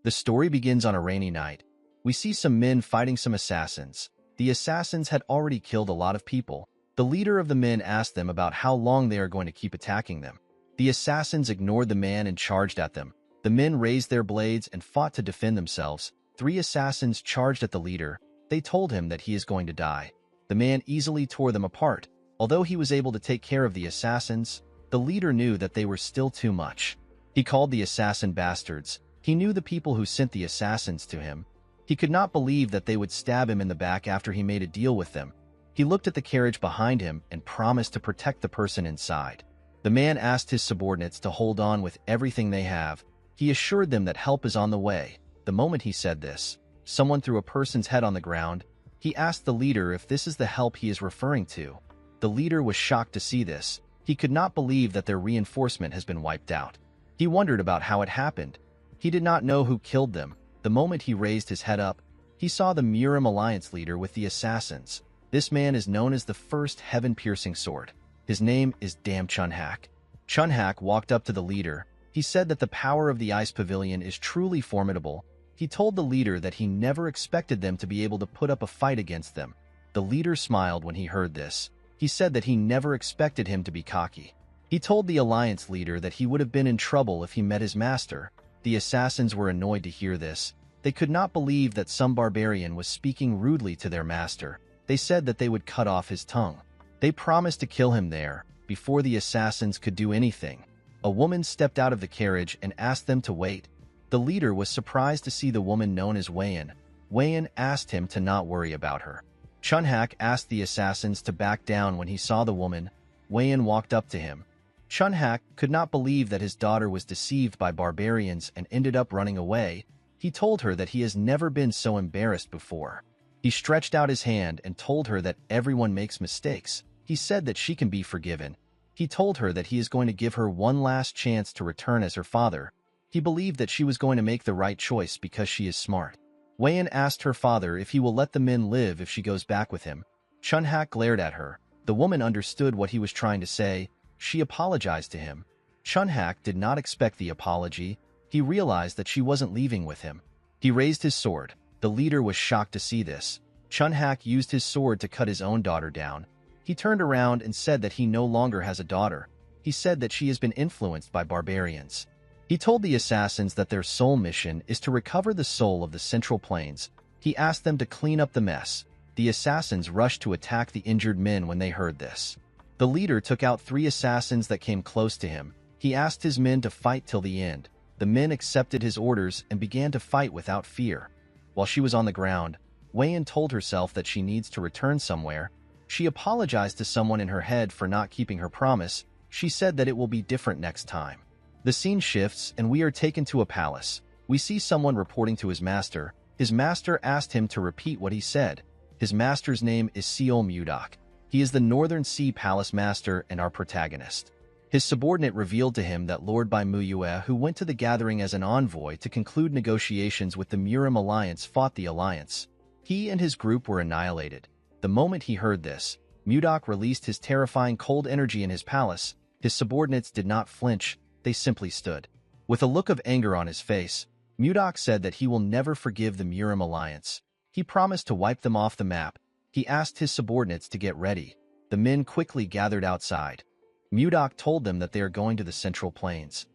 The story begins on a rainy night. We see some men fighting some assassins. The assassins had already killed a lot of people. The leader of the men asked them about how long they are going to keep attacking them. The assassins ignored the man and charged at them. The men raised their blades and fought to defend themselves. 3 assassins charged at the leader. They told him that he is going to die. The man easily tore them apart. Although he was able to take care of the assassins, the leader knew that they were still too much. He called the assassin bastards. He knew the people who sent the assassins to him. He could not believe that they would stab him in the back after he made a deal with them. He looked at the carriage behind him and promised to protect the person inside. The man asked his subordinates to hold on with everything they have. He assured them that help is on the way. The moment he said this, someone threw a person's head on the ground. He asked the leader if this is the help he is referring to. The leader was shocked to see this. He could not believe that their reinforcement has been wiped out. He wondered about how it happened. He did not know who killed them. The moment he raised his head up, he saw the Murim Alliance leader with the assassins. This man is known as the first heaven-piercing sword. His name is Dam Chunhak. Chunhak walked up to the leader. He said that the power of the ice pavilion is truly formidable. He told the leader that he never expected them to be able to put up a fight against them. The leader smiled when he heard this. He said that he never expected him to be cocky. He told the alliance leader that he would have been in trouble if he met his master. The assassins were annoyed to hear this. They could not believe that some barbarian was speaking rudely to their master. They said that they would cut off his tongue. They promised to kill him there, before the assassins could do anything. A woman stepped out of the carriage and asked them to wait. The leader was surprised to see the woman known as Wayan. Wayan asked him to not worry about her. Chunhak asked the assassins to back down when he saw the woman. Wayan walked up to him. Chunhak could not believe that his daughter was deceived by barbarians and ended up running away. He told her that he has never been so embarrassed before. He stretched out his hand and told her that everyone makes mistakes. He said that she can be forgiven. He told her that he is going to give her one last chance to return as her father. He believed that she was going to make the right choice because she is smart. Wayan asked her father if he will let the men live if she goes back with him. Chunhak glared at her. The woman understood what he was trying to say. She apologized to him. Chunhak did not expect the apology. He realized that she wasn't leaving with him. He raised his sword. The leader was shocked to see this. Chunhak used his sword to cut his own daughter down. He turned around and said that he no longer has a daughter. He said that she has been influenced by barbarians. He told the assassins that their sole mission is to recover the soul of the Central Plains. He asked them to clean up the mess. The assassins rushed to attack the injured men when they heard this. The leader took out 3 assassins that came close to him. He asked his men to fight till the end. The men accepted his orders and began to fight without fear. While she was on the ground, Wayan told herself that she needs to return somewhere. She apologized to someone in her head for not keeping her promise. She said that it will be different next time. The scene shifts and we are taken to a palace. We see someone reporting to his master. His master asked him to repeat what he said. His master's name is Seol Mudak. He is the Northern Sea Palace Master and our protagonist. His subordinate revealed to him that Lord Bai Muyue, who went to the gathering as an envoy to conclude negotiations with the Murim Alliance, fought the alliance. He and his group were annihilated. The moment he heard this, Mudak released his terrifying cold energy in his palace. His subordinates did not flinch, they simply stood. With a look of anger on his face, Mudak said that he will never forgive the Murim Alliance. He promised to wipe them off the map. He asked his subordinates to get ready. The men quickly gathered outside. Mudak told them that they are going to the Central Plains.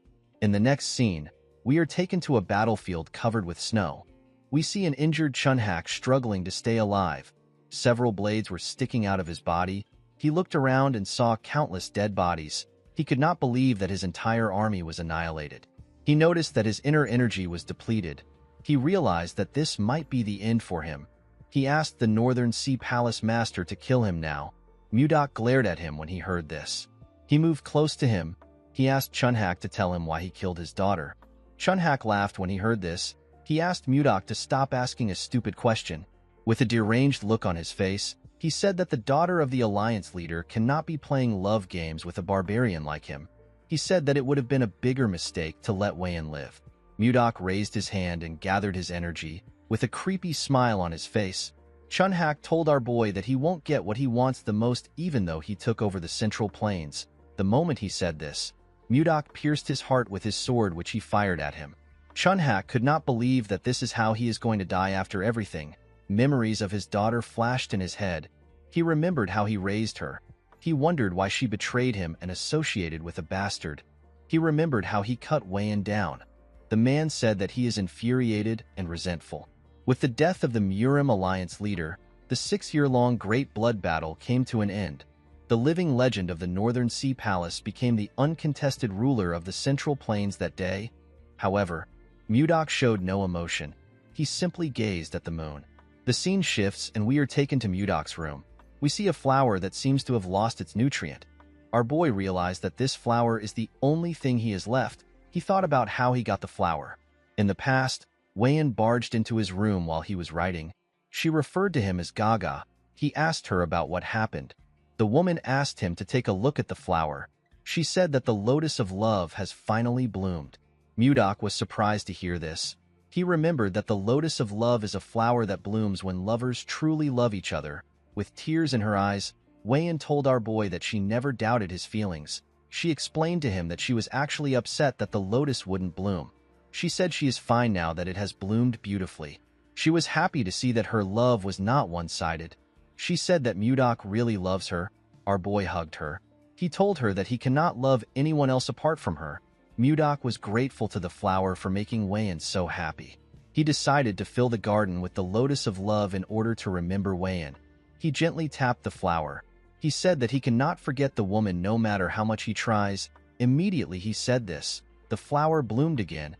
In the next scene, we are taken to a battlefield covered with snow. We see an injured Chunhak struggling to stay alive. Several blades were sticking out of his body. He looked around and saw countless dead bodies. He could not believe that his entire army was annihilated. He noticed that his inner energy was depleted. He realized that this might be the end for him. He asked the Northern Sea Palace Master to kill him now. Mudak glared at him when he heard this. He moved close to him. He asked Chunhak to tell him why he killed his daughter. Chunhak laughed when he heard this. He asked Mudak to stop asking a stupid question. With a deranged look on his face, he said that the daughter of the alliance leader cannot be playing love games with a barbarian like him. He said that it would have been a bigger mistake to let Wayan live. Mudak raised his hand and gathered his energy. With a creepy smile on his face, Chunhak told our boy that he won't get what he wants the most even though he took over the Central Plains. The moment he said this, Mudak pierced his heart with his sword which he fired at him. Chunhak could not believe that this is how he is going to die after everything. Memories of his daughter flashed in his head. He remembered how he raised her. He wondered why she betrayed him and associated with a bastard. He remembered how he cut Wayan down. The man said that he is infuriated and resentful. With the death of the Murim Alliance leader, the 6-year-long Great Blood Battle came to an end. The living legend of the Northern Sea Palace became the uncontested ruler of the Central Plains that day. However, Mudok showed no emotion. He simply gazed at the moon. The scene shifts and we are taken to Mudok's room. We see a flower that seems to have lost its nutrient. Our boy realized that this flower is the only thing he has left. He thought about how he got the flower. In the past, Wayan barged into his room while he was writing. She referred to him as Gaga. He asked her about what happened. The woman asked him to take a look at the flower. She said that the lotus of love has finally bloomed. Mudok was surprised to hear this. He remembered that the lotus of love is a flower that blooms when lovers truly love each other. With tears in her eyes, Wayan told our boy that she never doubted his feelings. She explained to him that she was actually upset that the lotus wouldn't bloom. She said she is fine now that it has bloomed beautifully. She was happy to see that her love was not one-sided. She said that Mudok really loves her. Our boy hugged her. He told her that he cannot love anyone else apart from her. Mudok was grateful to the flower for making Wayan so happy. He decided to fill the garden with the lotus of love in order to remember Wayan. He gently tapped the flower. He said that he cannot forget the woman no matter how much he tries. Immediately he said this. The flower bloomed again.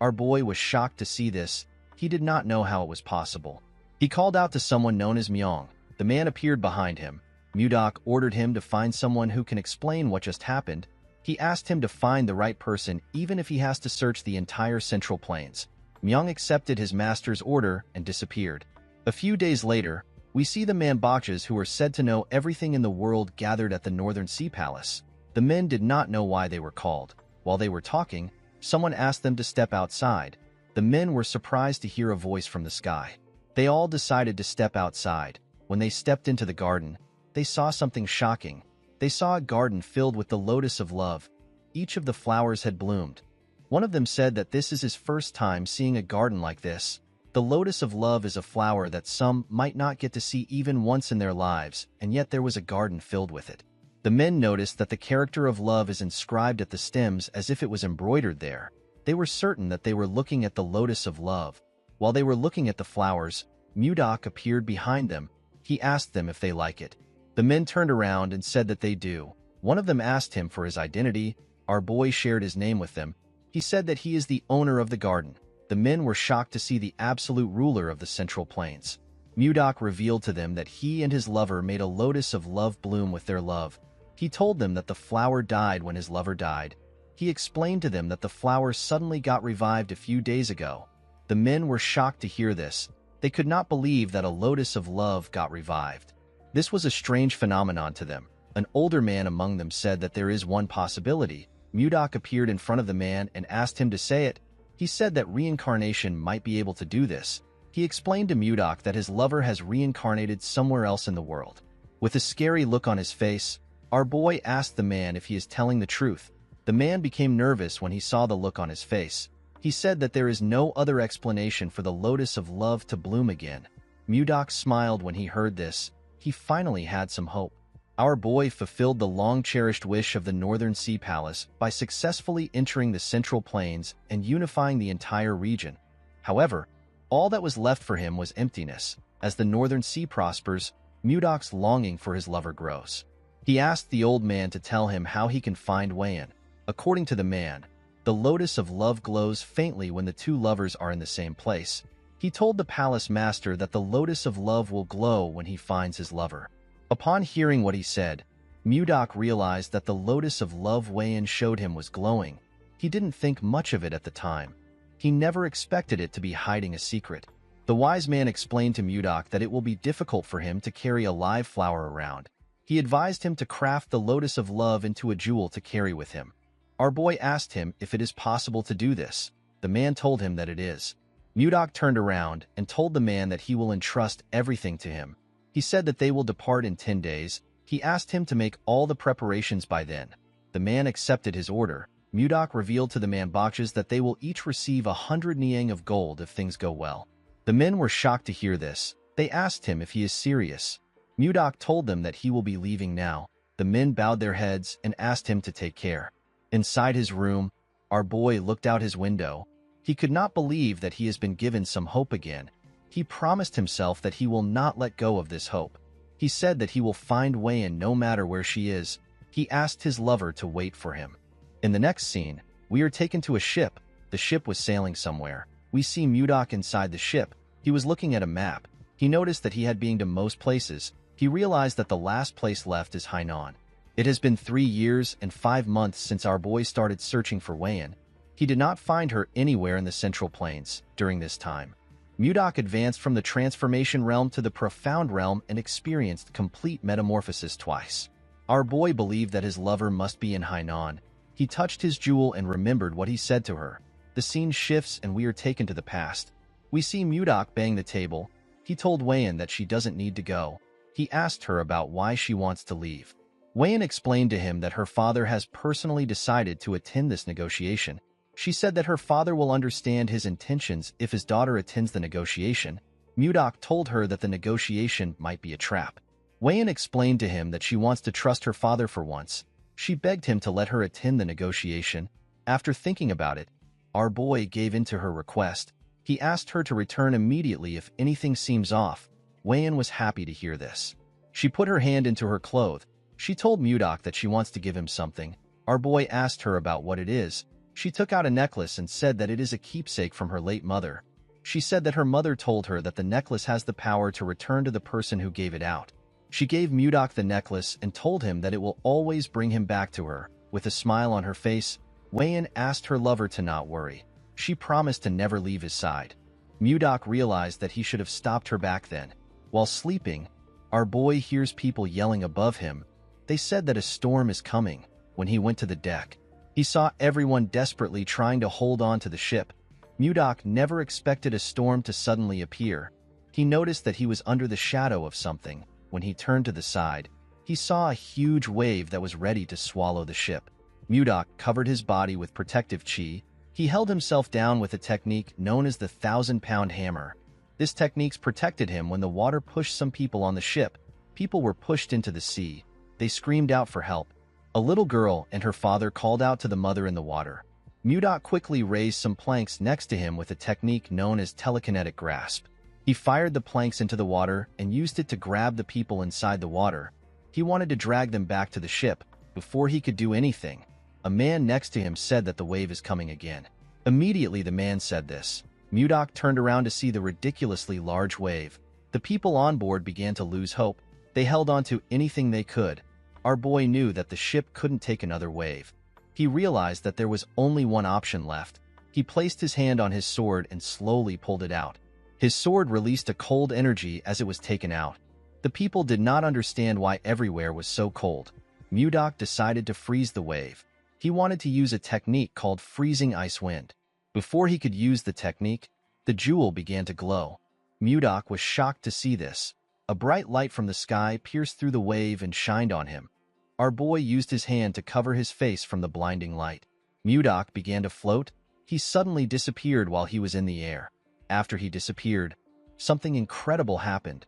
Our boy was shocked to see this. He did not know how it was possible. He called out to someone known as Myong. The man appeared behind him. Mudok ordered him to find someone who can explain what just happened. He asked him to find the right person even if he has to search the entire Central Plains. Myong accepted his master's order and disappeared. A few days later, we see the Manbachas who are said to know everything in the world gathered at the Northern Sea Palace. The men did not know why they were called. While they were talking, someone asked them to step outside. The men were surprised to hear a voice from the sky. They all decided to step outside. When they stepped into the garden, they saw something shocking. They saw a garden filled with the lotus of love. Each of the flowers had bloomed. One of them said that this is his first time seeing a garden like this. The lotus of love is a flower that some might not get to see even once in their lives, and yet there was a garden filled with it. The men noticed that the character of love is inscribed at the stems as if it was embroidered there. They were certain that they were looking at the lotus of love. While they were looking at the flowers, Mudok appeared behind them. He asked them if they like it. The men turned around and said that they do. One of them asked him for his identity. Our boy shared his name with them. He said that he is the owner of the garden. The men were shocked to see the absolute ruler of the Central Plains. Mudok revealed to them that he and his lover made a lotus of love bloom with their love. He told them that the flower died when his lover died. He explained to them that the flower suddenly got revived a few days ago. The men were shocked to hear this. They could not believe that a lotus of love got revived. This was a strange phenomenon to them. An older man among them said that there is one possibility. Mudok appeared in front of the man and asked him to say it. He said that reincarnation might be able to do this. He explained to Mudok that his lover has reincarnated somewhere else in the world. With a scary look on his face, our boy asked the man if he is telling the truth. The man became nervous when he saw the look on his face. He said that there is no other explanation for the lotus of love to bloom again. Mudok smiled when he heard this. He finally had some hope. Our boy fulfilled the long-cherished wish of the Northern Sea Palace by successfully entering the Central Plains and unifying the entire region. However, all that was left for him was emptiness. As the Northern Sea prospers, Mudok's longing for his lover grows. He asked the old man to tell him how he can find Wayan. According to the man, the lotus of love glows faintly when the two lovers are in the same place. He told the palace master that the lotus of love will glow when he finds his lover. Upon hearing what he said, Mudok realized that the lotus of love Wayan showed him was glowing. He didn't think much of it at the time. He never expected it to be hiding a secret. The wise man explained to Mudok that it will be difficult for him to carry a live flower around. He advised him to craft the lotus of love into a jewel to carry with him. Our boy asked him if it is possible to do this. The man told him that it is. Mudok turned around and told the man that he will entrust everything to him. He said that they will depart in 10 days. He asked him to make all the preparations by then. The man accepted his order. Mudok revealed to the mangacaps that they will each receive 100 niang of gold if things go well. The men were shocked to hear this. They asked him if he is serious. Mudok told them that he will be leaving now. The men bowed their heads and asked him to take care. Inside his room, our boy looked out his window. He could not believe that he has been given some hope again. He promised himself that he will not let go of this hope. He said that he will find Wayan no matter where she is. He asked his lover to wait for him. In the next scene, we are taken to a ship. The ship was sailing somewhere. We see Mudok inside the ship. He was looking at a map. He noticed that he had been to most places. He realized that the last place left is Hainan. It has been 3 years and 5 months since our boy started searching for Wayan. He did not find her anywhere in the Central Plains during this time. Mudok advanced from the transformation realm to the profound realm and experienced complete metamorphosis twice. Our boy believed that his lover must be in Hainan. He touched his jewel and remembered what he said to her. The scene shifts and we are taken to the past. We see Mudok bang the table. He told Wayan that she doesn't need to go. He asked her about why she wants to leave. Wayan explained to him that her father has personally decided to attend this negotiation. She said that her father will understand his intentions if his daughter attends the negotiation. Mudok told her that the negotiation might be a trap. Wayan explained to him that she wants to trust her father for once. She begged him to let her attend the negotiation. After thinking about it, our boy gave in to her request. He asked her to return immediately if anything seems off. Wayan was happy to hear this. She put her hand into her cloth. She told Mudok that she wants to give him something. Our boy asked her about what it is. She took out a necklace and said that it is a keepsake from her late mother. She said that her mother told her that the necklace has the power to return to the person who gave it out. She gave Mudok the necklace and told him that it will always bring him back to her. With a smile on her face, Wayan asked her lover to not worry. She promised to never leave his side. Mudok realized that he should have stopped her back then. While sleeping, our boy hears people yelling above him. They said that a storm is coming. When he went to the deck, he saw everyone desperately trying to hold on to the ship. Mudok never expected a storm to suddenly appear. He noticed that he was under the shadow of something. When he turned to the side, he saw a huge wave that was ready to swallow the ship. Mudok covered his body with protective chi. He held himself down with a technique known as the 1,000-pound hammer. This technique protected him when the water pushed some people on the ship. People were pushed into the sea. They screamed out for help. A little girl and her father called out to the mother in the water. Mudok quickly raised some planks next to him with a technique known as telekinetic grasp. He fired the planks into the water and used it to grab the people inside the water. He wanted to drag them back to the ship. Before he could do anything, a man next to him said that the wave is coming again. Immediately the man said this. Mudok turned around to see the ridiculously large wave. The people on board began to lose hope. They held on to anything they could. Our boy knew that the ship couldn't take another wave. He realized that there was only one option left. He placed his hand on his sword and slowly pulled it out. His sword released a cold energy as it was taken out. The people did not understand why everywhere was so cold. Mudok decided to freeze the wave. He wanted to use a technique called freezing ice wind. Before he could use the technique, the jewel began to glow. Mudok was shocked to see this. A bright light from the sky pierced through the wave and shined on him. Our boy used his hand to cover his face from the blinding light. Mudok began to float. He suddenly disappeared while he was in the air. After he disappeared, something incredible happened.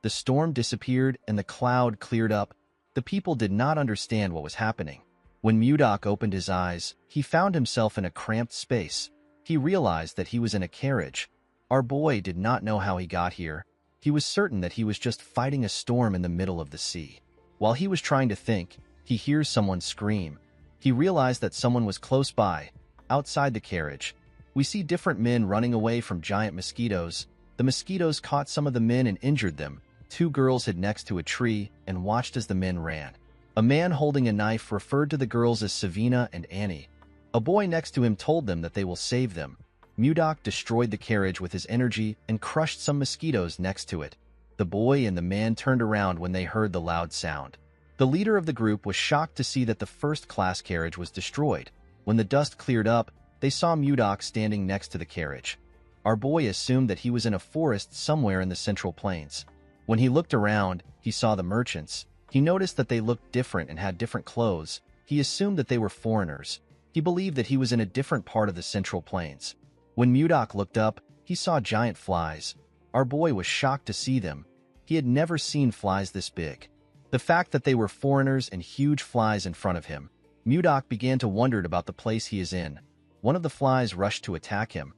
The storm disappeared and the cloud cleared up. The people did not understand what was happening. When Mudok opened his eyes, he found himself in a cramped space. He realized that he was in a carriage. Our boy did not know how he got here. He was certain that he was just fighting a storm in the middle of the sea. While he was trying to think, he hears someone scream. He realized that someone was close by, outside the carriage. We see different men running away from giant mosquitoes. The mosquitoes caught some of the men and injured them. 2 girls hid next to a tree and watched as the men ran. A man holding a knife referred to the girls as Savina and Annie. A boy next to him told them that they will save them. Mudok destroyed the carriage with his energy and crushed some mosquitoes next to it. The boy and the man turned around when they heard the loud sound. The leader of the group was shocked to see that the first-class carriage was destroyed. When the dust cleared up, they saw Mudok standing next to the carriage. Our boy assumed that he was in a forest somewhere in the Central Plains. When he looked around, he saw the merchants. He noticed that they looked different and had different clothes. He assumed that they were foreigners. He believed that he was in a different part of the Central Plains. When Mudok looked up, he saw giant flies. Our boy was shocked to see them. He had never seen flies this big. The fact that they were foreigners and huge flies in front of him, Mudok began to wonder about the place he is in. One of the flies rushed to attack him.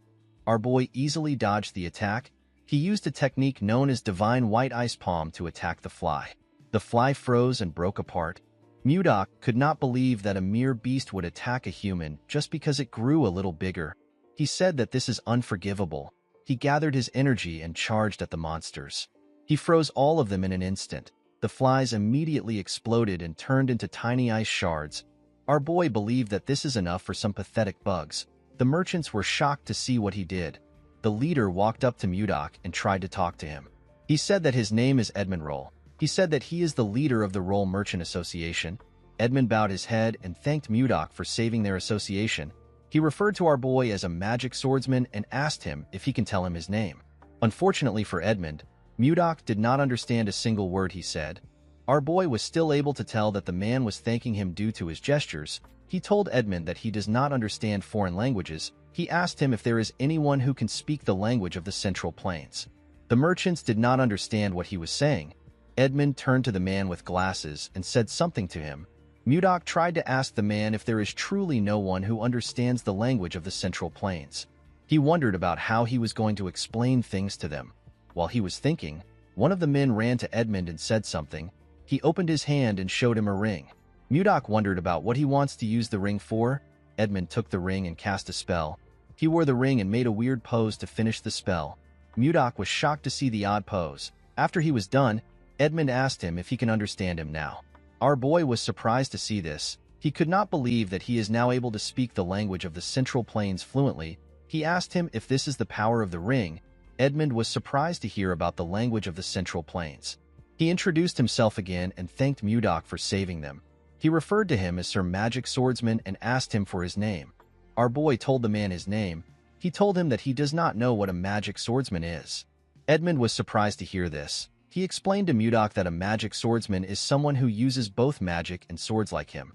Our boy easily dodged the attack. He used a technique known as Divine White Ice Palm to attack the fly. The fly froze and broke apart. Mudok could not believe that a mere beast would attack a human just because it grew a little bigger. He said that this is unforgivable. He gathered his energy and charged at the monsters. He froze all of them in an instant. The flies immediately exploded and turned into tiny ice shards. Our boy believed that this is enough for some pathetic bugs. The merchants were shocked to see what he did. The leader walked up to Mudok and tried to talk to him. He said that his name is Edmund Roll. He said that he is the leader of the Roll Merchant Association. Edmund bowed his head and thanked Mudok for saving their association. He referred to our boy as a magic swordsman and asked him if he can tell him his name. Unfortunately for Edmund, Mudok did not understand a single word he said. Our boy was still able to tell that the man was thanking him due to his gestures. He told Edmund that he does not understand foreign languages. He asked him if there is anyone who can speak the language of the Central Plains. The merchants did not understand what he was saying. Edmund turned to the man with glasses and said something to him. Mudok tried to ask the man if there is truly no one who understands the language of the Central Plains. He wondered about how he was going to explain things to them. While he was thinking, one of the men ran to Edmund and said something. He opened his hand and showed him a ring. Mudok wondered about what he wants to use the ring for. Edmund took the ring and cast a spell. He wore the ring and made a weird pose to finish the spell. Mudok was shocked to see the odd pose. After he was done, Edmund asked him if he can understand him now. Our boy was surprised to see this. He could not believe that he is now able to speak the language of the Central Plains fluently. He asked him if this is the power of the ring. Edmund was surprised to hear about the language of the Central Plains. He introduced himself again and thanked Mudok for saving them. He referred to him as Sir Magic Swordsman and asked him for his name. Our boy told the man his name. He told him that he does not know what a magic swordsman is. Edmund was surprised to hear this. He explained to Mudok that a magic swordsman is someone who uses both magic and swords like him.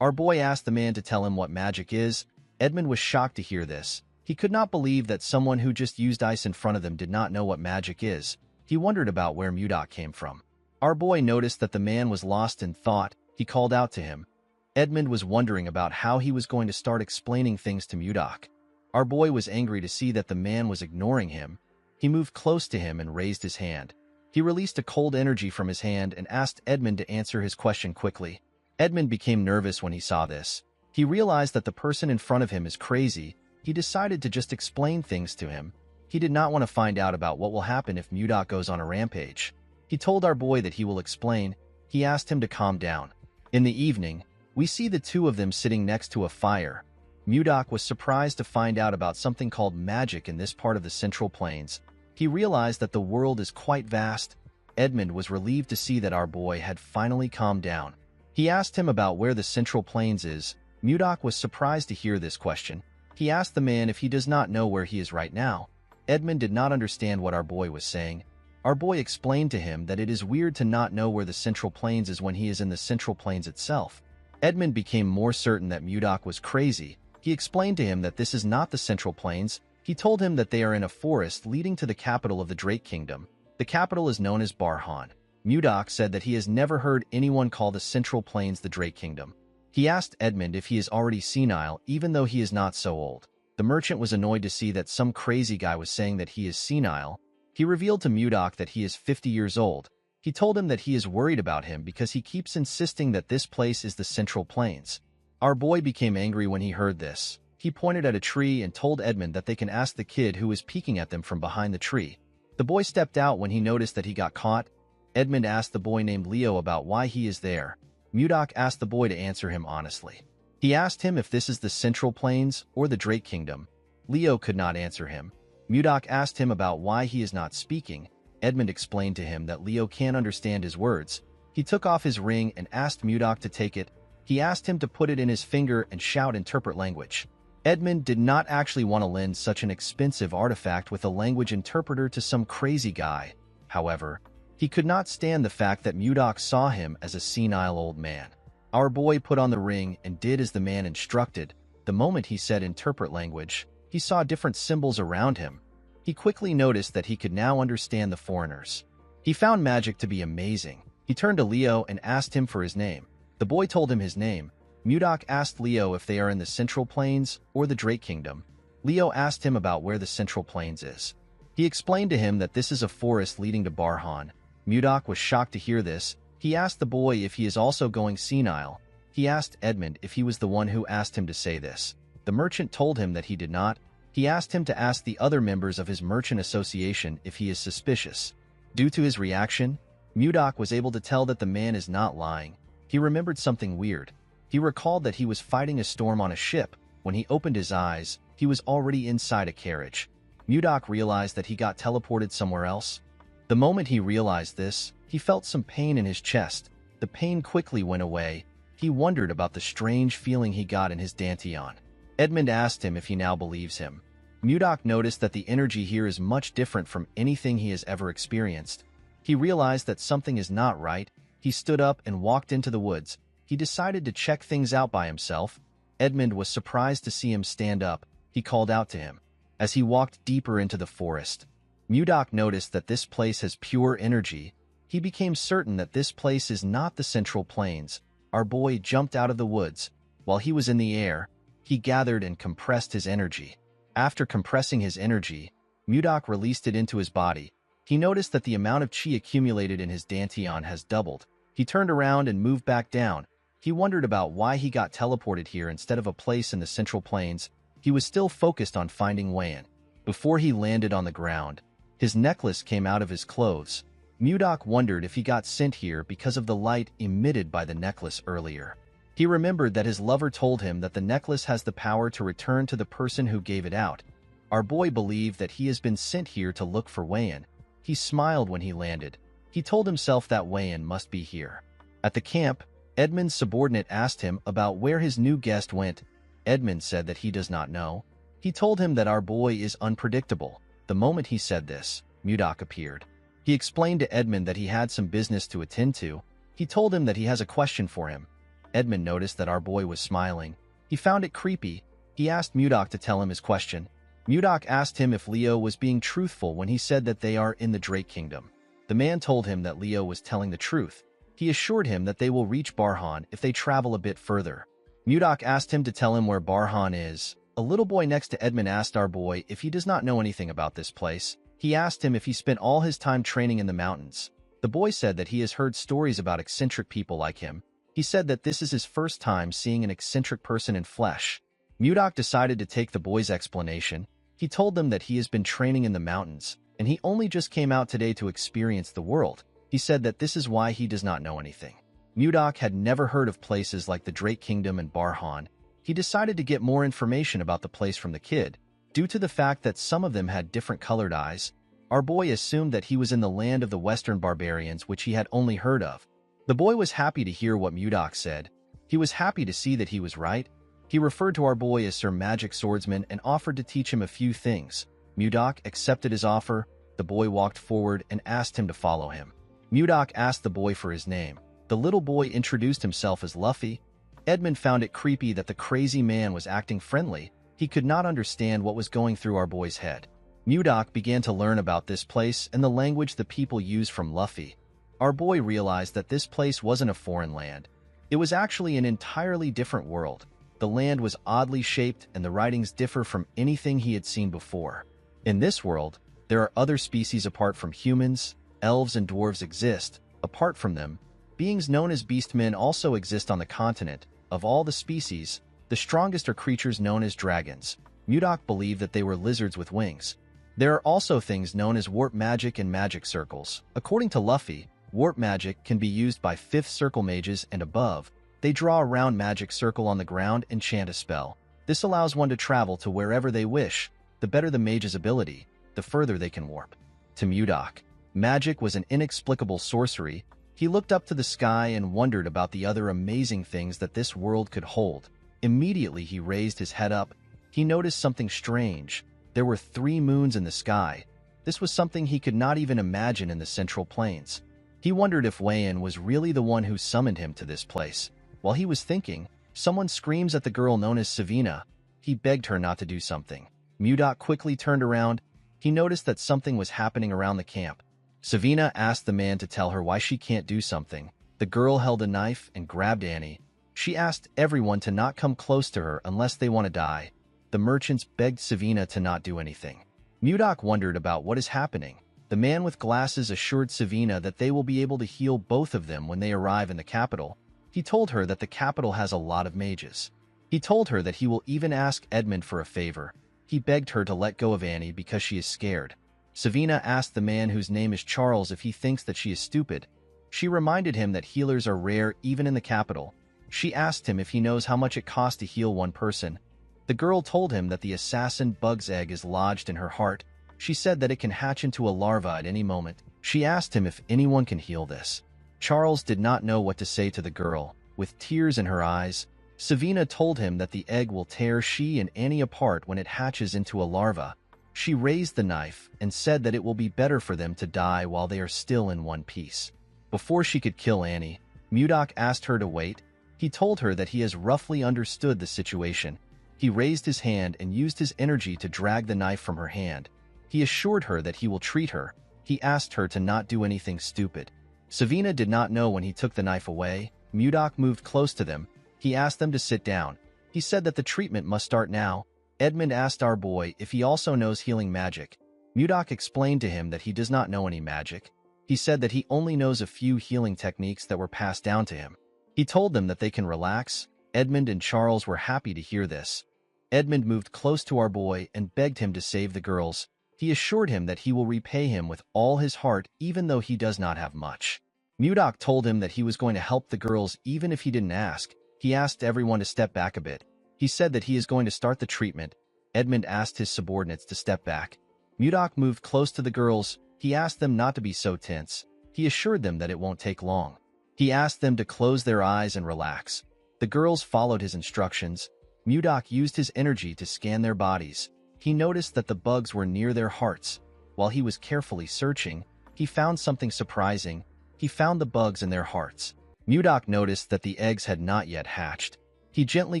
Our boy asked the man to tell him what magic is. Edmund was shocked to hear this. He could not believe that someone who just used ice in front of them did not know what magic is. He wondered about where Mudok came from. Our boy noticed that the man was lost in thought. He called out to him. Edmund was wondering about how he was going to start explaining things to Mudok. Our boy was angry to see that the man was ignoring him. He moved close to him and raised his hand. He released a cold energy from his hand and asked Edmund to answer his question quickly. Edmund became nervous when he saw this. He realized that the person in front of him is crazy. He decided to just explain things to him. He did not want to find out about what will happen if Mudok goes on a rampage. He told our boy that he will explain. He asked him to calm down. In the evening, we see the two of them sitting next to a fire. Mudok was surprised to find out about something called magic in this part of the Central Plains. He realized that the world is quite vast. Edmund was relieved to see that our boy had finally calmed down. He asked him about where the Central Plains is. Mudok was surprised to hear this question. He asked the man if he does not know where he is right now. Edmund did not understand what our boy was saying. Our boy explained to him that it is weird to not know where the Central Plains is when he is in the Central Plains itself. Edmund became more certain that Mudok was crazy. He explained to him that this is not the Central Plains. He told him that they are in a forest leading to the capital of the Drake Kingdom. The capital is known as Barhan. Mudok said that he has never heard anyone call the Central Plains the Drake Kingdom. He asked Edmund if he is already senile, even though he is not so old. The merchant was annoyed to see that some crazy guy was saying that he is senile. He revealed to Mudok that he is 50 years old. He told him that he is worried about him because he keeps insisting that this place is the Central Plains. Our boy became angry when he heard this. He pointed at a tree and told Edmund that they can ask the kid who was peeking at them from behind the tree. The boy stepped out when he noticed that he got caught. Edmund asked the boy named Leo about why he is there. Mudok asked the boy to answer him honestly. He asked him if this is the Central Plains or the Drake Kingdom. Leo could not answer him. Mudok asked him about why he is not speaking. Edmund explained to him that Leo can't understand his words. He took off his ring and asked Mudok to take it. He asked him to put it in his finger and shout interpret language. Edmund did not actually want to lend such an expensive artifact with a language interpreter to some crazy guy. However, he could not stand the fact that Mudok saw him as a senile old man. Our boy put on the ring and did as the man instructed. The moment he said interpret language, he saw different symbols around him. He quickly noticed that he could now understand the foreigners. He found magic to be amazing. He turned to Leo and asked him for his name. The boy told him his name. Mudok asked Leo if they are in the Central Plains or the Drake Kingdom. Leo asked him about where the Central Plains is. He explained to him that this is a forest leading to Barhan. Mudok was shocked to hear this. He asked the boy if he is also going senile. He asked Edmund if he was the one who asked him to say this. The merchant told him that he did not. He asked him to ask the other members of his merchant association if he is suspicious. Due to his reaction, Mudok was able to tell that the man is not lying. He remembered something weird. He recalled that he was fighting a storm on a ship. When he opened his eyes, he was already inside a carriage. Mudok realized that he got teleported somewhere else. The moment he realized this, he felt some pain in his chest. The pain quickly went away. He wondered about the strange feeling he got in his dantian. Edmund asked him if he now believes him. Mudok noticed that the energy here is much different from anything he has ever experienced. He realized that something is not right. He stood up and walked into the woods. He decided to check things out by himself. Edmund was surprised to see him stand up. He called out to him. As he walked deeper into the forest, Mudok noticed that this place has pure energy. He became certain that this place is not the Central Plains. Our boy jumped out of the woods. While he was in the air, he gathered and compressed his energy. After compressing his energy, Mudok released it into his body. He noticed that the amount of chi accumulated in his dantian has doubled. He turned around and moved back down. He wondered about why he got teleported here instead of a place in the Central Plains. He was still focused on finding Wayan. Before he landed on the ground, his necklace came out of his clothes. Mudok wondered if he got sent here because of the light emitted by the necklace earlier. He remembered that his lover told him that the necklace has the power to return to the person who gave it out. Our boy believed that he has been sent here to look for Wayan. He smiled when he landed. He told himself that Wayan must be here. At the camp, Edmund's subordinate asked him about where his new guest went. Edmund said that he does not know. He told him that our boy is unpredictable. The moment he said this, Mudok appeared. He explained to Edmund that he had some business to attend to. He told him that he has a question for him. Edmund noticed that our boy was smiling. He found it creepy. He asked Mudok to tell him his question. Mudok asked him if Leo was being truthful when he said that they are in the Drake Kingdom. The man told him that Leo was telling the truth. He assured him that they will reach Barhan if they travel a bit further. Mudok asked him to tell him where Barhan is. A little boy next to Edmund asked our boy if he does not know anything about this place. He asked him if he spent all his time training in the mountains. The boy said that he has heard stories about eccentric people like him. He said that this is his first time seeing an eccentric person in flesh. Mudok decided to take the boy's explanation. He told them that he has been training in the mountains, and he only just came out today to experience the world. He said that this is why he does not know anything. Mudok had never heard of places like the Drake Kingdom and Barhan. He decided to get more information about the place from the kid. Due to the fact that some of them had different colored eyes, our boy assumed that he was in the land of the Western barbarians, which he had only heard of. The boy was happy to hear what Mudok said. He was happy to see that he was right. He referred to our boy as Sir Magic Swordsman and offered to teach him a few things. Mudok accepted his offer. The boy walked forward and asked him to follow him. Mudok asked the boy for his name. The little boy introduced himself as Luffy. Edmund found it creepy that the crazy man was acting friendly. He could not understand what was going through our boy's head. Mudok began to learn about this place and the language the people use from Luffy. Our boy realized that this place wasn't a foreign land. It was actually an entirely different world. The land was oddly shaped and the writings differ from anything he had seen before. In this world, there are other species apart from humans. Elves and dwarves exist. Apart from them, beings known as beastmen also exist on the continent. Of all the species, the strongest are creatures known as dragons. Mudok believed that they were lizards with wings. There are also things known as warp magic and magic circles. According to Luffy, warp magic can be used by 5th circle mages and above. They draw a round magic circle on the ground and chant a spell. This allows one to travel to wherever they wish. The better the mage's ability, the further they can warp. To Mudok, magic was an inexplicable sorcery. He looked up to the sky and wondered about the other amazing things that this world could hold. Immediately he raised his head up. He noticed something strange. There were 3 moons in the sky. This was something he could not even imagine in the Central Plains. He wondered if Wayan was really the one who summoned him to this place. While he was thinking, someone screams at the girl known as Savina. He begged her not to do something. Mudok quickly turned around. He noticed that something was happening around the camp. Savina asked the man to tell her why she can't do something. The girl held a knife and grabbed Annie. She asked everyone to not come close to her unless they want to die. The merchants begged Savina to not do anything. Mudok wondered about what is happening. The man with glasses assured Savina that they will be able to heal both of them when they arrive in the capital. He told her that the capital has a lot of mages. He told her that he will even ask Edmund for a favor. He begged her to let go of Annie because she is scared. Savina asked the man whose name is Charles if he thinks that she is stupid. She reminded him that healers are rare even in the capital. She asked him if he knows how much it costs to heal one person. The girl told him that the assassin bug's egg is lodged in her heart. She said that it can hatch into a larva at any moment. She asked him if anyone can heal this. Charles did not know what to say to the girl. With tears in her eyes, Savina told him that the egg will tear she and Annie apart when it hatches into a larva. She raised the knife and said that it will be better for them to die while they are still in one piece. Before she could kill Annie, Mudok asked her to wait. He told her that he has roughly understood the situation. He raised his hand and used his energy to drag the knife from her hand. He assured her that he will treat her. He asked her to not do anything stupid. Savina did not know when he took the knife away. Mudok moved close to them. He asked them to sit down. He said that the treatment must start now. Edmund asked our boy if he also knows healing magic. Mudok explained to him that he does not know any magic. He said that he only knows a few healing techniques that were passed down to him. He told them that they can relax. Edmund and Charles were happy to hear this. Edmund moved close to our boy and begged him to save the girls. He assured him that he will repay him with all his heart even though he does not have much. Mudok told him that he was going to help the girls even if he didn't ask. He asked everyone to step back a bit. He said that he is going to start the treatment. Edmund asked his subordinates to step back. Mudok moved close to the girls. He asked them not to be so tense. He assured them that it won't take long. He asked them to close their eyes and relax. The girls followed his instructions. Mudok used his energy to scan their bodies. He noticed that the bugs were near their hearts. While he was carefully searching, he found something surprising. He found the bugs in their hearts. Mudok noticed that the eggs had not yet hatched. He gently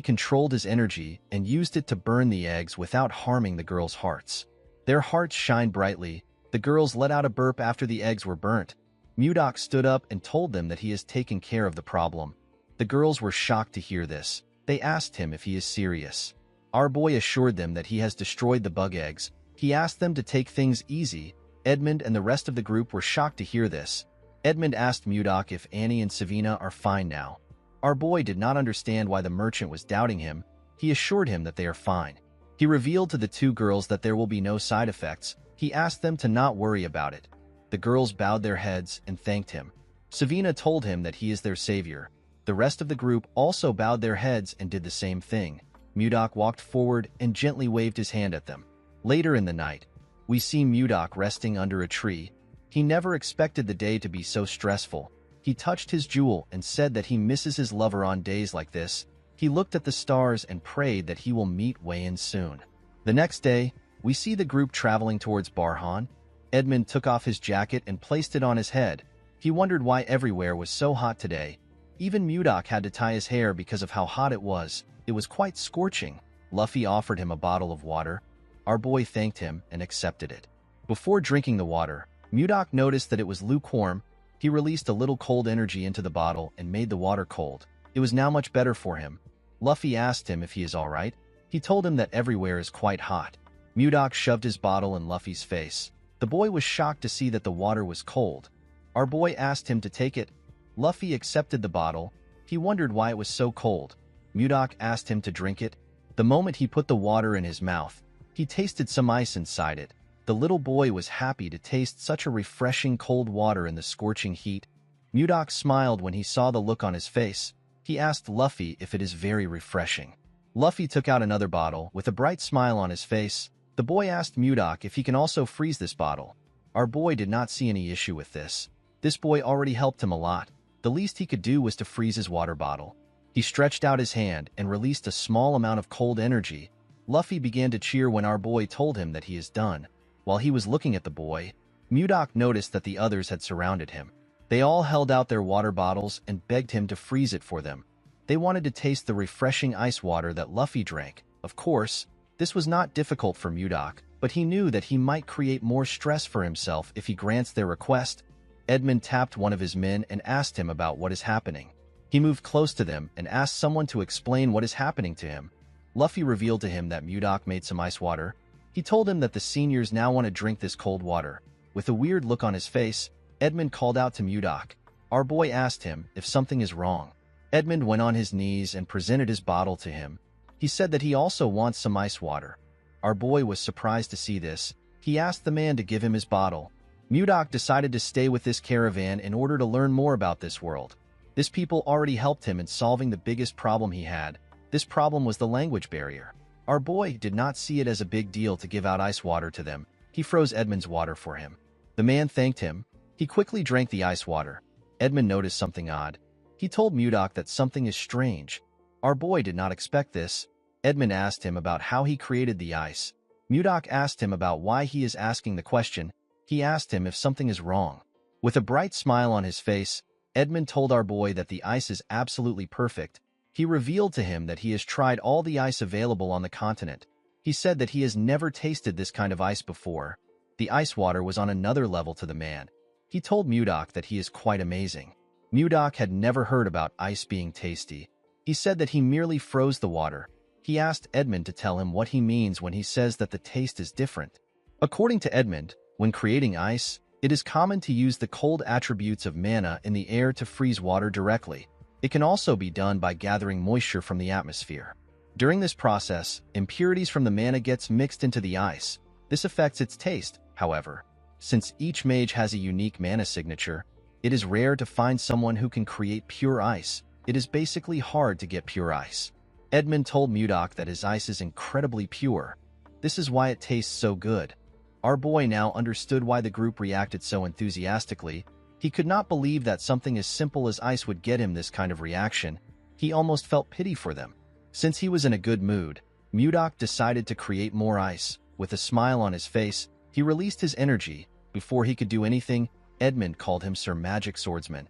controlled his energy and used it to burn the eggs without harming the girls' hearts. Their hearts shined brightly. The girls let out a burp after the eggs were burnt. Mudok stood up and told them that he has taken care of the problem. The girls were shocked to hear this. They asked him if he is serious. Our boy assured them that he has destroyed the bug eggs. He asked them to take things easy. Edmund and the rest of the group were shocked to hear this. Edmund asked Mudok if Annie and Savina are fine now. Our boy did not understand why the merchant was doubting him. He assured him that they are fine. He revealed to the two girls that there will be no side effects. He asked them to not worry about it. The girls bowed their heads and thanked him. Savina told him that he is their savior. The rest of the group also bowed their heads and did the same thing. Mudok walked forward and gently waved his hand at them. Later in the night, we see Mudok resting under a tree. He never expected the day to be so stressful. He touched his jewel and said that he misses his lover on days like this. He looked at the stars and prayed that he will meet Wayan soon. The next day, we see the group traveling towards Barhan. Edmund took off his jacket and placed it on his head. He wondered why everywhere was so hot today. Even Mudok had to tie his hair because of how hot it was. It was quite scorching. Luffy offered him a bottle of water. Our boy thanked him and accepted it. Before drinking the water, Mudok noticed that it was lukewarm. He released a little cold energy into the bottle and made the water cold. It was now much better for him. Luffy asked him if he is alright. He told him that everywhere is quite hot. Mudok shoved his bottle in Luffy's face. The boy was shocked to see that the water was cold. Our boy asked him to take it. Luffy accepted the bottle. He wondered why it was so cold. Mudok asked him to drink it. The moment he put the water in his mouth, he tasted some ice inside it. The little boy was happy to taste such a refreshing cold water in the scorching heat. Mudok smiled when he saw the look on his face. He asked Luffy if it is very refreshing. Luffy took out another bottle with a bright smile on his face. The boy asked Mudok if he can also freeze this bottle. Our boy did not see any issue with this. This boy already helped him a lot. The least he could do was to freeze his water bottle. He stretched out his hand and released a small amount of cold energy. Luffy began to cheer when our boy told him that he is done. While he was looking at the boy, Mudok noticed that the others had surrounded him. They all held out their water bottles and begged him to freeze it for them. They wanted to taste the refreshing ice water that Luffy drank. Of course, this was not difficult for Mudok, but he knew that he might create more stress for himself if he grants their request. Edmund tapped one of his men and asked him about what is happening. He moved close to them and asked someone to explain what is happening to him. Luffy revealed to him that Mudok made some ice water. He told him that the seniors now want to drink this cold water. With a weird look on his face, Edmund called out to Mudok. Our boy asked him if something is wrong. Edmund went on his knees and presented his bottle to him. He said that he also wants some ice water. Our boy was surprised to see this. He asked the man to give him his bottle. Mudok decided to stay with this caravan in order to learn more about this world. This people already helped him in solving the biggest problem he had. This problem was the language barrier. Our boy did not see it as a big deal to give out ice water to them. He froze Edmund's water for him. The man thanked him. He quickly drank the ice water. Edmund noticed something odd. He told Mudok that something is strange. Our boy did not expect this. Edmund asked him about how he created the ice. Mudok asked him about why he is asking the question. He asked him if something is wrong. With a bright smile on his face, Edmund told our boy that the ice is absolutely perfect. He revealed to him that he has tried all the ice available on the continent. He said that he has never tasted this kind of ice before. The ice water was on another level to the man. He told Mudok that he is quite amazing. Mudok had never heard about ice being tasty. He said that he merely froze the water. He asked Edmund to tell him what he means when he says that the taste is different. According to Edmund, when creating ice, it is common to use the cold attributes of mana in the air to freeze water directly. It can also be done by gathering moisture from the atmosphere. During this process, impurities from the mana gets mixed into the ice. This affects its taste, however. Since each mage has a unique mana signature, it is rare to find someone who can create pure ice. It is basically hard to get pure ice. Edmund told Mudok that his ice is incredibly pure. This is why it tastes so good. Our boy now understood why the group reacted so enthusiastically. He could not believe that something as simple as ice would get him this kind of reaction. He almost felt pity for them. Since he was in a good mood, Mudok decided to create more ice. With a smile on his face, he released his energy. Before he could do anything, Edmund called him Sir Magic Swordsman.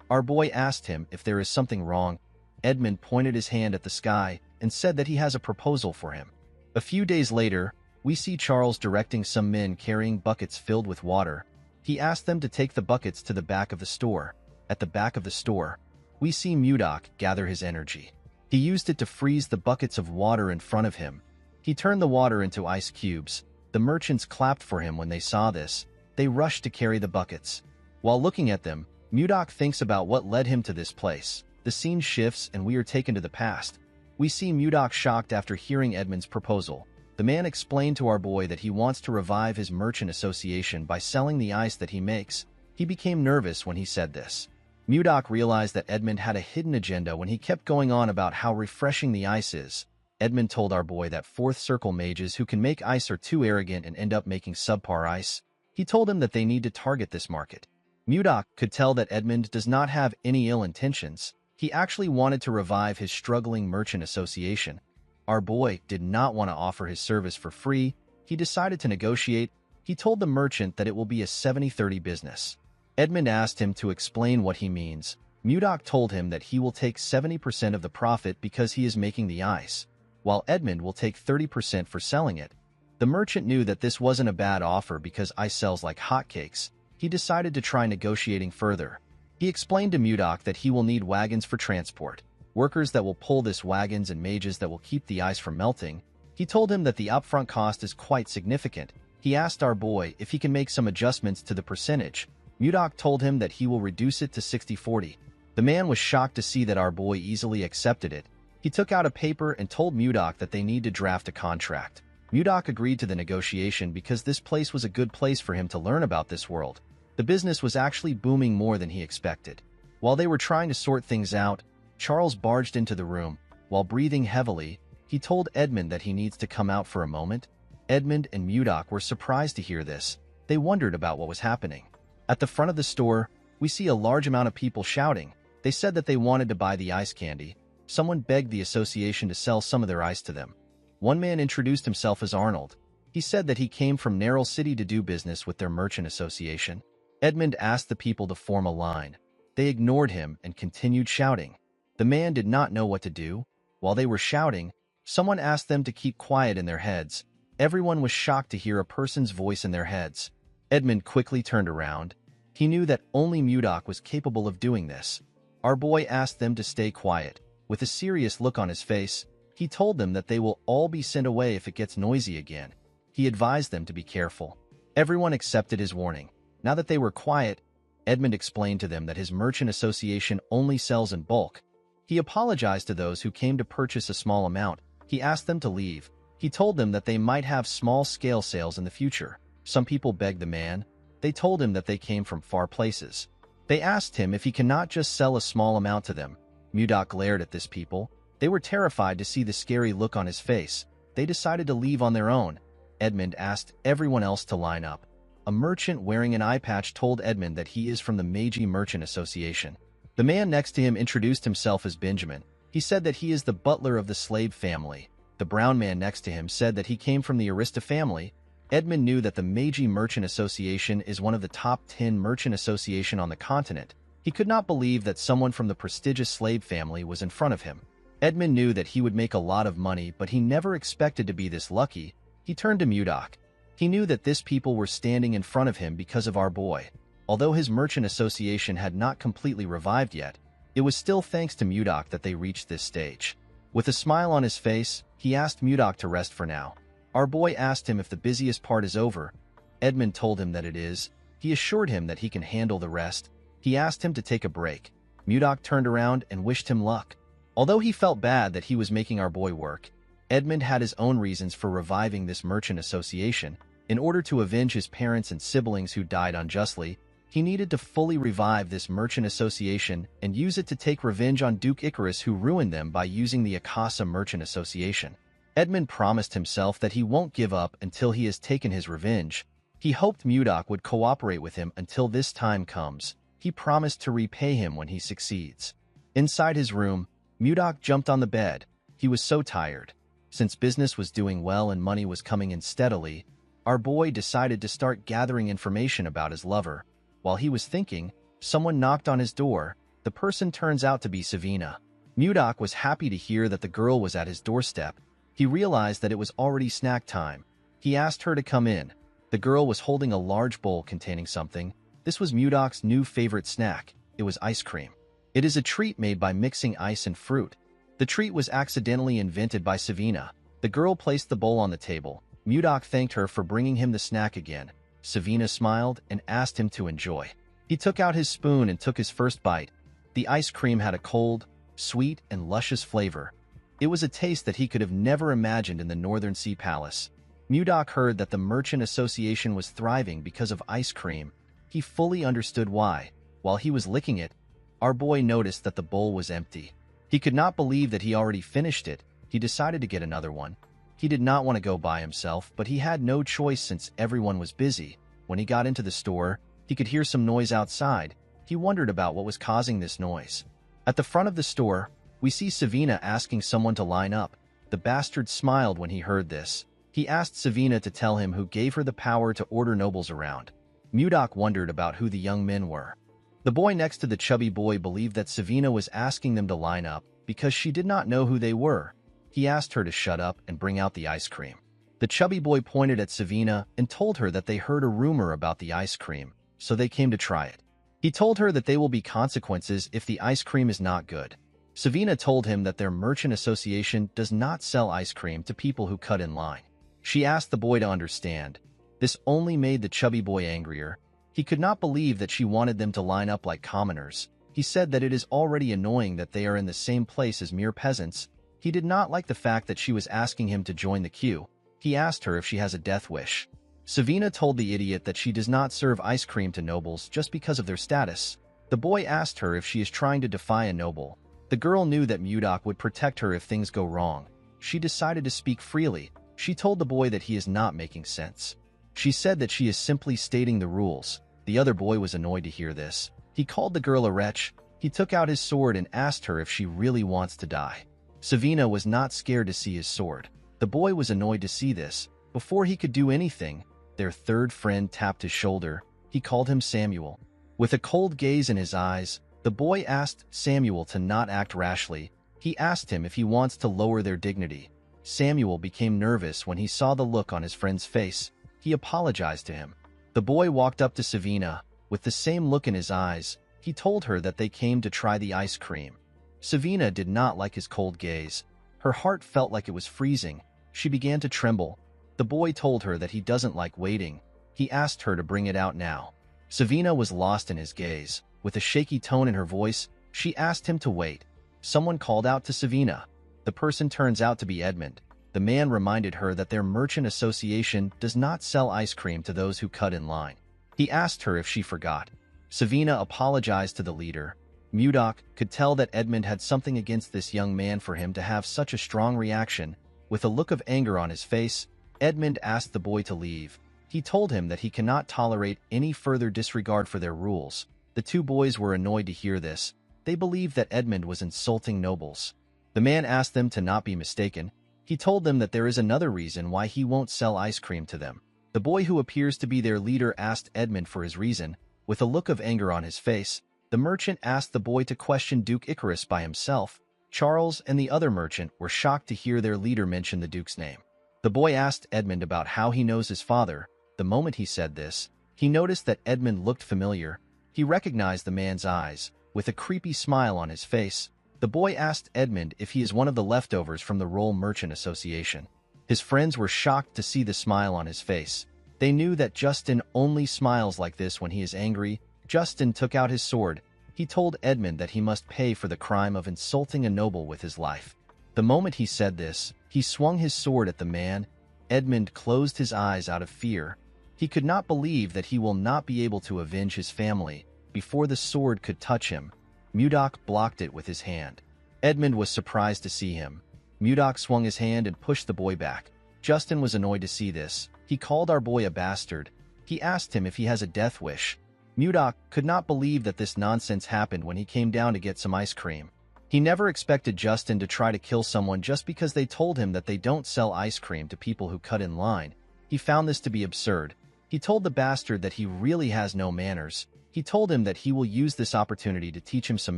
Our boy asked him if there is something wrong. Edmund pointed his hand at the sky and said that he has a proposal for him. A few days later, we see Charles directing some men carrying buckets filled with water. He asked them to take the buckets to the back of the store. At the back of the store, we see Mudok gather his energy. He used it to freeze the buckets of water in front of him. He turned the water into ice cubes. The merchants clapped for him when they saw this. They rushed to carry the buckets. While looking at them, Mudok thinks about what led him to this place. The scene shifts and we are taken to the past. We see Mudok shocked after hearing Edmund's proposal. The man explained to our boy that he wants to revive his merchant association by selling the ice that he makes. He became nervous when he said this. Mudok realized that Edmund had a hidden agenda when he kept going on about how refreshing the ice is. Edmund told our boy that fourth circle mages who can make ice are too arrogant and end up making subpar ice. He told him that they need to target this market. Mudok could tell that Edmund does not have any ill intentions. He actually wanted to revive his struggling merchant association. Our boy did not want to offer his service for free. He decided to negotiate. He told the merchant that it will be a 70-30 business. Edmund asked him to explain what he means. Mudok told him that he will take 70% of the profit because he is making the ice, while Edmund will take 30% for selling it. The merchant knew that this wasn't a bad offer because ice sells like hotcakes. He decided to try negotiating further. He explained to Mudok that he will need wagons for transport, workers that will pull this wagons and mages that will keep the ice from melting. He told him that the upfront cost is quite significant. He asked our boy if he can make some adjustments to the percentage. Mudok told him that he will reduce it to 60-40. The man was shocked to see that our boy easily accepted it. He took out a paper and told Mudok that they need to draft a contract. Mudok agreed to the negotiation because this place was a good place for him to learn about this world. The business was actually booming more than he expected. While they were trying to sort things out, Charles barged into the room. While breathing heavily, he told Edmund that he needs to come out for a moment. Edmund and Mudok were surprised to hear this. They wondered about what was happening. At the front of the store, we see a large amount of people shouting. They said that they wanted to buy the ice candy. Someone begged the association to sell some of their ice to them. One man introduced himself as Arnold. He said that he came from Narrow City to do business with their merchant association. Edmund asked the people to form a line. They ignored him and continued shouting. The man did not know what to do. While they were shouting, Someone asked them to keep quiet in their heads. Everyone was shocked to hear a person's voice in their heads. Edmund quickly turned around. He knew that only Mudok was capable of doing this. Our boy asked them to stay quiet. With a serious look on his face, he told them that they will all be sent away if it gets noisy again. He advised them to be careful. Everyone accepted his warning. Now that they were quiet, Edmund explained to them that his merchant association only sells in bulk. He apologized to those who came to purchase a small amount. He asked them to leave. He told them that they might have small-scale sales in the future. Some people begged the man. They told him that they came from far places. They asked him if he cannot just sell a small amount to them. Mudok glared at this people. They were terrified to see the scary look on his face. They decided to leave on their own. Edmund asked everyone else to line up. A merchant wearing an eye patch told Edmund that he is from the Meiji Merchant Association. The man next to him introduced himself as Benjamin. He said that he is the butler of the slave family. The brown man next to him said that he came from the Arista family. Edmund knew that the Meiji Merchant Association is one of the top 10 merchant association on the continent. He could not believe that someone from the prestigious slave family was in front of him. Edmund knew that he would make a lot of money, but he never expected to be this lucky. He turned to Mudok. He knew that this people were standing in front of him because of our boy. Although his merchant association had not completely revived yet, it was still thanks to Mudok that they reached this stage. With a smile on his face, he asked Mudok to rest for now. Our boy asked him if the busiest part is over. Edmund told him that it is. He assured him that he can handle the rest. He asked him to take a break. Mudok turned around and wished him luck. Although he felt bad that he was making our boy work, Edmund had his own reasons for reviving this merchant association. In order to avenge his parents and siblings who died unjustly, he needed to fully revive this merchant association and use it to take revenge on Duke Icarus, who ruined them by using the Akasa Merchant Association. Edmund promised himself that he won't give up until he has taken his revenge. He hoped Mudok would cooperate with him until this time comes. He promised to repay him when he succeeds. Inside his room, Mudok jumped on the bed. He was so tired. Since business was doing well and money was coming in steadily, our boy decided to start gathering information about his lover. While he was thinking, someone knocked on his door. The person turns out to be Savina. Mudok was happy to hear that the girl was at his doorstep. He realized that it was already snack time. He asked her to come in. The girl was holding a large bowl containing something. This was Mudok's new favorite snack. It was ice cream. It is a treat made by mixing ice and fruit. The treat was accidentally invented by Savina. The girl placed the bowl on the table. Mudok thanked her for bringing him the snack again. Savina smiled and asked him to enjoy. He took out his spoon and took his first bite. The ice cream had a cold, sweet, and luscious flavor. It was a taste that he could have never imagined in the Northern Sea Palace. Mudok heard that the Merchant Association was thriving because of ice cream. He fully understood why. While he was licking it, our boy noticed that the bowl was empty. He could not believe that he already finished it. He decided to get another one. He did not want to go by himself, but he had no choice since everyone was busy. When he got into the store, he could hear some noise outside. He wondered about what was causing this noise. At the front of the store, we see Savina asking someone to line up. The bastard smiled when he heard this. He asked Savina to tell him who gave her the power to order nobles around. Mudok wondered about who the young men were. The boy next to the chubby boy believed that Savina was asking them to line up because she did not know who they were. He asked her to shut up and bring out the ice cream. The chubby boy pointed at Savina and told her that they heard a rumor about the ice cream, so they came to try it. He told her that there will be consequences if the ice cream is not good. Savina told him that their merchant association does not sell ice cream to people who cut in line. She asked the boy to understand. This only made the chubby boy angrier. He could not believe that she wanted them to line up like commoners. He said that it is already annoying that they are in the same place as mere peasants. He did not like the fact that she was asking him to join the queue. He asked her if she has a death wish. Savina told the idiot that she does not serve ice cream to nobles just because of their status. The boy asked her if she is trying to defy a noble. The girl knew that Mudok would protect her if things go wrong. She decided to speak freely. She told the boy that he is not making sense. She said that she is simply stating the rules. The other boy was annoyed to hear this. He called the girl a wretch. He took out his sword and asked her if she really wants to die. Savina was not scared to see his sword. The boy was annoyed to see this. Before he could do anything, their third friend tapped his shoulder. He called him Samuel. With a cold gaze in his eyes, the boy asked Samuel to not act rashly. He asked him if he wants to lower their dignity. Samuel became nervous when he saw the look on his friend's face. He apologized to him. The boy walked up to Savina. With the same look in his eyes, he told her that they came to try the ice cream. Savina did not like his cold gaze. Her heart felt like it was freezing. She began to tremble. The boy told her that he doesn't like waiting. He asked her to bring it out now. Savina was lost in his gaze. With a shaky tone in her voice, she asked him to wait. Someone called out to Savina. The person turns out to be Edmund. The man reminded her that their merchant association does not sell ice cream to those who cut in line. He asked her if she forgot. Savina apologized to the leader. Mudok could tell that Edmund had something against this young man for him to have such a strong reaction. With a look of anger on his face, Edmund asked the boy to leave. He told him that he cannot tolerate any further disregard for their rules. The two boys were annoyed to hear this. They believed that Edmund was insulting nobles. The man asked them to not be mistaken. He told them that there is another reason why he won't sell ice cream to them. The boy who appears to be their leader asked Edmund for his reason. With a look of anger on his face, the merchant asked the boy to question Duke Icarus by himself. Charles and the other merchant were shocked to hear their leader mention the Duke's name. The boy asked Edmund about how he knows his father. The moment he said this, he noticed that Edmund looked familiar. He recognized the man's eyes. With a creepy smile on his face, the boy asked Edmund if he is one of the leftovers from the Roll Merchant Association. His friends were shocked to see the smile on his face. They knew that Justin only smiles like this when he is angry. Justin took out his sword. He told Edmund that he must pay for the crime of insulting a noble with his life. The moment he said this, he swung his sword at the man. Edmund closed his eyes out of fear. He could not believe that he will not be able to avenge his family before the sword could touch him. Mudok blocked it with his hand. Edmund was surprised to see him. Mudok swung his hand and pushed the boy back. Justin was annoyed to see this. He called our boy a bastard. He asked him if he has a death wish. Mudok could not believe that this nonsense happened when he came down to get some ice cream. He never expected Justin to try to kill someone just because they told him that they don't sell ice cream to people who cut in line. He found this to be absurd. He told the bastard that he really has no manners. He told him that he will use this opportunity to teach him some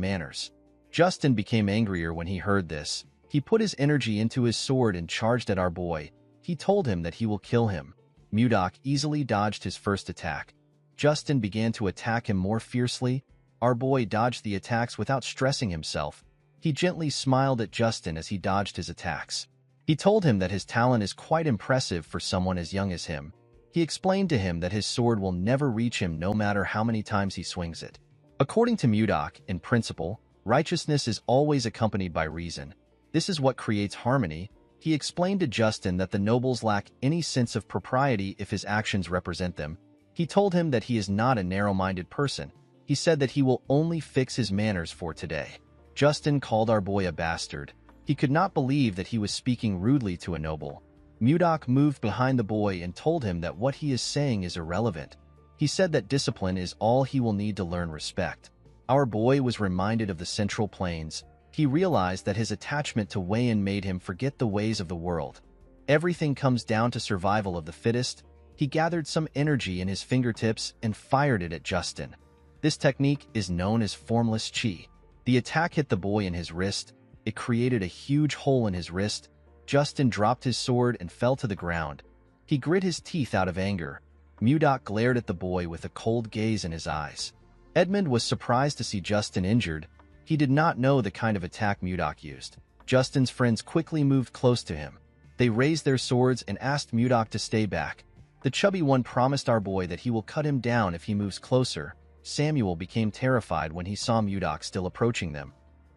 manners. Justin became angrier when he heard this. He put his energy into his sword and charged at our boy. He told him that he will kill him. Mudok easily dodged his first attack. Justin began to attack him more fiercely. Our boy dodged the attacks without stressing himself. He gently smiled at Justin as he dodged his attacks. He told him that his talent is quite impressive for someone as young as him. He explained to him that his sword will never reach him no matter how many times he swings it. According to Mudok, in principle, righteousness is always accompanied by reason. This is what creates harmony. He explained to Justin that the nobles lack any sense of propriety if his actions represent them. He told him that he is not a narrow-minded person. He said that he will only fix his manners for today. Justin called our boy a bastard. He could not believe that he was speaking rudely to a noble. Mudok moved behind the boy and told him that what he is saying is irrelevant. He said that discipline is all he will need to learn respect. Our boy was reminded of the Central Plains. He realized that his attachment to Wayan made him forget the ways of the world. Everything comes down to survival of the fittest. He gathered some energy in his fingertips and fired it at Justin. This technique is known as formless chi. The attack hit the boy in his wrist. It created a huge hole in his wrist. Justin dropped his sword and fell to the ground. He grit his teeth out of anger. Mudok glared at the boy with a cold gaze in his eyes. Edmund was surprised to see Justin injured. He did not know the kind of attack Mudok used. Justin's friends quickly moved close to him. They raised their swords and asked Mudok to stay back. The chubby one promised our boy that he will cut him down if he moves closer. Samuel became terrified when he saw Mudok still approaching them.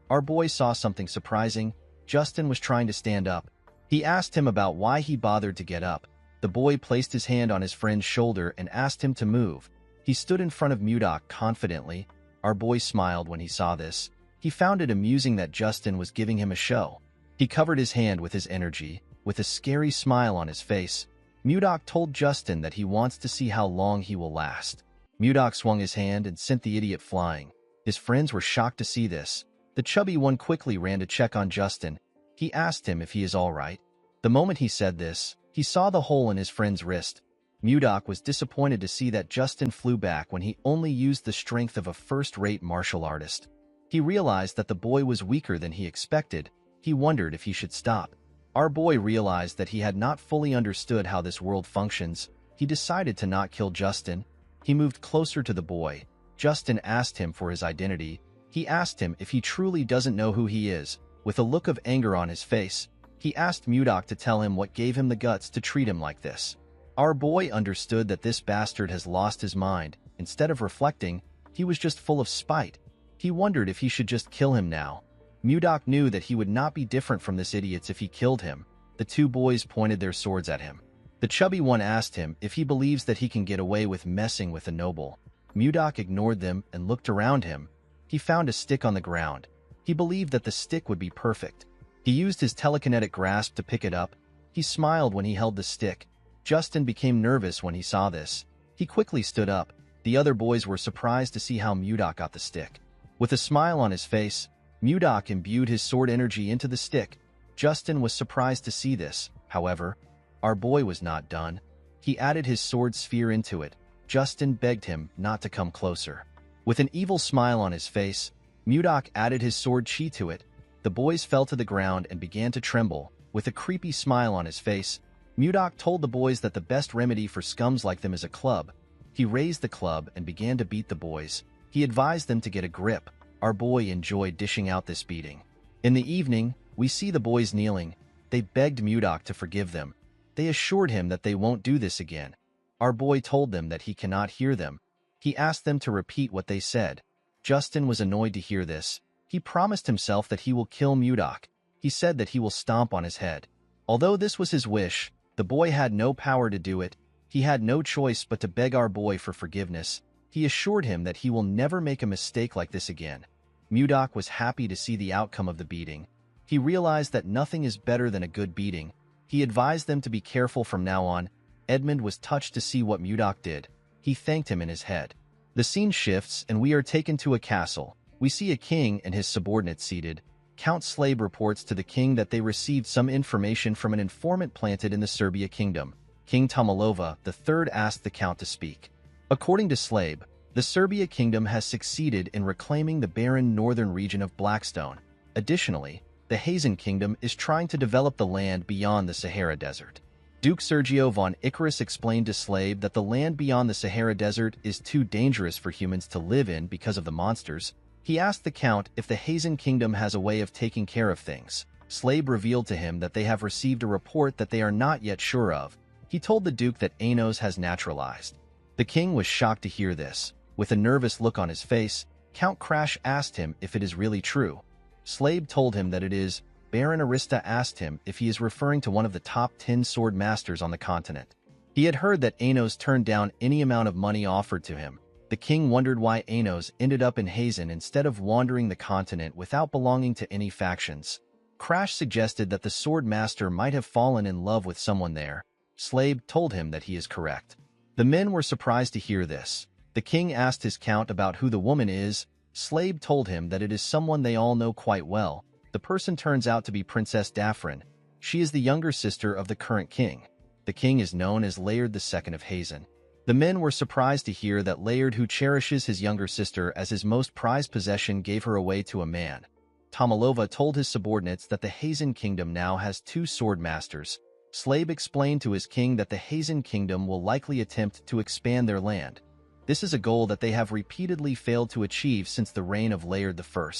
Our boy saw something surprising. Justin was trying to stand up. He asked him about why he bothered to get up. The boy placed his hand on his friend's shoulder and asked him to move. He stood in front of Mudok confidently. Our boy smiled when he saw this. He found it amusing that Justin was giving him a show. He covered his hand with his energy. With a scary smile on his face, Mudok told Justin that he wants to see how long he will last. Mudok swung his hand and sent the idiot flying. His friends were shocked to see this. The chubby one quickly ran to check on Justin. He asked him if he is all right. The moment he said this, he saw the hole in his friend's wrist. Mudok was disappointed to see that Justin flew back when he only used the strength of a first-rate martial artist. He realized that the boy was weaker than he expected. He wondered if he should stop. Our boy realized that he had not fully understood how this world functions. He decided to not kill Justin. He moved closer to the boy. Justin asked him for his identity. He asked him if he truly doesn't know who he is. With a look of anger on his face, he asked Mudok to tell him what gave him the guts to treat him like this. Our boy understood that this bastard has lost his mind. Instead of reflecting, he was just full of spite. He wondered if he should just kill him now. Mudok knew that he would not be different from this idiot if he killed him. The two boys pointed their swords at him. The chubby one asked him if he believes that he can get away with messing with a noble. Mudok ignored them and looked around him. He found a stick on the ground. He believed that the stick would be perfect. He used his telekinetic grasp to pick it up. He smiled when he held the stick. Justin became nervous when he saw this. He quickly stood up. The other boys were surprised to see how Mudok got the stick. With a smile on his face, Mudok imbued his sword energy into the stick. Justin was surprised to see this. However, our boy was not done. He added his sword sphere into it. Justin begged him not to come closer. With an evil smile on his face, Mudok added his sword chi to it. The boys fell to the ground and began to tremble. With a creepy smile on his face, Mudok told the boys that the best remedy for scums like them is a club. He raised the club and began to beat the boys. He advised them to get a grip. Our boy enjoyed dishing out this beating. In the evening, we see the boys kneeling. They begged Mudok to forgive them. They assured him that they won't do this again. Our boy told them that he cannot hear them. He asked them to repeat what they said. Justin was annoyed to hear this. He promised himself that he will kill Mudok. He said that he will stomp on his head. Although this was his wish, the boy had no power to do it. He had no choice but to beg our boy for forgiveness. He assured him that he will never make a mistake like this again. Mudok was happy to see the outcome of the beating. He realized that nothing is better than a good beating. He advised them to be careful from now on. Edmund was touched to see what Mudok did. He thanked him in his head. The scene shifts and we are taken to a castle. We see a king and his subordinates seated. Count Slabe reports to the king that they received some information from an informant planted in the Serbia kingdom. King Tomalova III asked the count to speak. According to Slabe, the Serbia kingdom has succeeded in reclaiming the barren northern region of Blackstone. Additionally, the Hazen kingdom is trying to develop the land beyond the Sahara Desert. Duke Sergio von Icarus explained to Slabe that the land beyond the Sahara Desert is too dangerous for humans to live in because of the monsters. He asked the count if the Hazen kingdom has a way of taking care of things. Slabe revealed to him that they have received a report that they are not yet sure of. He told the duke that Anos has naturalized. The king was shocked to hear this. With a nervous look on his face, Count Crash asked him if it is really true. Slabe told him that it is. Baron Arista asked him if he is referring to one of the top 10 sword masters on the continent. He had heard that Anos turned down any amount of money offered to him. The king wondered why Anos ended up in Hazen instead of wandering the continent without belonging to any factions. Crash suggested that the sword master might have fallen in love with someone there. Slabe told him that he is correct. The men were surprised to hear this. The king asked his count about who the woman is. Slabe told him that it is someone they all know quite well. The person turns out to be Princess Daphrin. She is the younger sister of the current king. The king is known as Layard II of Hazen. The men were surprised to hear that Layard, who cherishes his younger sister as his most prized possession, gave her away to a man. Tomalova told his subordinates that the Hazen kingdom now has 2 sword masters. Slabe explained to his king that the Hazen kingdom will likely attempt to expand their land. This is a goal that they have repeatedly failed to achieve since the reign of Layard I.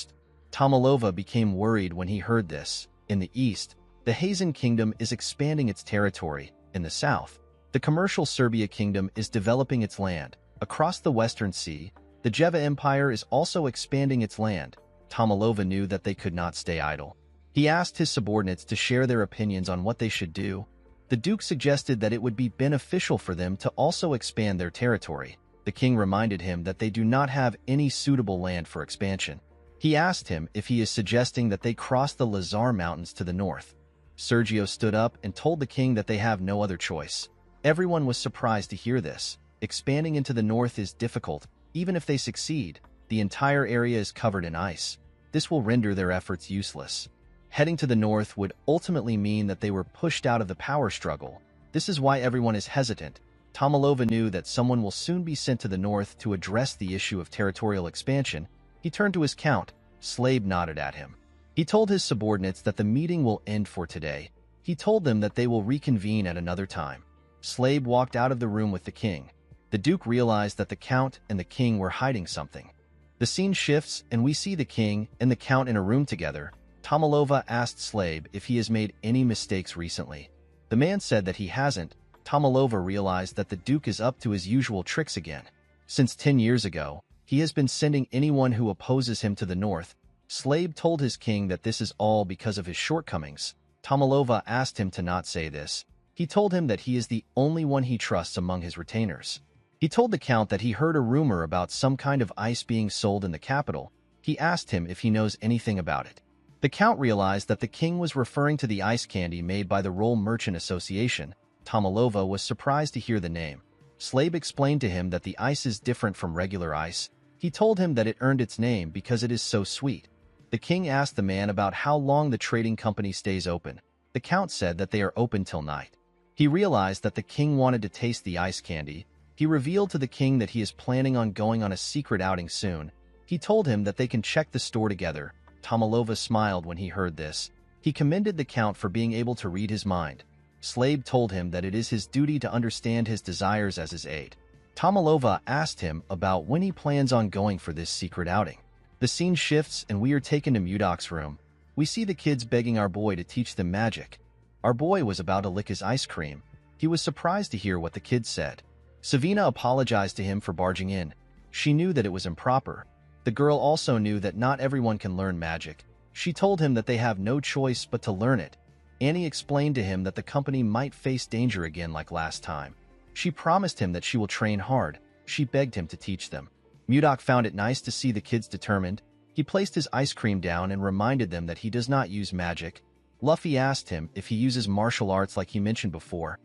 Tomalova became worried when he heard this. In the east, the Hazen kingdom is expanding its territory. In the south, the commercial Serbia kingdom is developing its land. Across the Western Sea, the Jeva Empire is also expanding its land. Tomalova knew that they could not stay idle. He asked his subordinates to share their opinions on what they should do. The duke suggested that it would be beneficial for them to also expand their territory. The king reminded him that they do not have any suitable land for expansion. He asked him if he is suggesting that they cross the Lazar Mountains to the north. Sergio stood up and told the king that they have no other choice. Everyone was surprised to hear this. Expanding into the north is difficult. Even if they succeed, the entire area is covered in ice. This will render their efforts useless. Heading to the north would ultimately mean that they were pushed out of the power struggle. This is why everyone is hesitant. Tomalova knew that someone will soon be sent to the north to address the issue of territorial expansion. He turned to his count. Slabe nodded at him. He told his subordinates that the meeting will end for today. He He told them that they will reconvene at another time. Slade walked out of the room with the king. The Duke realized that the Count and the king were hiding something. The scene shifts and we see the king and the Count in a room together. Tomalova asked Slade if he has made any mistakes recently. The man said that he hasn't. Tomalova realized that the Duke is up to his usual tricks again. Since 10 years ago, he has been sending anyone who opposes him to the north. Slade told his king that this is all because of his shortcomings. Tomalova asked him to not say this. He told him that he is the only one he trusts among his retainers. He told the Count that he heard a rumor about some kind of ice being sold in the capital. He asked him if he knows anything about it. The Count realized that the king was referring to the ice candy made by the Roll Merchant Association. Tomalova was surprised to hear the name. Slade explained to him that the ice is different from regular ice. He told him that it earned its name because it is so sweet. The king asked the man about how long the trading company stays open. The Count said that they are open till night. He realized that the king wanted to taste the ice candy. He revealed to the king that he is planning on going on a secret outing soon. He told him that they can check the store together. Tomalova smiled when he heard this. He commended the Count for being able to read his mind. Slade told him that it is his duty to understand his desires as his aide. Tomalova asked him about when he plans on going for this secret outing. The scene shifts and we are taken to Mudok's room. We see the kids begging our boy to teach them magic. Our boy was about to lick his ice cream. He was surprised to hear what the kids said. Savina apologized to him for barging in. She knew that it was improper. The girl also knew that not everyone can learn magic. She told him that they have no choice but to learn it. Annie explained to him that the company might face danger again like last time. She promised him that she will train hard. She begged him to teach them. Mudok found it nice to see the kids determined. He placed his ice cream down and reminded them that he does not use magic. Luffy asked him if he uses martial arts like he mentioned before.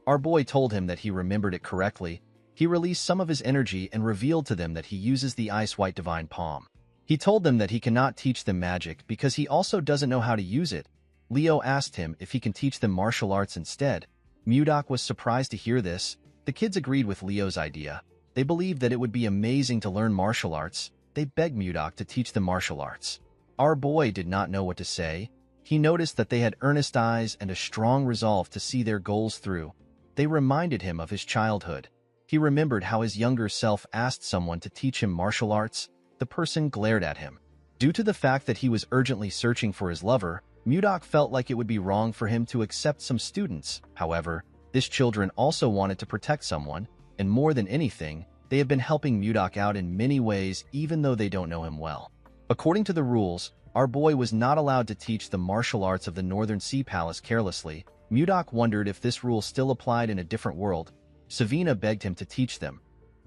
Our boy told him that he remembered it correctly. He released some of his energy and revealed to them that he uses the Ice White Divine Palm. He told them that he cannot teach them magic because he also doesn't know how to use it. Leo asked him if he can teach them martial arts instead. Mudok was surprised to hear this. The kids agreed with Leo's idea. They believed that it would be amazing to learn martial arts. They begged Mudok to teach them martial arts. Our boy did not know what to say. He noticed that they had earnest eyes and a strong resolve to see their goals through. They reminded him of his childhood. He remembered how his younger self asked someone to teach him martial arts. The person glared at him. Due to the fact that he was urgently searching for his lover, Mudok felt like it would be wrong for him to accept some students. However, these children also wanted to protect someone, and more than anything, they have been helping Mudok out in many ways even though they don't know him well. According to the rules, our boy was not allowed to teach the martial arts of the Northern Sea Palace carelessly. Mudok wondered if this rule still applied in a different world. Savina begged him to teach them.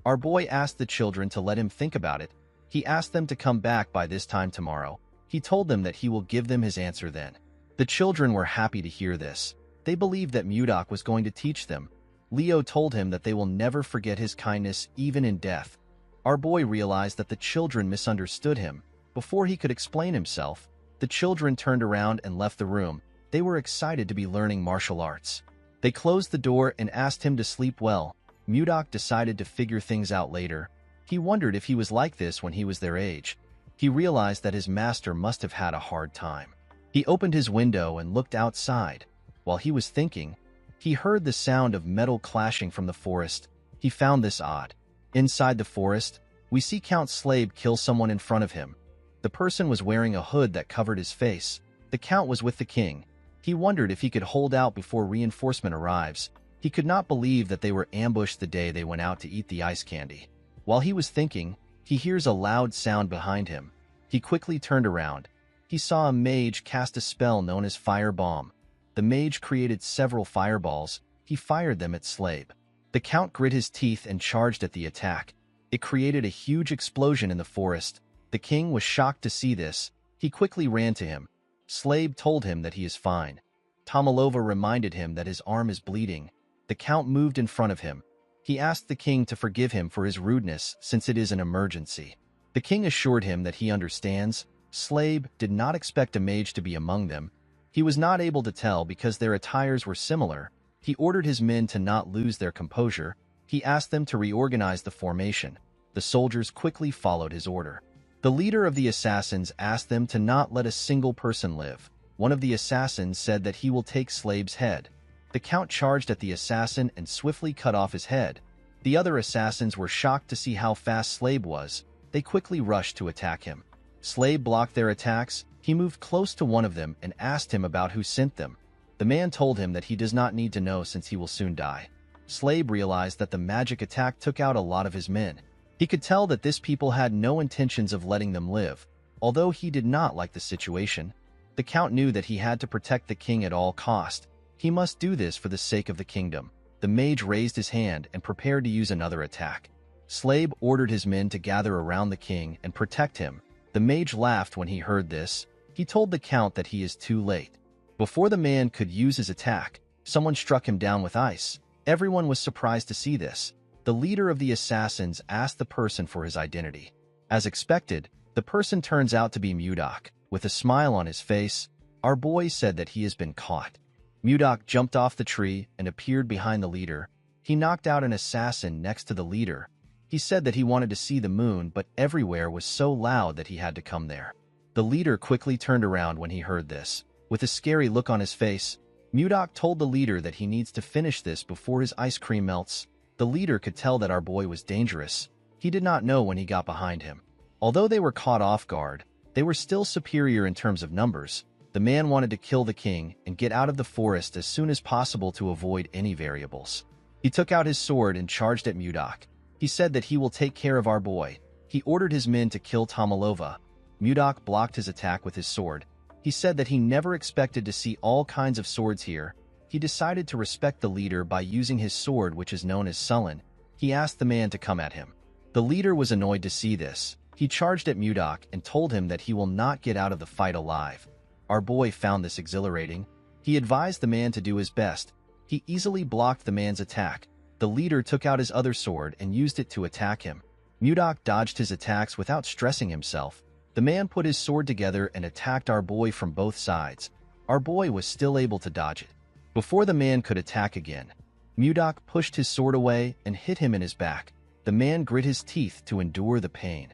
Our boy asked the children to let him think about it. He asked them to come back by this time tomorrow. He told them that he will give them his answer then. The children were happy to hear this. They believed that Mudok was going to teach them. Leo told him that they will never forget his kindness even in death. Our boy realized that the children misunderstood him. Before he could explain himself, the children turned around and left the room. They were excited to be learning martial arts. They closed the door and asked him to sleep well. Mudok decided to figure things out later. He wondered if he was like this when he was their age. He realized that his master must have had a hard time. He opened his window and looked outside. While he was thinking, he heard the sound of metal clashing from the forest. He found this odd. Inside the forest, we see Count Slade kill someone in front of him. The person was wearing a hood that covered his face. The Count was with the king. He wondered if he could hold out before reinforcement arrives. He could not believe that they were ambushed the day they went out to eat the ice candy. While he was thinking, he hears a loud sound behind him. He quickly turned around. He saw a mage cast a spell known as Fire Bomb. The mage created several fireballs. He fired them at Slade. The Count grit his teeth and charged at the attack. It created a huge explosion in the forest. The king was shocked to see this. He quickly ran to him. Slade told him that he is fine. Tomalova reminded him that his arm is bleeding. The Count moved in front of him. He asked the king to forgive him for his rudeness since it is an emergency. The king assured him that he understands. Slade did not expect a mage to be among them. He was not able to tell because their attires were similar. He ordered his men to not lose their composure. He asked them to reorganize the formation. The soldiers quickly followed his order. The leader of the assassins asked them to not let a single person live. one of the assassins said that he will take Slabe's head. The Count charged at the assassin and swiftly cut off his head. The other assassins were shocked to see how fast Slabe was. They quickly rushed to attack him. Slabe blocked their attacks. He moved close to one of them and asked him about who sent them. The man told him that he does not need to know since he will soon die. Slabe realized that the magic attack took out a lot of his men. He could tell that this people had no intentions of letting them live. Although he did not like the situation, the Count knew that he had to protect the king at all cost. He must do this for the sake of the kingdom. The mage raised his hand and prepared to use another attack. Slabe ordered his men to gather around the king and protect him. The mage laughed when he heard this. He told the Count that he is too late. Before the man could use his attack, someone struck him down with ice. Everyone was surprised to see this. The leader of the assassins asked the person for his identity. As expected, the person turns out to be Mudok. With a smile on his face, our boy said that he has been caught. Mudok jumped off the tree and appeared behind the leader. He knocked out an assassin next to the leader. He said that he wanted to see the moon, but everywhere was so loud that he had to come there. The leader quickly turned around when he heard this. With a scary look on his face, Mudok told the leader that he needs to finish this before his ice cream melts. The leader could tell that our boy was dangerous. He did not know when he got behind him. Although they were caught off guard, they were still superior in terms of numbers. The man wanted to kill the king and get out of the forest as soon as possible to avoid any variables. He took out his sword and charged at Mudok. He said that he will take care of our boy. He ordered his men to kill Tomalova. Mudok blocked his attack with his sword. He said that he never expected to see all kinds of swords here. He decided to respect the leader by using his sword, which is known as Sullen. He asked the man to come at him. The leader was annoyed to see this. He charged at Mudok and told him that he will not get out of the fight alive. Our boy found this exhilarating. He advised the man to do his best. He easily blocked the man's attack. The leader took out his other sword and used it to attack him. Mudok dodged his attacks without stressing himself. The man put his sword together and attacked our boy from both sides. Our boy was still able to dodge it. Before the man could attack again, Mudok pushed his sword away and hit him in his back. The man grit his teeth to endure the pain.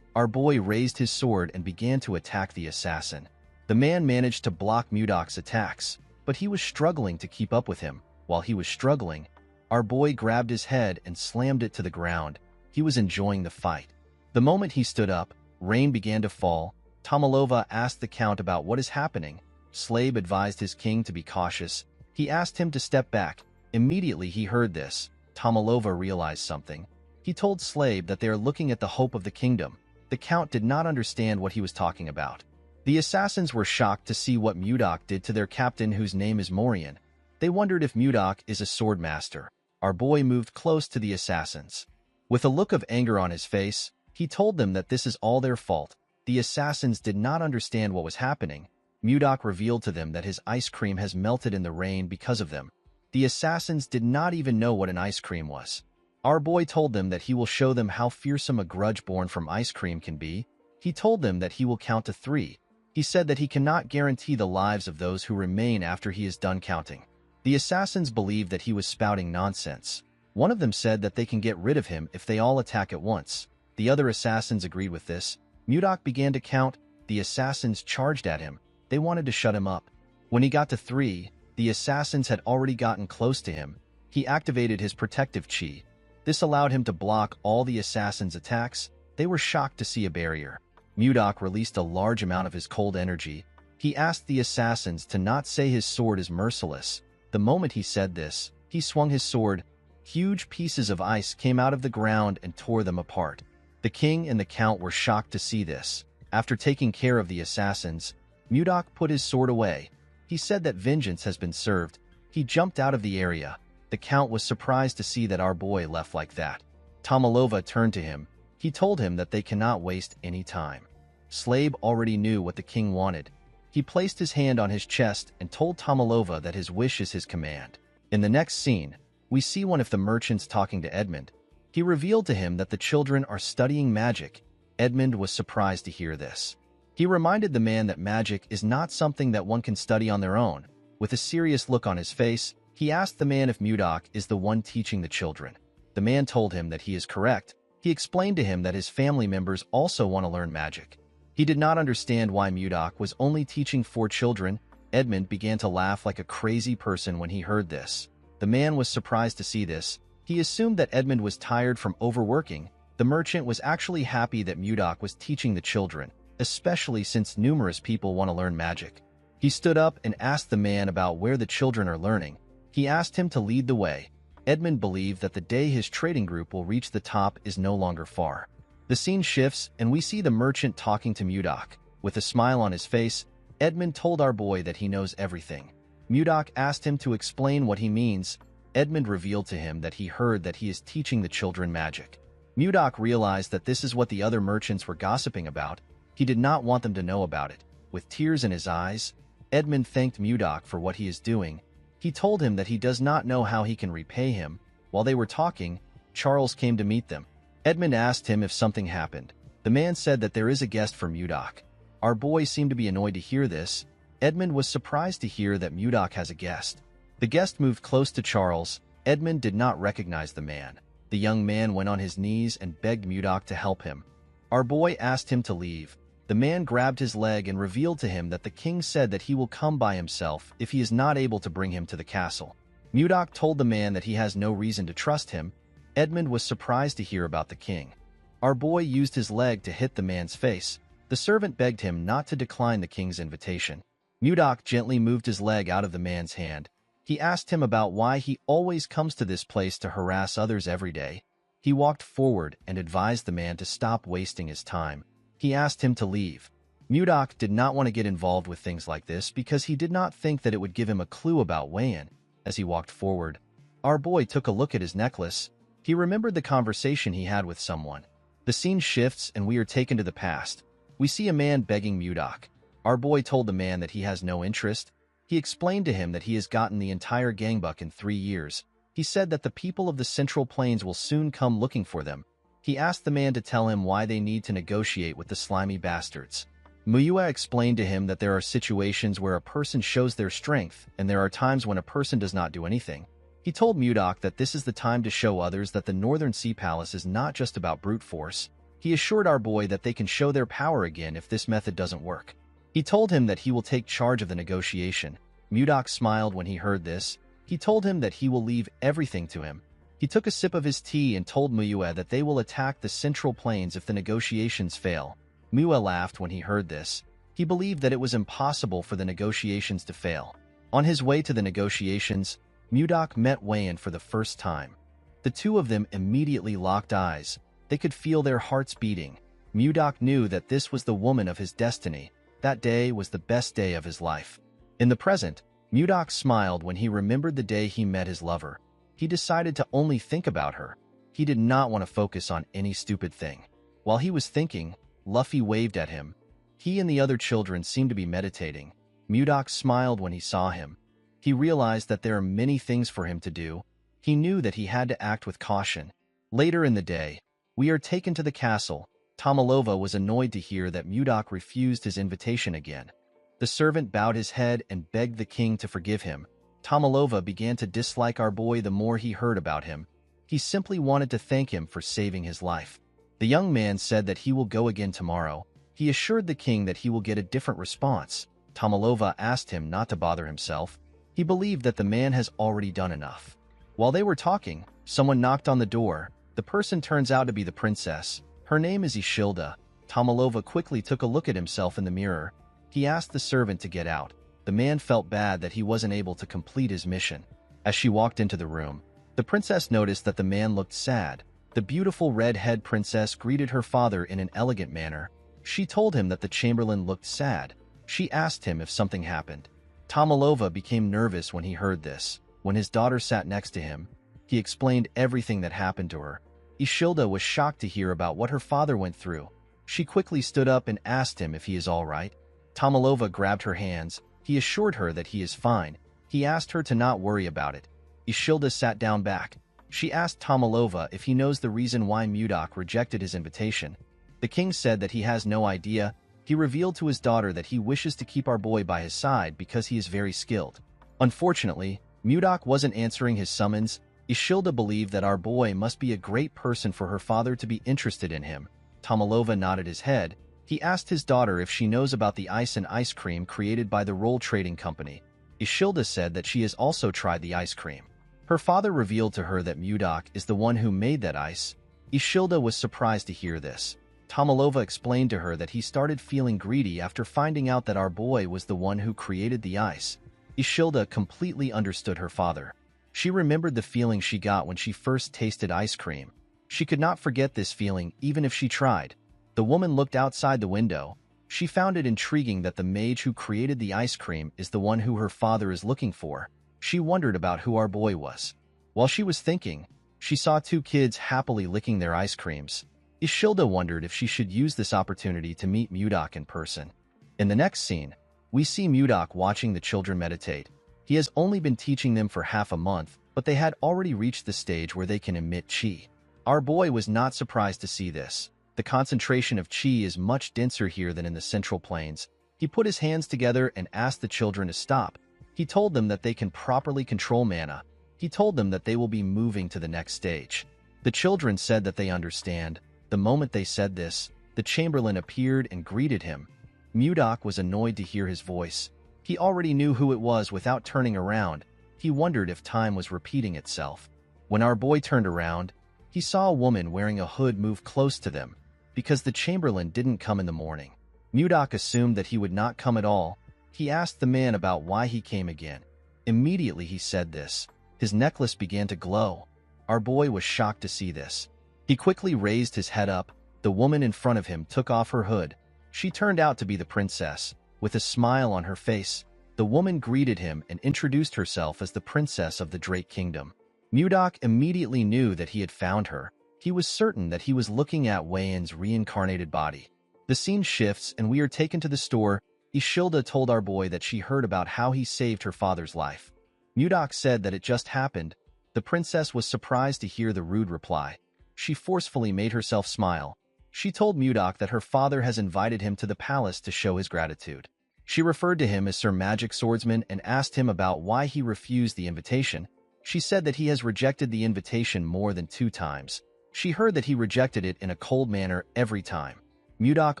Our boy raised his sword and began to attack the assassin. The man managed to block Mudok's attacks, but he was struggling to keep up with him. While he was struggling, our boy grabbed his head and slammed it to the ground. He was enjoying the fight. The moment he stood up, rain began to fall. Tomalova asked the Count about what is happening. Slabe advised his king to be cautious. He asked him to step back. Immediately he heard this. Tomalova realized something. He told Slabe that they are looking at the hope of the kingdom. The Count did not understand what he was talking about. The assassins were shocked to see what Mudok did to their captain, whose name is Morian. They wondered if Mudok is a sword master. Our boy moved close to the assassins. With a look of anger on his face, he told them that this is all their fault. The assassins did not understand what was happening. Mudok revealed to them that his ice cream has melted in the rain because of them. The assassins did not even know what an ice cream was. Our boy told them that he will show them how fearsome a grudge born from ice cream can be. He told them that he will count to 3. He said that he cannot guarantee the lives of those who remain after he is done counting. The assassins believed that he was spouting nonsense. One of them said that they can get rid of him if they all attack at once. The other assassins agreed with this. Mudok began to count. The assassins charged at him. They wanted to shut him up. When he got to 3, the assassins had already gotten close to him. He activated his protective chi. This allowed him to block all the assassins' attacks. They were shocked to see a barrier. Mudok released a large amount of his cold energy. He asked the assassins to not say his sword is merciless. The moment he said this, he swung his sword. Huge pieces of ice came out of the ground and tore them apart. The king and the Count were shocked to see this. After taking care of the assassins, Mudok put his sword away. He said that vengeance has been served. He jumped out of the area. The Count was surprised to see that our boy left like that. Tomalova turned to him. He told him that they cannot waste any time. Slabe already knew what the king wanted. He placed his hand on his chest and told Tomalova that his wish is his command. In the next scene, we see one of the merchants talking to Edmund. He revealed to him that the children are studying magic. Edmund was surprised to hear this. He reminded the man that magic is not something that one can study on their own. With a serious look on his face, he asked the man if Mudok is the one teaching the children. The man told him that he is correct. He explained to him that his family members also want to learn magic. He did not understand why Mudok was only teaching 4 children. Edmund began to laugh like a crazy person when he heard this. The man was surprised to see this. He assumed that Edmund was tired from overworking. The merchant was actually happy that Mudok was teaching the children, especially since numerous people want to learn magic. He stood up and asked the man about where the children are learning. He asked him to lead the way. Edmund believed that the day his trading group will reach the top is no longer far. The scene shifts, and we see the merchant talking to Mudok. With a smile on his face, Edmund told our boy that he knows everything. Mudok asked him to explain what he means. Edmund revealed to him that he heard that he is teaching the children magic. Mudok realized that this is what the other merchants were gossiping about. He did not want them to know about it. With tears in his eyes, Edmund thanked Mudok for what he is doing. He told him that he does not know how he can repay him. While they were talking, Charles came to meet them. Edmund asked him if something happened. The man said that there is a guest for Mudok. Our boy seemed to be annoyed to hear this. Edmund was surprised to hear that Mudok has a guest. The guest moved close to Charles. Edmund did not recognize the man. The young man went on his knees and begged Mudok to help him. Our boy asked him to leave. The man grabbed his leg and revealed to him that the king said that he will come by himself if he is not able to bring him to the castle. Mudok told the man that he has no reason to trust him. Edmund was surprised to hear about the king. Our boy used his leg to hit the man's face. The servant begged him not to decline the king's invitation. Mudok gently moved his leg out of the man's hand. He asked him about why he always comes to this place to harass others every day. He walked forward and advised the man to stop wasting his time. He asked him to leave. Mudok did not want to get involved with things like this because he did not think that it would give him a clue about Wayan. As he walked forward, our boy took a look at his necklace. He remembered the conversation he had with someone. The scene shifts and we are taken to the past. We see a man begging Mudok. Our boy told the man that he has no interest. He explained to him that he has gotten the entire gangbuck in 3 years. He said that the people of the Central Plains will soon come looking for them. He asked the man to tell him why they need to negotiate with the slimy bastards. Muyua explained to him that there are situations where a person shows their strength, and there are times when a person does not do anything. He told Mudok that this is the time to show others that the Northern Sea Palace is not just about brute force. He assured our boy that they can show their power again if this method doesn't work. He told him that he will take charge of the negotiation. Mudok smiled when he heard this. He told him that he will leave everything to him. He took a sip of his tea and told Muyua that they will attack the Central Plains if the negotiations fail. Muyua laughed when he heard this. He believed that it was impossible for the negotiations to fail. On his way to the negotiations, Mudok met Wayan for the first time. The two of them immediately locked eyes. They could feel their hearts beating. Mudok knew that this was the woman of his destiny. That day was the best day of his life. In the present, Mudok smiled when he remembered the day he met his lover. He decided to only think about her. He did not want to focus on any stupid thing. While he was thinking, Luffy waved at him. He and the other children seemed to be meditating. Mudok smiled when he saw him. He realized that there are many things for him to do. He knew that he had to act with caution. Later in the day, we are taken to the castle. Tomalova was annoyed to hear that Mudok refused his invitation again. The servant bowed his head and begged the king to forgive him. Tomalova began to dislike our boy the more he heard about him. He simply wanted to thank him for saving his life. The young man said that he will go again tomorrow. He assured the king that he will get a different response. Tomalova asked him not to bother himself. He believed that the man has already done enough. While they were talking, someone knocked on the door. The person turns out to be the princess. Her name is Ishilda. Tomalova quickly took a look at himself in the mirror. He asked the servant to get out. The man felt bad that he wasn't able to complete his mission. As she walked into the room, the princess noticed that the man looked sad. The beautiful red-haired princess greeted her father in an elegant manner. She told him that the chamberlain looked sad. She asked him if something happened. Tomalova became nervous when he heard this. When his daughter sat next to him, he explained everything that happened to her. Ishilda was shocked to hear about what her father went through. She quickly stood up and asked him if he is all right. Tomalova grabbed her hands. He assured her that he is fine. He asked her to not worry about it. Ishilda sat down back. She asked Tomalova if he knows the reason why Mudok rejected his invitation. The king said that he has no idea. He revealed to his daughter that he wishes to keep our boy by his side because he is very skilled. Unfortunately, Mudok wasn't answering his summons. Ishilda believed that our boy must be a great person for her father to be interested in him. Tomalova nodded his head. He asked his daughter if she knows about the ice and ice cream created by the roll trading company. Ishilda said that she has also tried the ice cream. Her father revealed to her that Mudok is the one who made that ice. Ishilda was surprised to hear this. Tomalova explained to her that he started feeling greedy after finding out that our boy was the one who created the ice. Ishilda completely understood her father. She remembered the feeling she got when she first tasted ice cream. She could not forget this feeling even if she tried. The woman looked outside the window. She found it intriguing that the mage who created the ice cream is the one who her father is looking for. She wondered about who our boy was. While she was thinking, she saw two kids happily licking their ice creams. Ishilda wondered if she should use this opportunity to meet Mudok in person. In the next scene, we see Mudok watching the children meditate. He has only been teaching them for half a month, but they had already reached the stage where they can emit chi. Our boy was not surprised to see this. The concentration of chi is much denser here than in the Central Plains. He put his hands together and asked the children to stop. He told them that they can properly control mana. He told them that they will be moving to the next stage. The children said that they understand. The moment they said this, the Chamberlain appeared and greeted him. Mudok was annoyed to hear his voice. He already knew who it was without turning around. He wondered if time was repeating itself. When our boy turned around, he saw a woman wearing a hood move close to them. Because the Chamberlain didn't come in the morning, Mudok assumed that he would not come at all. He asked the man about why he came again. Immediately he said this. His necklace began to glow. Our boy was shocked to see this. He quickly raised his head up. The woman in front of him took off her hood. She turned out to be the princess. With a smile on her face, the woman greeted him and introduced herself as the princess of the Drake Kingdom. Mudok immediately knew that he had found her. He was certain that he was looking at Wayan's reincarnated body. The scene shifts and we are taken to the store. Ishilda told our boy that she heard about how he saved her father's life. Mudok said that it just happened. The princess was surprised to hear the rude reply. She forcefully made herself smile. She told Mudok that her father has invited him to the palace to show his gratitude. She referred to him as Sir Magic Swordsman and asked him about why he refused the invitation. She said that he has rejected the invitation more than 2 times. She heard that he rejected it in a cold manner every time. Mudok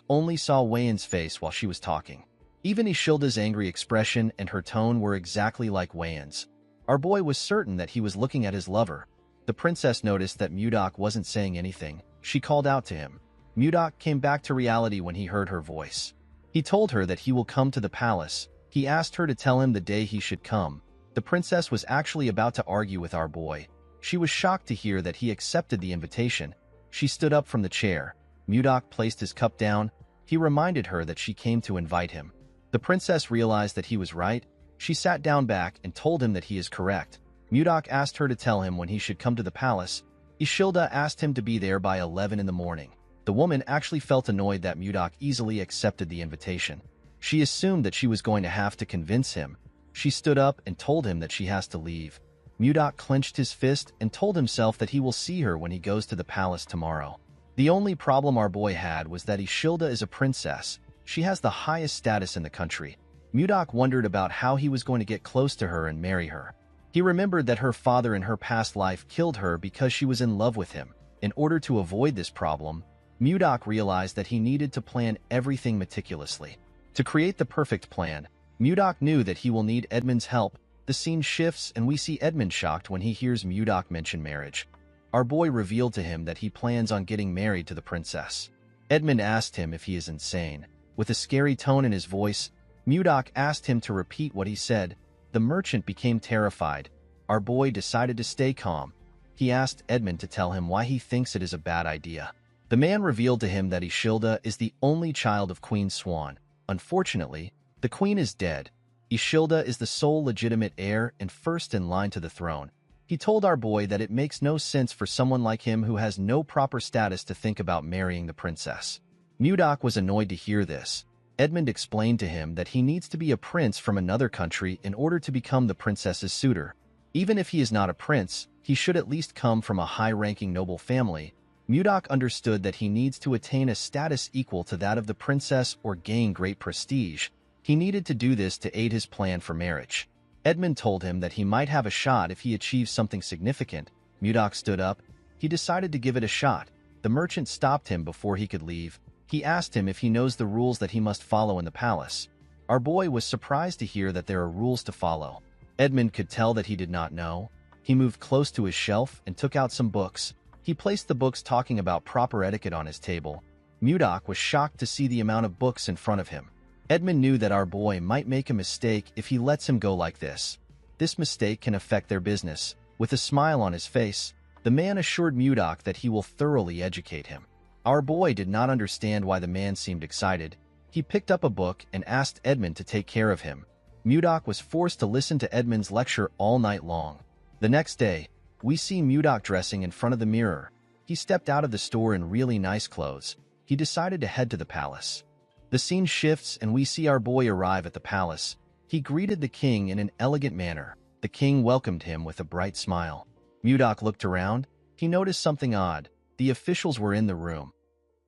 only saw Wayan's face while she was talking. Even Ishilda's angry expression and her tone were exactly like Wayan's. Our boy was certain that he was looking at his lover. The princess noticed that Mudok wasn't saying anything. She called out to him. Mudok came back to reality when he heard her voice. He told her that he will come to the palace. He asked her to tell him the day he should come. The princess was actually about to argue with our boy. She was shocked to hear that he accepted the invitation. She stood up from the chair. Mudok placed his cup down. He reminded her that she came to invite him. The princess realized that he was right. She sat down back and told him that he is correct. Mudok asked her to tell him when he should come to the palace. Ishilda asked him to be there by 11 in the morning. The woman actually felt annoyed that Mudok easily accepted the invitation. She assumed that she was going to have to convince him. She stood up and told him that she has to leave. Mudok clenched his fist and told himself that he will see her when he goes to the palace tomorrow. The only problem our boy had was that Ishilda is a princess. She has the highest status in the country. Mudok wondered about how he was going to get close to her and marry her. He remembered that her father in her past life killed her because she was in love with him. In order to avoid this problem, Mudok realized that he needed to plan everything meticulously. To create the perfect plan, Mudok knew that he will need Edmund's help. The scene shifts and we see Edmund shocked when he hears Mudok mention marriage. Our boy revealed to him that he plans on getting married to the princess. Edmund asked him if he is insane. With a scary tone in his voice, Mudok asked him to repeat what he said. The merchant became terrified. Our boy decided to stay calm. He asked Edmund to tell him why he thinks it is a bad idea. The man revealed to him that Ishilda is the only child of Queen Swan. Unfortunately, the queen is dead. Ishilda is the sole legitimate heir and first in line to the throne. He told our boy that it makes no sense for someone like him who has no proper status to think about marrying the princess. Mudok was annoyed to hear this. Edmund explained to him that he needs to be a prince from another country in order to become the princess's suitor. Even if he is not a prince, he should at least come from a high-ranking noble family. Mudok understood that he needs to attain a status equal to that of the princess or gain great prestige. He needed to do this to aid his plan for marriage. Edmund told him that he might have a shot if he achieves something significant. Mudok stood up. He decided to give it a shot. The merchant stopped him before he could leave. He asked him if he knows the rules that he must follow in the palace. Our boy was surprised to hear that there are rules to follow. Edmund could tell that he did not know. He moved close to his shelf and took out some books. He placed the books talking about proper etiquette on his table. Mudok was shocked to see the amount of books in front of him. Edmund knew that our boy might make a mistake if he lets him go like this. This mistake can affect their business. With a smile on his face, the man assured Mudok that he will thoroughly educate him. Our boy did not understand why the man seemed excited. He picked up a book and asked Edmund to take care of him. Mudok was forced to listen to Edmund's lecture all night long. The next day, we see Mudok dressing in front of the mirror. He stepped out of the store in really nice clothes. He decided to head to the palace. The scene shifts and we see our boy arrive at the palace. He greeted the king in an elegant manner. The king welcomed him with a bright smile. Mudok looked around. He noticed something odd. The officials were in the room.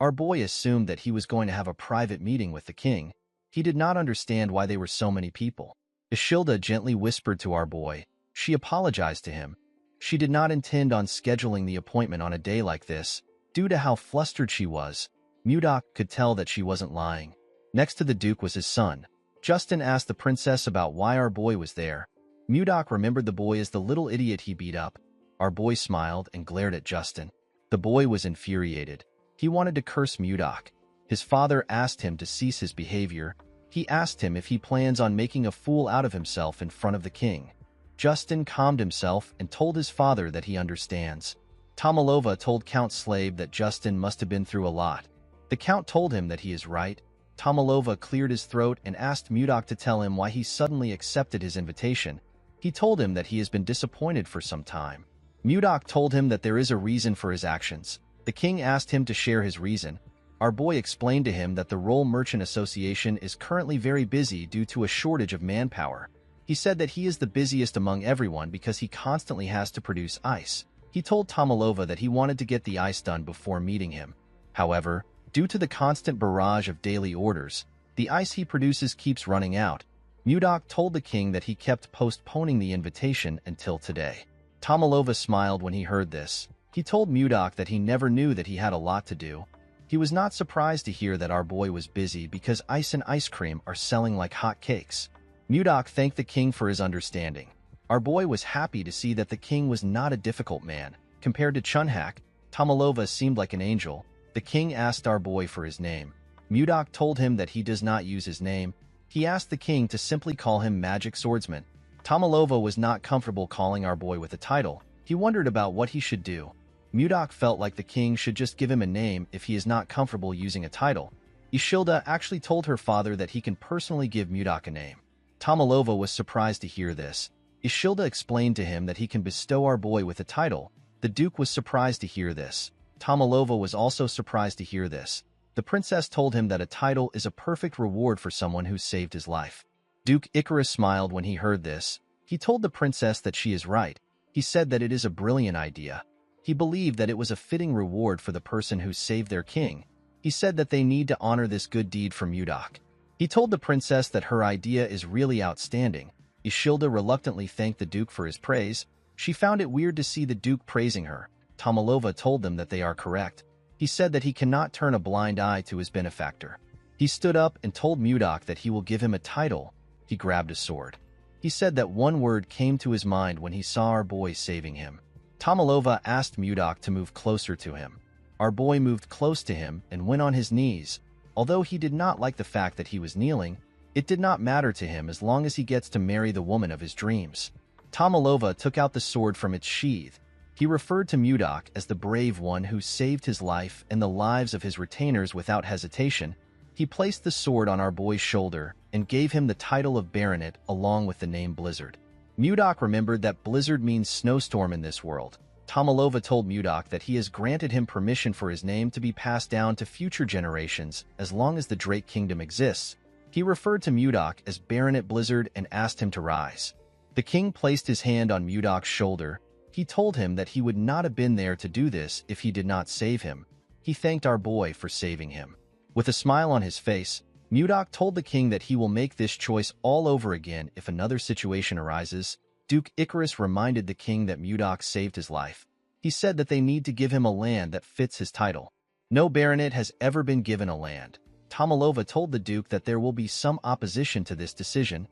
Our boy assumed that he was going to have a private meeting with the king. He did not understand why there were so many people. Ishilda gently whispered to our boy. She apologized to him. She did not intend on scheduling the appointment on a day like this. Due to how flustered she was, Mudok could tell that she wasn't lying. Next to the Duke was his son. Justin asked the princess about why our boy was there. Mudok remembered the boy as the little idiot he beat up. Our boy smiled and glared at Justin. The boy was infuriated. He wanted to curse Mudok. His father asked him to cease his behavior. He asked him if he plans on making a fool out of himself in front of the king. Justin calmed himself and told his father that he understands. Tomalova told Count Slave that Justin must have been through a lot. The Count told him that he is right. Tomalova cleared his throat and asked Mudok to tell him why he suddenly accepted his invitation. He told him that he has been disappointed for some time. Mudok told him that there is a reason for his actions. The king asked him to share his reason. Our boy explained to him that the Roll Merchant Association is currently very busy due to a shortage of manpower. He said that he is the busiest among everyone because he constantly has to produce ice. He told Tomalova that he wanted to get the ice done before meeting him. However, due to the constant barrage of daily orders, the ice he produces keeps running out. Mudok told the king that he kept postponing the invitation until today. Tomalova smiled when he heard this. He told Mudok that he never knew that he had a lot to do. He was not surprised to hear that our boy was busy because ice and ice cream are selling like hot cakes. Mudok thanked the king for his understanding. Our boy was happy to see that the king was not a difficult man. Compared to Chunhak, Tomalova seemed like an angel. The king asked our boy for his name. Mudok told him that he does not use his name. He asked the king to simply call him Magic Swordsman. Tomalova was not comfortable calling our boy with a title. He wondered about what he should do. Mudok felt like the king should just give him a name if he is not comfortable using a title. Ishilda actually told her father that he can personally give Mudok a name. Tomalova was surprised to hear this. Ishilda explained to him that he can bestow our boy with a title. The Duke was surprised to hear this. Tomalova was also surprised to hear this. The princess told him that a title is a perfect reward for someone who saved his life. Duke Icarus smiled when he heard this. He told the princess that she is right. He said that it is a brilliant idea. He believed that it was a fitting reward for the person who saved their king. He said that they need to honor this good deed for Mudok. He told the princess that her idea is really outstanding. Ishilda reluctantly thanked the Duke for his praise. She found it weird to see the Duke praising her. Tomalova told them that they are correct. He said that he cannot turn a blind eye to his benefactor. He stood up and told Mudok that he will give him a title. He grabbed a sword. He said that one word came to his mind when he saw our boy saving him. Tomalova asked Mudok to move closer to him. Our boy moved close to him and went on his knees. Although he did not like the fact that he was kneeling, it did not matter to him as long as he gets to marry the woman of his dreams. Tomalova took out the sword from its sheath. He referred to Mudok as the brave one who saved his life and the lives of his retainers without hesitation. He placed the sword on our boy's shoulder and gave him the title of Baronet along with the name Blizzard. Mudok remembered that Blizzard means snowstorm in this world. Tomalova told Mudok that he has granted him permission for his name to be passed down to future generations as long as the Drake Kingdom exists. He referred to Mudok as Baronet Blizzard and asked him to rise. The king placed his hand on Mudok's shoulder. He told him that he would not have been there to do this if he did not save him. He thanked our boy for saving him. With a smile on his face, Mudok told the king that he will make this choice all over again if another situation arises. Duke Icarus reminded the king that Mudok saved his life. He said that they need to give him a land that fits his title. No baronet has ever been given a land. Tomalova told the Duke that there will be some opposition to this decision.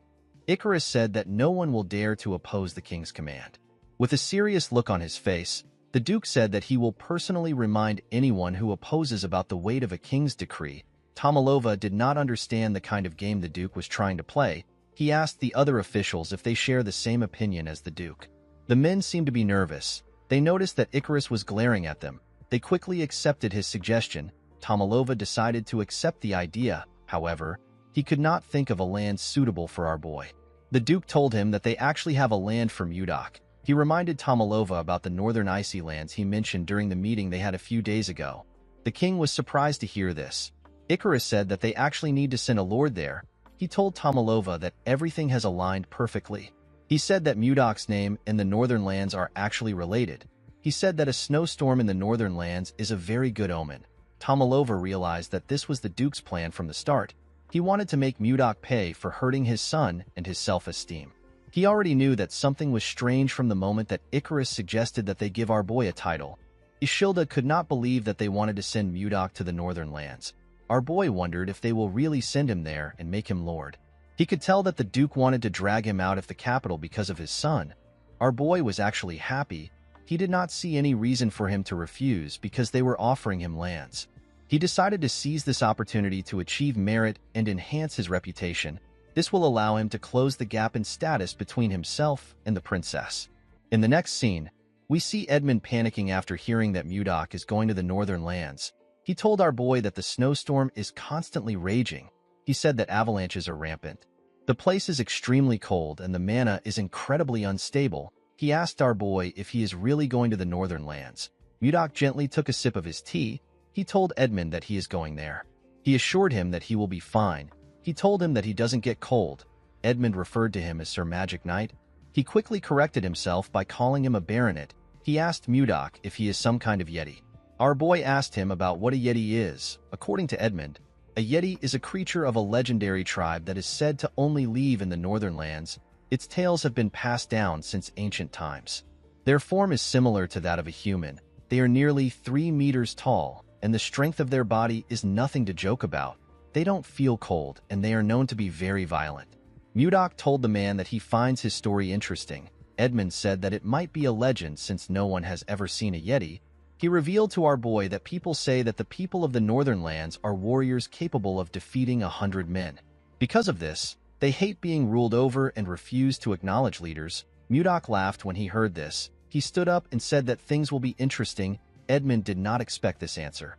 Icarus said that no one will dare to oppose the king's command. With a serious look on his face, the Duke said that he will personally remind anyone who opposes about the weight of a king's decree. Tomalova did not understand the kind of game the Duke was trying to play. He asked the other officials if they share the same opinion as the Duke. The men seemed to be nervous. They noticed that Icarus was glaring at them. They quickly accepted his suggestion. Tomalova decided to accept the idea. However, he could not think of a land suitable for our boy. The Duke told him that they actually have a land for Mudak. He reminded Tomalova about the northern icy lands he mentioned during the meeting they had a few days ago. The king was surprised to hear this. Icarus said that they actually need to send a lord there. He told Tomalova that everything has aligned perfectly. He said that Mudok's name and the northern lands are actually related. He said that a snowstorm in the northern lands is a very good omen. Tomalova realized that this was the Duke's plan from the start. He wanted to make Mudok pay for hurting his son and his self-esteem. He already knew that something was strange from the moment that Icarus suggested that they give our boy a title. Ishilda could not believe that they wanted to send Mudok to the northern lands. Our boy wondered if they will really send him there and make him lord. He could tell that the Duke wanted to drag him out of the capital because of his son. Our boy was actually happy. He did not see any reason for him to refuse because they were offering him lands. He decided to seize this opportunity to achieve merit and enhance his reputation. This will allow him to close the gap in status between himself and the princess. In the next scene, we see Edmund panicking after hearing that Mudok is going to the northern lands. He told our boy that the snowstorm is constantly raging. He said that avalanches are rampant. The place is extremely cold and the mana is incredibly unstable. He asked our boy if he is really going to the northern lands. Mudok gently took a sip of his tea. He told Edmund that he is going there. He assured him that he will be fine. He told him that he doesn't get cold. Edmund referred to him as Sir Magic Knight. He quickly corrected himself by calling him a baronet. He asked Mudok if he is some kind of yeti. Our boy asked him about what a yeti is. According to Edmund, a yeti is a creature of a legendary tribe that is said to only live in the northern lands. Its tales have been passed down since ancient times. Their form is similar to that of a human. They are nearly 3 meters tall, and the strength of their body is nothing to joke about. They don't feel cold, and they are known to be very violent. Mudok told the man that he finds his story interesting. Edmund said that it might be a legend since no one has ever seen a yeti. He revealed to our boy that people say that the people of the northern lands are warriors capable of defeating 100 men. Because of this, they hate being ruled over and refuse to acknowledge leaders. Mudok laughed when he heard this. He stood up and said that things will be interesting. Edmund did not expect this answer.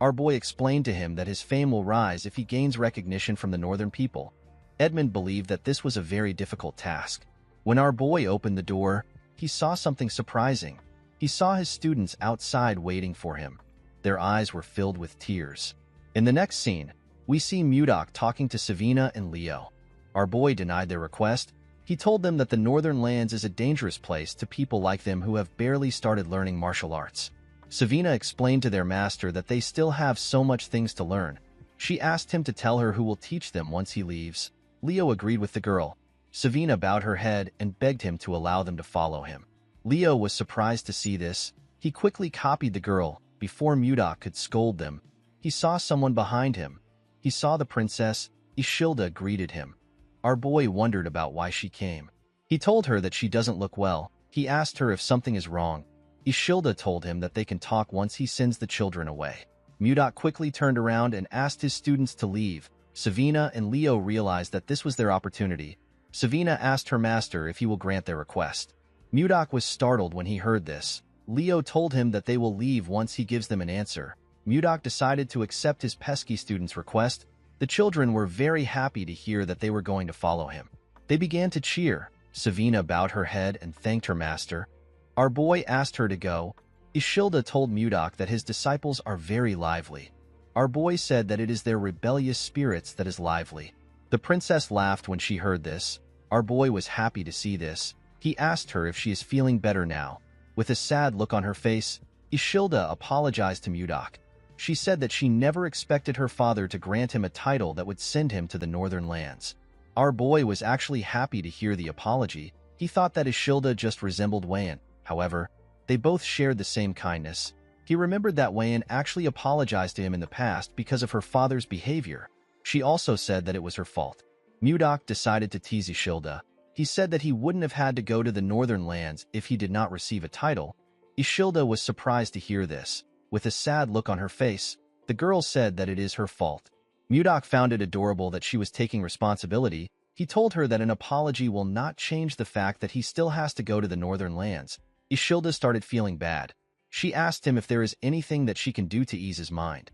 Our boy explained to him that his fame will rise if he gains recognition from the northern people. Edmund believed that this was a very difficult task. When our boy opened the door, he saw something surprising. He saw his students outside waiting for him. Their eyes were filled with tears. In the next scene, we see Mudok talking to Savina and Leo. Our boy denied their request. He told them that the northern lands is a dangerous place to people like them who have barely started learning martial arts. Savina explained to their master that they still have so much things to learn. She asked him to tell her who will teach them once he leaves. Leo agreed with the girl. Savina bowed her head and begged him to allow them to follow him. Leo was surprised to see this. He quickly copied the girl. Before Mudok could scold them, he saw someone behind him. He saw the princess. Ishilda greeted him. Our boy wondered about why she came. He told her that she doesn't look well. He asked her if something is wrong. Ishilda told him that they can talk once he sends the children away. Mudok quickly turned around and asked his students to leave. Savina and Leo realized that this was their opportunity. Savina asked her master if he will grant their request. Mudok was startled when he heard this. Leo told him that they will leave once he gives them an answer. Mudok decided to accept his pesky student's request. The children were very happy to hear that they were going to follow him. They began to cheer. Savina bowed her head and thanked her master. Our boy asked her to go. Ishilda told Mudok that his disciples are very lively. Our boy said that it is their rebellious spirits that is lively. The princess laughed when she heard this. Our boy was happy to see this. He asked her if she is feeling better now. With a sad look on her face, Ishilda apologized to Mudok. She said that she never expected her father to grant him a title that would send him to the northern lands. Our boy was actually happy to hear the apology. He thought that Ishilda just resembled Wayan. However, they both shared the same kindness. He remembered that Wayan actually apologized to him in the past because of her father's behavior. She also said that it was her fault. Mudok decided to tease Ishilda. He said that he wouldn't have had to go to the northern lands if he did not receive a title. Ishilda was surprised to hear this. With a sad look on her face, the girl said that it is her fault. Mudok found it adorable that she was taking responsibility. He told her that an apology will not change the fact that he still has to go to the northern lands. Ishilda started feeling bad. She asked him if there is anything that she can do to ease his mind.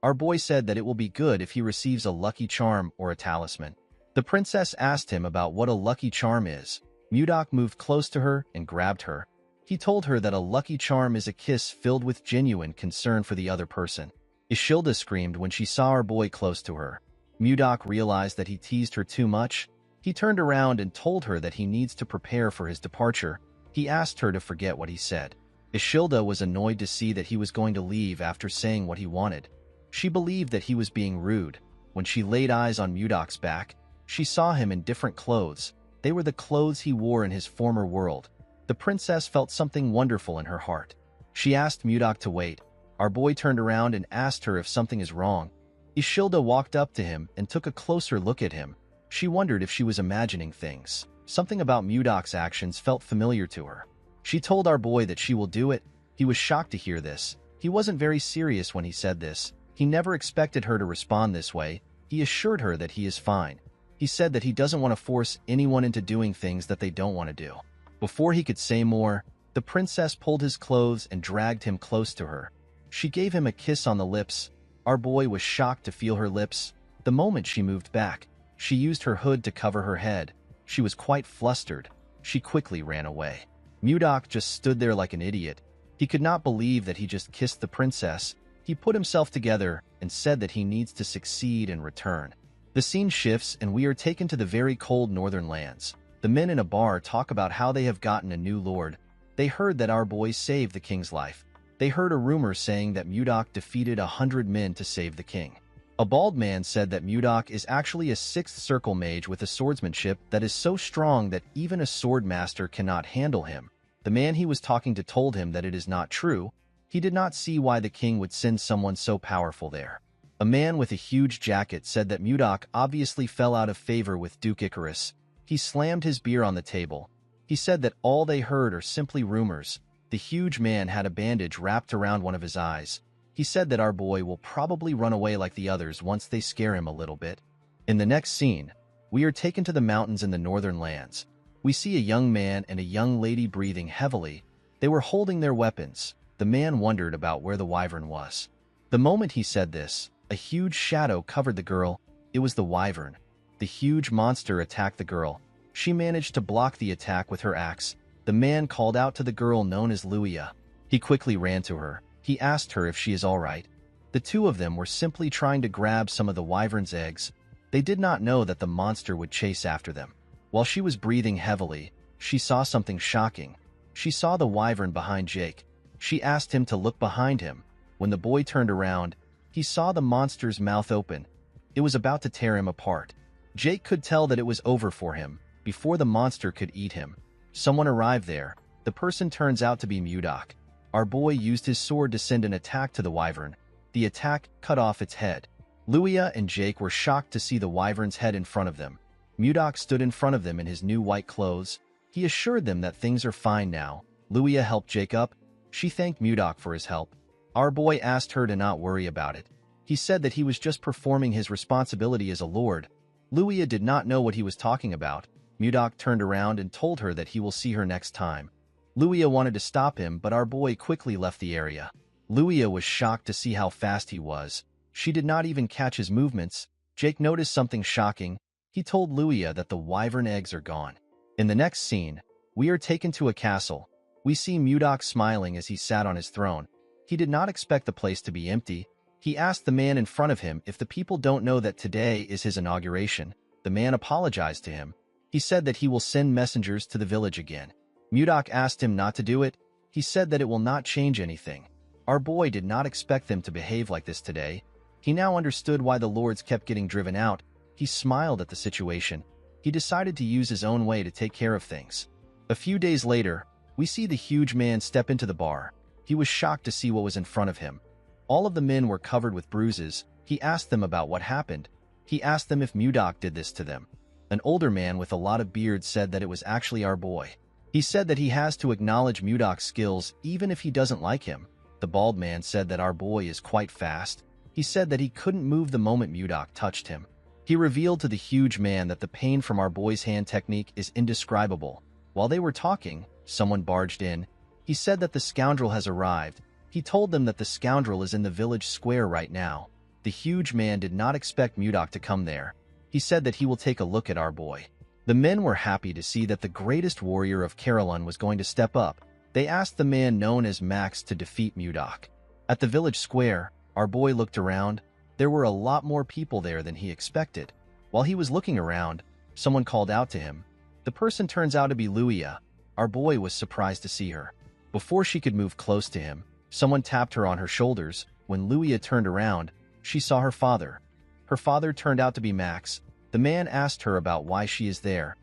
Our boy said that it will be good if he receives a lucky charm or a talisman. The princess asked him about what a lucky charm is. Mudok moved close to her and grabbed her. He told her that a lucky charm is a kiss filled with genuine concern for the other person. Ishilda screamed when she saw our boy close to her. Mudok realized that he teased her too much. He turned around and told her that he needs to prepare for his departure. He asked her to forget what he said. Ishilda was annoyed to see that he was going to leave after saying what he wanted. She believed that he was being rude. When she laid eyes on Mudok's back, she saw him in different clothes. They were the clothes he wore in his former world. The princess felt something wonderful in her heart. She asked Mudok to wait. Our boy turned around and asked her if something is wrong. Ishilda walked up to him and took a closer look at him. She wondered if she was imagining things. Something about Mudok's actions felt familiar to her. She told our boy that she will do it. He was shocked to hear this. He wasn't very serious when he said this. He never expected her to respond this way. He assured her that he is fine. He said that he doesn't want to force anyone into doing things that they don't want to do. Before he could say more, the princess pulled his clothes and dragged him close to her. She gave him a kiss on the lips. Our boy was shocked to feel her lips. The moment she moved back, she used her hood to cover her head. She was quite flustered. She quickly ran away. Mudok just stood there like an idiot. He could not believe that he just kissed the princess. He put himself together and said that he needs to succeed and return. The scene shifts and we are taken to the very cold northern lands. The men in a bar talk about how they have gotten a new lord. They heard that our boy saved the king's life. They heard a rumor saying that Mudok defeated 100 men to save the king. A bald man said that Mudok is actually a sixth circle mage with a swordsmanship that is so strong that even a sword master cannot handle him. The man he was talking to told him that it is not true. He did not see why the king would send someone so powerful there. A man with a huge jacket said that Mudok obviously fell out of favor with Duke Icarus. He slammed his beer on the table. He said that all they heard are simply rumors. The huge man had a bandage wrapped around one of his eyes. He said that our boy will probably run away like the others once they scare him a little bit. In the next scene, we are taken to the mountains in the northern lands. We see a young man and a young lady breathing heavily. They were holding their weapons. The man wondered about where the wyvern was. The moment he said this, a huge shadow covered the girl. It was the wyvern. The huge monster attacked the girl. She managed to block the attack with her axe. The man called out to the girl known as Luia. He quickly ran to her. He asked her if she is all right. The two of them were simply trying to grab some of the wyvern's eggs. They did not know that the monster would chase after them. While she was breathing heavily, she saw something shocking. She saw the wyvern behind Jake. She asked him to look behind him. When the boy turned around, he saw the monster's mouth open. It was about to tear him apart. Jake could tell that it was over for him, before the monster could eat him. Someone arrived there. The person turns out to be Mudok. Our boy used his sword to send an attack to the wyvern. The attack cut off its head. Luia and Jake were shocked to see the wyvern's head in front of them. Mudok stood in front of them in his new white clothes. He assured them that things are fine now. Luia helped Jake up. She thanked Mudok for his help. Our boy asked her to not worry about it. He said that he was just performing his responsibility as a lord. Luia did not know what he was talking about. Mudok turned around and told her that he will see her next time. Luia wanted to stop him, but our boy quickly left the area. Luia was shocked to see how fast he was. She did not even catch his movements. Jake noticed something shocking. He told Luia that the wyvern eggs are gone. In the next scene, we are taken to a castle. We see Mudok smiling as he sat on his throne. He did not expect the place to be empty. He asked the man in front of him if the people don't know that today is his inauguration. The man apologized to him. He said that he will send messengers to the village again. Mudok asked him not to do it. He said that it will not change anything. Our boy did not expect them to behave like this today. He now understood why the lords kept getting driven out. He smiled at the situation. He decided to use his own way to take care of things. A few days later, we see the huge man step into the bar. He was shocked to see what was in front of him. All of the men were covered with bruises. He asked them about what happened. He asked them if Mudok did this to them. An older man with a lot of beard said that it was actually our boy. He said that he has to acknowledge Mudok's skills even if he doesn't like him. The bald man said that our boy is quite fast. He said that he couldn't move the moment Mudok touched him. He revealed to the huge man that the pain from our boy's hand technique is indescribable. While they were talking, someone barged in. He said that the scoundrel has arrived. He told them that the scoundrel is in the village square right now. The huge man did not expect Mudok to come there. He said that he will take a look at our boy. The men were happy to see that the greatest warrior of Carolyn was going to step up. They asked the man known as Max to defeat Mudok. At the village square, our boy looked around. There were a lot more people there than he expected. While he was looking around, someone called out to him. The person turns out to be Luia. Our boy was surprised to see her. Before she could move close to him, someone tapped her on her shoulders. When Luia turned around, she saw her father. Her father turned out to be Max. The man asked her about why she is there.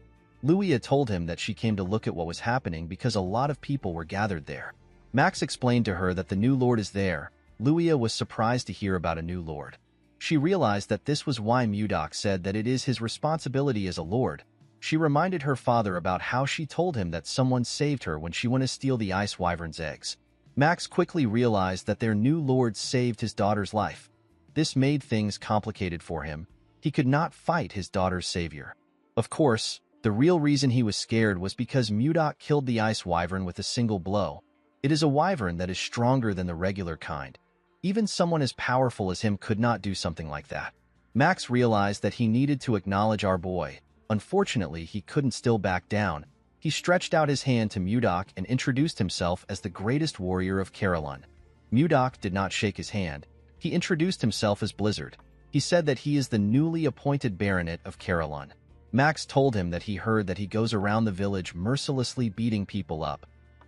Luia told him that she came to look at what was happening because a lot of people were gathered there. Max explained to her that the new lord is there. Luia was surprised to hear about a new lord. She realized that this was why Mudok said that it is his responsibility as a lord. She reminded her father about how she told him that someone saved her when she went to steal the ice wyvern's eggs. Max quickly realized that their new lord saved his daughter's life. This made things complicated for him. He could not fight his daughter's savior. Of course, the real reason he was scared was because Mudok killed the ice wyvern with a single blow. It is a wyvern that is stronger than the regular kind. Even someone as powerful as him could not do something like that. Max realized that he needed to acknowledge our boy. Unfortunately, he couldn't still back down. He stretched out his hand to Mudok and introduced himself as the greatest warrior of Carolyn. Mudok did not shake his hand. He introduced himself as Blizzard. He said that he is the newly appointed baronet of Carolyn. Max told him that he heard that he goes around the village mercilessly beating people up.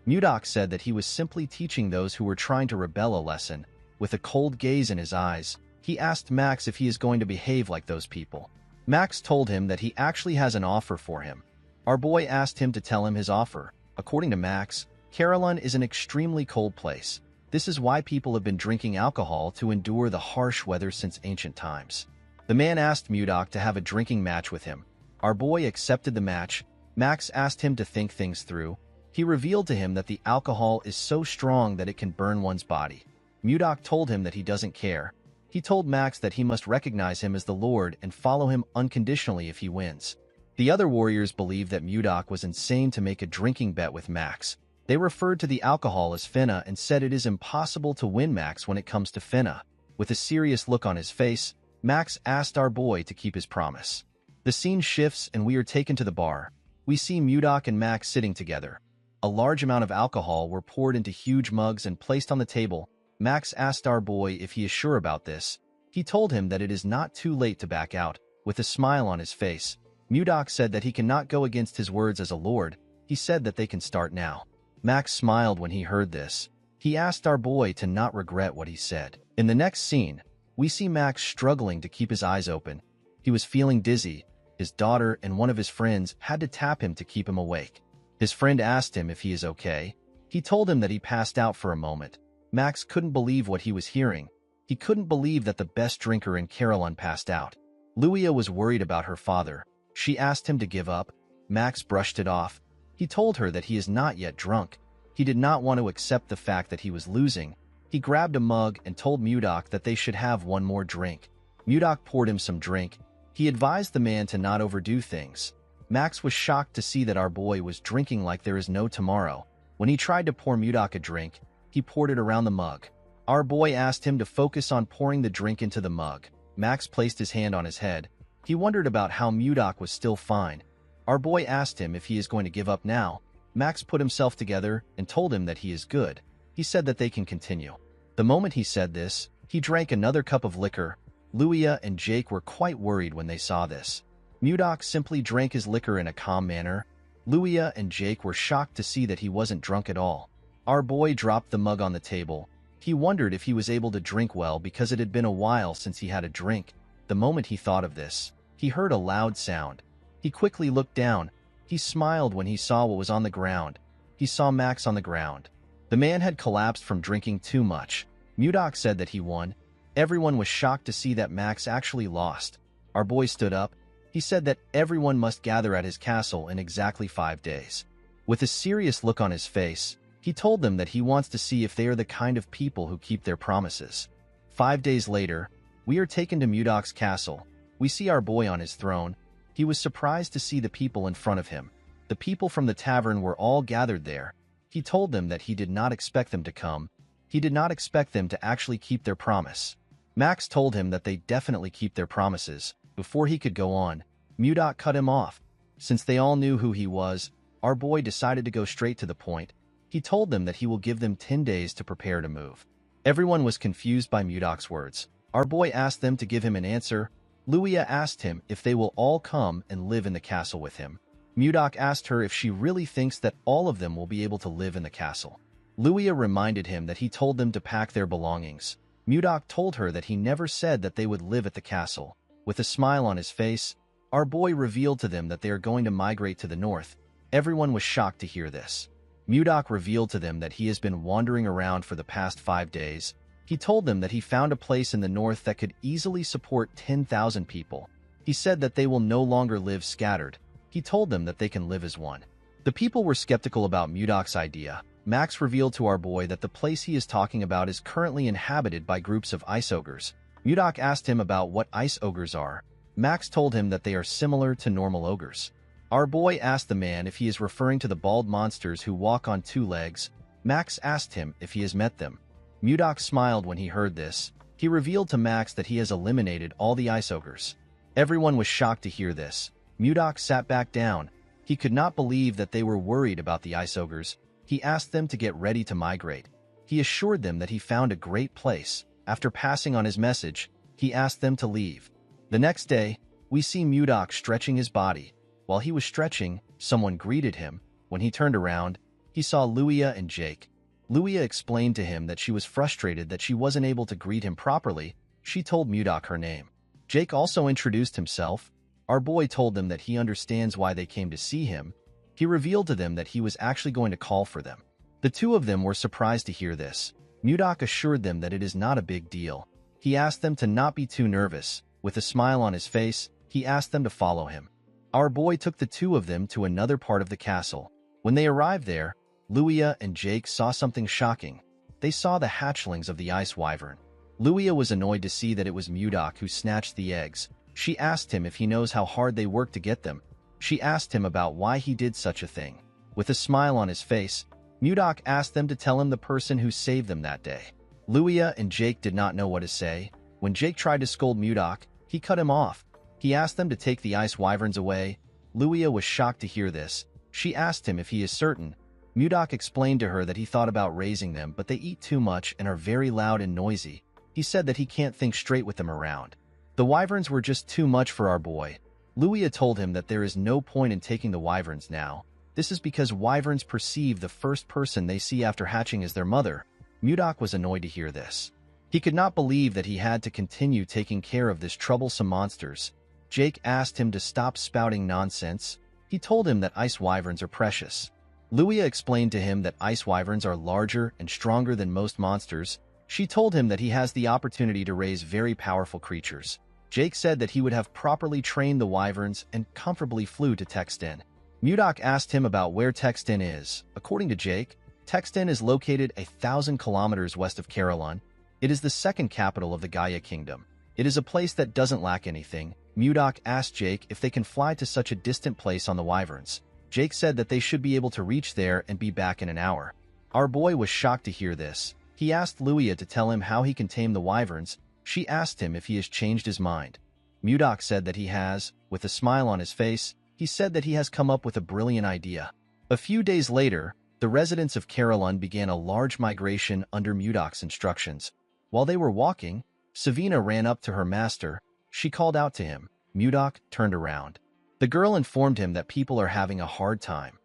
Mudok said that he was simply teaching those who were trying to rebel a lesson. With a cold gaze in his eyes, he asked Max if he is going to behave like those people. Max told him that he actually has an offer for him. Our boy asked him to tell him his offer. According to Max, Carolyn is an extremely cold place. This is why people have been drinking alcohol to endure the harsh weather since ancient times. The man asked Mudok to have a drinking match with him. Our boy accepted the match. Max asked him to think things through. He revealed to him that the alcohol is so strong that it can burn one's body. Mudok told him that he doesn't care. He told Max that he must recognize him as the Lord and follow him unconditionally if he wins. The other warriors believed that Mudok was insane to make a drinking bet with Max. They referred to the alcohol as finna and said it is impossible to win Max when it comes to finna. With a serious look on his face, Max asked our boy to keep his promise. The scene shifts and we are taken to the bar. We see Mudok and Max sitting together. A large amount of alcohol were poured into huge mugs and placed on the table. Max asked our boy if he is sure about this. He told him that it is not too late to back out. With a smile on his face, Mudok said that he cannot go against his words as a lord. He said that they can start now. Max smiled when he heard this. He asked our boy to not regret what he said. In the next scene, we see Max struggling to keep his eyes open. He was feeling dizzy. His daughter and one of his friends had to tap him to keep him awake. His friend asked him if he is okay. He told him that he passed out for a moment. Max couldn't believe what he was hearing. He couldn't believe that the best drinker in Carolyn passed out. Luia was worried about her father. She asked him to give up. Max brushed it off. He told her that he is not yet drunk. He did not want to accept the fact that he was losing. He grabbed a mug and told Mudok that they should have one more drink. Mudok poured him some drink. He advised the man to not overdo things. Max was shocked to see that our boy was drinking like there is no tomorrow. When he tried to pour Mudok a drink, he poured it around the mug. Our boy asked him to focus on pouring the drink into the mug. Max placed his hand on his head. He wondered about how Mudok was still fine. Our boy asked him if he is going to give up now. Max put himself together and told him that he is good. He said that they can continue. The moment he said this, he drank another cup of liquor. Luia and Jake were quite worried when they saw this. Mudok simply drank his liquor in a calm manner. Luia and Jake were shocked to see that he wasn't drunk at all. Our boy dropped the mug on the table. He wondered if he was able to drink well because it had been a while since he had a drink. The moment he thought of this, he heard a loud sound. He quickly looked down. He smiled when he saw what was on the ground. He saw Max on the ground. The man had collapsed from drinking too much. Mudok said that he won. Everyone was shocked to see that Max actually lost. Our boy stood up. He said that everyone must gather at his castle in exactly 5 days. With a serious look on his face, he told them that he wants to see if they are the kind of people who keep their promises. 5 days later, we are taken to Mudok's castle. We see our boy on his throne. He was surprised to see the people in front of him. The people from the tavern were all gathered there. He told them that he did not expect them to come. He did not expect them to actually keep their promise. Max told him that they definitely keep their promises. Before he could go on, Mudok cut him off. Since they all knew who he was, our boy decided to go straight to the point. He told them that he will give them 10 days to prepare to move. Everyone was confused by Mudok's words. Our boy asked them to give him an answer. Luia asked him if they will all come and live in the castle with him. Mudok asked her if she really thinks that all of them will be able to live in the castle. Luia reminded him that he told them to pack their belongings. Mudok told her that he never said that they would live at the castle. With a smile on his face, our boy revealed to them that they are going to migrate to the north. Everyone was shocked to hear this. Mudok revealed to them that he has been wandering around for the past 5 days. He told them that he found a place in the north that could easily support 10,000 people. He said that they will no longer live scattered. He told them that they can live as one. The people were skeptical about Mudok's idea. Max revealed to our boy that the place he is talking about is currently inhabited by groups of ice ogres. Mudok asked him about what ice ogres are. Max told him that they are similar to normal ogres. Our boy asked the man if he is referring to the bald monsters who walk on 2 legs. Max asked him if he has met them. Mudok smiled when he heard this. He revealed to Max that he has eliminated all the ice ogres. Everyone was shocked to hear this. Mudok sat back down. He could not believe that they were worried about the ice ogres. He asked them to get ready to migrate. He assured them that he found a great place. After passing on his message, he asked them to leave. The next day, we see Mudok stretching his body. While he was stretching, someone greeted him. When he turned around, he saw Luia and Jake. Luia explained to him that she was frustrated that she wasn't able to greet him properly. She told Mudok her name. Jake also introduced himself. Our boy told them that he understands why they came to see him. He revealed to them that he was actually going to call for them. The two of them were surprised to hear this. Mudok assured them that it is not a big deal. He asked them to not be too nervous. With a smile on his face, he asked them to follow him. Our boy took the two of them to another part of the castle. When they arrived there, Luia and Jake saw something shocking. They saw the hatchlings of the ice wyvern. Luia was annoyed to see that it was Mudok who snatched the eggs. She asked him if he knows how hard they worked to get them. She asked him about why he did such a thing. With a smile on his face, Mudok asked them to tell him the person who saved them that day. Luia and Jake did not know what to say. When Jake tried to scold Mudok, he cut him off. He asked them to take the ice wyverns away. Luia was shocked to hear this. She asked him if he is certain. Mudok explained to her that he thought about raising them, but they eat too much and are very loud and noisy. He said that he can't think straight with them around. The wyverns were just too much for our boy. Luia told him that there is no point in taking the wyverns now. This is because wyverns perceive the first person they see after hatching as their mother. Mudok was annoyed to hear this. He could not believe that he had to continue taking care of this troublesome monsters. Jake asked him to stop spouting nonsense. He told him that ice wyverns are precious. Luia explained to him that ice wyverns are larger and stronger than most monsters. She told him that he has the opportunity to raise very powerful creatures. Jake said that he would have properly trained the wyverns and comfortably flew to Texten. Mudok asked him about where Texten is. According to Jake, Texten is located 1,000 kilometers west of Carolyn. It is the second capital of the Gaia Kingdom. It is a place that doesn't lack anything. Mudok asked Jake if they can fly to such a distant place on the wyverns. Jake said that they should be able to reach there and be back in an hour. Our boy was shocked to hear this. He asked Luia to tell him how he can tame the wyverns. She asked him if he has changed his mind. Mudok said that he has. With a smile on his face, he said that he has come up with a brilliant idea. A few days later, the residents of Carolyn began a large migration under Mudok's instructions. While they were walking, Savina ran up to her master. She called out to him. Mudok turned around. The girl informed him that people are having a hard time.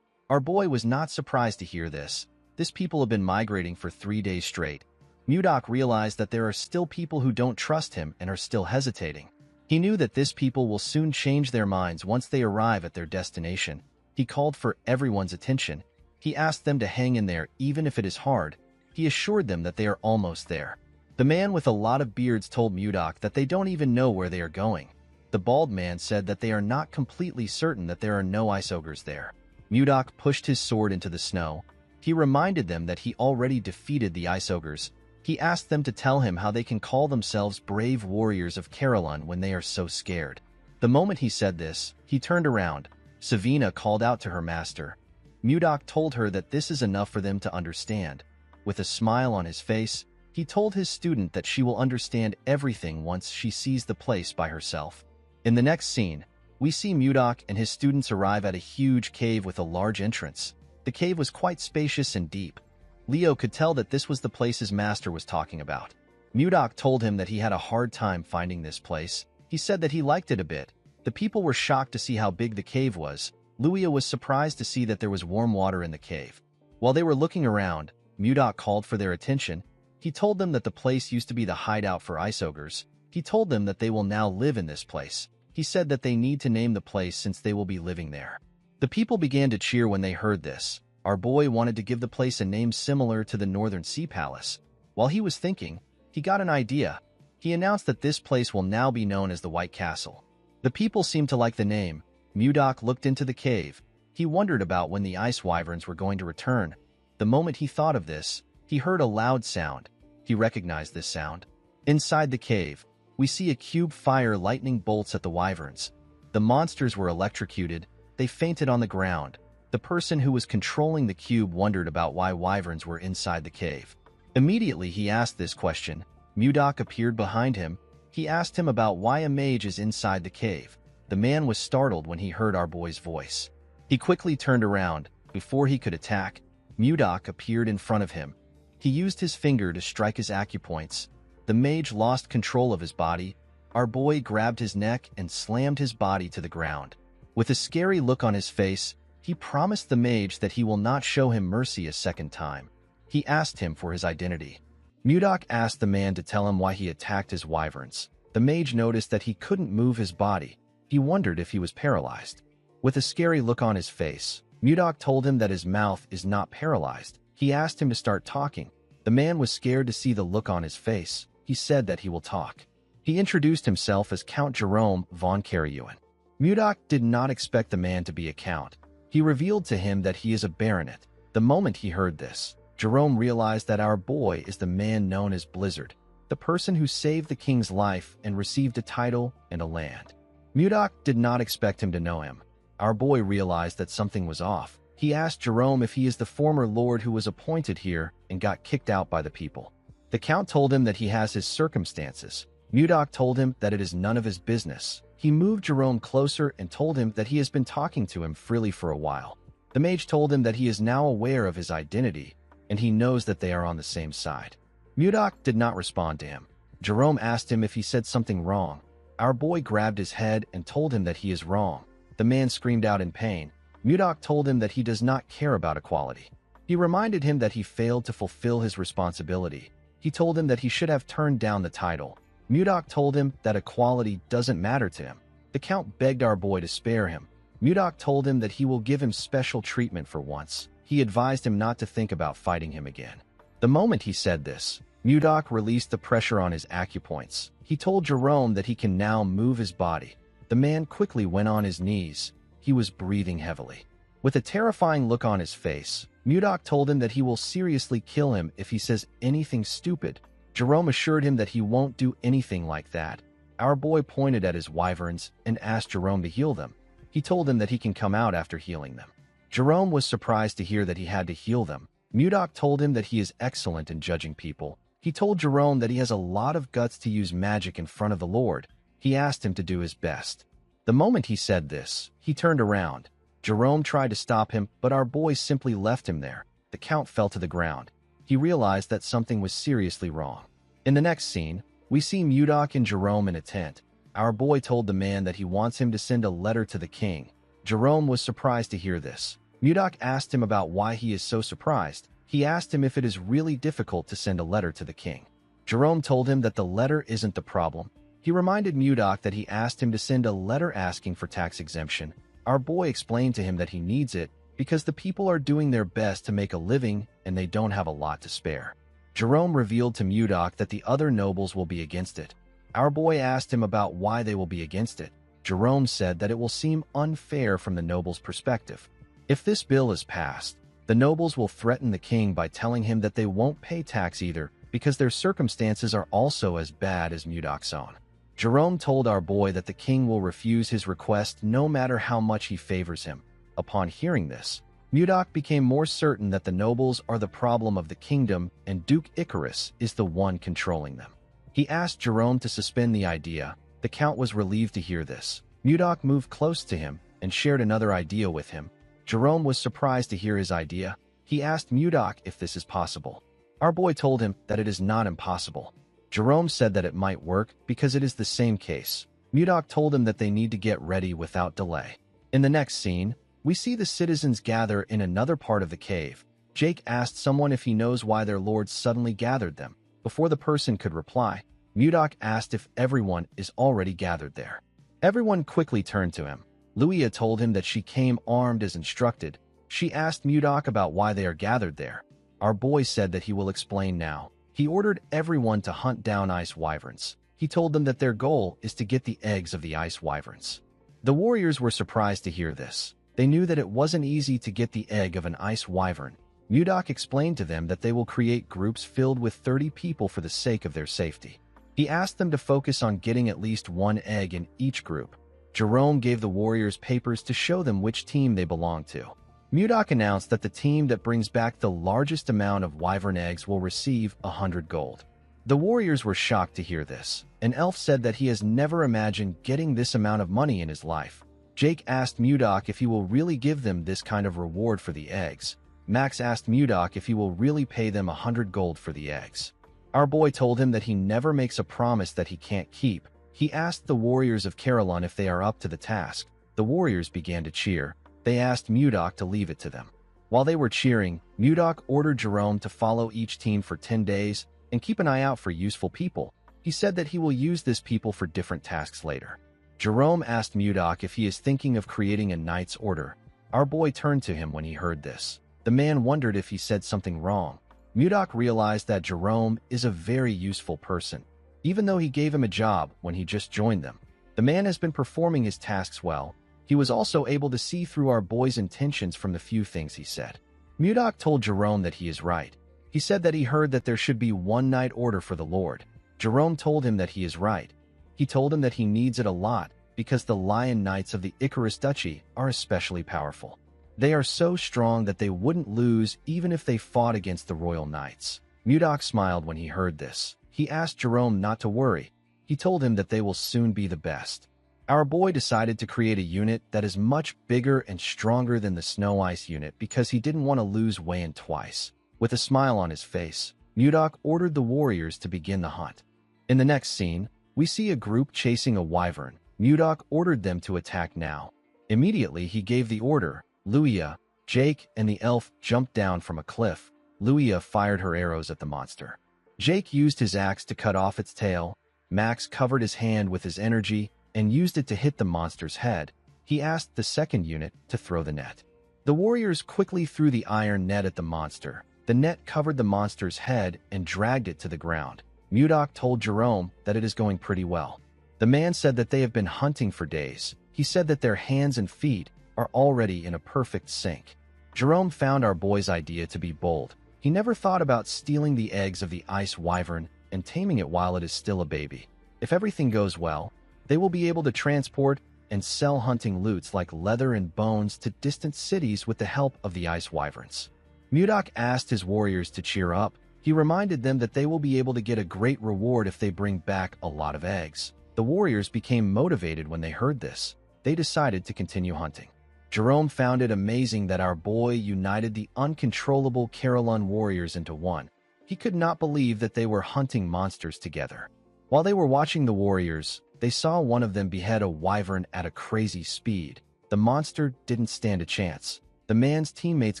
Our boy was not surprised to hear this. These people have been migrating for 3 days straight. Mudok realized that there are still people who don't trust him and are still hesitating. He knew that these people will soon change their minds once they arrive at their destination. He called for everyone's attention. He asked them to hang in there even if it is hard. He assured them that they are almost there. The man with a lot of beards told Mudok that they don't even know where they are going. The bald man said that they are not completely certain that there are no ice ogres there. Mudok pushed his sword into the snow. He reminded them that he already defeated the ice ogres. He asked them to tell him how they can call themselves brave warriors of Carolyn when they are so scared. The moment he said this, he turned around. Savina called out to her master. Mudok told her that this is enough for them to understand. With a smile on his face, he told his student that she will understand everything once she sees the place by herself. In the next scene, we see Mudok and his students arrive at a huge cave with a large entrance. The cave was quite spacious and deep. Leo could tell that this was the place his master was talking about. Mudok told him that he had a hard time finding this place. He said that he liked it a bit. The people were shocked to see how big the cave was. Luia was surprised to see that there was warm water in the cave. While they were looking around, Mudok called for their attention. He told them that the place used to be the hideout for ice ogres. He told them that they will now live in this place. He said that they need to name the place since they will be living there. The people began to cheer when they heard this. Our boy wanted to give the place a name similar to the Northern Sea Palace. While he was thinking, he got an idea. He announced that this place will now be known as the White Castle. The people seemed to like the name. Mudok looked into the cave. He wondered about when the ice wyverns were going to return. The moment he thought of this, he heard a loud sound. He recognized this sound. Inside the cave, we see a cube fire lightning bolts at the wyverns. The monsters were electrocuted. They fainted on the ground. The person who was controlling the cube wondered about why wyverns were inside the cave. Immediately he asked this question. Mudok appeared behind him. He asked him about why a mage is inside the cave. The man was startled when he heard our boy's voice. He quickly turned around. Before he could attack, Mudok appeared in front of him. He used his finger to strike his acupoints. The mage lost control of his body. Our boy grabbed his neck and slammed his body to the ground. With a scary look on his face, he promised the mage that he will not show him mercy a second time. He asked him for his identity. Mudok asked the man to tell him why he attacked his wyverns. The mage noticed that he couldn't move his body. He wondered if he was paralyzed. With a scary look on his face, Mudok told him that his mouth is not paralyzed. He asked him to start talking. The man was scared to see the look on his face. He said that he will talk. He introduced himself as Count Jerome von Karaewen. Mudok did not expect the man to be a count. He revealed to him that he is a baronet. The moment he heard this, Jerome realized that our boy is the man known as Blizzard, the person who saved the king's life and received a title and a land. Mudok did not expect him to know him. Our boy realized that something was off. He asked Jerome if he is the former lord who was appointed here and got kicked out by the people. The count told him that he has his circumstances. Mudok told him that it is none of his business. He moved Jerome closer and told him that he has been talking to him freely for a while. The mage told him that he is now aware of his identity, and he knows that they are on the same side. Mudok did not respond to him. Jerome asked him if he said something wrong. Our boy grabbed his head and told him that he is wrong. The man screamed out in pain. Mudok told him that he does not care about equality. He reminded him that he failed to fulfill his responsibility. He told him that he should have turned down the title. Mudok told him that equality doesn't matter to him. The count begged our boy to spare him. Mudok told him that he will give him special treatment for once. He advised him not to think about fighting him again. The moment he said this, Mudok released the pressure on his acupoints. He told Jerome that he can now move his body. The man quickly went on his knees. He was breathing heavily. With a terrifying look on his face, Mudok told him that he will seriously kill him if he says anything stupid. Jerome assured him that he won't do anything like that. Our boy pointed at his wyverns and asked Jerome to heal them. He told him that he can come out after healing them. Jerome was surprised to hear that he had to heal them. Mudok told him that he is excellent in judging people. He told Jerome that he has a lot of guts to use magic in front of the Lord. He asked him to do his best. The moment he said this, he turned around. Jerome tried to stop him, but our boy simply left him there. The count fell to the ground. He realized that something was seriously wrong. In the next scene, we see Mudok and Jerome in a tent. Our boy told the man that he wants him to send a letter to the king. Jerome was surprised to hear this. Mudok asked him about why he is so surprised. He asked him if it is really difficult to send a letter to the king. Jerome told him that the letter isn't the problem. He reminded Mudok that he asked him to send a letter asking for tax exemption. Our boy explained to him that he needs it. because the people are doing their best to make a living and they don't have a lot to spare. Jerome revealed to Mudok that the other nobles will be against it. Our boy asked him about why they will be against it. Jerome said that it will seem unfair from the nobles' perspective. If this bill is passed, the nobles will threaten the king by telling him that they won't pay tax either because their circumstances are also as bad as Mudok's own. Jerome told our boy that the king will refuse his request no matter how much he favors him. Upon hearing this, Mudok became more certain that the nobles are the problem of the kingdom and Duke Icarus is the one controlling them. He asked Jerome to suspend the idea. The count was relieved to hear this. Mudok moved close to him and shared another idea with him. Jerome was surprised to hear his idea. He asked Mudok if this is possible. Our boy told him that it is not impossible. Jerome said that it might work because it is the same case. Mudok told him that they need to get ready without delay. In the next scene, we see the citizens gather in another part of the cave. Jake asked someone if he knows why their lord suddenly gathered them. Before the person could reply, Mudok asked if everyone is already gathered there. Everyone quickly turned to him. Luia told him that she came armed as instructed. She asked Mudok about why they are gathered there. Our boy said that he will explain now. He ordered everyone to hunt down ice wyverns. He told them that their goal is to get the eggs of the ice wyverns. The warriors were surprised to hear this. They knew that it wasn't easy to get the egg of an ice wyvern. Mudok explained to them that they will create groups filled with 30 people for the sake of their safety. He asked them to focus on getting at least one egg in each group. Jerome gave the warriors papers to show them which team they belonged to. Mudok announced that the team that brings back the largest amount of wyvern eggs will receive 100 gold. The warriors were shocked to hear this. An elf said that he has never imagined getting this amount of money in his life. Jake asked Mudok if he will really give them this kind of reward for the eggs. Max asked Mudok if he will really pay them 100 gold for the eggs. Our boy told him that he never makes a promise that he can't keep. He asked the warriors of Carolyn if they are up to the task. The warriors began to cheer. They asked Mudok to leave it to them. While they were cheering, Mudok ordered Jerome to follow each team for 10 days and keep an eye out for useful people. He said that he will use this people for different tasks later. Jerome asked Mudok if he is thinking of creating a knight's order. Our boy turned to him when he heard this. The man wondered if he said something wrong. Mudok realized that Jerome is a very useful person, even though he gave him a job when he just joined them. The man has been performing his tasks well. He was also able to see through our boy's intentions from the few things he said. Mudok told Jerome that he is right. He said that he heard that there should be one night order for the Lord. Jerome told him that he is right. He told him that he needs it a lot because the Lion Knights of the Icarus Duchy are especially powerful. They are so strong that they wouldn't lose even if they fought against the Royal Knights. Mudok smiled when he heard this. He asked Jerome not to worry. He told him that they will soon be the best. Our boy decided to create a unit that is much bigger and stronger than the Snow Ice unit because he didn't want to lose Wayan twice. With a smile on his face, Mudok ordered the warriors to begin the hunt. In the next scene, we see a group chasing a wyvern. Mudok ordered them to attack now. Immediately, he gave the order. Luia, Jake, and the elf jumped down from a cliff. Luia fired her arrows at the monster. Jake used his axe to cut off its tail. Max covered his hand with his energy and used it to hit the monster's head. He asked the second unit to throw the net. The warriors quickly threw the iron net at the monster. The net covered the monster's head and dragged it to the ground. Mudok told Jerome that it is going pretty well. The man said that they have been hunting for days. He said that their hands and feet are already in a perfect sync. Jerome found our boy's idea to be bold. He never thought about stealing the eggs of the ice wyvern and taming it while it is still a baby. If everything goes well, they will be able to transport and sell hunting loots like leather and bones to distant cities with the help of the ice wyverns. Mudok asked his warriors to cheer up. He reminded them that they will be able to get a great reward if they bring back a lot of eggs. The warriors became motivated when they heard this. They decided to continue hunting. Jerome found it amazing that our boy united the uncontrollable Carolyn warriors into one. He could not believe that they were hunting monsters together. While they were watching the warriors, they saw one of them behead a wyvern at a crazy speed. The monster didn't stand a chance. The man's teammates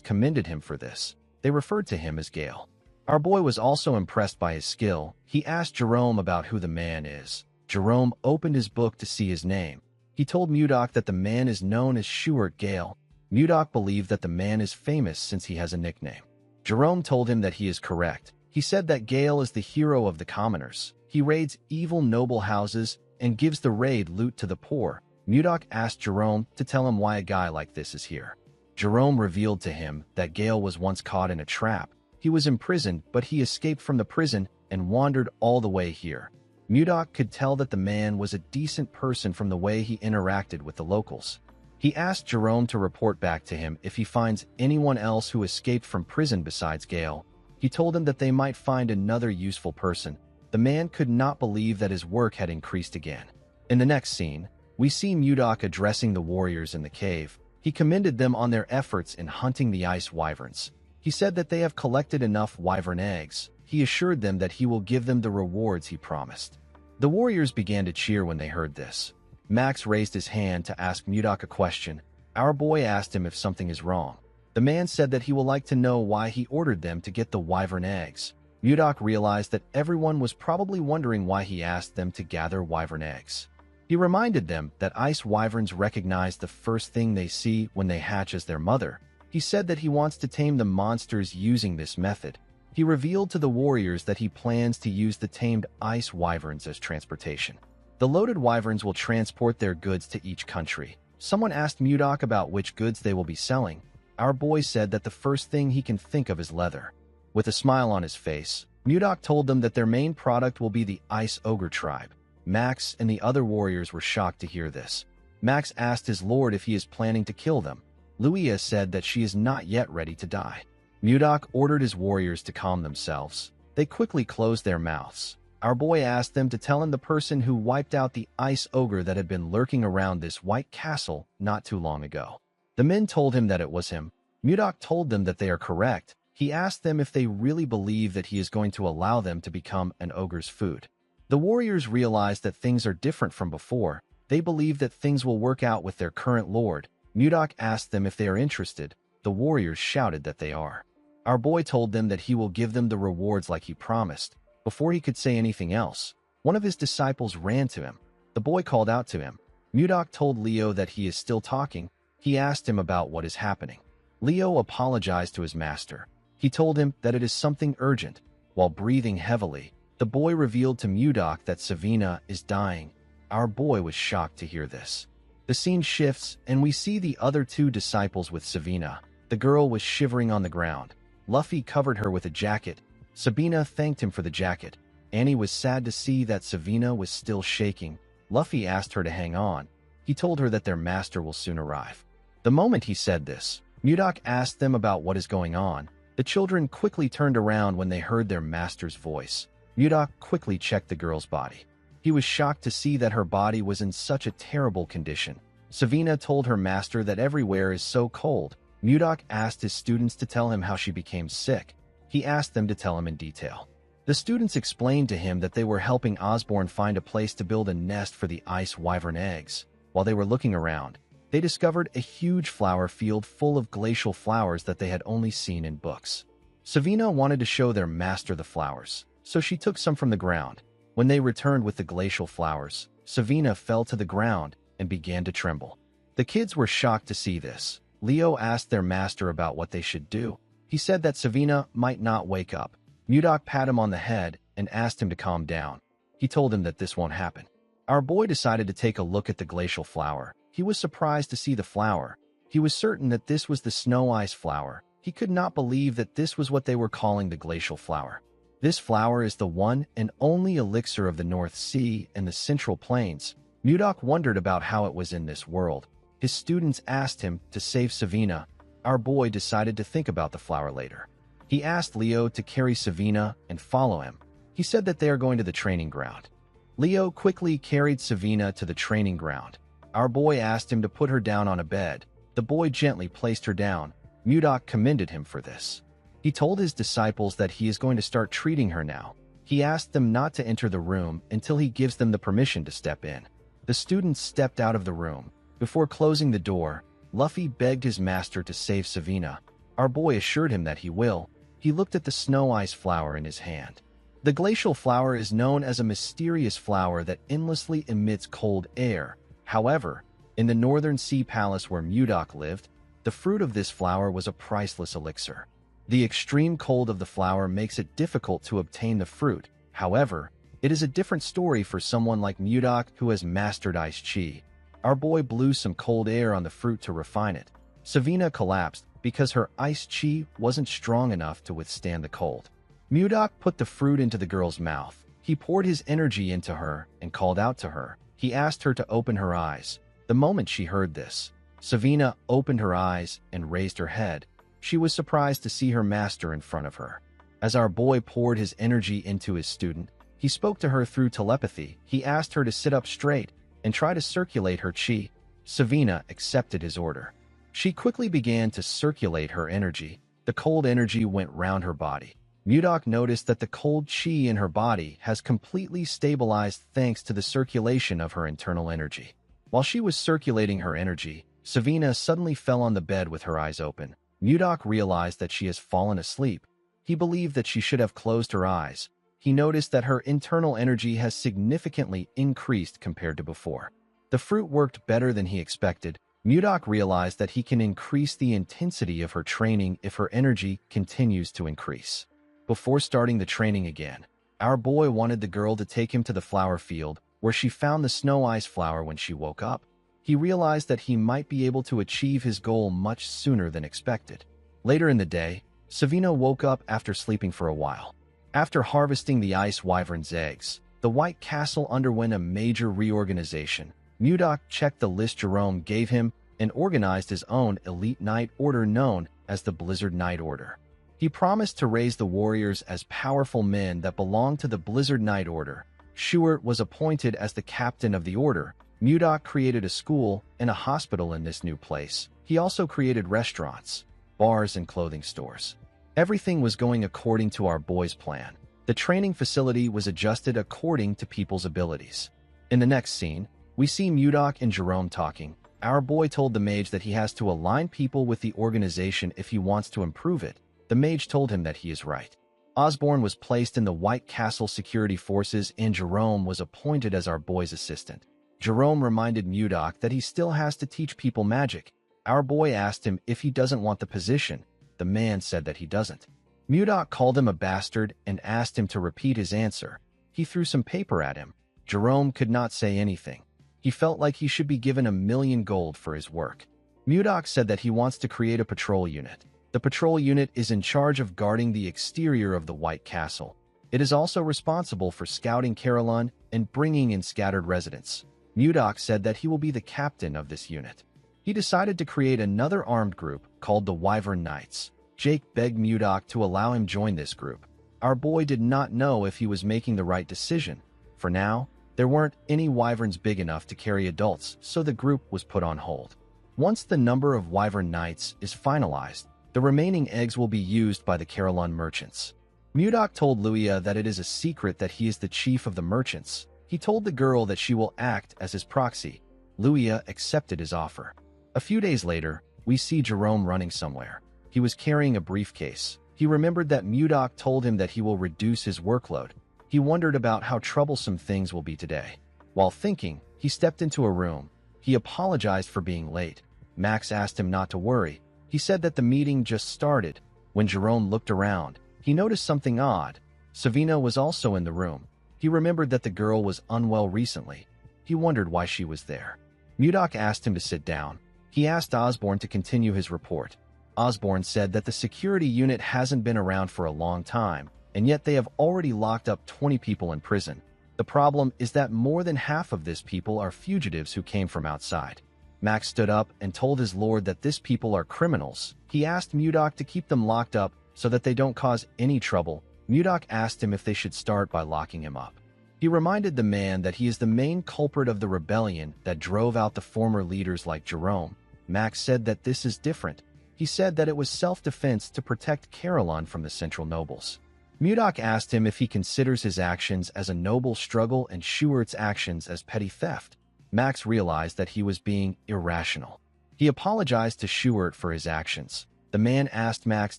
commended him for this. They referred to him as Gale. Our boy was also impressed by his skill. He asked Jerome about who the man is. Jerome opened his book to see his name. He told Mudok that the man is known as Shuart Gale. Mudok believed that the man is famous since he has a nickname. Jerome told him that he is correct. He said that Gale is the hero of the commoners. He raids evil noble houses and gives the raid loot to the poor. Mudok asked Jerome to tell him why a guy like this is here. Jerome revealed to him that Gale was once caught in a trap. He was imprisoned, but he escaped from the prison and wandered all the way here. Mudok could tell that the man was a decent person from the way he interacted with the locals. He asked Jerome to report back to him if he finds anyone else who escaped from prison besides Gale. He told him that they might find another useful person. The man could not believe that his work had increased again. In the next scene, we see Mudok addressing the warriors in the cave. He commended them on their efforts in hunting the ice wyverns. He said that they have collected enough wyvern eggs. He assured them that he will give them the rewards he promised. The warriors began to cheer when they heard this. Max raised his hand to ask Mudok a question. Our boy asked him if something is wrong. The man said that he would like to know why he ordered them to get the wyvern eggs. Mudok realized that everyone was probably wondering why he asked them to gather wyvern eggs. He reminded them that ice wyverns recognize the first thing they see when they hatch as their mother. He said that he wants to tame the monsters using this method. He revealed to the warriors that he plans to use the tamed ice wyverns as transportation. The loaded wyverns will transport their goods to each country. Someone asked Mudok about which goods they will be selling. Our boy said that the first thing he can think of is leather. With a smile on his face, Mudok told them that their main product will be the Ice Ogre tribe. Max and the other warriors were shocked to hear this. Max asked his lord if he is planning to kill them. Luia said that she is not yet ready to die. Mudok ordered his warriors to calm themselves. They quickly closed their mouths. Our boy asked them to tell him the person who wiped out the ice ogre that had been lurking around this white castle not too long ago. The men told him that it was him. Mudok told them that they are correct. He asked them if they really believe that he is going to allow them to become an ogre's food. The warriors realized that things are different from before. They believe that things will work out with their current lord. Mudok asked them if they are interested. The warriors shouted that they are. Our boy told them that he will give them the rewards like he promised. Before he could say anything else, one of his disciples ran to him. The boy called out to him. Mudok told Leo that he is still talking. He asked him about what is happening. Leo apologized to his master. He told him that it is something urgent. While breathing heavily, the boy revealed to Mudok that Savina is dying. Our boy was shocked to hear this. The scene shifts, and we see the other two disciples with Savina. The girl was shivering on the ground. Luffy covered her with a jacket. Sabina thanked him for the jacket. Annie was sad to see that Savina was still shaking. Luffy asked her to hang on. He told her that their master will soon arrive. The moment he said this, Mudok asked them about what is going on. The children quickly turned around when they heard their master's voice. Mudok quickly checked the girl's body. He was shocked to see that her body was in such a terrible condition. Savina told her master that everywhere is so cold. Mudok asked his students to tell him how she became sick. He asked them to tell him in detail. The students explained to him that they were helping Osborne find a place to build a nest for the ice wyvern eggs. While they were looking around, they discovered a huge flower field full of glacial flowers that they had only seen in books. Savina wanted to show their master the flowers, so she took some from the ground. When they returned with the glacial flowers, Savina fell to the ground and began to tremble. The kids were shocked to see this. Leo asked their master about what they should do. He said that Savina might not wake up. Mudok patted him on the head and asked him to calm down. He told him that this won't happen. Our boy decided to take a look at the glacial flower. He was surprised to see the flower. He was certain that this was the snow ice flower. He could not believe that this was what they were calling the glacial flower. This flower is the one and only elixir of the North Sea and the Central Plains. Mudok wondered about how it was in this world. His students asked him to save Savina. Our boy decided to think about the flower later. He asked Leo to carry Savina and follow him. He said that they are going to the training ground. Leo quickly carried Savina to the training ground. Our boy asked him to put her down on a bed. The boy gently placed her down. Mudok commended him for this. He told his disciples that he is going to start treating her now. He asked them not to enter the room until he gives them the permission to step in. The students stepped out of the room. Before closing the door, Luffy begged his master to save Savina. Our boy assured him that he will. He looked at the snow ice flower in his hand. The glacial flower is known as a mysterious flower that endlessly emits cold air. However, in the Northern Sea Palace where Mudok lived, the The fruit of this flower was a priceless elixir. The extreme cold of the flower makes it difficult to obtain the fruit. However, it is a different story for someone like Mudok who has mastered ice chi. Our boy blew some cold air on the fruit to refine it. Savina collapsed because her ice chi wasn't strong enough to withstand the cold. Mudok put the fruit into the girl's mouth. He poured his energy into her and called out to her. He asked her to open her eyes. The moment she heard this, Savina opened her eyes and raised her head. She was surprised to see her master in front of her. As our boy poured his energy into his student, he spoke to her through telepathy. He asked her to sit up straight and try to circulate her chi. Savina accepted his order. She quickly began to circulate her energy. The cold energy went round her body. Mudok noticed that the cold chi in her body has completely stabilized thanks to the circulation of her internal energy. While she was circulating her energy, Savina suddenly fell on the bed with her eyes open. Mudok realized that she has fallen asleep. He believed that she should have closed her eyes. He noticed that her internal energy has significantly increased compared to before. The fruit worked better than he expected. Mudok realized that he can increase the intensity of her training if her energy continues to increase. Before starting the training again, our boy wanted the girl to take him to the flower field, where she found the snow ice flower when she woke up. He realized that he might be able to achieve his goal much sooner than expected. Later in the day, Savina woke up after sleeping for a while. After harvesting the ice wyvern's eggs, the White Castle underwent a major reorganization. Mudok checked the list Jerome gave him and organized his own elite knight order known as the Blizzard Knight Order. He promised to raise the warriors as powerful men that belonged to the Blizzard Knight Order. Schuart was appointed as the captain of the order. Mudok created a school and a hospital in this new place. He also created restaurants, bars, and clothing stores. Everything was going according to our boy's plan. The training facility was adjusted according to people's abilities. In the next scene, we see Mudok and Jerome talking. Our boy told the mage that he has to align people with the organization if he wants to improve it. The mage told him that he is right. Osborne was placed in the White Castle security forces and Jerome was appointed as our boy's assistant. Jerome reminded Mudok that he still has to teach people magic. Our boy asked him if he doesn't want the position. The man said that he doesn't. Mudok called him a bastard and asked him to repeat his answer. He threw some paper at him. Jerome could not say anything. He felt like he should be given 1,000,000 gold for his work. Mudok said that he wants to create a patrol unit. The patrol unit is in charge of guarding the exterior of the White Castle. It is also responsible for scouting Carolyn and bringing in scattered residents. Mudok said that he will be the captain of this unit. He decided to create another armed group called the Wyvern Knights. Jake begged Mudok to allow him join this group. Our boy did not know if he was making the right decision. For now, there weren't any wyverns big enough to carry adults, so the group was put on hold. Once the number of Wyvern Knights is finalized, the remaining eggs will be used by the Carolyn merchants. Mudok told Luia that it is a secret that he is the chief of the merchants. He told the girl that she will act as his proxy. Luia accepted his offer. A few days later, we see Jerome running somewhere. He was carrying a briefcase. He remembered that Mudok told him that he will reduce his workload. He wondered about how troublesome things will be today. While thinking, he stepped into a room. He apologized for being late. Max asked him not to worry. He said that the meeting just started. When Jerome looked around, he noticed something odd. Savina was also in the room. He remembered that the girl was unwell recently. He wondered why she was there. Mudok asked him to sit down. He asked Osborne to continue his report. Osborne said that the security unit hasn't been around for a long time, and yet they have already locked up 20 people in prison. The problem is that more than half of these people are fugitives who came from outside. Max stood up and told his lord that these people are criminals. He asked Mudok to keep them locked up so that they don't cause any trouble. Mudok asked him if they should start by locking him up. He reminded the man that he is the main culprit of the rebellion that drove out the former leaders like Jerome. Max said that this is different. He said that it was self-defense to protect Carolyn from the central nobles. Mudok asked him if he considers his actions as a noble struggle and Schuart's actions as petty theft. Max realized that he was being irrational. He apologized to Schuart for his actions. The man asked Max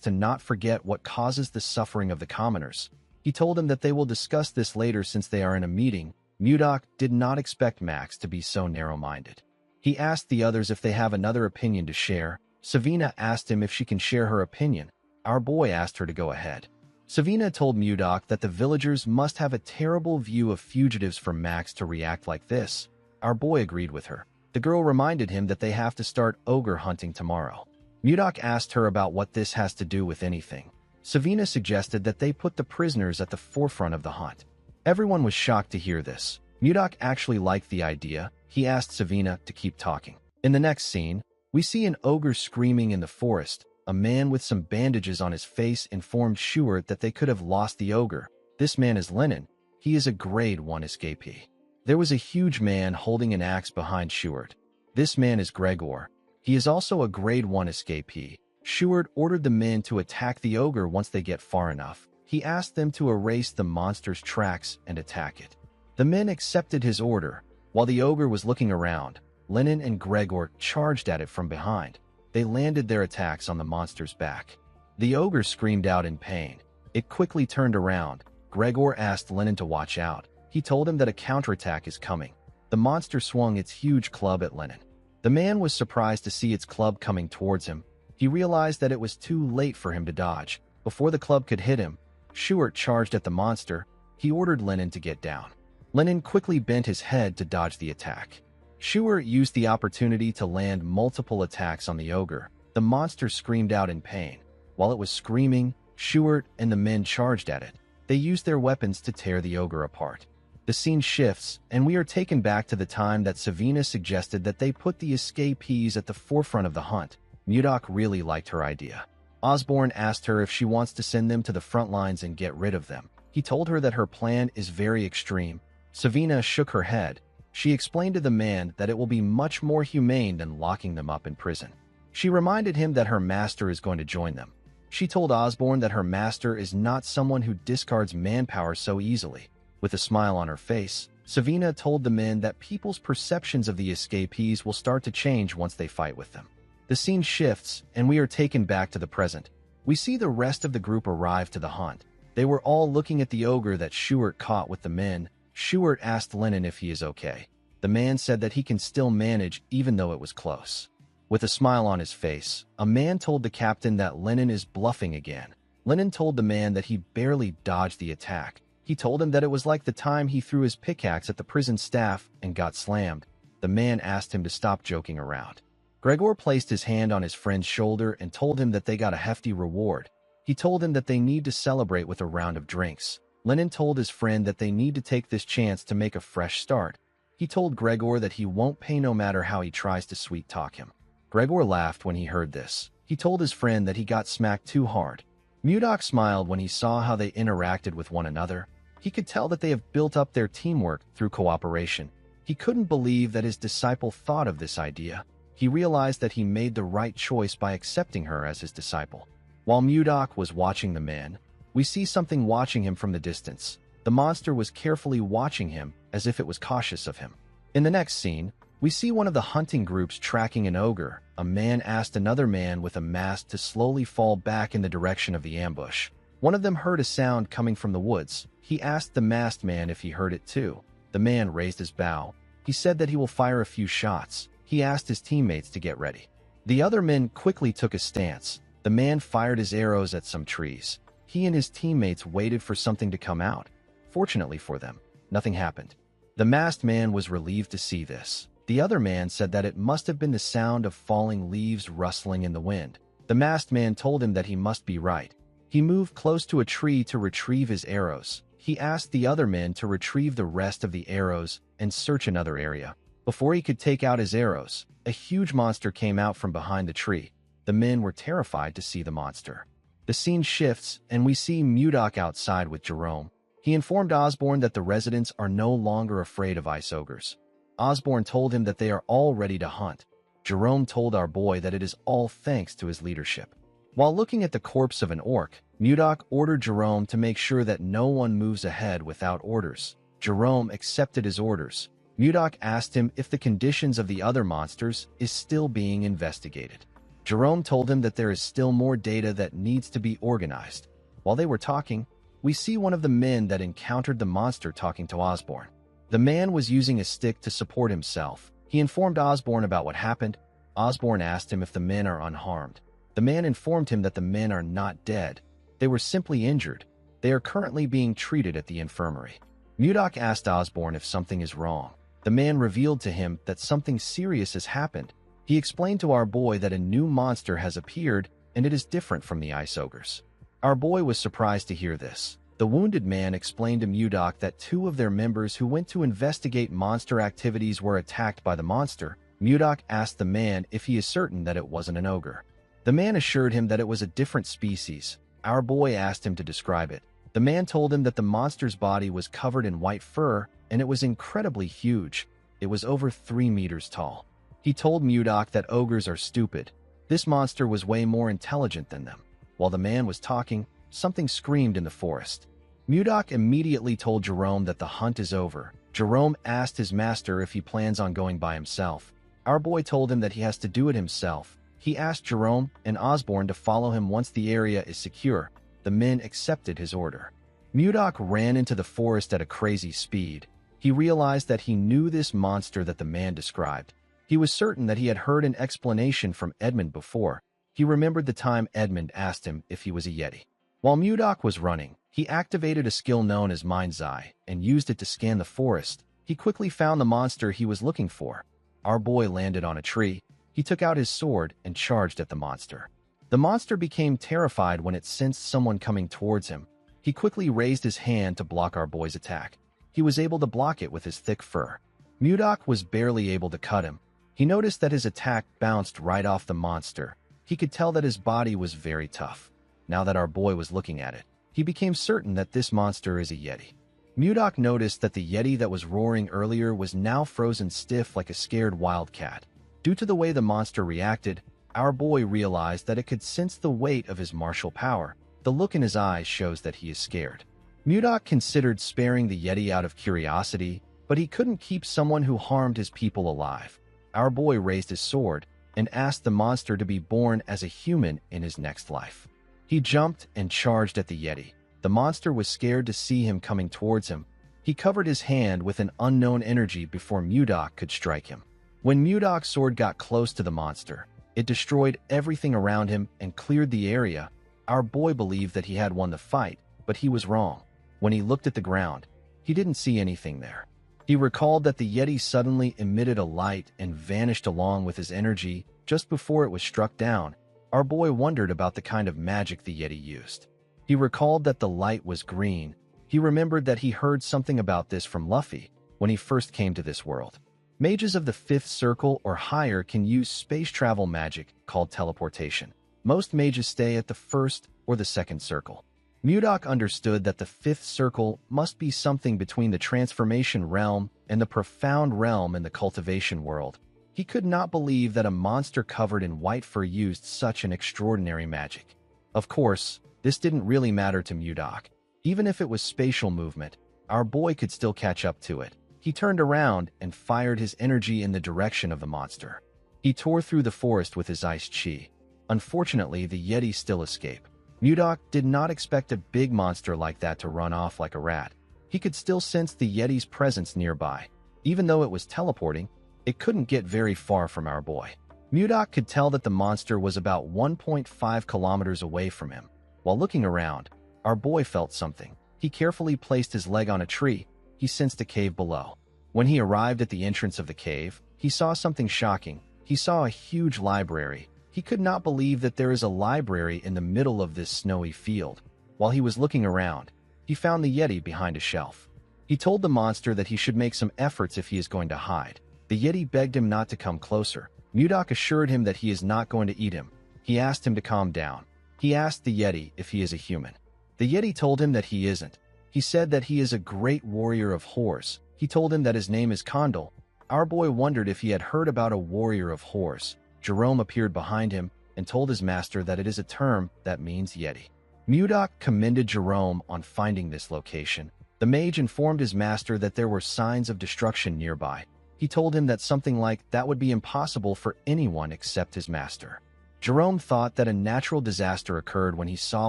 to not forget what causes the suffering of the commoners. He told him that they will discuss this later since they are in a meeting. Mudok did not expect Max to be so narrow-minded. He asked the others if they have another opinion to share. Savina asked him if she can share her opinion. Our boy asked her to go ahead. Savina told Mudok that the villagers must have a terrible view of fugitives from Max to react like this. Our boy agreed with her. The girl reminded him that they have to start ogre hunting tomorrow. Mudok asked her about what this has to do with anything. Savina suggested that they put the prisoners at the forefront of the hunt. Everyone was shocked to hear this. Mudok actually liked the idea. He asked Savina to keep talking. In the next scene, we see an ogre screaming in the forest. A man with some bandages on his face informed Schuart that they could have lost the ogre. This man is Lennon. He is a grade 1 escapee. There was a huge man holding an axe behind Schuart. This man is Gregor. He is also a grade 1 escapee. Schuart ordered the men to attack the ogre once they get far enough. He asked them to erase the monster's tracks and attack it. The men accepted his order. While the ogre was looking around, Lennon and Gregor charged at it from behind. They landed their attacks on the monster's back. The ogre screamed out in pain. It quickly turned around. Gregor asked Lennon to watch out. He told him that a counterattack is coming. The monster swung its huge club at Lennon. The man was surprised to see its club coming towards him. He realized that it was too late for him to dodge. Before the club could hit him, Schuart charged at the monster. He ordered Lennon to get down. Lennon quickly bent his head to dodge the attack. Schuart used the opportunity to land multiple attacks on the ogre. The monster screamed out in pain. While it was screaming, Schuart and the men charged at it. They used their weapons to tear the ogre apart. The scene shifts, and we are taken back to the time that Savina suggested that they put the escapees at the forefront of the hunt. Mudok really liked her idea. Osborne asked her if she wants to send them to the front lines and get rid of them. He told her that her plan is very extreme. Savina shook her head. She explained to the man that it will be much more humane than locking them up in prison. She reminded him that her master is going to join them. She told Osborne that her master is not someone who discards manpower so easily. With a smile on her face, Savina told the men that people's perceptions of the escapees will start to change once they fight with them. The scene shifts, and we are taken back to the present. We see the rest of the group arrive to the hunt. They were all looking at the ogre that Schuart caught with the men. Schuart asked Lennon if he is okay. The man said that he can still manage even though it was close. With a smile on his face, a man told the captain that Lennon is bluffing again. Lennon told the man that he barely dodged the attack. He told him that it was like the time he threw his pickaxe at the prison staff and got slammed. The man asked him to stop joking around. Gregor placed his hand on his friend's shoulder and told him that they got a hefty reward. He told him that they need to celebrate with a round of drinks. Lennon told his friend that they need to take this chance to make a fresh start. He told Gregor that he won't pay no matter how he tries to sweet-talk him. Gregor laughed when he heard this. He told his friend that he got smacked too hard. Mudok smiled when he saw how they interacted with one another. He could tell that they have built up their teamwork through cooperation. He couldn't believe that his disciple thought of this idea. He realized that he made the right choice by accepting her as his disciple. While Mudok was watching the man, we see something watching him from the distance. The monster was carefully watching him as if it was cautious of him. In the next scene, we see one of the hunting groups tracking an ogre. A man asked another man with a mask to slowly fall back in the direction of the ambush. One of them heard a sound coming from the woods. He asked the masked man if he heard it too. The man raised his bow. He said that he will fire a few shots. He asked his teammates to get ready. The other men quickly took a stance. The man fired his arrows at some trees. He and his teammates waited for something to come out. Fortunately for them, nothing happened. The masked man was relieved to see this. The other man said that it must have been the sound of falling leaves rustling in the wind. The masked man told him that he must be right. He moved close to a tree to retrieve his arrows. He asked the other men to retrieve the rest of the arrows and search another area. Before he could take out his arrows, a huge monster came out from behind the tree. The men were terrified to see the monster. The scene shifts, and we see Mudok outside with Jerome. He informed Osborne that the residents are no longer afraid of ice ogres. Osborne told him that they are all ready to hunt. Jerome told our boy that it is all thanks to his leadership. While looking at the corpse of an orc, Mudok ordered Jerome to make sure that no one moves ahead without orders. Jerome accepted his orders. Mudok asked him if the conditions of the other monsters is still being investigated. Jerome told him that there is still more data that needs to be organized. While they were talking, we see one of the men that encountered the monster talking to Osborne. The man was using a stick to support himself. He informed Osborne about what happened. Osborne asked him if the men are unharmed. The man informed him that the men are not dead. They were simply injured. They are currently being treated at the infirmary. Mudok asked Osborne if something is wrong. The man revealed to him that something serious has happened. He explained to our boy that a new monster has appeared, and it is different from the ice ogres. Our boy was surprised to hear this. The wounded man explained to Mudok that 2 of their members who went to investigate monster activities were attacked by the monster. Mudok asked the man if he is certain that it wasn't an ogre. The man assured him that it was a different species. Our boy asked him to describe it. The man told him that the monster's body was covered in white fur, and it was incredibly huge. It was over 3 meters tall. He told Mudok that ogres are stupid. This monster was way more intelligent than them. While the man was talking, something screamed in the forest. Mudok immediately told Jerome that the hunt is over. Jerome asked his master if he plans on going by himself. Our boy told him that he has to do it himself. He asked Jerome and Osborne to follow him once the area is secure. The men accepted his order. Mudok ran into the forest at a crazy speed. He realized that he knew this monster that the man described. He was certain that he had heard an explanation from Edmund before. He remembered the time Edmund asked him if he was a Yeti. While Mudok was running, he activated a skill known as Mind's Eye and used it to scan the forest. He quickly found the monster he was looking for. Our boy landed on a tree. He took out his sword and charged at the monster. The monster became terrified when it sensed someone coming towards him. He quickly raised his hand to block our boy's attack. He was able to block it with his thick fur. Mudok was barely able to cut him. He noticed that his attack bounced right off the monster. He could tell that his body was very tough. Now that our boy was looking at it, he became certain that this monster is a Yeti. Mudok noticed that the Yeti that was roaring earlier was now frozen stiff like a scared wildcat. Due to the way the monster reacted, our boy realized that it could sense the weight of his martial power. The look in his eyes shows that he is scared. Mudok considered sparing the Yeti out of curiosity, but he couldn't keep someone who harmed his people alive. Our boy raised his sword and asked the monster to be born as a human in his next life. He jumped and charged at the Yeti. The monster was scared to see him coming towards him. He covered his hand with an unknown energy before Mudok could strike him. When Mudok's sword got close to the monster, it destroyed everything around him and cleared the area. Our boy believed that he had won the fight, but he was wrong. When he looked at the ground, he didn't see anything there. He recalled that the Yeti suddenly emitted a light and vanished along with his energy just before it was struck down. Our boy wondered about the kind of magic the Yeti used. He recalled that the light was green. He remembered that he heard something about this from Luffy when he first came to this world. Mages of the 5th circle or higher can use space travel magic called teleportation. Most mages stay at the 1st or the 2nd circle. Mudok understood that the 5th circle must be something between the transformation realm and the profound realm in the cultivation world. He could not believe that a monster covered in white fur used such an extraordinary magic. Of course, this didn't really matter to Mudok. Even if it was spatial movement, our boy could still catch up to it. He turned around and fired his energy in the direction of the monster. He tore through the forest with his ice chi. Unfortunately, the Yeti still escaped. Mudok did not expect a big monster like that to run off like a rat. He could still sense the Yeti's presence nearby. Even though it was teleporting, it couldn't get very far from our boy. Mudok could tell that the monster was about 1.5 kilometers away from him. While looking around, our boy felt something. He carefully placed his leg on a tree. He sensed a cave below. When he arrived at the entrance of the cave, he saw something shocking. He saw a huge library. He could not believe that there is a library in the middle of this snowy field. While he was looking around, he found the Yeti behind a shelf. He told the monster that he should make some efforts if he is going to hide. The Yeti begged him not to come closer. Mudok assured him that he is not going to eat him. He asked him to calm down. He asked the Yeti if he is a human. The Yeti told him that he isn't. He said that he is a great warrior of horse. He told him that his name is Condal. Our boy wondered if he had heard about a warrior of horse. Jerome appeared behind him and told his master that it is a term that means Yeti. Mudok commended Jerome on finding this location. The mage informed his master that there were signs of destruction nearby. He told him that something like that would be impossible for anyone except his master. Jerome thought that a natural disaster occurred when he saw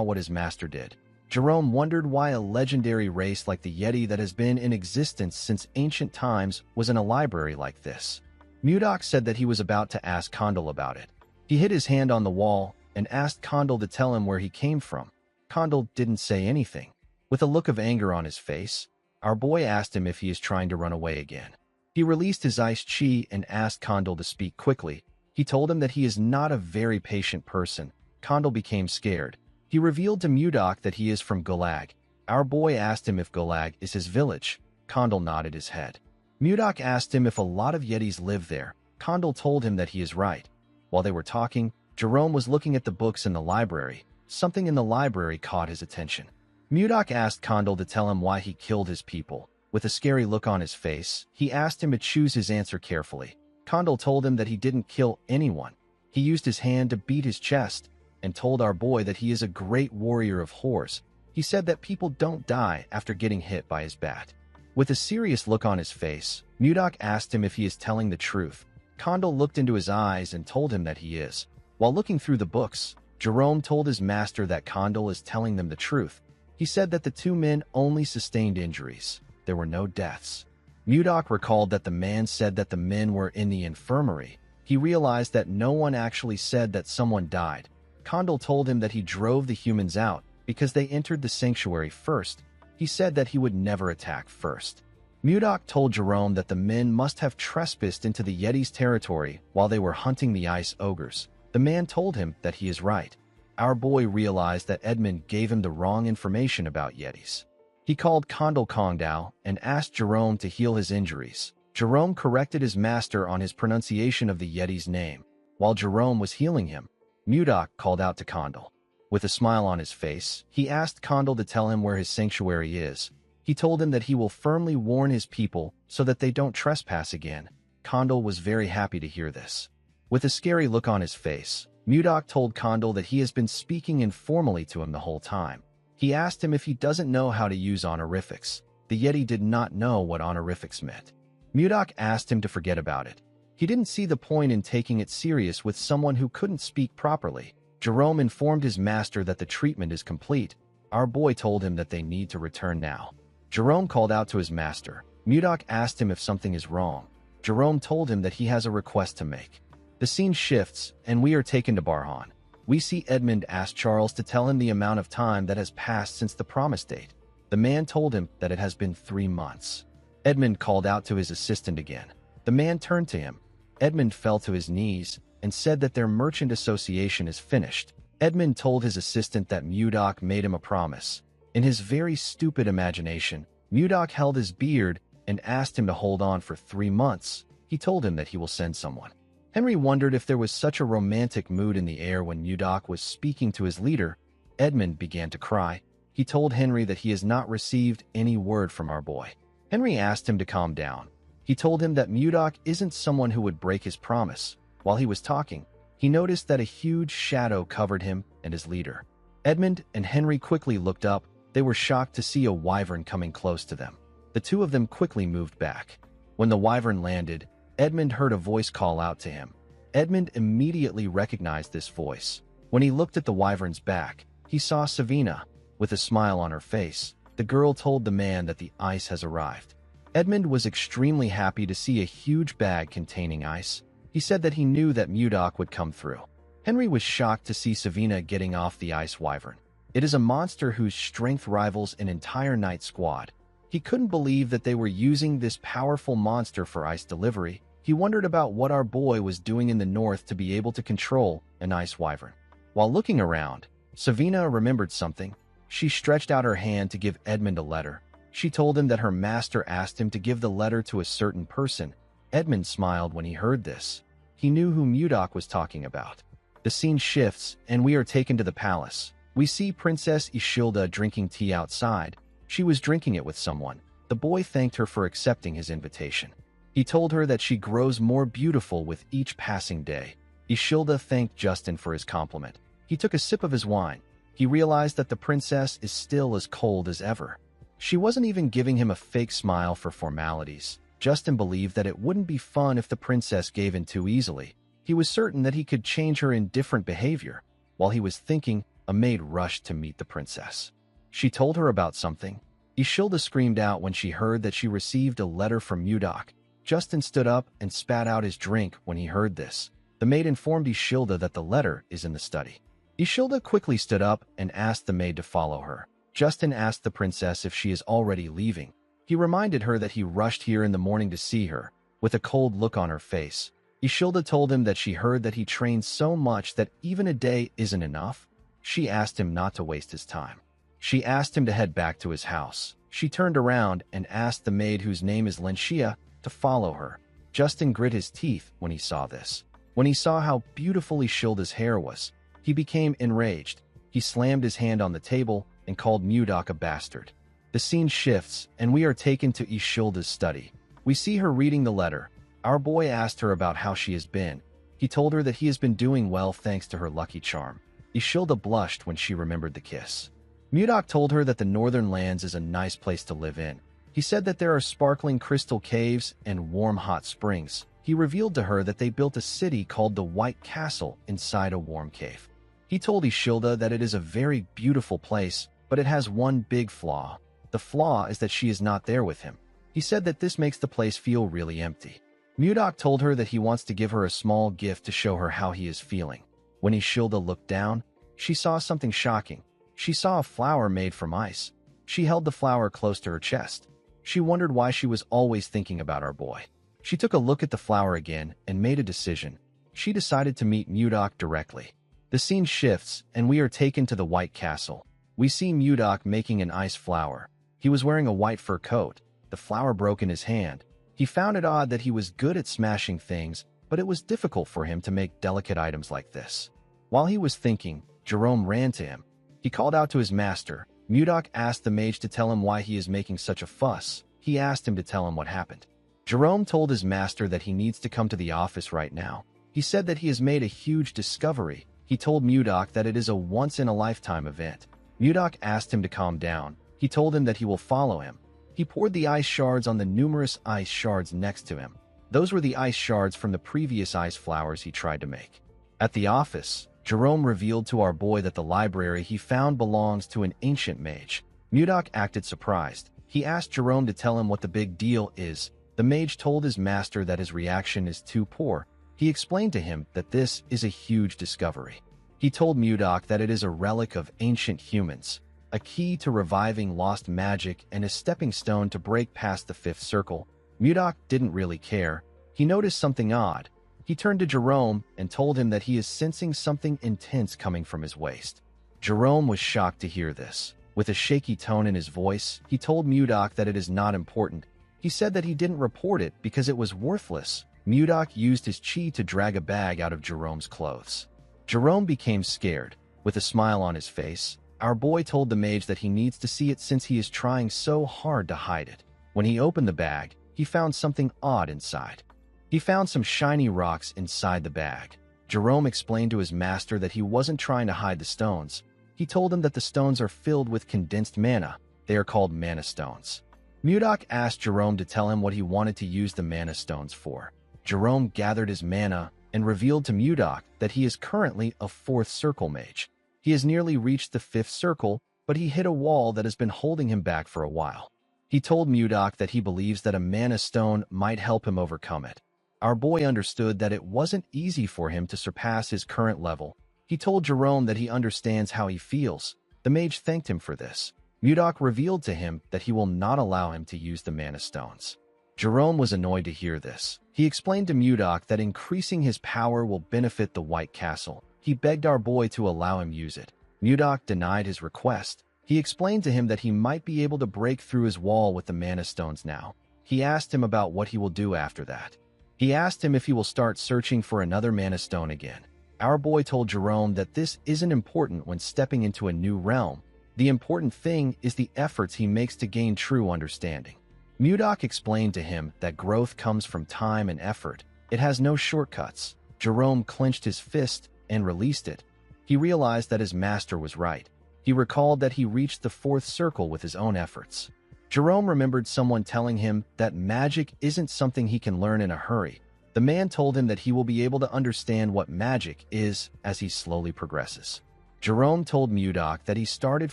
what his master did. Jerome wondered why a legendary race like the Yeti that has been in existence since ancient times was in a library like this. Mudok said that he was about to ask Condal about it. He hit his hand on the wall and asked Condal to tell him where he came from. Condal didn't say anything. With a look of anger on his face, our boy asked him if he is trying to run away again. He released his ice chi and asked Condal to speak quickly. He told him that he is not a very patient person. Condal became scared. He revealed to Mudok that he is from Gulag. Our boy asked him if Gulag is his village. Condal nodded his head. Mudok asked him if a lot of Yetis live there. Condal told him that he is right. While they were talking, Jerome was looking at the books in the library. Something in the library caught his attention. Mudok asked Condal to tell him why he killed his people. With a scary look on his face, he asked him to choose his answer carefully. Condal told him that he didn't kill anyone. He used his hand to beat his chest and told our boy that he is a great warrior of horse. He said that people don't die after getting hit by his bat. With a serious look on his face, Mudok asked him if he is telling the truth. Condal looked into his eyes and told him that he is. While looking through the books, Jerome told his master that Condal is telling them the truth. He said that the two men only sustained injuries. There were no deaths. Mudok recalled that the man said that the men were in the infirmary. He realized that no one actually said that someone died. Condal told him that he drove the humans out because they entered the sanctuary first. He said that he would never attack first. Mudok told Jerome that the men must have trespassed into the Yeti's territory while they were hunting the ice ogres. The man told him that he is right. Our boy realized that Edmund gave him the wrong information about Yetis. He called Condal Kongdao and asked Jerome to heal his injuries. Jerome corrected his master on his pronunciation of the Yeti's name. While Jerome was healing him, Mudok called out to Condal. With a smile on his face, he asked Condal to tell him where his sanctuary is. He told him that he will firmly warn his people so that they don't trespass again. Condal was very happy to hear this. With a scary look on his face, Mudok told Condal that he has been speaking informally to him the whole time. He asked him if he doesn't know how to use honorifics. The Yeti did not know what honorifics meant. Mudok asked him to forget about it. He didn't see the point in taking it serious with someone who couldn't speak properly. Jerome informed his master that the treatment is complete. Our boy told him that they need to return now. Jerome called out to his master. Mudok asked him if something is wrong. Jerome told him that he has a request to make. The scene shifts, and we are taken to Barhan. We see Edmund ask Charles to tell him the amount of time that has passed since the promise date. The man told him that it has been 3 months. Edmund called out to his assistant again. The man turned to him. Edmund fell to his knees and said that their merchant association is finished. Edmund told his assistant that Mudok made him a promise. In his very stupid imagination, Mudok held his beard and asked him to hold on for 3 months. He told him that he will send someone. Henry wondered if there was such a romantic mood in the air when Mudok was speaking to his leader. Edmund began to cry. He told Henry that he has not received any word from our boy. Henry asked him to calm down. He told him that Mudok isn't someone who would break his promise. While he was talking, he noticed that a huge shadow covered him and his leader. Edmund and Henry quickly looked up. They were shocked to see a wyvern coming close to them. The two of them quickly moved back. When the wyvern landed, Edmund heard a voice call out to him. Edmund immediately recognized this voice. When he looked at the wyvern's back, he saw Savina. With a smile on her face, the girl told the man that the ice has arrived. Edmund was extremely happy to see a huge bag containing ice. He said that he knew that Mudok would come through. Henry was shocked to see Savina getting off the ice wyvern. It is a monster whose strength rivals an entire night squad. He couldn't believe that they were using this powerful monster for ice delivery. He wondered about what our boy was doing in the north to be able to control an ice wyvern. While looking around, Savina remembered something. She stretched out her hand to give Edmund a letter. She told him that her master asked him to give the letter to a certain person. Edmund smiled when he heard this. He knew who Mudok was talking about. The scene shifts, and we are taken to the palace. We see Princess Ishilda drinking tea outside. She was drinking it with someone. The boy thanked her for accepting his invitation. He told her that she grows more beautiful with each passing day. Ishilda thanked Justin for his compliment. He took a sip of his wine. He realized that the princess is still as cold as ever. She wasn't even giving him a fake smile for formalities. Justin believed that it wouldn't be fun if the princess gave in too easily. He was certain that he could change her indifferent behavior. While he was thinking, a maid rushed to meet the princess. She told her about something. Ishilda screamed out when she heard that she received a letter from Mudok. Justin stood up and spat out his drink when he heard this. The maid informed Ishilda that the letter is in the study. Ishilda quickly stood up and asked the maid to follow her. Justin asked the princess if she is already leaving. He reminded her that he rushed here in the morning to see her, with a cold look on her face. Ishilda told him that she heard that he trains so much that even a day isn't enough. She asked him not to waste his time. She asked him to head back to his house. She turned around and asked the maid, whose name is Lenshia, to follow her. Justin grit his teeth when he saw this. When he saw how beautiful Ishilda's hair was, he became enraged. He slammed his hand on the table and called Mudak a bastard. The scene shifts, and we are taken to Ishilda's study. We see her reading the letter. Our boy asked her about how she has been. He told her that he has been doing well thanks to her lucky charm. Ishilda blushed when she remembered the kiss. Mudak told her that the northern lands is a nice place to live in. He said that there are sparkling crystal caves and warm hot springs. He revealed to her that they built a city called the White Castle inside a warm cave. He told Ishilda that it is a very beautiful place, but it has one big flaw. The flaw is that she is not there with him. He said that this makes the place feel really empty. Mudak told her that he wants to give her a small gift to show her how he is feeling. When Ishilda looked down, she saw something shocking. She saw a flower made from ice. She held the flower close to her chest. She wondered why she was always thinking about our boy. She took a look at the flower again and made a decision. She decided to meet Mudak directly. The scene shifts, and we are taken to the White Castle. We see Mudak making an ice flower. He was wearing a white fur coat. The flower broke in his hand. He found it odd that he was good at smashing things, but it was difficult for him to make delicate items like this. While he was thinking, Jerome ran to him. He called out to his master. Mudak asked the mage to tell him why he is making such a fuss. He asked him to tell him what happened. Jerome told his master that he needs to come to the office right now. He said that he has made a huge discovery. He told Mudak that it is a once-in-a-lifetime event. Mudak asked him to calm down. He told him that he will follow him. He poured the ice shards on the numerous ice shards next to him. Those were the ice shards from the previous ice flowers he tried to make. At the office, Jerome revealed to our boy that the library he found belongs to an ancient mage. Mudak acted surprised. He asked Jerome to tell him what the big deal is. The mage told his master that his reaction is too poor. He explained to him that this is a huge discovery. He told Mudak that it is a relic of ancient humans, a key to reviving lost magic and a stepping stone to break past the fifth circle. Mudak didn't really care. He noticed something odd. He turned to Jerome and told him that he is sensing something intense coming from his waist. Jerome was shocked to hear this. With a shaky tone in his voice, he told Mudak that it is not important. He said that he didn't report it because it was worthless. Mudak used his chi to drag a bag out of Jerome's clothes. Jerome became scared. With a smile on his face, our boy told the mage that he needs to see it since he is trying so hard to hide it. When he opened the bag, he found something odd inside. He found some shiny rocks inside the bag. Jerome explained to his master that he wasn't trying to hide the stones. He told him that the stones are filled with condensed mana. They are called mana stones. Mudak asked Jerome to tell him what he wanted to use the mana stones for. Jerome gathered his mana and revealed to Mudak that he is currently a fourth circle mage. He has nearly reached the fifth circle, but he hit a wall that has been holding him back for a while. He told Mudak that he believes that a mana stone might help him overcome it. Our boy understood that it wasn't easy for him to surpass his current level. He told Jerome that he understands how he feels. The mage thanked him for this. Mudak revealed to him that he will not allow him to use the mana stones. Jerome was annoyed to hear this. He explained to Mudak that increasing his power will benefit the White Castle. He begged our boy to allow him use it. Mudak denied his request. He explained to him that he might be able to break through his wall with the mana stones now. He asked him about what he will do after that. He asked him if he will start searching for another mana stone again. Our boy told Jerome that this isn't important when stepping into a new realm. The important thing is the efforts he makes to gain true understanding. Mudak explained to him that growth comes from time and effort. It has no shortcuts. Jerome clenched his fist and released it. He realized that his master was right. He recalled that he reached the fourth circle with his own efforts. Jerome remembered someone telling him that magic isn't something he can learn in a hurry. The man told him that he will be able to understand what magic is as he slowly progresses. Jerome told Mudak that he started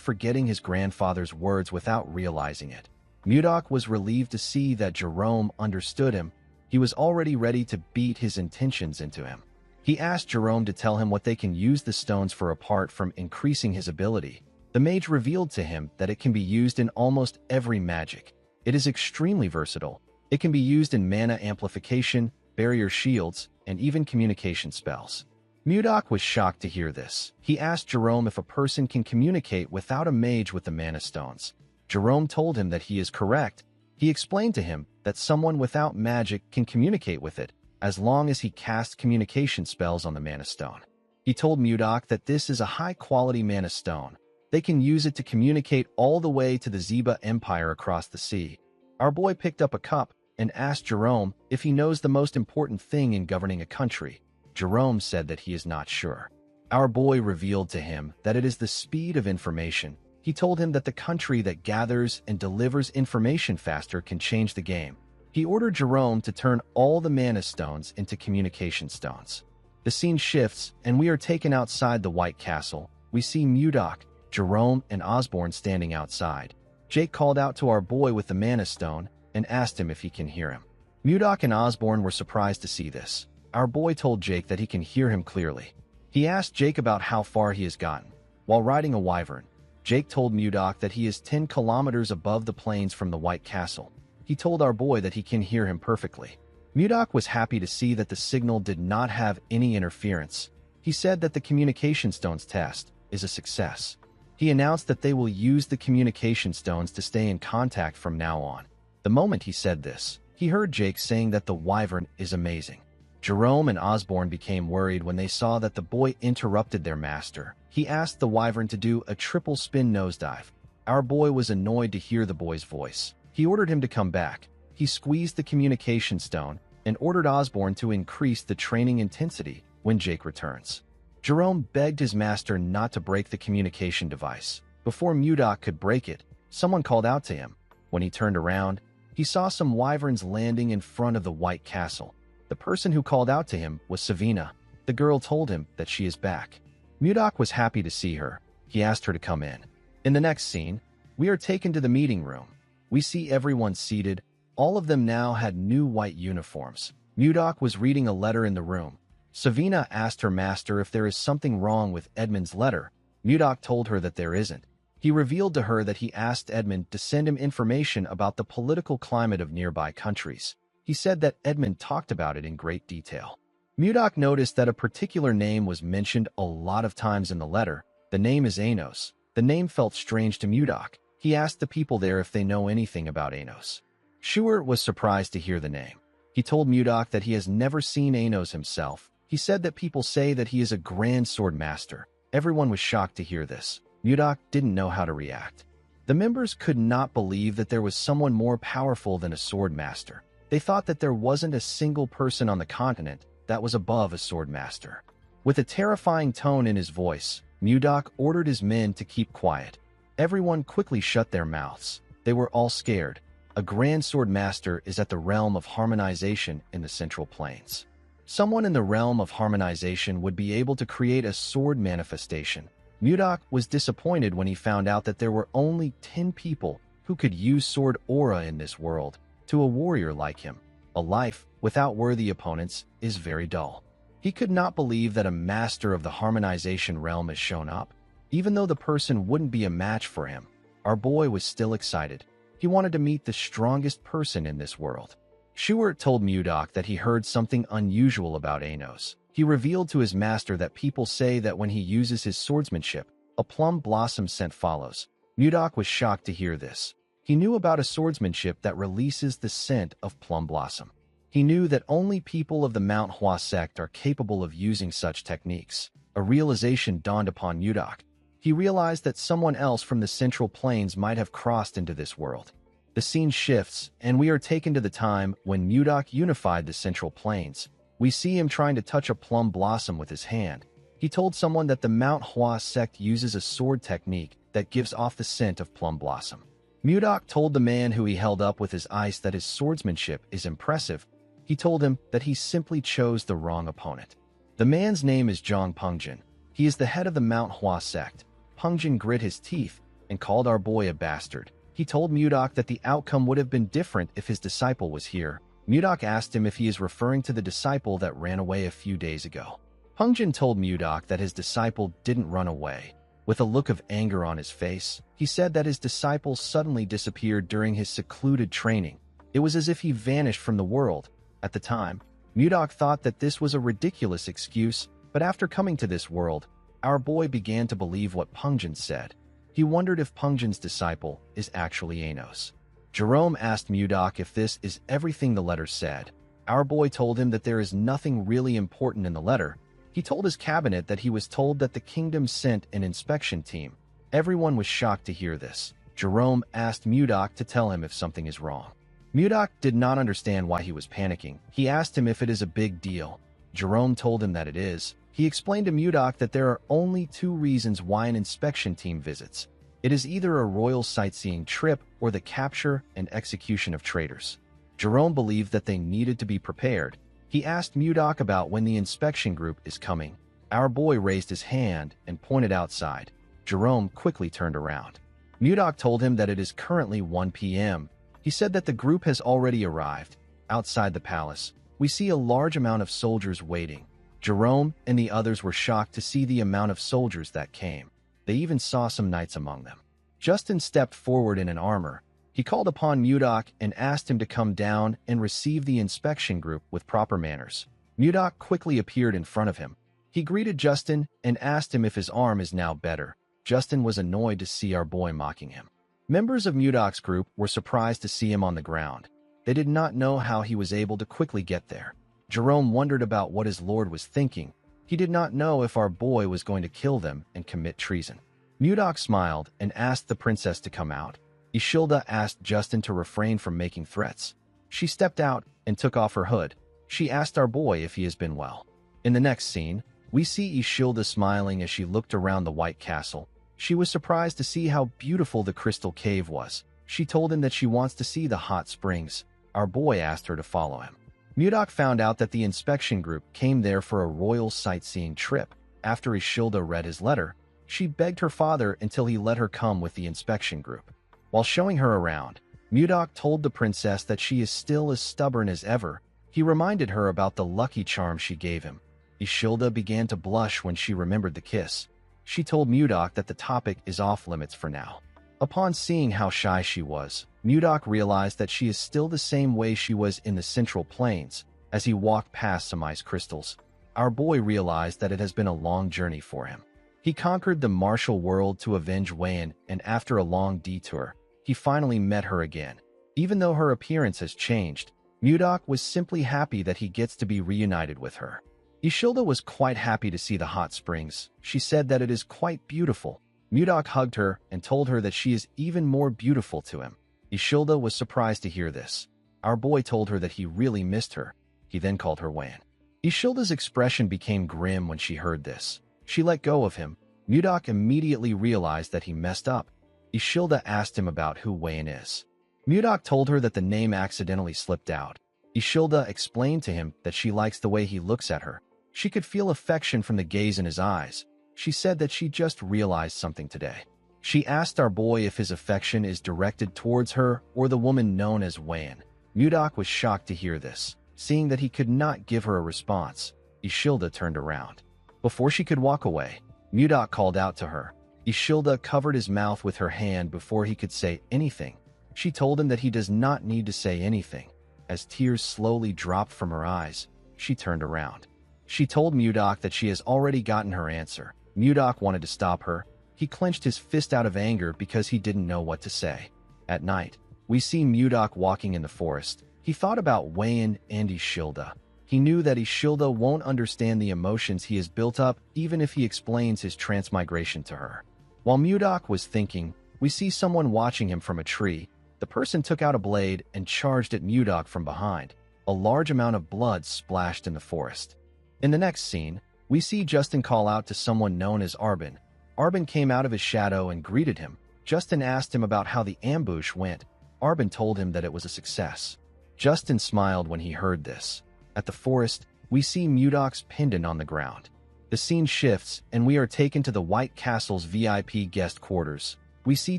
forgetting his grandfather's words without realizing it. Mudak was relieved to see that Jerome understood him. He was already ready to beat his intentions into him. He asked Jerome to tell him what they can use the stones for apart from increasing his ability. The mage revealed to him that it can be used in almost every magic. It is extremely versatile. It can be used in mana amplification, barrier shields, and even communication spells. Mudok was shocked to hear this. He asked Jerome if a person can communicate without a mage with the mana stones. Jerome told him that he is correct. He explained to him that someone without magic can communicate with it, as long as he casts communication spells on the mana stone. He told Mudok that this is a high-quality mana stone. They can use it to communicate all the way to the Zeba Empire across the sea. Our boy picked up a cup and asked Jerome if he knows the most important thing in governing a country. Jerome said that he is not sure. Our boy revealed to him that it is the speed of information. He told him that the country that gathers and delivers information faster can change the game. He ordered Jerome to turn all the mana stones into communication stones. The scene shifts, and we are taken outside the White Castle. We see Mudok, Jerome, and Osborne standing outside. Jake called out to our boy with the mana stone and asked him if he can hear him. Mudok and Osborne were surprised to see this. Our boy told Jake that he can hear him clearly. He asked Jake about how far he has gotten. While riding a wyvern, Jake told Mudok that he is 10 kilometers above the plains from the White Castle. He told our boy that he can hear him perfectly. Mudok was happy to see that the signal did not have any interference. He said that the communication stones test is a success. He announced that they will use the communication stones to stay in contact from now on. The moment he said this, he heard Jake saying that the wyvern is amazing. Jerome and Osborne became worried when they saw that the boy interrupted their master. He asked the wyvern to do a triple spin nosedive. Our boy was annoyed to hear the boy's voice. He ordered him to come back. He squeezed the communication stone and ordered Osborne to increase the training intensity when Jake returns. Jerome begged his master not to break the communication device. Before Mudok could break it, someone called out to him. When he turned around, he saw some wyverns landing in front of the White Castle. The person who called out to him was Savina. The girl told him that she is back. Mudok was happy to see her. He asked her to come in. In the next scene, we are taken to the meeting room. We see everyone seated. All of them now had new white uniforms. Mudok was reading a letter in the room. Savina asked her master if there is something wrong with Edmund's letter. Mudok told her that there isn't. He revealed to her that he asked Edmund to send him information about the political climate of nearby countries. He said that Edmund talked about it in great detail. Mudok noticed that a particular name was mentioned a lot of times in the letter. The name is Anos. The name felt strange to Mudok. He asked the people there if they know anything about Anos. Schuer was surprised to hear the name. He told Mudok that he has never seen Anos himself. He said that people say that he is a grand sword master. Everyone was shocked to hear this. Mudok didn't know how to react. The members could not believe that there was someone more powerful than a sword master. They thought that there wasn't a single person on the continent that was above a sword master. With a terrifying tone in his voice, Mudok ordered his men to keep quiet. Everyone quickly shut their mouths. They were all scared. A grand sword master is at the realm of harmonization in the Central Plains. Someone in the realm of harmonization would be able to create a sword manifestation. Mudok was disappointed when he found out that there were only 10 people who could use sword aura in this world. To a warrior like him, a life without worthy opponents is very dull. He could not believe that a master of the harmonization realm has shown up. Even though the person wouldn't be a match for him, our boy was still excited. He wanted to meet the strongest person in this world. Schuer told Mudok that he heard something unusual about Anos. He revealed to his master that people say that when he uses his swordsmanship, a plum blossom scent follows. Mudok was shocked to hear this. He knew about a swordsmanship that releases the scent of plum blossom. He knew that only people of the Manhwa sect are capable of using such techniques. A realization dawned upon Mudok. He realized that someone else from the Central Plains might have crossed into this world. The scene shifts, and we are taken to the time when Mudok unified the Central Plains. We see him trying to touch a plum blossom with his hand. He told someone that the Manhwa sect uses a sword technique that gives off the scent of plum blossom. Mudok told the man who he held up with his ice that his swordsmanship is impressive. He told him that he simply chose the wrong opponent. The man's name is Zhang Pengjin. He is the head of the Manhwa sect. Pengjin grit his teeth and called our boy a bastard. He told Mudok that the outcome would have been different if his disciple was here. Mudok asked him if he is referring to the disciple that ran away a few days ago. Pungjin told Mudok that his disciple didn't run away. With a look of anger on his face, he said that his disciple suddenly disappeared during his secluded training. It was as if he vanished from the world. At the time, Mudok thought that this was a ridiculous excuse, but after coming to this world, our boy began to believe what Pungjin said. He wondered if Pungjin's disciple is actually Anos. Jerome asked Mudok if this is everything the letter said. Our boy told him that there is nothing really important in the letter. He told his cabinet that he was told that the kingdom sent an inspection team. Everyone was shocked to hear this. Jerome asked Mudok to tell him if something is wrong. Mudok did not understand why he was panicking. He asked him if it is a big deal. Jerome told him that it is. He explained to Mudok that there are only two reasons why an inspection team visits. It is either a royal sightseeing trip or the capture and execution of traitors. Jerome believed that they needed to be prepared. He asked Mudok about when the inspection group is coming. Our boy raised his hand and pointed outside. Jerome quickly turned around. Mudok told him that it is currently 1 p.m. He said that the group has already arrived. Outside the palace, we see a large amount of soldiers waiting. Jerome and the others were shocked to see the amount of soldiers that came. They even saw some knights among them. Justin stepped forward in an armor. He called upon Mudok and asked him to come down and receive the inspection group with proper manners. Mudok quickly appeared in front of him. He greeted Justin and asked him if his arm is now better. Justin was annoyed to see our boy mocking him. Members of Mudok's group were surprised to see him on the ground. They did not know how he was able to quickly get there. Jerome wondered about what his lord was thinking. He did not know if our boy was going to kill them and commit treason. Mudok smiled and asked the princess to come out. Ishilda asked Justin to refrain from making threats. She stepped out and took off her hood. She asked our boy if he has been well. In the next scene, we see Ishilda smiling as she looked around the White Castle. She was surprised to see how beautiful the crystal cave was. She told him that she wants to see the hot springs. Our boy asked her to follow him. Mudok found out that the inspection group came there for a royal sightseeing trip. After Ishilda read his letter, she begged her father until he let her come with the inspection group. While showing her around, Mudok told the princess that she is still as stubborn as ever. He reminded her about the lucky charm she gave him. Ishilda began to blush when she remembered the kiss. She told Mudok that the topic is off limits for now. Upon seeing how shy she was, Mudok realized that she is still the same way she was in the Central Plains. As he walked past some ice crystals, our boy realized that it has been a long journey for him. He conquered the martial world to avenge Wayan, and after a long detour, he finally met her again. Even though her appearance has changed, Mudok was simply happy that he gets to be reunited with her. Ishilda was quite happy to see the hot springs. She said that it is quite beautiful. Mudok hugged her and told her that she is even more beautiful to him. Ishilda was surprised to hear this. Our boy told her that he really missed her. He then called her Wayan. Ishilda's expression became grim when she heard this. She let go of him. Mudok immediately realized that he messed up. Ishilda asked him about who Wayan is. Mudok told her that the name accidentally slipped out. Ishilda explained to him that she likes the way he looks at her. She could feel affection from the gaze in his eyes. She said that she just realized something today. She asked our boy if his affection is directed towards her or the woman known as Wayan. Mudok was shocked to hear this. Seeing that he could not give her a response, Ishilda turned around. Before she could walk away, Mudok called out to her. Ishilda covered his mouth with her hand before he could say anything. She told him that he does not need to say anything. As tears slowly dropped from her eyes, she turned around. She told Mudok that she has already gotten her answer. Mudok wanted to stop her. He clenched his fist out of anger because he didn't know what to say. At night, we see Mudok walking in the forest. He thought about Wayan and Ishilda. He knew that Ishilda won't understand the emotions he has built up even if he explains his transmigration to her. While Mudok was thinking, we see someone watching him from a tree. The person took out a blade and charged at Mudok from behind. A large amount of blood splashed in the forest. In the next scene, we see Justin call out to someone known as Arbin. Arbin came out of his shadow and greeted him. Justin asked him about how the ambush went. Arbin told him that it was a success. Justin smiled when he heard this. At the forest, we see Mudok's pendant on the ground. The scene shifts, and we are taken to the White Castle's VIP guest quarters. We see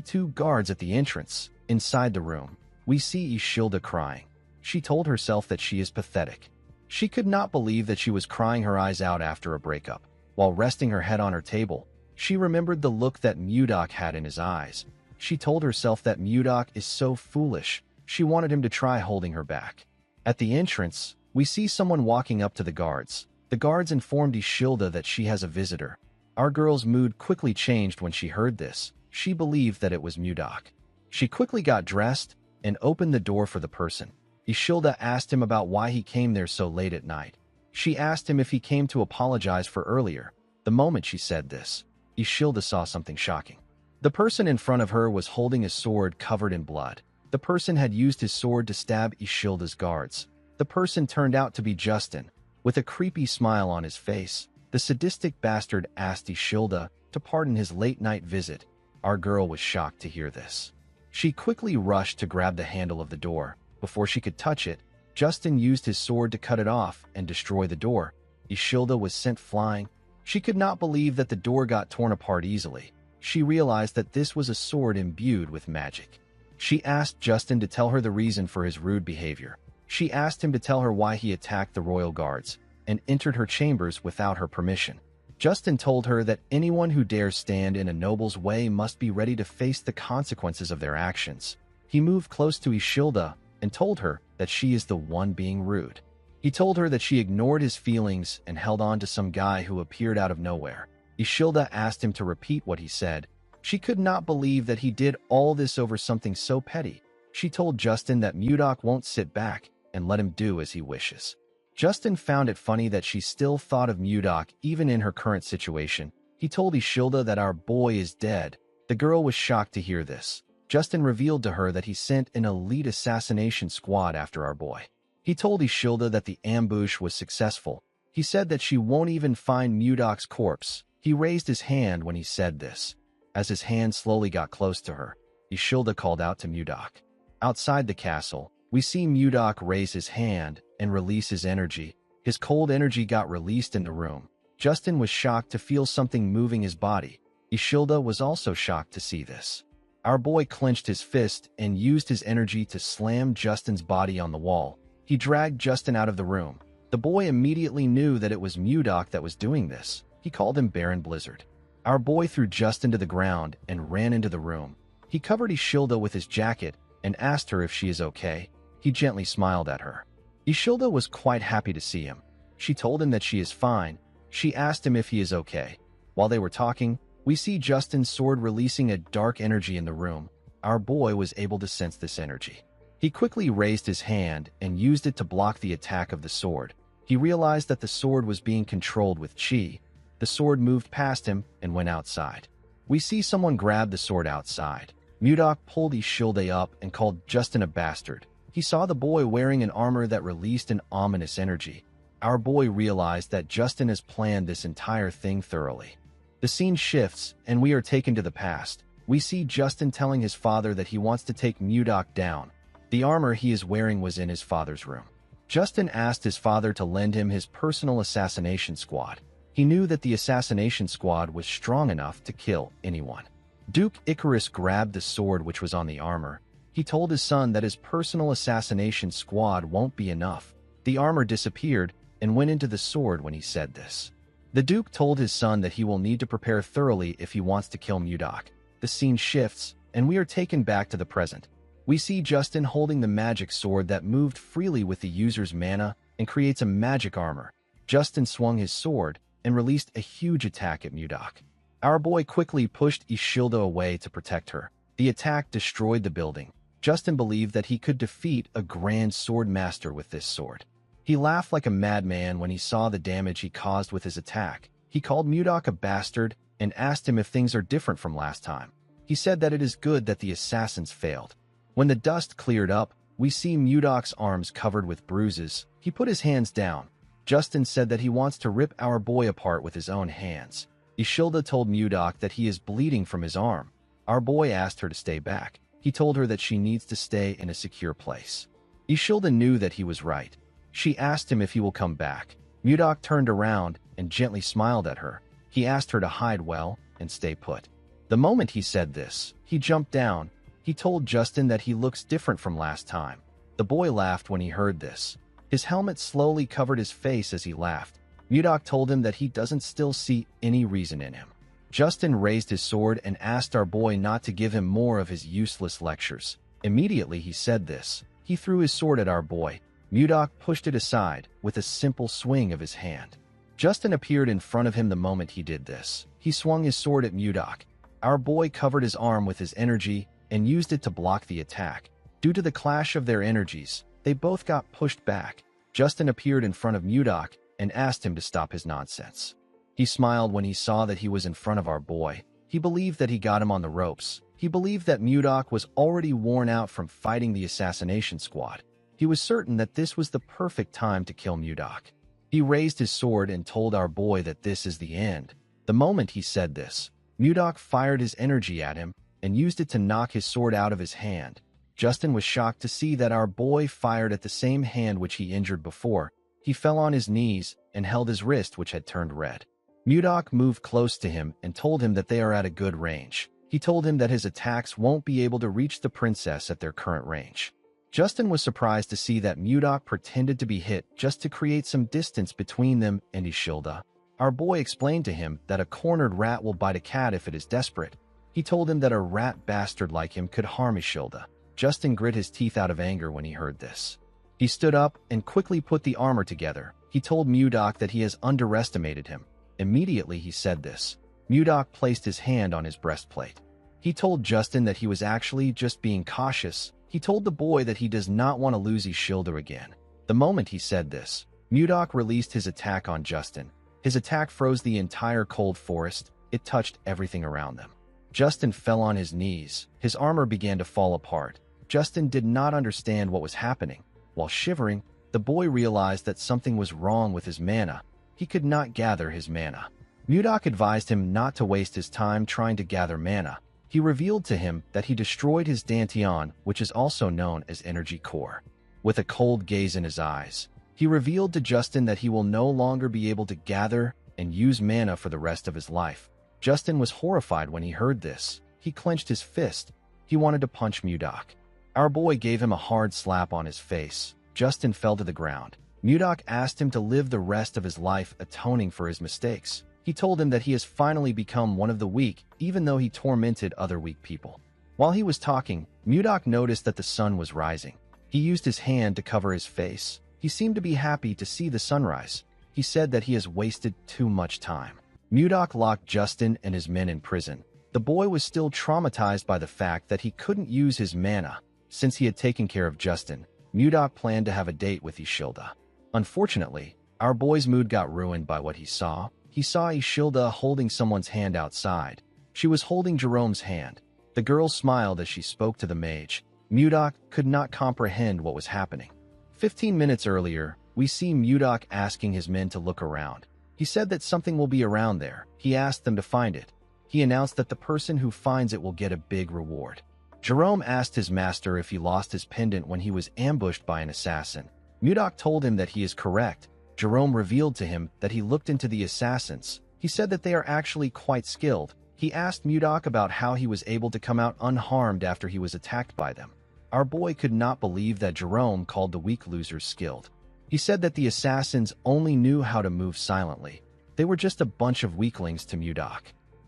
two guards at the entrance. Inside the room, we see Ishilda crying. She told herself that she is pathetic. She could not believe that she was crying her eyes out after a breakup. While resting her head on her table, she remembered the look that Mudok had in his eyes. She told herself that Mudok is so foolish. She wanted him to try holding her back. At the entrance, we see someone walking up to the guards. The guards informed Ishilda that she has a visitor. Our girl's mood quickly changed when she heard this. She believed that it was Mudok. She quickly got dressed and opened the door for the person. Ishilda asked him about why he came there so late at night. She asked him if he came to apologize for earlier. The moment she said this, Ishilda saw something shocking. The person in front of her was holding a sword covered in blood. The person had used his sword to stab Ishilda's guards. The person turned out to be Justin. With a creepy smile on his face, the sadistic bastard asked Ishilda to pardon his late-night visit. Our girl was shocked to hear this. She quickly rushed to grab the handle of the door. Before she could touch it, Justin used his sword to cut it off and destroy the door. Ishilda was sent flying. She could not believe that the door got torn apart easily. She realized that this was a sword imbued with magic. She asked Justin to tell her the reason for his rude behavior. She asked him to tell her why he attacked the royal guards and entered her chambers without her permission. Justin told her that anyone who dares stand in a noble's way must be ready to face the consequences of their actions. He moved close to Ishilda and told her that she is the one being rude. He told her that she ignored his feelings and held on to some guy who appeared out of nowhere. Ishilda asked him to repeat what he said. She could not believe that he did all this over something so petty. She told Justin that Mudok won't sit back and let him do as he wishes. Justin found it funny that she still thought of Mudok even in her current situation. He told Ishilda that our boy is dead. The girl was shocked to hear this. Justin revealed to her that he sent an elite assassination squad after our boy. He told Ishilda that the ambush was successful. He said that she won't even find Mudok's corpse. He raised his hand when he said this. As his hand slowly got close to her, Ishilda called out to Mudok. Outside the castle, we see Mudok raise his hand and release his energy. His cold energy got released in the room. Justin was shocked to feel something moving his body. Ishilda was also shocked to see this. Our boy clenched his fist and used his energy to slam Justin's body on the wall. He dragged Justin out of the room. The boy immediately knew that it was Mudok that was doing this. He called him Baron Blizzard. Our boy threw Justin to the ground and ran into the room. He covered Ishilda with his jacket and asked her if she is okay. He gently smiled at her. Ishilda was quite happy to see him. She told him that she is fine. She asked him if he is okay. While they were talking, we see Justin's sword releasing a dark energy in the room. Our boy was able to sense this energy. He quickly raised his hand and used it to block the attack of the sword. He realized that the sword was being controlled with chi. The sword moved past him and went outside. We see someone grab the sword outside. Mudok pulled Ishilda up and called Justin a bastard. He saw the boy wearing an armor that released an ominous energy. Our boy realized that Justin has planned this entire thing thoroughly. The scene shifts, and we are taken to the past. We see Justin telling his father that he wants to take Mudok down. The armor he is wearing was in his father's room. Justin asked his father to lend him his personal assassination squad. He knew that the assassination squad was strong enough to kill anyone. Duke Icarus grabbed the sword which was on the armor. He told his son that his personal assassination squad won't be enough. The armor disappeared and went into the sword when he said this. The Duke told his son that he will need to prepare thoroughly if he wants to kill Mudok. The scene shifts, and we are taken back to the present. We see Justin holding the magic sword that moved freely with the user's mana and creates a magic armor. Justin swung his sword and released a huge attack at Mudok. Our boy quickly pushed Ishilda away to protect her. The attack destroyed the building. Justin believed that he could defeat a grand sword master with this sword. He laughed like a madman when he saw the damage he caused with his attack. He called Mudok a bastard and asked him if things are different from last time. He said that it is good that the assassins failed. When the dust cleared up, we see Mudok's arms covered with bruises. He put his hands down. Justin said that he wants to rip our boy apart with his own hands. Ishilda told Mudok that he is bleeding from his arm. Our boy asked her to stay back. He told her that she needs to stay in a secure place. Ishilda knew that he was right. She asked him if he will come back. Mudok turned around and gently smiled at her. He asked her to hide well and stay put. The moment he said this, he jumped down. He told Justin that he looks different from last time. The boy laughed when he heard this. His helmet slowly covered his face as he laughed. Mudok told him that he doesn't still see any reason in him. Justin raised his sword and asked our boy not to give him more of his useless lectures. Immediately he said this. He threw his sword at our boy. Mudok pushed it aside with a simple swing of his hand. Justin appeared in front of him the moment he did this. He swung his sword at Mudok. Our boy covered his arm with his energy and used it to block the attack. Due to the clash of their energies, they both got pushed back. Justin appeared in front of Mudok and asked him to stop his nonsense. He smiled when he saw that he was in front of our boy. He believed that he got him on the ropes. He believed that Mudok was already worn out from fighting the assassination squad. He was certain that this was the perfect time to kill Mudok. He raised his sword and told our boy that this is the end. The moment he said this, Mudok fired his energy at him and used it to knock his sword out of his hand. Justin was shocked to see that our boy fired at the same hand which he injured before. He fell on his knees and held his wrist, which had turned red. Mudok moved close to him and told him that they are at a good range. He told him that his attacks won't be able to reach the princess at their current range. Justin was surprised to see that Mudok pretended to be hit just to create some distance between them and Ishilda. Our boy explained to him that a cornered rat will bite a cat if it is desperate. He told him that a rat bastard like him could harm Ishilda. Justin grit his teeth out of anger when he heard this. He stood up and quickly put the armor together. He told Mudok that he has underestimated him. Immediately he said this. Mudok placed his hand on his breastplate. He told Justin that he was actually just being cautious. He told the boy that he does not want to lose Ishilda again. The moment he said this, Mudok released his attack on Justin. His attack froze the entire cold forest. It touched everything around them. Justin fell on his knees. His armor began to fall apart. Justin did not understand what was happening. While shivering, the boy realized that something was wrong with his mana. He could not gather his mana. Mudok advised him not to waste his time trying to gather mana. He revealed to him that he destroyed his Dantian, which is also known as energy core. With a cold gaze in his eyes, he revealed to Justin that he will no longer be able to gather and use mana for the rest of his life. Justin was horrified when he heard this. He clenched his fist. He wanted to punch Mudok. Our boy gave him a hard slap on his face. Justin fell to the ground. Mudok asked him to live the rest of his life atoning for his mistakes. He told him that he has finally become one of the weak, even though he tormented other weak people. While he was talking, Mudok noticed that the sun was rising. He used his hand to cover his face. He seemed to be happy to see the sunrise. He said that he has wasted too much time. Mudok locked Justin and his men in prison. The boy was still traumatized by the fact that he couldn't use his mana. Since he had taken care of Justin, Mudok planned to have a date with Ishilda. Unfortunately, our boy's mood got ruined by what he saw. He saw Ishilda holding someone's hand outside. She was holding Jerome's hand. The girl smiled as she spoke to the mage. Mudok could not comprehend what was happening. 15 minutes earlier, we see Mudok asking his men to look around. He said that something will be around there. He asked them to find it. He announced that the person who finds it will get a big reward. Jerome asked his master if he lost his pendant when he was ambushed by an assassin. Mudok told him that he is correct. Jerome revealed to him that he looked into the assassins. He said that they are actually quite skilled. He asked Mudok about how he was able to come out unharmed after he was attacked by them. Our boy could not believe that Jerome called the weak losers skilled. He said that the assassins only knew how to move silently. They were just a bunch of weaklings to Mudok.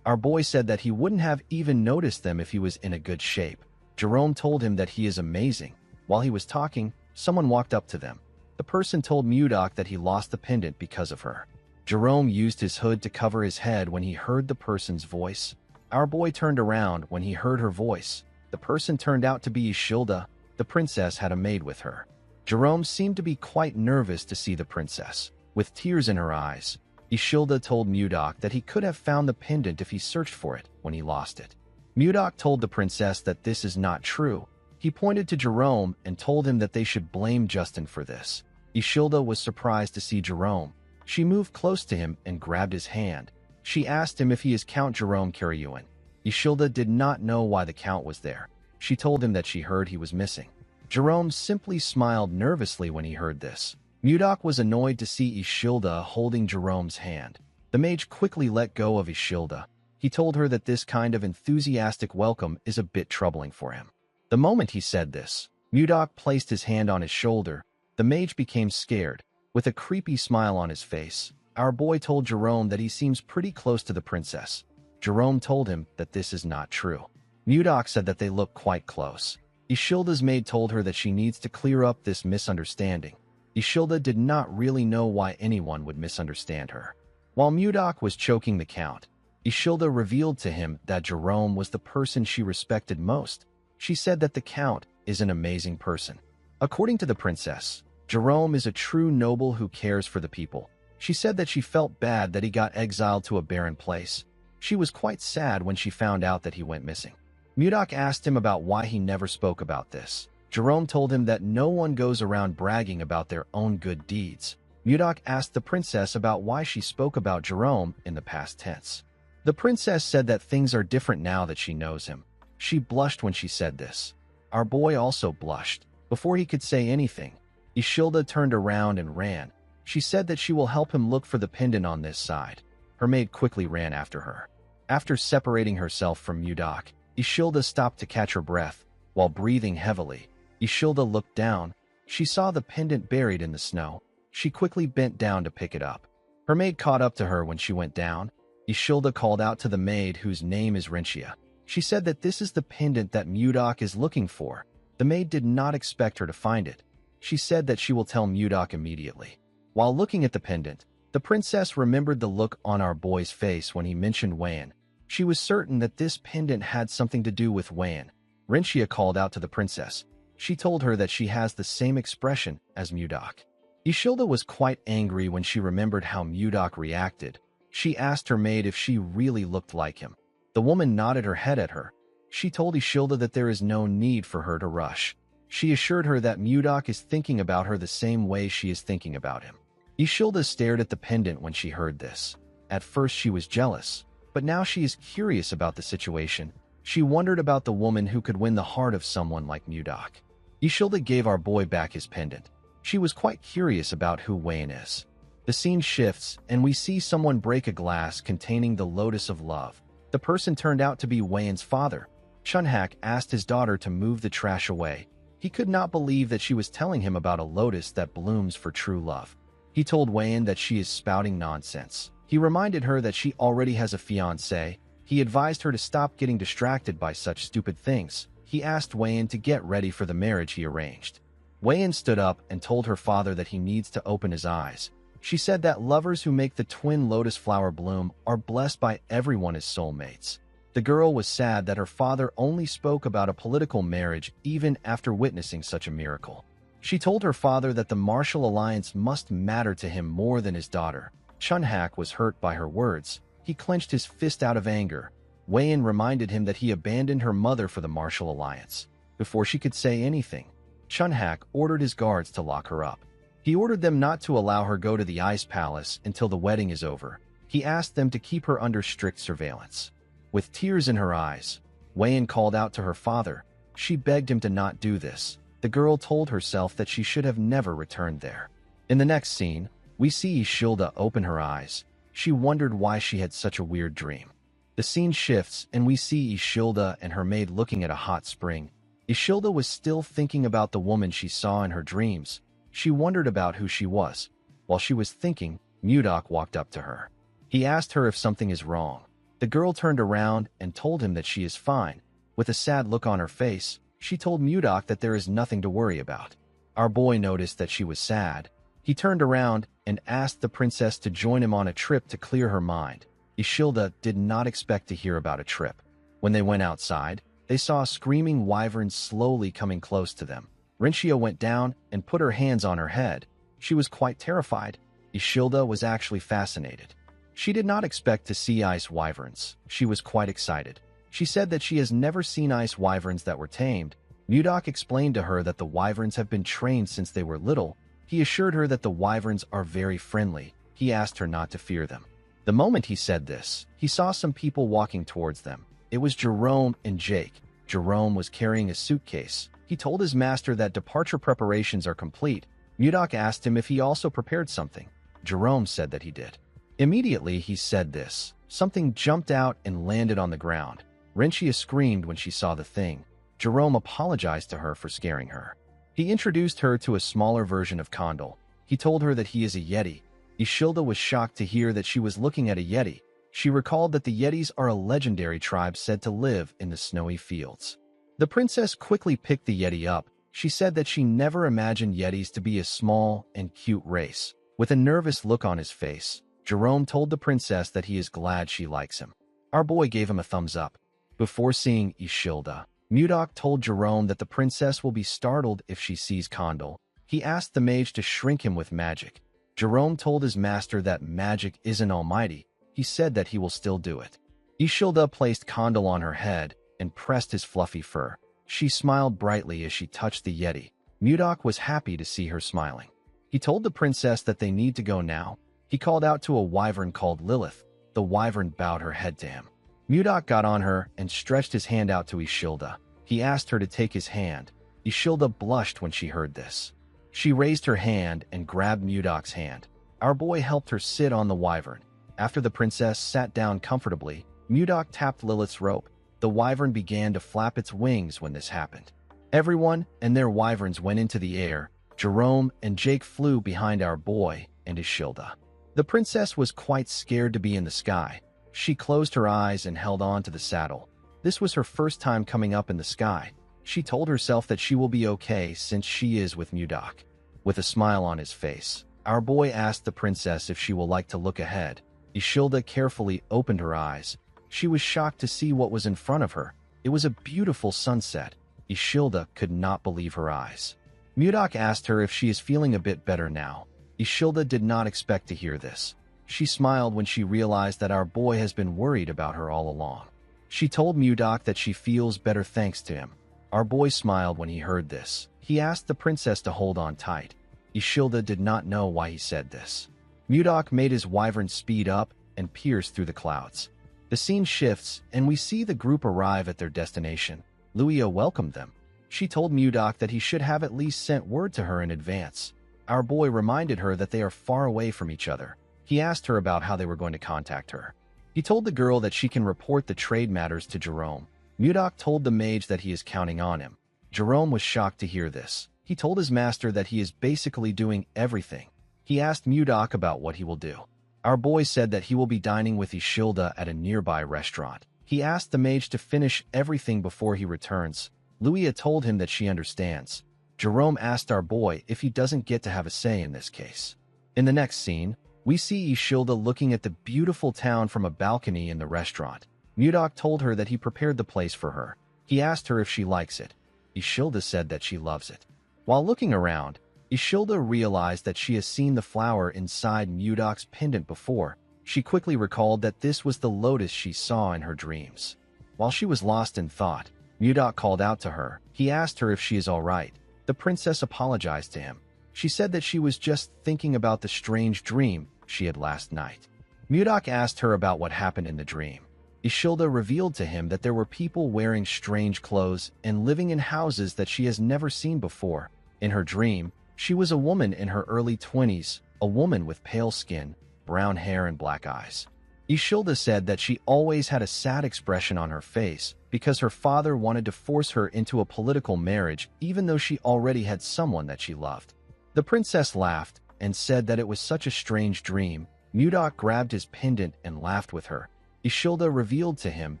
Our boy said that he wouldn't have even noticed them if he was in a good shape. Jerome told him that he is amazing. While he was talking, someone walked up to them. The person told Mudok that he lost the pendant because of her. Jerome used his hood to cover his head when he heard the person's voice. Our boy turned around when he heard her voice. The person turned out to be Ishilda. The princess had a maid with her. Jerome seemed to be quite nervous to see the princess. With tears in her eyes, Ishilda told Mudok that he could have found the pendant if he searched for it when he lost it. Mudok told the princess that this is not true. He pointed to Jerome and told him that they should blame Justin for this. Ishilda was surprised to see Jerome. She moved close to him and grabbed his hand. She asked him if he is Count Jerome Karyuin. Ishilda did not know why the Count was there. She told him that she heard he was missing. Jerome simply smiled nervously when he heard this. Mudok was annoyed to see Ishilda holding Jerome's hand. The mage quickly let go of Ishilda. He told her that this kind of enthusiastic welcome is a bit troubling for him. The moment he said this, Mudok placed his hand on his shoulder. The mage became scared. With a creepy smile on his face, our boy told Jerome that he seems pretty close to the princess. Jerome told him that this is not true. Mudok said that they look quite close. Ishilda's maid told her that she needs to clear up this misunderstanding. Ishilda did not really know why anyone would misunderstand her. While Mudok was choking the count, Ishilda revealed to him that Jerome was the person she respected most. She said that the count is an amazing person. According to the princess, Jerome is a true noble who cares for the people. She said that she felt bad that he got exiled to a barren place. She was quite sad when she found out that he went missing. Mudok asked him about why he never spoke about this. Jerome told him that no one goes around bragging about their own good deeds. Mudok asked the princess about why she spoke about Jerome in the past tense. The princess said that things are different now that she knows him. She blushed when she said this. Our boy also blushed. Before he could say anything, Ishilda turned around and ran. She said that she will help him look for the pendant on this side. Her maid quickly ran after her. After separating herself from Mudok, Ishilda stopped to catch her breath. While breathing heavily, Ishilda looked down. She saw the pendant buried in the snow. She quickly bent down to pick it up. Her maid caught up to her when she went down. Ishilda called out to the maid, whose name is Renchia. She said that this is the pendant that Mudok is looking for. The maid did not expect her to find it. She said that she will tell Mudok immediately. While looking at the pendant, the princess remembered the look on our boy's face when he mentioned Wan. She was certain that this pendant had something to do with Wan. Renchia called out to the princess. She told her that she has the same expression as Mudok. Ishilda was quite angry when she remembered how Mudok reacted. She asked her maid if she really looked like him. The woman nodded her head at her. She told Ishilda that there is no need for her to rush. She assured her that Mudok is thinking about her the same way she is thinking about him. Ishilda stared at the pendant when she heard this. At first she was jealous, but now she is curious about the situation. She wondered about the woman who could win the heart of someone like Mudok. Ishilda gave our boy back his pendant. She was quite curious about who Wayne is. The scene shifts, and we see someone break a glass containing the Lotus of Love. The person turned out to be Wayne's father. Chunhak asked his daughter to move the trash away. He could not believe that she was telling him about a lotus that blooms for true love. He told Wayne that she is spouting nonsense. He reminded her that she already has a fiancé. He advised her to stop getting distracted by such stupid things. He asked Wayne to get ready for the marriage he arranged. Wayne stood up and told her father that he needs to open his eyes. She said that lovers who make the twin lotus flower bloom are blessed by everyone as soulmates. The girl was sad that her father only spoke about a political marriage even after witnessing such a miracle. She told her father that the martial alliance must matter to him more than his daughter. Chunhak was hurt by her words. He clenched his fist out of anger. Wayne reminded him that he abandoned her mother for the martial alliance. Before she could say anything, Chunhak ordered his guards to lock her up. He ordered them not to allow her go to the ice palace until the wedding is over. He asked them to keep her under strict surveillance. With tears in her eyes, Wayne called out to her father. She begged him to not do this. The girl told herself that she should have never returned there. In the next scene, we see Ishilda open her eyes. She wondered why she had such a weird dream. The scene shifts, and we see Ishilda and her maid looking at a hot spring. Ishilda was still thinking about the woman she saw in her dreams. She wondered about who she was. While she was thinking, Mudok walked up to her. He asked her if something is wrong. The girl turned around and told him that she is fine. With a sad look on her face, she told Mudok that there is nothing to worry about. Our boy noticed that she was sad. He turned around and asked the princess to join him on a trip to clear her mind. Ishilda did not expect to hear about a trip. When they went outside, they saw a screaming wyvern slowly coming close to them. Renchia went down and put her hands on her head. She was quite terrified. Ishilda was actually fascinated. She did not expect to see ice wyverns. She was quite excited. She said that she has never seen ice wyverns that were tamed. Mudok explained to her that the wyverns have been trained since they were little. He assured her that the wyverns are very friendly. He asked her not to fear them. The moment he said this, he saw some people walking towards them. It was Jerome and Jake. Jerome was carrying a suitcase. He told his master that departure preparations are complete. Mudok asked him if he also prepared something. Jerome said that he did. Immediately he said this. Something jumped out and landed on the ground. Renchia screamed when she saw the thing. Jerome apologized to her for scaring her. He introduced her to a smaller version of Condal. He told her that he is a Yeti. Ishilda was shocked to hear that she was looking at a Yeti. She recalled that the Yetis are a legendary tribe said to live in the snowy fields. The princess quickly picked the Yeti up. She said that she never imagined Yetis to be a small and cute race. With a nervous look on his face, Jerome told the princess that he is glad she likes him. Our boy gave him a thumbs up. Before seeing Ishilda, Mudok told Jerome that the princess will be startled if she sees Condal. He asked the mage to shrink him with magic. Jerome told his master that magic isn't almighty. He said that he will still do it. Ishilda placed Condal on her head and pressed his fluffy fur. She smiled brightly as she touched the Yeti. Mudok was happy to see her smiling. He told the princess that they need to go now. He called out to a wyvern called Lilith. The wyvern bowed her head to him. Mudok got on her and stretched his hand out to Ishilda. He asked her to take his hand. Ishilda blushed when she heard this. She raised her hand and grabbed Mudok's hand. Our boy helped her sit on the wyvern. After the princess sat down comfortably, Mudok tapped Lilith's rope. The wyvern began to flap its wings when this happened. Everyone and their wyverns went into the air. Jerome and Jake flew behind our boy and Ishilda. The princess was quite scared to be in the sky. She closed her eyes and held on to the saddle. This was her first time coming up in the sky. She told herself that she will be okay since she is with Mudok. With a smile on his face, our boy asked the princess if she will like to look ahead. Ishilda carefully opened her eyes. She was shocked to see what was in front of her. It was a beautiful sunset. Ishilda could not believe her eyes. Mudok asked her if she is feeling a bit better now. Ishilda did not expect to hear this. She smiled when she realized that our boy has been worried about her all along. She told Mudok that she feels better thanks to him. Our boy smiled when he heard this. He asked the princess to hold on tight. Ishilda did not know why he said this. Mudok made his wyvern speed up and pierce through the clouds. The scene shifts, and we see the group arrive at their destination. Luia welcomed them. She told Mudok that he should have at least sent word to her in advance. Our boy reminded her that they are far away from each other. He asked her about how they were going to contact her. He told the girl that she can report the trade matters to Jerome. Mudok told the mage that he is counting on him. Jerome was shocked to hear this. He told his master that he is basically doing everything. He asked Mudok about what he will do. Our boy said that he will be dining with Ishilda at a nearby restaurant. He asked the mage to finish everything before he returns. Luia told him that she understands. Jerome asked our boy if he doesn't get to have a say in this case. In the next scene, we see Ishilda looking at the beautiful town from a balcony in the restaurant. Mudok told her that he prepared the place for her. He asked her if she likes it. Ishilda said that she loves it. While looking around, Ishilda realized that she has seen the flower inside Mudok's pendant before. She quickly recalled that this was the lotus she saw in her dreams. While she was lost in thought, Mudok called out to her. He asked her if she is all right. The princess apologized to him. She said that she was just thinking about the strange dream she had last night. Mudok asked her about what happened in the dream. Ishilda revealed to him that there were people wearing strange clothes and living in houses that she has never seen before. In her dream, she was a woman in her early 20s, a woman with pale skin, brown hair and black eyes. Ishilda said that she always had a sad expression on her face because her father wanted to force her into a political marriage even though she already had someone that she loved. The princess laughed and said that it was such a strange dream. Mudok grabbed his pendant and laughed with her. Ishilda revealed to him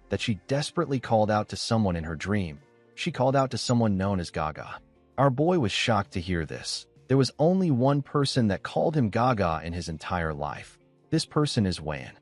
that she desperately called out to someone in her dream. She called out to someone known as Gaga. Our boy was shocked to hear this. There was only one person that called him Gaga in his entire life. This person is Wan.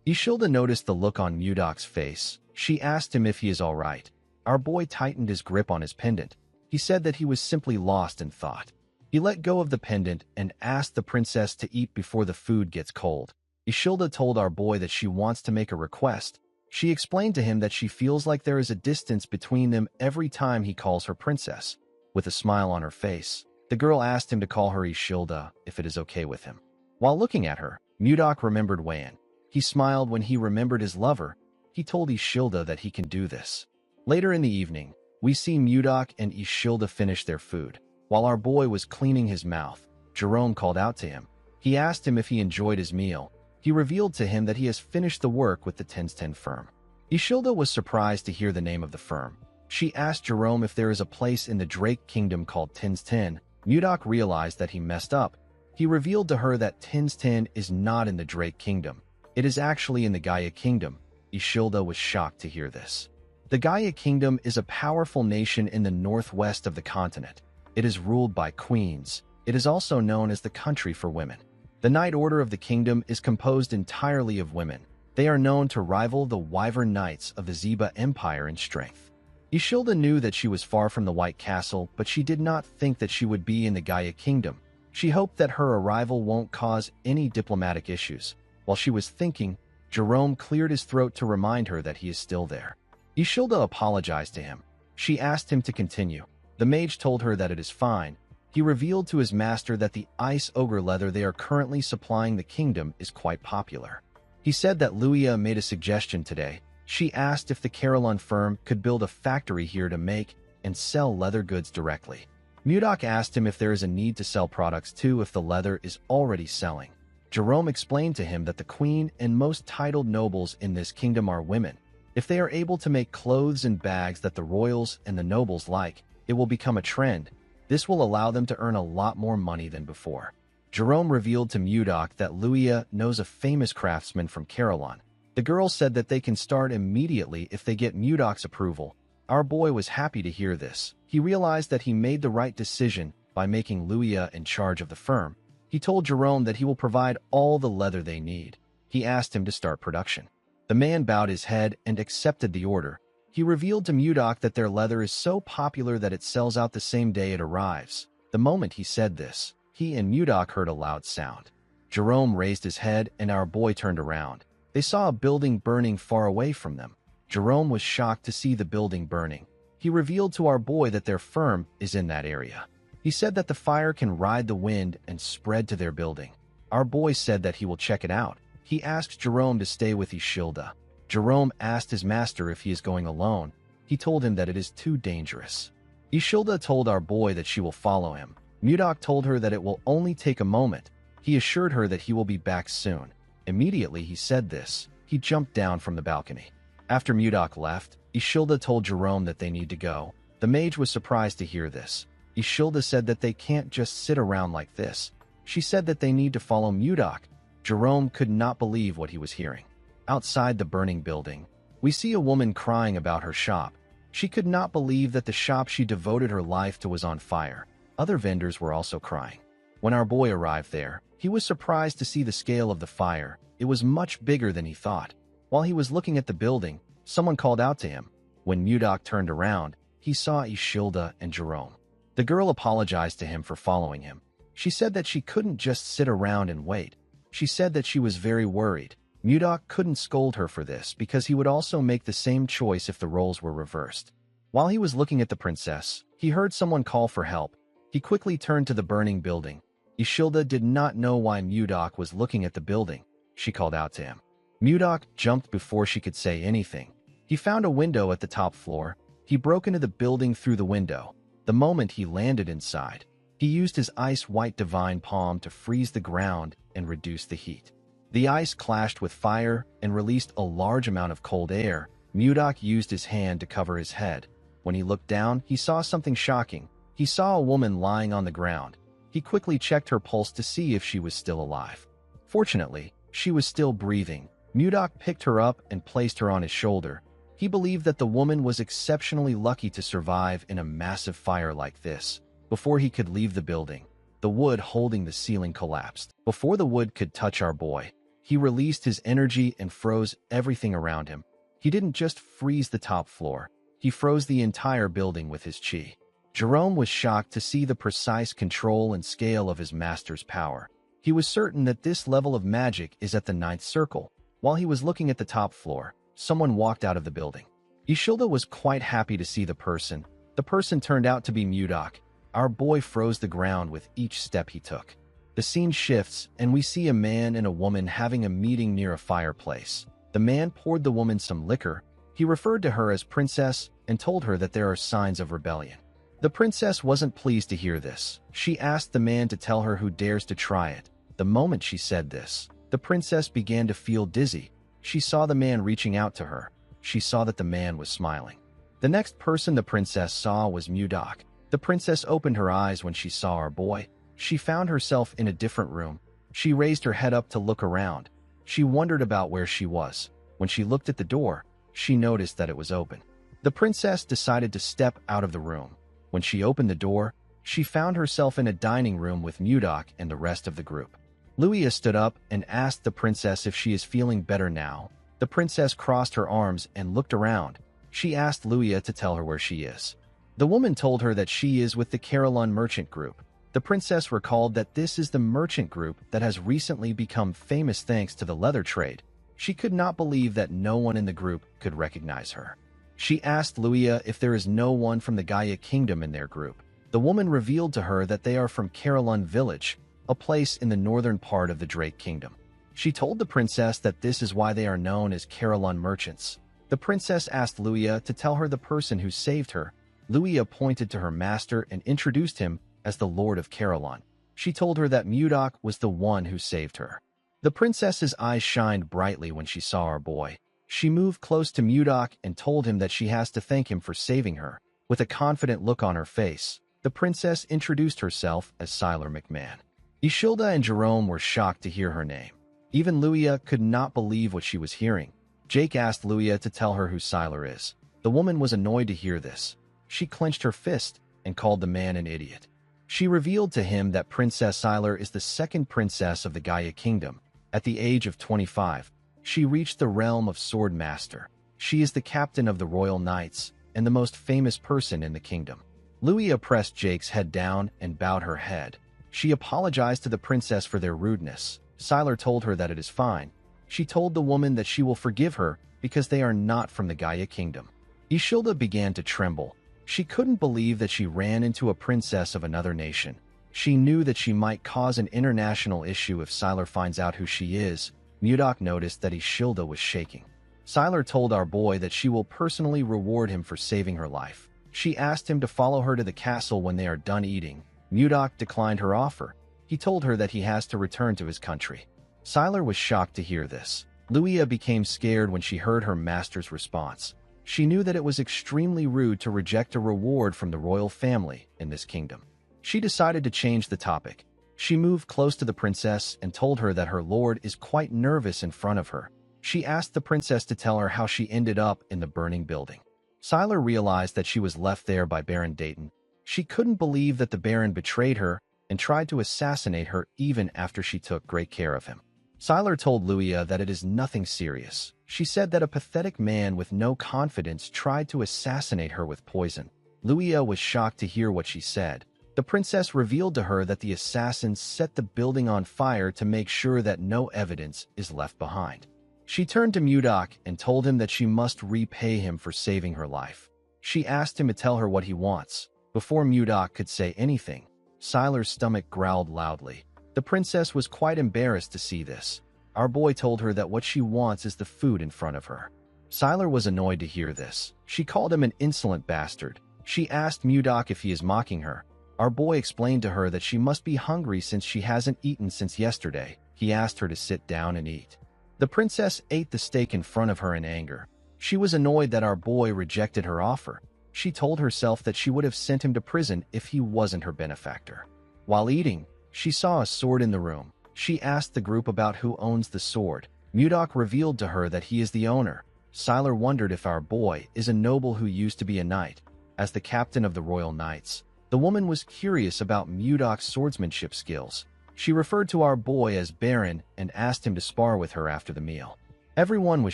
Ishilda noticed the look on Mudok's face. She asked him if he is all right. Our boy tightened his grip on his pendant. He said that he was simply lost in thought. He let go of the pendant and asked the princess to eat before the food gets cold. Ishilda told our boy that she wants to make a request. She explained to him that she feels like there is a distance between them every time he calls her princess. With a smile on her face, the girl asked him to call her Ishilda if it is okay with him. While looking at her, Mudok remembered Wan. He smiled when he remembered his lover. He told Ishilda that he can do this. Later in the evening, we see Mudok and Ishilda finish their food. While our boy was cleaning his mouth, Jerome called out to him. He asked him if he enjoyed his meal. He revealed to him that he has finished the work with the 1010 firm. Ishilda was surprised to hear the name of the firm. She asked Jerome if there is a place in the Drake Kingdom called Tin's Tin. Mudok realized that he messed up. He revealed to her that Tin's Tin is not in the Drake Kingdom. It is actually in the Gaia Kingdom. Ishilda was shocked to hear this. The Gaia Kingdom is a powerful nation in the northwest of the continent. It is ruled by queens. It is also known as the country for women. The Knight Order of the kingdom is composed entirely of women. They are known to rival the Wyvern Knights of the Zeba Empire in strength. Ishilda knew that she was far from the White Castle, but she did not think that she would be in the Gaia Kingdom. She hoped that her arrival won't cause any diplomatic issues. While she was thinking, Jerome cleared his throat to remind her that he is still there. Ishilda apologized to him. She asked him to continue. The mage told her that it is fine. He revealed to his master that the ice ogre leather they are currently supplying the kingdom is quite popular. He said that Luia made a suggestion today. She asked if the Carolyn firm could build a factory here to make and sell leather goods directly. Mudok asked him if there is a need to sell products too if the leather is already selling. Jerome explained to him that the queen and most titled nobles in this kingdom are women. If they are able to make clothes and bags that the royals and the nobles like, it will become a trend. This will allow them to earn a lot more money than before. Jerome revealed to Mudok that Luia knows a famous craftsman from Carolyn. The girl said that they can start immediately if they get Mudok's approval. Our boy was happy to hear this. He realized that he made the right decision by making Luia in charge of the firm. He told Jerome that he will provide all the leather they need. He asked him to start production. The man bowed his head and accepted the order. He revealed to Mudok that their leather is so popular that it sells out the same day it arrives. The moment he said this, he and Mudok heard a loud sound. Jerome raised his head and our boy turned around. They saw a building burning far away from them. Jerome was shocked to see the building burning. He revealed to our boy that their firm is in that area. He said that the fire can ride the wind and spread to their building. Our boy said that he will check it out. He asked Jerome to stay with Ishilda. Jerome asked his master if he is going alone. He told him that it is too dangerous. Ishilda told our boy that she will follow him. Mudok told her that it will only take a moment. He assured her that he will be back soon. Immediately he said this, he jumped down from the balcony. After Mudok left, Ishilda told Jerome that they need to go. The mage was surprised to hear this. Ishilda said that they can't just sit around like this. She said that they need to follow Mudok. Jerome could not believe what he was hearing. Outside the burning building, we see a woman crying about her shop. She could not believe that the shop she devoted her life to was on fire. Other vendors were also crying. When our boy arrived there, he was surprised to see the scale of the fire. It was much bigger than he thought. While he was looking at the building, someone called out to him. When Mudok turned around, he saw Ishilda and Jerome. The girl apologized to him for following him. She said that she couldn't just sit around and wait. She said that she was very worried. Mudok couldn't scold her for this because he would also make the same choice if the roles were reversed. While he was looking at the princess, he heard someone call for help. He quickly turned to the burning building. Ishilda did not know why Mudok was looking at the building. She called out to him. Mudok jumped before she could say anything. He found a window at the top floor. He broke into the building through the window. The moment he landed inside, he used his ice-white divine palm to freeze the ground and reduce the heat. The ice clashed with fire and released a large amount of cold air. Mudok used his hand to cover his head. When he looked down, he saw something shocking. He saw a woman lying on the ground. He quickly checked her pulse to see if she was still alive. Fortunately, she was still breathing. Mudok picked her up and placed her on his shoulder. He believed that the woman was exceptionally lucky to survive in a massive fire like this. Before he could leave the building, the wood holding the ceiling collapsed. Before the wood could touch our boy, he released his energy and froze everything around him. He didn't just freeze the top floor. He froze the entire building with his chi. Jerome was shocked to see the precise control and scale of his master's power. He was certain that this level of magic is at the 9th circle. While he was looking at the top floor, someone walked out of the building. Ishilda was quite happy to see the person. The person turned out to be Mudok. Our boy froze the ground with each step he took. The scene shifts, and we see a man and a woman having a meeting near a fireplace. The man poured the woman some liquor. He referred to her as princess and told her that there are signs of rebellion. The princess wasn't pleased to hear this. She asked the man to tell her who dares to try it. The moment she said this, the princess began to feel dizzy. She saw the man reaching out to her. She saw that the man was smiling. The next person the princess saw was Mudok. The princess opened her eyes when she saw our boy. She found herself in a different room. She raised her head up to look around. She wondered about where she was. When she looked at the door, she noticed that it was open. The princess decided to step out of the room. When she opened the door, she found herself in a dining room with Mudok and the rest of the group. Luia stood up and asked the princess if she is feeling better now. The princess crossed her arms and looked around. She asked Luia to tell her where she is. The woman told her that she is with the Caroline merchant group. The princess recalled that this is the merchant group that has recently become famous thanks to the leather trade. She could not believe that no one in the group could recognize her. She asked Luia if there is no one from the Gaia kingdom in their group. The woman revealed to her that they are from Caroline village, a place in the northern part of the Drake kingdom. She told the princess that this is why they are known as Caroline merchants. The princess asked Luia to tell her the person who saved her. Luia pointed to her master and introduced him as the Lord of Caroline. She told her that Mudok was the one who saved her. The princess's eyes shined brightly when she saw our boy. She moved close to Mudok and told him that she has to thank him for saving her. With a confident look on her face, the princess introduced herself as Siler McMahon. Ishilda and Jerome were shocked to hear her name. Even Luia could not believe what she was hearing. Jake asked Luia to tell her who Siler is. The woman was annoyed to hear this. She clenched her fist and called the man an idiot. She revealed to him that Princess Siler is the second princess of the Gaia kingdom. At the age of 25, she reached the realm of Sword Master. She is the captain of the Royal Knights and the most famous person in the kingdom. Luia pressed Jake's head down and bowed her head. She apologized to the princess for their rudeness. Siler told her that it is fine. She told the woman that she will forgive her because they are not from the Gaia kingdom. Ishilda began to tremble. She couldn't believe that she ran into a princess of another nation. She knew that she might cause an international issue if Siler finds out who she is. Mudok noticed that Ishilda was shaking. Siler told our boy that she will personally reward him for saving her life. She asked him to follow her to the castle when they are done eating. Mudok declined her offer. He told her that he has to return to his country. Siler was shocked to hear this. Luia became scared when she heard her master's response. She knew that it was extremely rude to reject a reward from the royal family in this kingdom. She decided to change the topic. She moved close to the princess and told her that her lord is quite nervous in front of her. She asked the princess to tell her how she ended up in the burning building. Siler realized that she was left there by Baron Dayton. She couldn't believe that the Baron betrayed her and tried to assassinate her even after she took great care of him. Siler told Luia that it is nothing serious. She said that a pathetic man with no confidence tried to assassinate her with poison. Luia was shocked to hear what she said. The princess revealed to her that the assassins set the building on fire to make sure that no evidence is left behind. She turned to Mudok and told him that she must repay him for saving her life. She asked him to tell her what he wants. Before Mudok could say anything, Siler's stomach growled loudly. The princess was quite embarrassed to see this. Our boy told her that what she wants is the food in front of her. Siler was annoyed to hear this. She called him an insolent bastard. She asked Mudok if he is mocking her. Our boy explained to her that she must be hungry since she hasn't eaten since yesterday. He asked her to sit down and eat. The princess ate the steak in front of her in anger. She was annoyed that our boy rejected her offer. She told herself that she would have sent him to prison if he wasn't her benefactor. While eating, she saw a sword in the room. She asked the group about who owns the sword. Mudok revealed to her that he is the owner. Siler wondered if our boy is a noble who used to be a knight. As the captain of the Royal Knights, the woman was curious about Mudok's swordsmanship skills. She referred to our boy as Baron and asked him to spar with her after the meal. Everyone was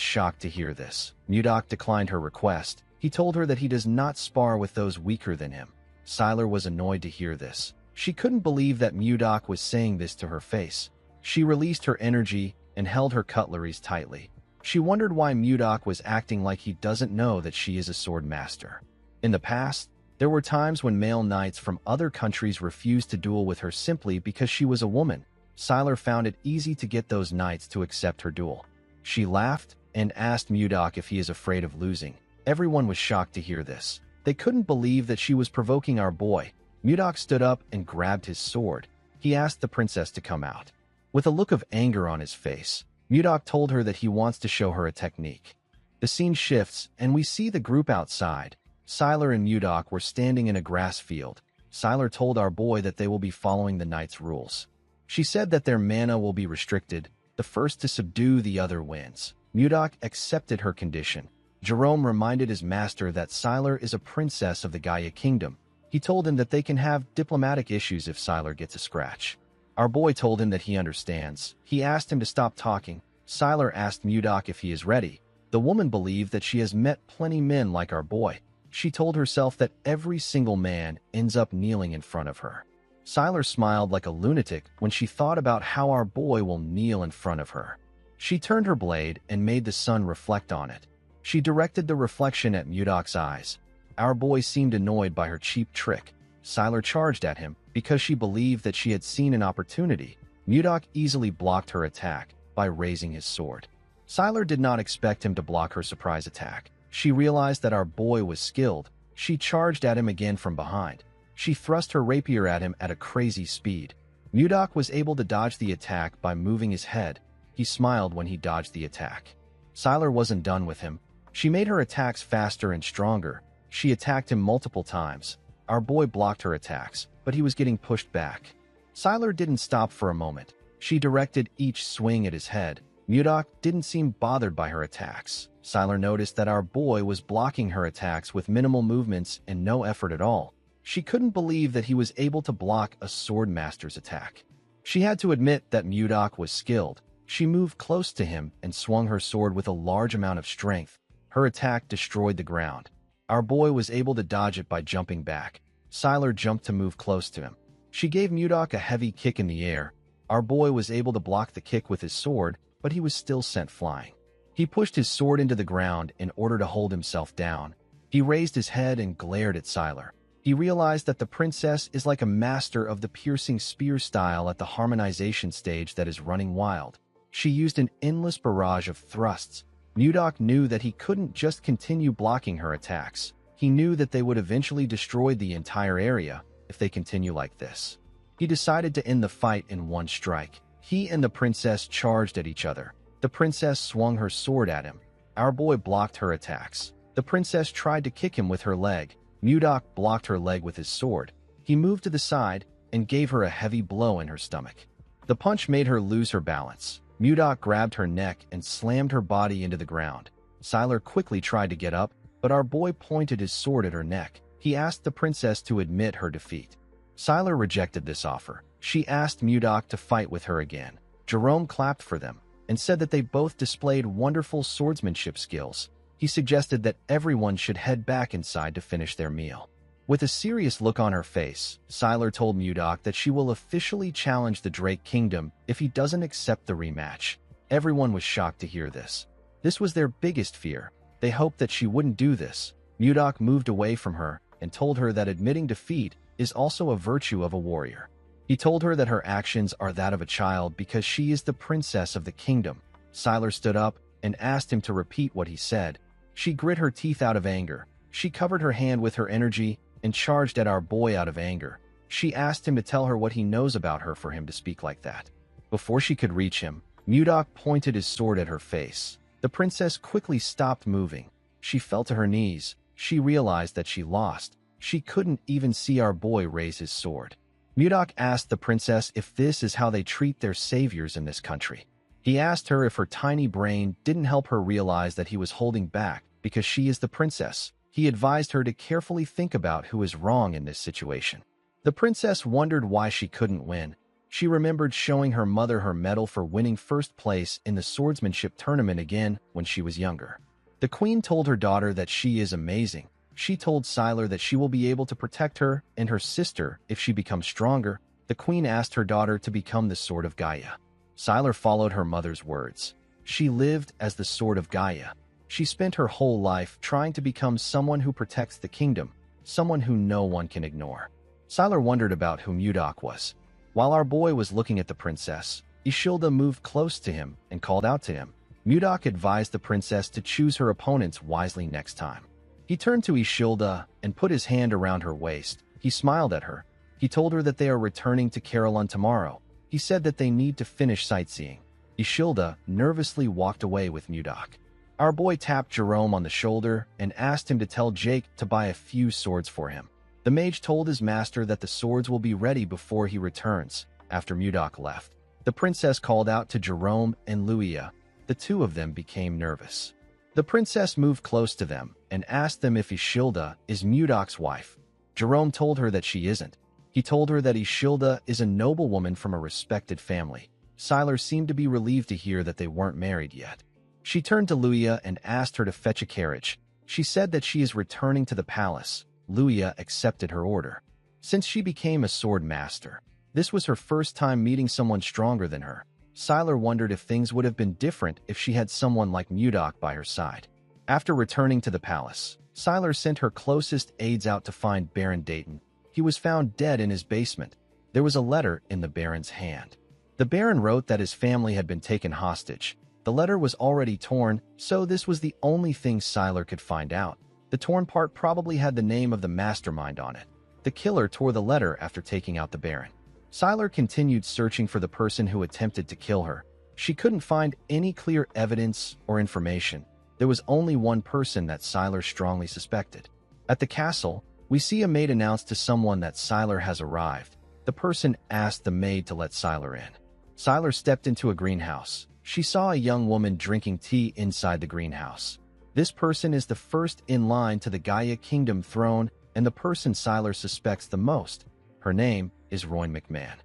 shocked to hear this. Mudok declined her request. He told her that he does not spar with those weaker than him. Siler was annoyed to hear this. She couldn't believe that Mudok was saying this to her face. She released her energy and held her cutleries tightly. She wondered why Mudok was acting like he doesn't know that she is a sword master. In the past, there were times when male knights from other countries refused to duel with her simply because she was a woman. Siler found it easy to get those knights to accept her duel. She laughed and asked Mudok if he is afraid of losing. Everyone was shocked to hear this. They couldn't believe that she was provoking our boy. Mudok stood up and grabbed his sword. He asked the princess to come out. With a look of anger on his face, Mudok told her that he wants to show her a technique. The scene shifts, and we see the group outside. Siler and Mudok were standing in a grass field. Siler told our boy that they will be following the knight's rules. She said that their mana will be restricted. The first to subdue the other wins. Mudok accepted her condition. Jerome reminded his master that Siler is a princess of the Gaia kingdom. He told him that they can have diplomatic issues if Siler gets a scratch. Our boy told him that he understands. He asked him to stop talking. Siler asked Mudok if he is ready. The woman believed that she has met plenty men like our boy. She told herself that every single man ends up kneeling in front of her. Siler smiled like a lunatic when she thought about how our boy will kneel in front of her. She turned her blade and made the sun reflect on it. She directed the reflection at Mudok's eyes. Our boy seemed annoyed by her cheap trick. Siler charged at him because she believed that she had seen an opportunity. Mudok easily blocked her attack by raising his sword. Siler did not expect him to block her surprise attack. She realized that our boy was skilled. She charged at him again from behind. She thrust her rapier at him at a crazy speed. Mudok was able to dodge the attack by moving his head. He smiled when he dodged the attack. Siler wasn't done with him. She made her attacks faster and stronger. She attacked him multiple times. Our boy blocked her attacks, but he was getting pushed back. Siler didn't stop for a moment. She directed each swing at his head. Mudok didn't seem bothered by her attacks. Siler noticed that our boy was blocking her attacks with minimal movements and no effort at all. She couldn't believe that he was able to block a sword master's attack. She had to admit that Mudok was skilled. She moved close to him and swung her sword with a large amount of strength. Her attack destroyed the ground. Our boy was able to dodge it by jumping back. Siler jumped to move close to him. She gave Mudok a heavy kick in the air. Our boy was able to block the kick with his sword, but he was still sent flying. He pushed his sword into the ground in order to hold himself down. He raised his head and glared at Siler. He realized that the princess is like a master of the piercing spear style at the harmonization stage that is running wild. She used an endless barrage of thrusts. Mudok knew that he couldn't just continue blocking her attacks. He knew that they would eventually destroy the entire area if they continue like this. He decided to end the fight in one strike. He and the princess charged at each other. The princess swung her sword at him. Our boy blocked her attacks. The princess tried to kick him with her leg. Mudok blocked her leg with his sword. He moved to the side and gave her a heavy blow in her stomach. The punch made her lose her balance. Mudok grabbed her neck and slammed her body into the ground. Siler quickly tried to get up, but our boy pointed his sword at her neck. He asked the princess to admit her defeat. Siler rejected this offer. She asked Mudok to fight with her again. Jerome clapped for them and said that they both displayed wonderful swordsmanship skills. He suggested that everyone should head back inside to finish their meal. With a serious look on her face, Siler told Mudok that she will officially challenge the Drake Kingdom if he doesn't accept the rematch. Everyone was shocked to hear this. This was their biggest fear. They hoped that she wouldn't do this. Mudok moved away from her and told her that admitting defeat is also a virtue of a warrior. He told her that her actions are that of a child because she is the princess of the kingdom. Siler stood up and asked him to repeat what he said. She grit her teeth out of anger. She covered her hand with her energy and charged at our boy out of anger. She asked him to tell her what he knows about her for him to speak like that. Before she could reach him, Mudok pointed his sword at her face. The princess quickly stopped moving. She fell to her knees. She realized that she lost. She couldn't even see our boy raise his sword. Mudok asked the princess if this is how they treat their saviors in this country. He asked her if her tiny brain didn't help her realize that he was holding back because she is the princess. He advised her to carefully think about who is wrong in this situation. The princess wondered why she couldn't win. She remembered showing her mother her medal for winning first place in the swordsmanship tournament again when she was younger. The queen told her daughter that she is amazing. She told Siler that she will be able to protect her and her sister if she becomes stronger. The queen asked her daughter to become the Sword of Gaia. Siler followed her mother's words. She lived as the Sword of Gaia. She spent her whole life trying to become someone who protects the kingdom, someone who no one can ignore. Siler wondered about who Mudok was. While our boy was looking at the princess, Ishilda moved close to him and called out to him. Mudok advised the princess to choose her opponents wisely next time. He turned to Ishilda and put his hand around her waist. He smiled at her. He told her that they are returning to Carolyn tomorrow. He said that they need to finish sightseeing. Ishilda nervously walked away with Mudok. Our boy tapped Jerome on the shoulder and asked him to tell Jake to buy a few swords for him. The mage told his master that the swords will be ready before he returns. After Mudok left, the princess called out to Jerome and Luia. The two of them became nervous. The princess moved close to them and asked them if Ishilda is Mudok's wife. Jerome told her that she isn't. He told her that Ishilda is a noblewoman from a respected family. Sylar seemed to be relieved to hear that they weren't married yet. She turned to Luia and asked her to fetch a carriage. She said that she is returning to the palace. Luia accepted her order. Since she became a sword master, this was her first time meeting someone stronger than her. Sylar wondered if things would have been different if she had someone like Mudok by her side. After returning to the palace, Sylar sent her closest aides out to find Baron Dayton. He was found dead in his basement. There was a letter in the Baron's hand. The Baron wrote that his family had been taken hostage. The letter was already torn, so this was the only thing Sylar could find out. The torn part probably had the name of the mastermind on it. The killer tore the letter after taking out the Baron. Sylar continued searching for the person who attempted to kill her. She couldn't find any clear evidence or information. There was only one person that Sylar strongly suspected. At the castle, we see a maid announce to someone that Sylar has arrived. The person asked the maid to let Sylar in. Sylar stepped into a greenhouse. She saw a young woman drinking tea inside the greenhouse. This person is the first in line to the Gaia Kingdom throne and the person Sylar suspects the most. Her name is Royn McMahon.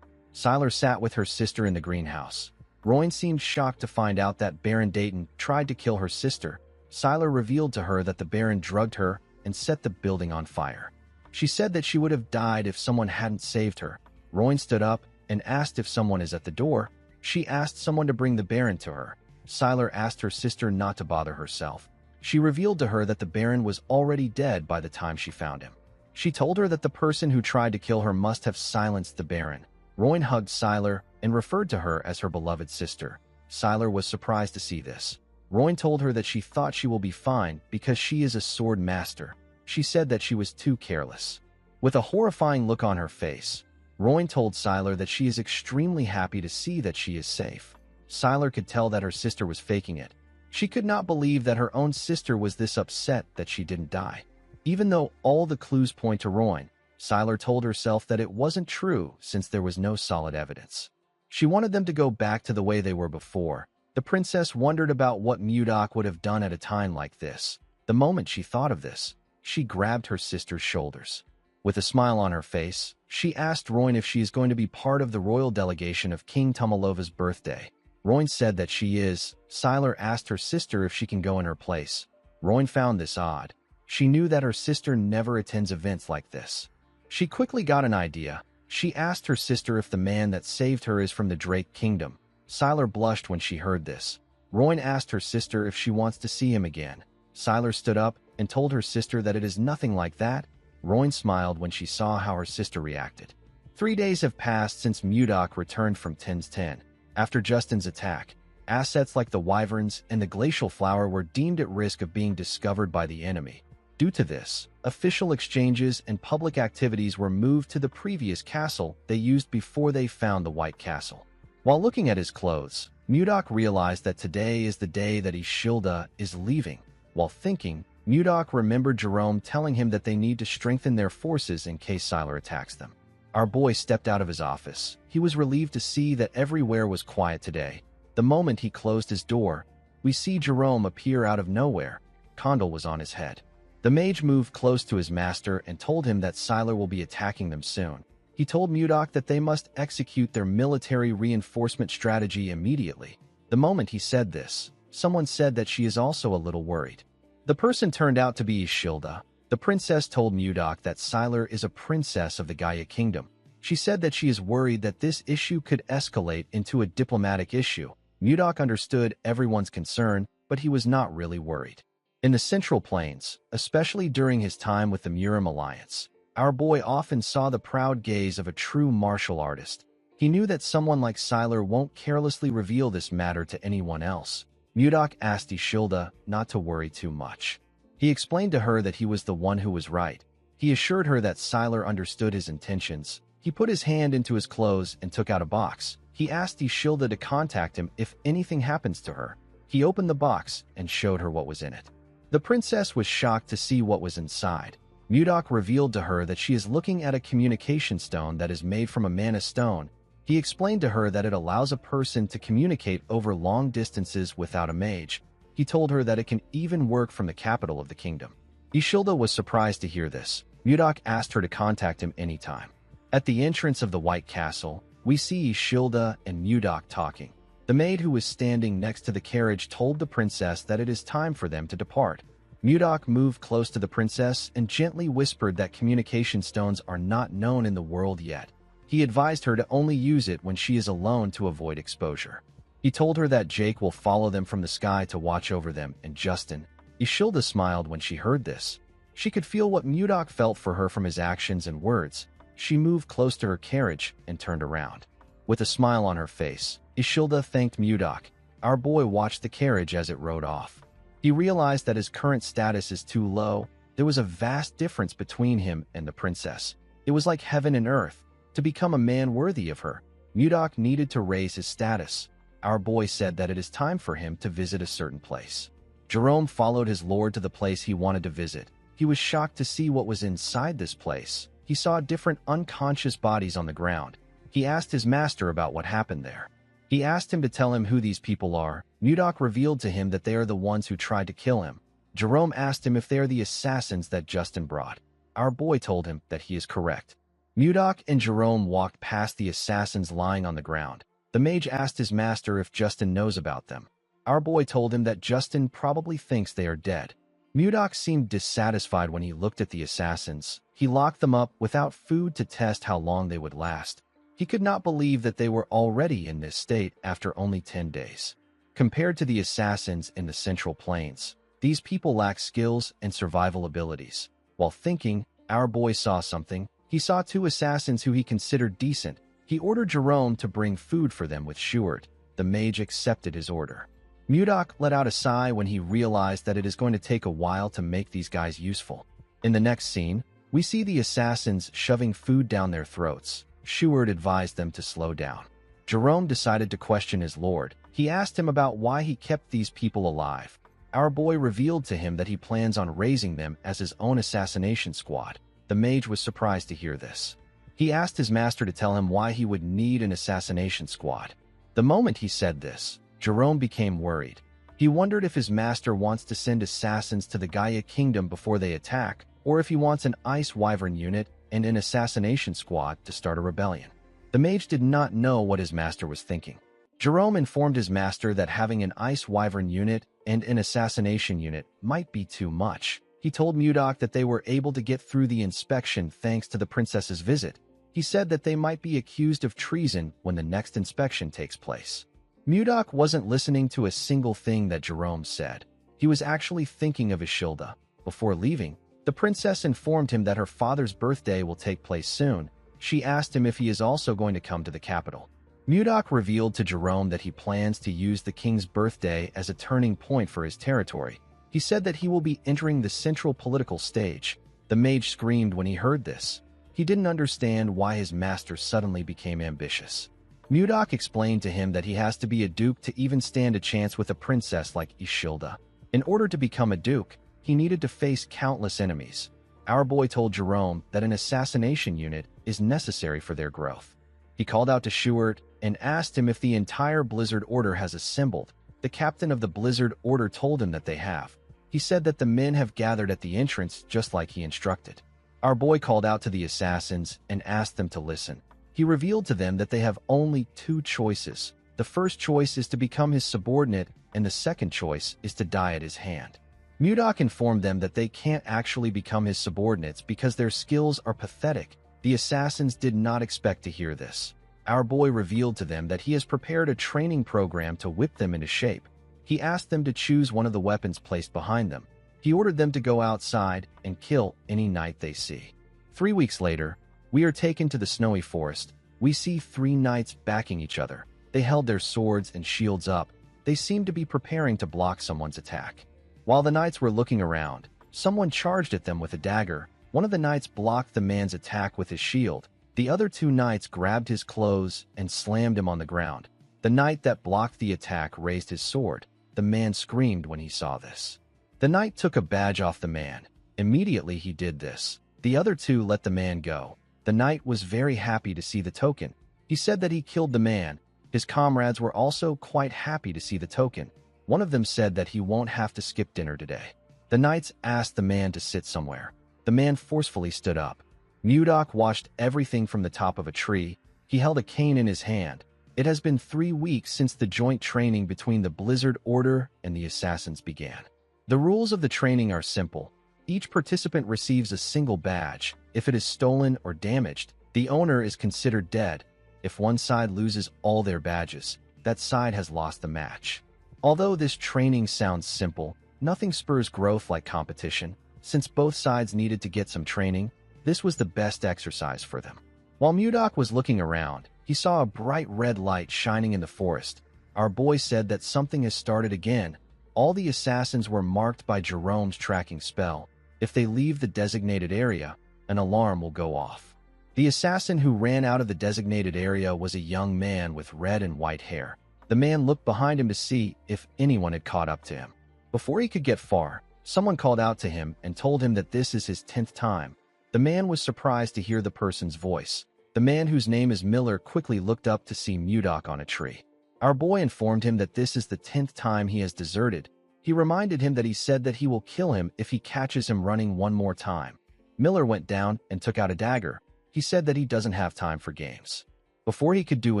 Sylar sat with her sister in the greenhouse. Royn seemed shocked to find out that Baron Dayton tried to kill her sister. Sylar revealed to her that the Baron drugged her and set the building on fire. She said that she would have died if someone hadn't saved her. Royn stood up and asked if someone is at the door. She asked someone to bring the Baron to her. Sylar asked her sister not to bother herself. She revealed to her that the Baron was already dead by the time she found him. She told her that the person who tried to kill her must have silenced the Baron. Royn hugged Sylar and referred to her as her beloved sister. Sylar was surprised to see this. Royn told her that she thought she will be fine because she is a sword master. She said that she was too careless. With a horrifying look on her face, Royn told Sylar that she is extremely happy to see that she is safe. Sylar could tell that her sister was faking it. She could not believe that her own sister was this upset that she didn't die. Even though all the clues point to Royn, Sylar told herself that it wasn't true since there was no solid evidence. She wanted them to go back to the way they were before. The princess wondered about what Mudok would have done at a time like this. The moment she thought of this, she grabbed her sister's shoulders. With a smile on her face, she asked Royn if she is going to be part of the royal delegation of King Tumalova's birthday. Royn said that she is. Sylar asked her sister if she can go in her place. Royn found this odd. She knew that her sister never attends events like this. She quickly got an idea. She asked her sister if the man that saved her is from the Drake Kingdom. Sylar blushed when she heard this. Royn asked her sister if she wants to see him again. Sylar stood up and told her sister that it is nothing like that. Royn smiled when she saw how her sister reacted. 3 days have passed since Mudok returned from Tens 10. After Justin's attack, assets like the Wyverns and the Glacial Flower were deemed at risk of being discovered by the enemy. Due to this, official exchanges and public activities were moved to the previous castle they used before they found the White Castle. While looking at his clothes, Mudok realized that today is the day that Ishilda is leaving. While thinking, Mudok remembered Jerome telling him that they need to strengthen their forces in case Sylar attacks them. Our boy stepped out of his office. He was relieved to see that everywhere was quiet today. The moment he closed his door, we see Jerome appear out of nowhere. Condal was on his head. The mage moved close to his master and told him that Sylar will be attacking them soon. He told Mudok that they must execute their military reinforcement strategy immediately. The moment he said this, someone said that she is also a little worried. The person turned out to be Ishilda. The princess told Mudok that Sylar is a princess of the Gaia Kingdom. She said that she is worried that this issue could escalate into a diplomatic issue. Mudok understood everyone's concern, but he was not really worried. In the Central Plains, especially during his time with the Murim Alliance, our boy often saw the proud gaze of a true martial artist. He knew that someone like Sylar won't carelessly reveal this matter to anyone else. Mudok asked Ishilda not to worry too much. He explained to her that he was the one who was right. He assured her that Sylar understood his intentions. He put his hand into his clothes and took out a box. He asked Ishilda to contact him if anything happens to her. He opened the box and showed her what was in it. The princess was shocked to see what was inside. Mudok revealed to her that she is looking at a communication stone that is made from a mana stone. He explained to her that it allows a person to communicate over long distances without a mage. He told her that it can even work from the capital of the kingdom. Ishilda was surprised to hear this. Mudok asked her to contact him anytime. At the entrance of the White Castle, we see Ishilda and Mudok talking. The maid who was standing next to the carriage told the princess that it is time for them to depart. Mudok moved close to the princess and gently whispered that communication stones are not known in the world yet. He advised her to only use it when she is alone to avoid exposure. He told her that Jake will follow them from the sky to watch over them, and Justin. Ishilda smiled when she heard this. She could feel what Mudok felt for her from his actions and words. She moved close to her carriage and turned around. With a smile on her face, Ishilda thanked Mudok. Our boy watched the carriage as it rode off. He realized that his current status is too low. There was a vast difference between him and the princess. It was like heaven and earth. To become a man worthy of her, Mudok needed to raise his status. Our boy said that it is time for him to visit a certain place. Jerome followed his lord to the place he wanted to visit. He was shocked to see what was inside this place. He saw different unconscious bodies on the ground. He asked his master about what happened there. He asked him to tell him who these people are. Mudok revealed to him that they are the ones who tried to kill him. Jerome asked him if they are the assassins that Justin brought. Our boy told him that he is correct. Mudok and Jerome walked past the assassins lying on the ground. The mage asked his master if Justin knows about them. Our boy told him that Justin probably thinks they are dead. Mudok seemed dissatisfied when he looked at the assassins. He locked them up without food to test how long they would last. He could not believe that they were already in this state after only 10 days. Compared to the assassins in the Central Plains, these people lack skills and survival abilities. While thinking, our boy saw something. He saw 2 assassins who he considered decent. He ordered Jerome to bring food for them with Schuart. The mage accepted his order. Mudok let out a sigh when he realized that it is going to take a while to make these guys useful. In the next scene, we see the assassins shoving food down their throats. Schuart advised them to slow down. Jerome decided to question his lord. He asked him about why he kept these people alive. Our boy revealed to him that he plans on raising them as his own assassination squad. The mage was surprised to hear this. He asked his master to tell him why he would need an assassination squad. The moment he said this, Jerome became worried. He wondered if his master wants to send assassins to the Gaia Kingdom before they attack, or if he wants an Ice Wyvern unit and an assassination squad to start a rebellion. The mage did not know what his master was thinking. Jerome informed his master that having an Ice Wyvern unit and an assassination unit might be too much. He told Mudok that they were able to get through the inspection thanks to the princess's visit. He said that they might be accused of treason when the next inspection takes place. Mudok wasn't listening to a single thing that Jerome said. He was actually thinking of Ishilda. Before leaving, the princess informed him that her father's birthday will take place soon. She asked him if he is also going to come to the capital. Mudok revealed to Jerome that he plans to use the king's birthday as a turning point for his territory. He said that he will be entering the central political stage. The mage screamed when he heard this. He didn't understand why his master suddenly became ambitious. Mudok explained to him that he has to be a duke to even stand a chance with a princess like Ishilda. In order to become a duke, he needed to face countless enemies. Our boy told Jerome that an assassination unit is necessary for their growth. He called out to Schuart and asked him if the entire Blizzard Order has assembled. The captain of the Blizzard Order told him that they have. He said that the men have gathered at the entrance just like he instructed. Our boy called out to the assassins and asked them to listen. He revealed to them that they have only 2 choices. The first choice is to become his subordinate, and the second choice is to die at his hand. Mudok informed them that they can't actually become his subordinates because their skills are pathetic. The assassins did not expect to hear this. Our boy revealed to them that he has prepared a training program to whip them into shape. He asked them to choose one of the weapons placed behind them. He ordered them to go outside and kill any knight they see. 3 weeks later, we are taken to the snowy forest. We see 3 knights backing each other. They held their swords and shields up. They seemed to be preparing to block someone's attack. While the knights were looking around, someone charged at them with a dagger. One of the knights blocked the man's attack with his shield. The other 2 knights grabbed his clothes and slammed him on the ground. The knight that blocked the attack raised his sword. the man screamed when he saw this. The knight took a badge off the man. Immediately he did this. The other two let the man go. The knight was very happy to see the token. He said that he killed the man. His comrades were also quite happy to see the token. One of them said that he won't have to skip dinner today. The knights asked the man to sit somewhere. The man forcefully stood up. Mudok watched everything from the top of a tree. He held a cane in his hand. It has been 3 weeks since the joint training between the Blizzard Order and the Assassins began. The rules of the training are simple. Each participant receives a single badge. If it is stolen or damaged, the owner is considered dead. If one side loses all their badges, that side has lost the match. Although this training sounds simple, nothing spurs growth like competition. Since both sides needed to get some training, this was the best exercise for them. While Mudok was looking around, he saw a bright red light shining in the forest. Our boy said that something has started again. All the assassins were marked by Jerome's tracking spell. If they leave the designated area, an alarm will go off. The assassin who ran out of the designated area was a young man with red and white hair. The man looked behind him to see if anyone had caught up to him. Before he could get far, someone called out to him and told him that this is his 10th time. The man was surprised to hear the person's voice. The man whose name is Miller quickly looked up to see Mudok on a tree. Our boy informed him that this is the 10th time he has deserted. He reminded him that he said that he will kill him if he catches him running one more time. Miller went down and took out a dagger. He said that he doesn't have time for games. Before he could do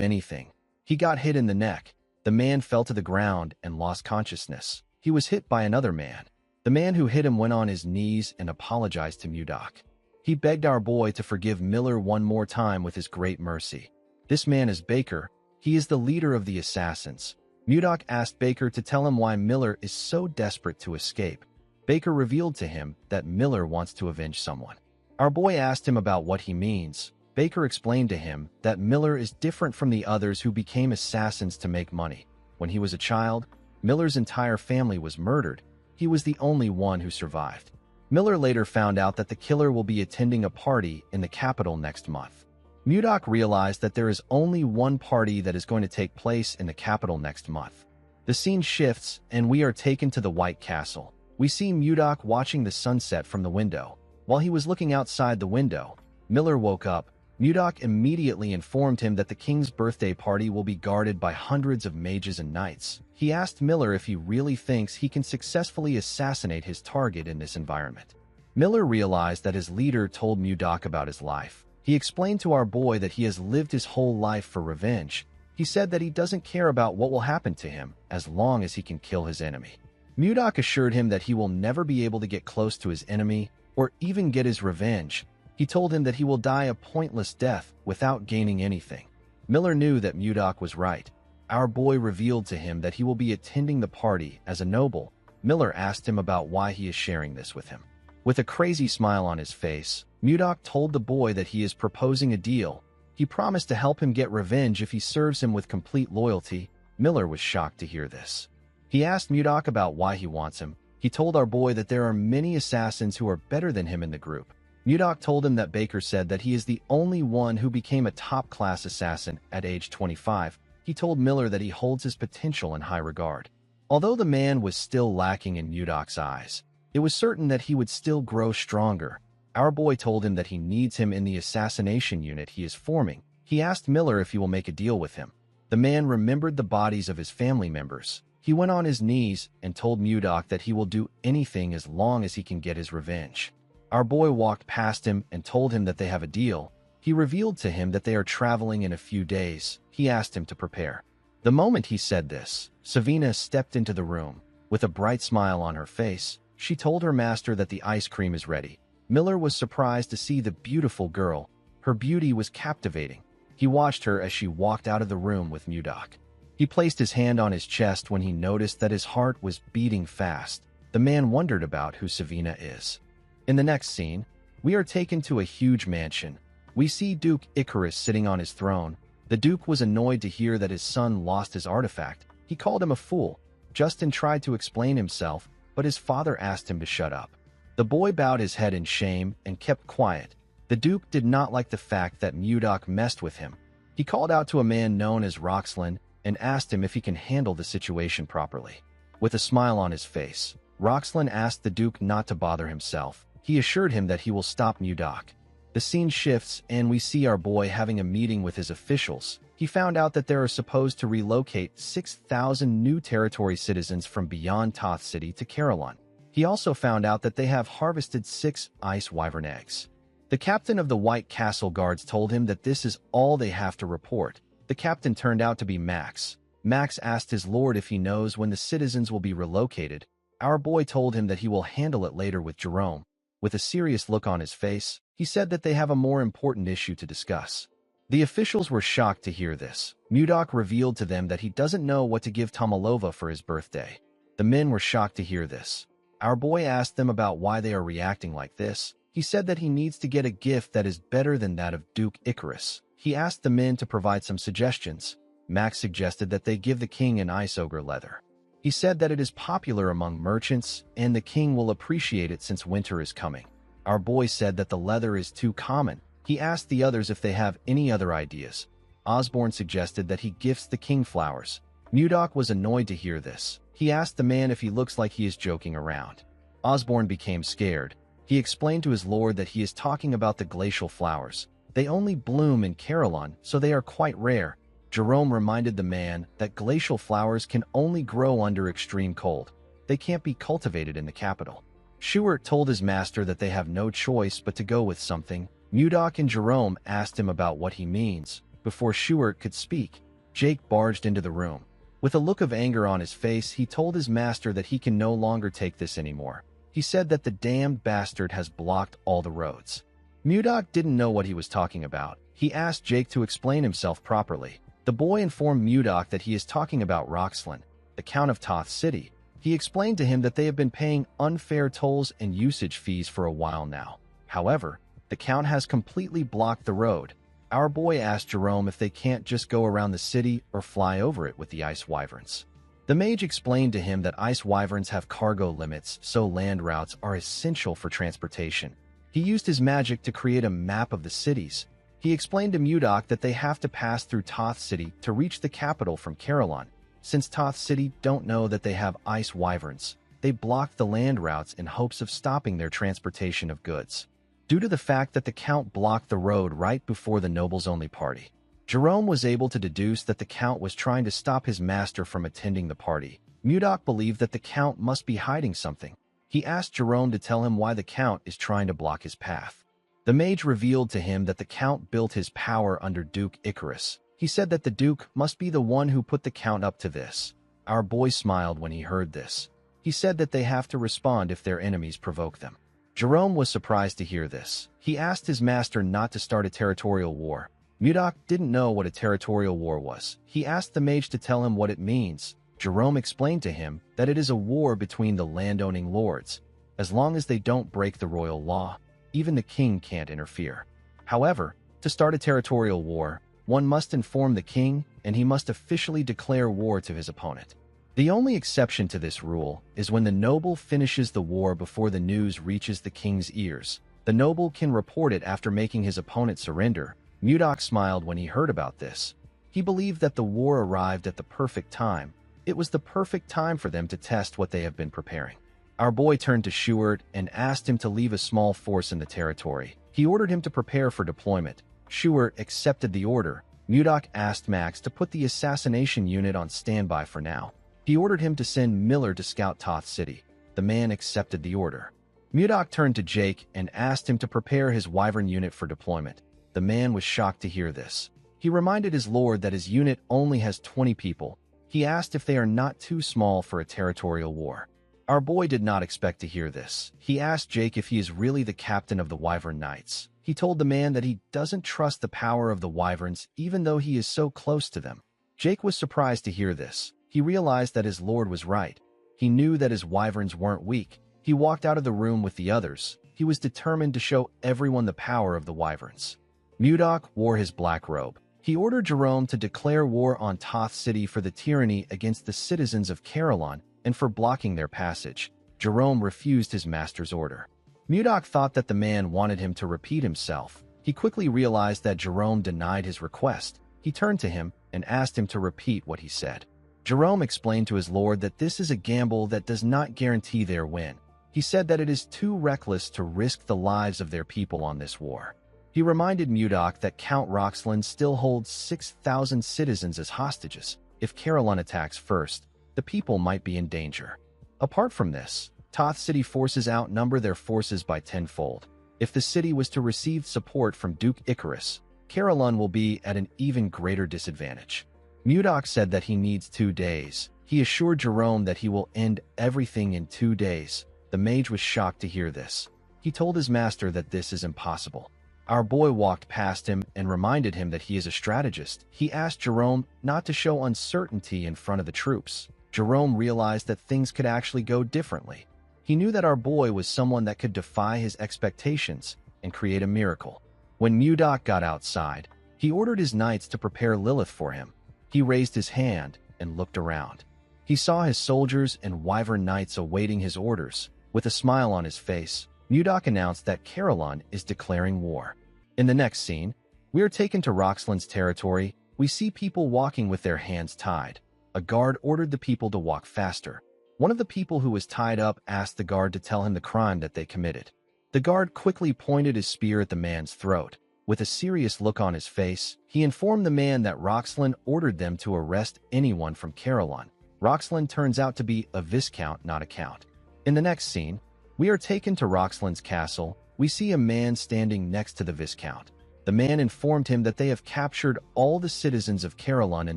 anything, he got hit in the neck. The man fell to the ground and lost consciousness. He was hit by another man. The man who hit him went on his knees and apologized to Mudok. He begged our boy to forgive Miller one more time with his great mercy. This man is Baker. He is the leader of the assassins. Mudok asked Baker to tell him why Miller is so desperate to escape. Baker revealed to him that Miller wants to avenge someone. Our boy asked him about what he means. Baker explained to him that Miller is different from the others who became assassins to make money. When he was a child, Miller's entire family was murdered. He was the only one who survived. Miller later found out that the killer will be attending a party in the capital next month. Mudok realized that there is only one party that is going to take place in the capital next month. The scene shifts, and we are taken to the White Castle. We see Mudok watching the sunset from the window. While he was looking outside the window, Miller woke up. Mudok immediately informed him that the king's birthday party will be guarded by hundreds of mages and knights. He asked Miller if he really thinks he can successfully assassinate his target in this environment. Miller realized that his leader told Mudok about his life. He explained to our boy that he has lived his whole life for revenge. He said that he doesn't care about what will happen to him as long as he can kill his enemy. Mudok assured him that he will never be able to get close to his enemy or even get his revenge. He told him that he will die a pointless death without gaining anything. Miller knew that Mudok was right. Our boy revealed to him that he will be attending the party as a noble. Miller asked him about why he is sharing this with him. With a crazy smile on his face, Mudok told the boy that he is proposing a deal. He promised to help him get revenge if he serves him with complete loyalty. Miller was shocked to hear this. He asked Mudok about why he wants him. He told our boy that there are many assassins who are better than him in the group. Mudok told him that Baker said that he is the only one who became a top-class assassin at age 25. He told Miller that he holds his potential in high regard. Although the man was still lacking in Mudok's eyes, it was certain that he would still grow stronger. Our boy told him that he needs him in the assassination unit he is forming. He asked Miller if he will make a deal with him. The man remembered the bodies of his family members. He went on his knees and told Mudok that he will do anything as long as he can get his revenge. Our boy walked past him and told him that they have a deal. He revealed to him that they are traveling in a few days. He asked him to prepare. The moment he said this, Savina stepped into the room. With a bright smile on her face, she told her master that the ice cream is ready. Miller was surprised to see the beautiful girl. Her beauty was captivating. He watched her as she walked out of the room with Mudok. He placed his hand on his chest when he noticed that his heart was beating fast. The man wondered about who Savina is. In the next scene, we are taken to a huge mansion. We see Duke Icarus sitting on his throne. The Duke was annoyed to hear that his son lost his artifact. He called him a fool. Justin tried to explain himself, but his father asked him to shut up. The boy bowed his head in shame and kept quiet. The Duke did not like the fact that Mudok messed with him. He called out to a man known as Roxlin and asked him if he can handle the situation properly. With a smile on his face, Roxlin asked the Duke not to bother himself. He assured him that he will stop Mudok. The scene shifts and we see our boy having a meeting with his officials. He found out that they are supposed to relocate 6,000 new territory citizens from beyond Toth City to Carolon. He also found out that they have harvested 6 ice wyvern eggs. The captain of the White Castle Guards told him that this is all they have to report. The captain turned out to be Max. Max asked his lord if he knows when the citizens will be relocated. Our boy told him that he will handle it later with Jerome. With a serious look on his face, he said that they have a more important issue to discuss. The officials were shocked to hear this. Mudok revealed to them that he doesn't know what to give Tomalova for his birthday. The men were shocked to hear this. Our boy asked them about why they are reacting like this. He said that he needs to get a gift that is better than that of Duke Icarus. He asked the men to provide some suggestions. Max suggested that they give the king an ice ogre leather. He said that it is popular among merchants, and the king will appreciate it since winter is coming. Our boy said that the leather is too common. He asked the others if they have any other ideas. Osborne suggested that he gifts the king flowers. Mudok was annoyed to hear this. He asked the man if he looks like he is joking around. Osborne became scared. He explained to his lord that he is talking about the glacial flowers. They only bloom in Carolon, so they are quite rare. Jerome reminded the man that glacial flowers can only grow under extreme cold. They can't be cultivated in the capital. Schuart told his master that they have no choice but to go with something. Mudok and Jerome asked him about what he means. Before Schuart could speak, Jake barged into the room. With a look of anger on his face, he told his master that he can no longer take this anymore. He said that the damned bastard has blocked all the roads. Mudok didn't know what he was talking about. He asked Jake to explain himself properly. The boy informed Mudok that he is talking about Roxlin, the Count of Toth City. He explained to him that they have been paying unfair tolls and usage fees for a while now. However, the Count has completely blocked the road. Our boy asked Jerome if they can't just go around the city or fly over it with the ice wyverns. The mage explained to him that ice wyverns have cargo limits, so land routes are essential for transportation. He used his magic to create a map of the cities. He explained to Mudok that they have to pass through Toth City to reach the capital from Carolon. Since Toth City don't know that they have ice wyverns, they blocked the land routes in hopes of stopping their transportation of goods. Due to the fact that the Count blocked the road right before the nobles-only party, Jerome was able to deduce that the Count was trying to stop his master from attending the party. Mudok believed that the Count must be hiding something. He asked Jerome to tell him why the Count is trying to block his path. The mage revealed to him that the Count built his power under Duke Icarus. He said that the Duke must be the one who put the Count up to this. Our boy smiled when he heard this. He said that they have to respond if their enemies provoke them. Jerome was surprised to hear this. He asked his master not to start a territorial war. Mudok didn't know what a territorial war was. He asked the mage to tell him what it means. Jerome explained to him that it is a war between the landowning lords. As long as they don't break the royal law, even the king can't interfere. However, to start a territorial war, one must inform the king, and he must officially declare war to his opponent. The only exception to this rule is when the noble finishes the war before the news reaches the king's ears. The noble can report it after making his opponent surrender. Mudok smiled when he heard about this. He believed that the war arrived at the perfect time. It was the perfect time for them to test what they have been preparing. Our boy turned to Schuart and asked him to leave a small force in the territory. He ordered him to prepare for deployment. Schuart accepted the order. Mudok asked Max to put the assassination unit on standby for now. He ordered him to send Miller to scout Toth City. The man accepted the order. Mudok turned to Jake and asked him to prepare his wyvern unit for deployment. The man was shocked to hear this. He reminded his lord that his unit only has 20 people. He asked if they are not too small for a territorial war. Our boy did not expect to hear this. He asked Jake if he is really the captain of the Wyvern Knights. He told the man that he doesn't trust the power of the Wyverns even though he is so close to them. Jake was surprised to hear this. He realized that his lord was right. He knew that his Wyverns weren't weak. He walked out of the room with the others. He was determined to show everyone the power of the Wyverns. Mudok wore his black robe. He ordered Jerome to declare war on Toth City for the tyranny against the citizens of Carolon and for blocking their passage. Jerome refused his master's order. Mudok thought that the man wanted him to repeat himself. He quickly realized that Jerome denied his request. He turned to him and asked him to repeat what he said. Jerome explained to his lord that this is a gamble that does not guarantee their win. He said that it is too reckless to risk the lives of their people on this war. He reminded Mudok that Count Roxland still holds 6,000 citizens as hostages. If Caroline attacks first, the people might be in danger. Apart from this, Toth City forces outnumber their forces by tenfold. If the city was to receive support from Duke Icarus, Caroline will be at an even greater disadvantage. Mudok said that he needs 2 days. He assured Jerome that he will end everything in 2 days. The mage was shocked to hear this. He told his master that this is impossible. Our boy walked past him and reminded him that he is a strategist. He asked Jerome not to show uncertainty in front of the troops. Jerome realized that things could actually go differently. He knew that our boy was someone that could defy his expectations and create a miracle. When Mudok got outside, he ordered his knights to prepare Lilith for him. He raised his hand and looked around. He saw his soldiers and wyvern knights awaiting his orders. With a smile on his face, Mudok announced that Caroline is declaring war. In the next scene, we are taken to Roxland's territory. We see people walking with their hands tied. A guard ordered the people to walk faster. One of the people who was tied up asked the guard to tell him the crime that they committed. The guard quickly pointed his spear at the man's throat. With a serious look on his face, he informed the man that Roxland ordered them to arrest anyone from Caroline. Roxland turns out to be a viscount, not a count. In the next scene, we are taken to Roxland's castle. We see a man standing next to the viscount. The man informed him that they have captured all the citizens of Caroline in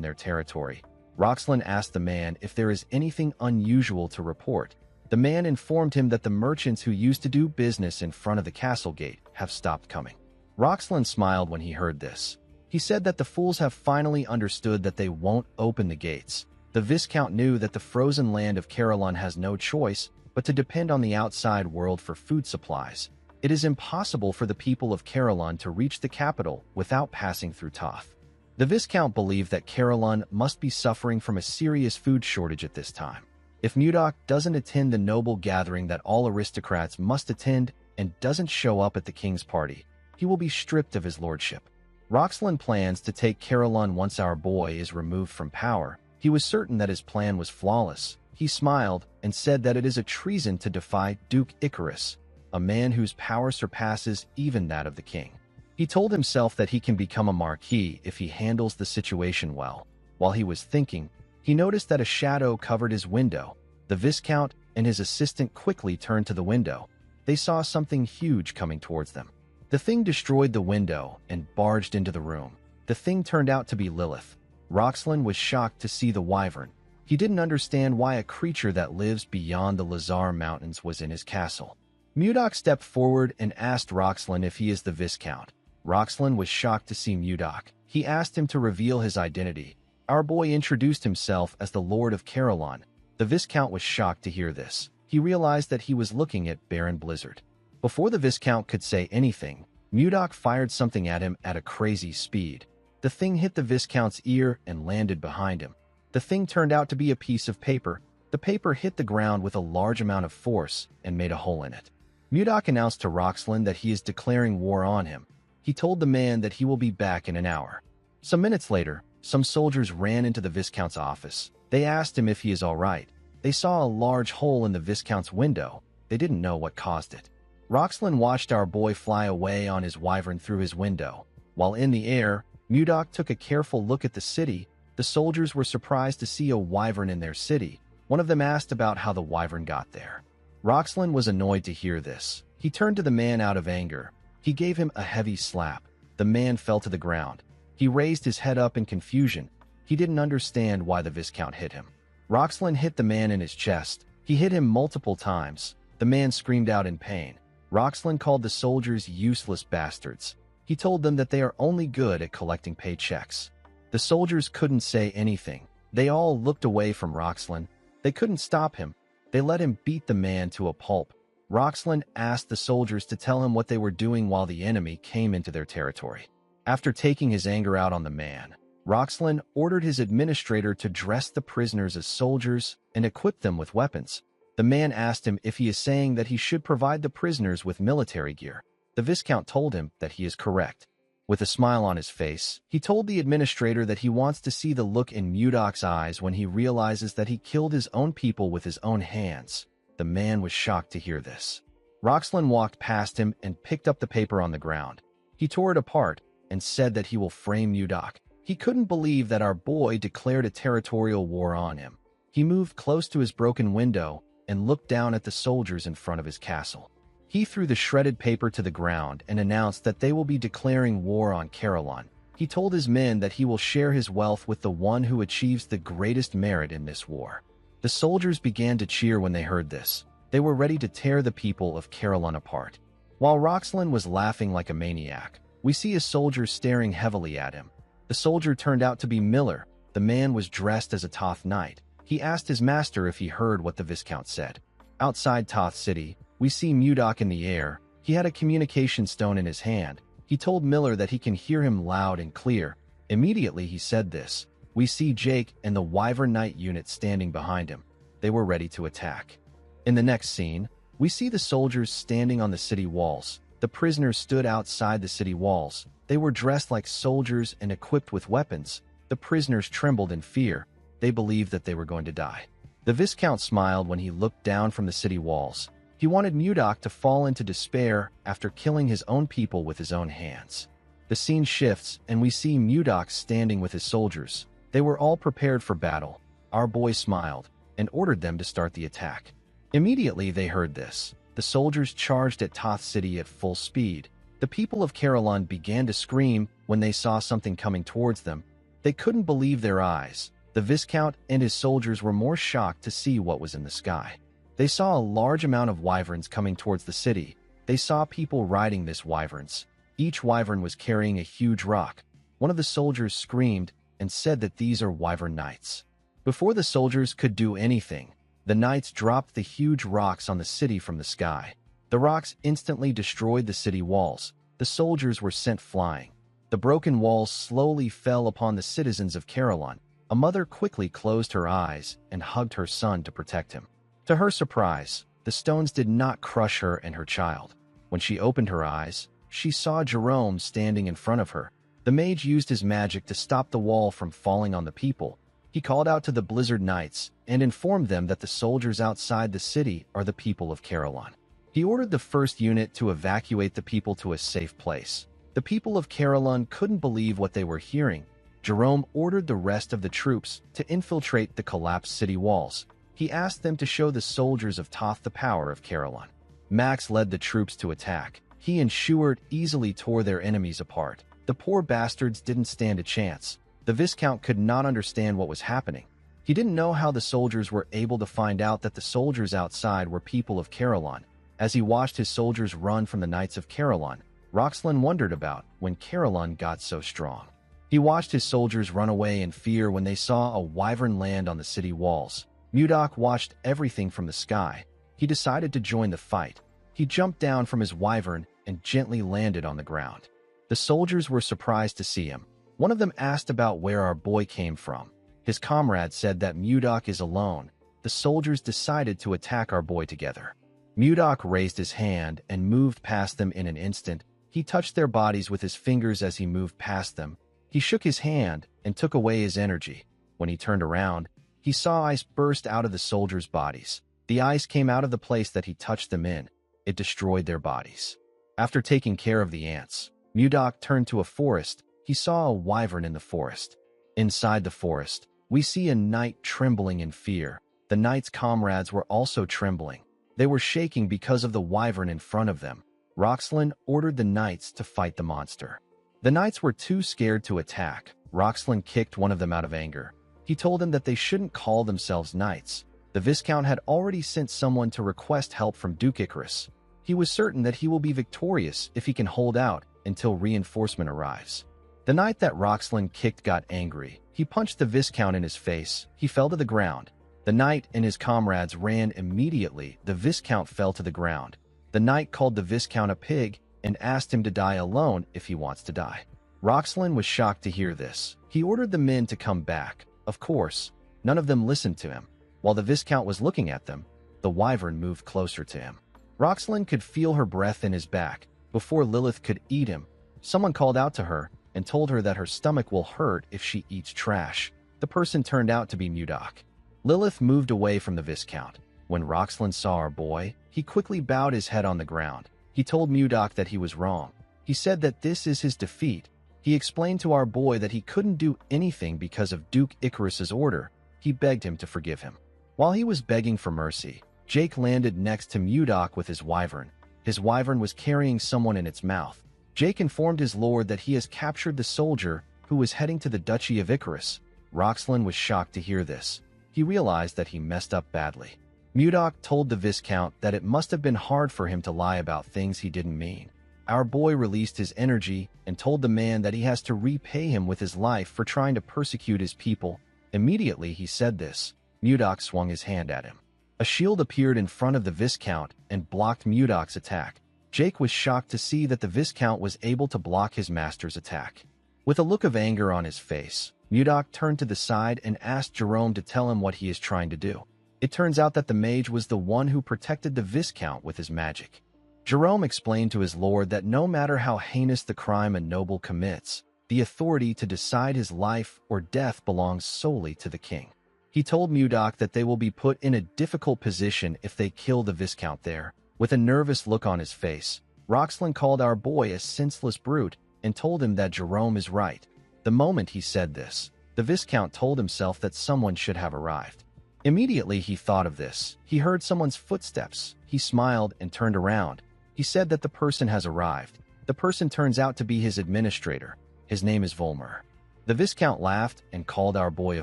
their territory. Roxland asked the man if there is anything unusual to report. The man informed him that the merchants who used to do business in front of the castle gate have stopped coming. Roxland smiled when he heard this. He said that the fools have finally understood that they won't open the gates. The Viscount knew that the frozen land of Caroline has no choice but to depend on the outside world for food supplies. It is impossible for the people of Caroline to reach the capital without passing through Toth. The Viscount believed that Caroline must be suffering from a serious food shortage at this time. If Mudok doesn't attend the noble gathering that all aristocrats must attend and doesn't show up at the king's party, he will be stripped of his lordship. Roxland plans to take Caroline once our boy is removed from power. He was certain that his plan was flawless. He smiled and said that it is a treason to defy Duke Icarus, a man whose power surpasses even that of the king. He told himself that he can become a marquis if he handles the situation well. While he was thinking, he noticed that a shadow covered his window. The Viscount and his assistant quickly turned to the window. They saw something huge coming towards them. The thing destroyed the window and barged into the room. The thing turned out to be Lilith. Roxland was shocked to see the wyvern. He didn't understand why a creature that lives beyond the Lazar Mountains was in his castle. Mudok stepped forward and asked Roxland if he is the Viscount. Roxland was shocked to see Mudok. He asked him to reveal his identity. Our boy introduced himself as the Lord of Caroline. The Viscount was shocked to hear this. He realized that he was looking at Baron Blizzard. Before the Viscount could say anything, Mudok fired something at him at a crazy speed. The thing hit the Viscount's ear and landed behind him. The thing turned out to be a piece of paper. The paper hit the ground with a large amount of force and made a hole in it. Mudok announced to Roxland that he is declaring war on him. He told the man that he will be back in an hour. Some minutes later, some soldiers ran into the Viscount's office. They asked him if he is all right. They saw a large hole in the Viscount's window. They didn't know what caused it. Roxland watched our boy fly away on his wyvern through his window. While in the air, Mudok took a careful look at the city. The soldiers were surprised to see a wyvern in their city. One of them asked about how the wyvern got there. Roxland was annoyed to hear this. He turned to the man out of anger. He gave him a heavy slap. The man fell to the ground. He raised his head up in confusion. He didn't understand why the Viscount hit him. Roxland hit the man in his chest. He hit him multiple times. The man screamed out in pain. Roxland called the soldiers useless bastards. He told them that they are only good at collecting paychecks. The soldiers couldn't say anything. They all looked away from Roxland. They couldn't stop him. They let him beat the man to a pulp. Roxland asked the soldiers to tell him what they were doing while the enemy came into their territory. After taking his anger out on the man, Roxland ordered his administrator to dress the prisoners as soldiers and equip them with weapons. The man asked him if he is saying that he should provide the prisoners with military gear. The Viscount told him that he is correct. With a smile on his face, he told the administrator that he wants to see the look in Mudok's eyes when he realizes that he killed his own people with his own hands. The man was shocked to hear this. Roxlin walked past him and picked up the paper on the ground. He tore it apart and said that he will frame Mudok. He couldn't believe that our boy declared a territorial war on him. He moved close to his broken window and looked down at the soldiers in front of his castle. He threw the shredded paper to the ground and announced that they will be declaring war on Carolon. He told his men that he will share his wealth with the one who achieves the greatest merit in this war. The soldiers began to cheer when they heard this. They were ready to tear the people of Carolon apart. While Roxlin was laughing like a maniac, we see a soldier staring heavily at him. The soldier turned out to be Miller. The man was dressed as a Toth knight. He asked his master if he heard what the Viscount said. Outside Toth City, we see Mudok in the air. He had a communication stone in his hand. He told Miller that he can hear him loud and clear. Immediately he said this. We see Jake and the Wyvern Knight unit standing behind him. They were ready to attack. In the next scene, we see the soldiers standing on the city walls. The prisoners stood outside the city walls. They were dressed like soldiers and equipped with weapons. The prisoners trembled in fear. They believed that they were going to die. The Viscount smiled when he looked down from the city walls. He wanted Mudok to fall into despair after killing his own people with his own hands. The scene shifts, and we see Mudok standing with his soldiers. They were all prepared for battle. Our boy smiled and ordered them to start the attack. Immediately they heard this. The soldiers charged at Toth City at full speed. The people of Carolon began to scream when they saw something coming towards them. They couldn't believe their eyes. The Viscount and his soldiers were more shocked to see what was in the sky. They saw a large amount of wyverns coming towards the city. They saw people riding these wyverns. Each wyvern was carrying a huge rock. One of the soldiers screamed and said that these are wyvern knights. Before the soldiers could do anything, the knights dropped the huge rocks on the city from the sky. The rocks instantly destroyed the city walls. The soldiers were sent flying. The broken walls slowly fell upon the citizens of Carolon. A mother quickly closed her eyes and hugged her son to protect him. To her surprise, the stones did not crush her and her child. When she opened her eyes, she saw Jerome standing in front of her. The mage used his magic to stop the wall from falling on the people. He called out to the Blizzard Knights and informed them that the soldiers outside the city are the people of Carolon. He ordered the first unit to evacuate the people to a safe place. The people of Carolon couldn't believe what they were hearing. Jerome ordered the rest of the troops to infiltrate the collapsed city walls. He asked them to show the soldiers of Toth the power of Carolon. Max led the troops to attack. He and Schuart easily tore their enemies apart. The poor bastards didn't stand a chance. The Viscount could not understand what was happening. He didn't know how the soldiers were able to find out that the soldiers outside were people of Carolon. As he watched his soldiers run from the Knights of Carolon, Roxlin wondered about when Carolon got so strong. He watched his soldiers run away in fear when they saw a wyvern land on the city walls. Mudok watched everything from the sky. He decided to join the fight. He jumped down from his wyvern and gently landed on the ground. The soldiers were surprised to see him. One of them asked about where our boy came from. His comrade said that Mudok is alone. The soldiers decided to attack our boy together. Mudok raised his hand and moved past them in an instant. He touched their bodies with his fingers as he moved past them. He shook his hand and took away his energy. When he turned around, he saw ice burst out of the soldiers' bodies. The ice came out of the place that he touched them in. It destroyed their bodies. After taking care of the ants, Mudok turned to a forest. He saw a wyvern in the forest. Inside the forest, we see a knight trembling in fear. The knight's comrades were also trembling. They were shaking because of the wyvern in front of them. Roxlin ordered the knights to fight the monster. The knights were too scared to attack. Roxlin kicked one of them out of anger. He told them that they shouldn't call themselves knights. The Viscount had already sent someone to request help from Duke Icarus. He was certain that he will be victorious if he can hold out until reinforcement arrives. The knight that Roxlin kicked got angry. He punched the Viscount in his face. He fell to the ground. The knight and his comrades ran immediately. The Viscount fell to the ground. The knight called the Viscount a pig and asked him to die alone if he wants to die. Roxlin was shocked to hear this. He ordered the men to come back. Of course, none of them listened to him. While the Viscount was looking at them, the wyvern moved closer to him. Roxlin could feel her breath in his back. Before Lilith could eat him, Someone called out to her and told her that her stomach will hurt if she eats trash. The person turned out to be Mudok. Lilith moved away from the Viscount. When Roxlin saw our boy, he quickly bowed his head on the ground. He told Mudok that he was wrong. He said that this is his defeat. He explained to our boy that he couldn't do anything because of Duke Icarus's order. He begged him to forgive him. While he was begging for mercy, Jake landed next to Mudok with his wyvern. His wyvern was carrying someone in its mouth. Jake informed his lord that he has captured the soldier who was heading to the Duchy of Icarus. Roxlin was shocked to hear this. He realized that he messed up badly. Mudok told the Viscount that it must have been hard for him to lie about things he didn't mean. Our boy released his energy and told the man that he has to repay him with his life for trying to persecute his people. Immediately he said this, Mudok swung his hand at him. A shield appeared in front of the Viscount and blocked Mudok's attack. Jake was shocked to see that the Viscount was able to block his master's attack. With a look of anger on his face, Mudok turned to the side and asked Jerome to tell him what he is trying to do. It turns out that the mage was the one who protected the Viscount with his magic. Jerome explained to his lord that no matter how heinous the crime a noble commits, the authority to decide his life or death belongs solely to the king. He told Mudok that they will be put in a difficult position if they kill the Viscount there. With a nervous look on his face, Roxlin called our boy a senseless brute and told him that Jerome is right. The moment he said this, the Viscount told himself that someone should have arrived. Immediately he thought of this. He heard someone's footsteps. He smiled and turned around. He said that the person has arrived. The person turns out to be his administrator. His name is Volmer. The Viscount laughed and called our boy a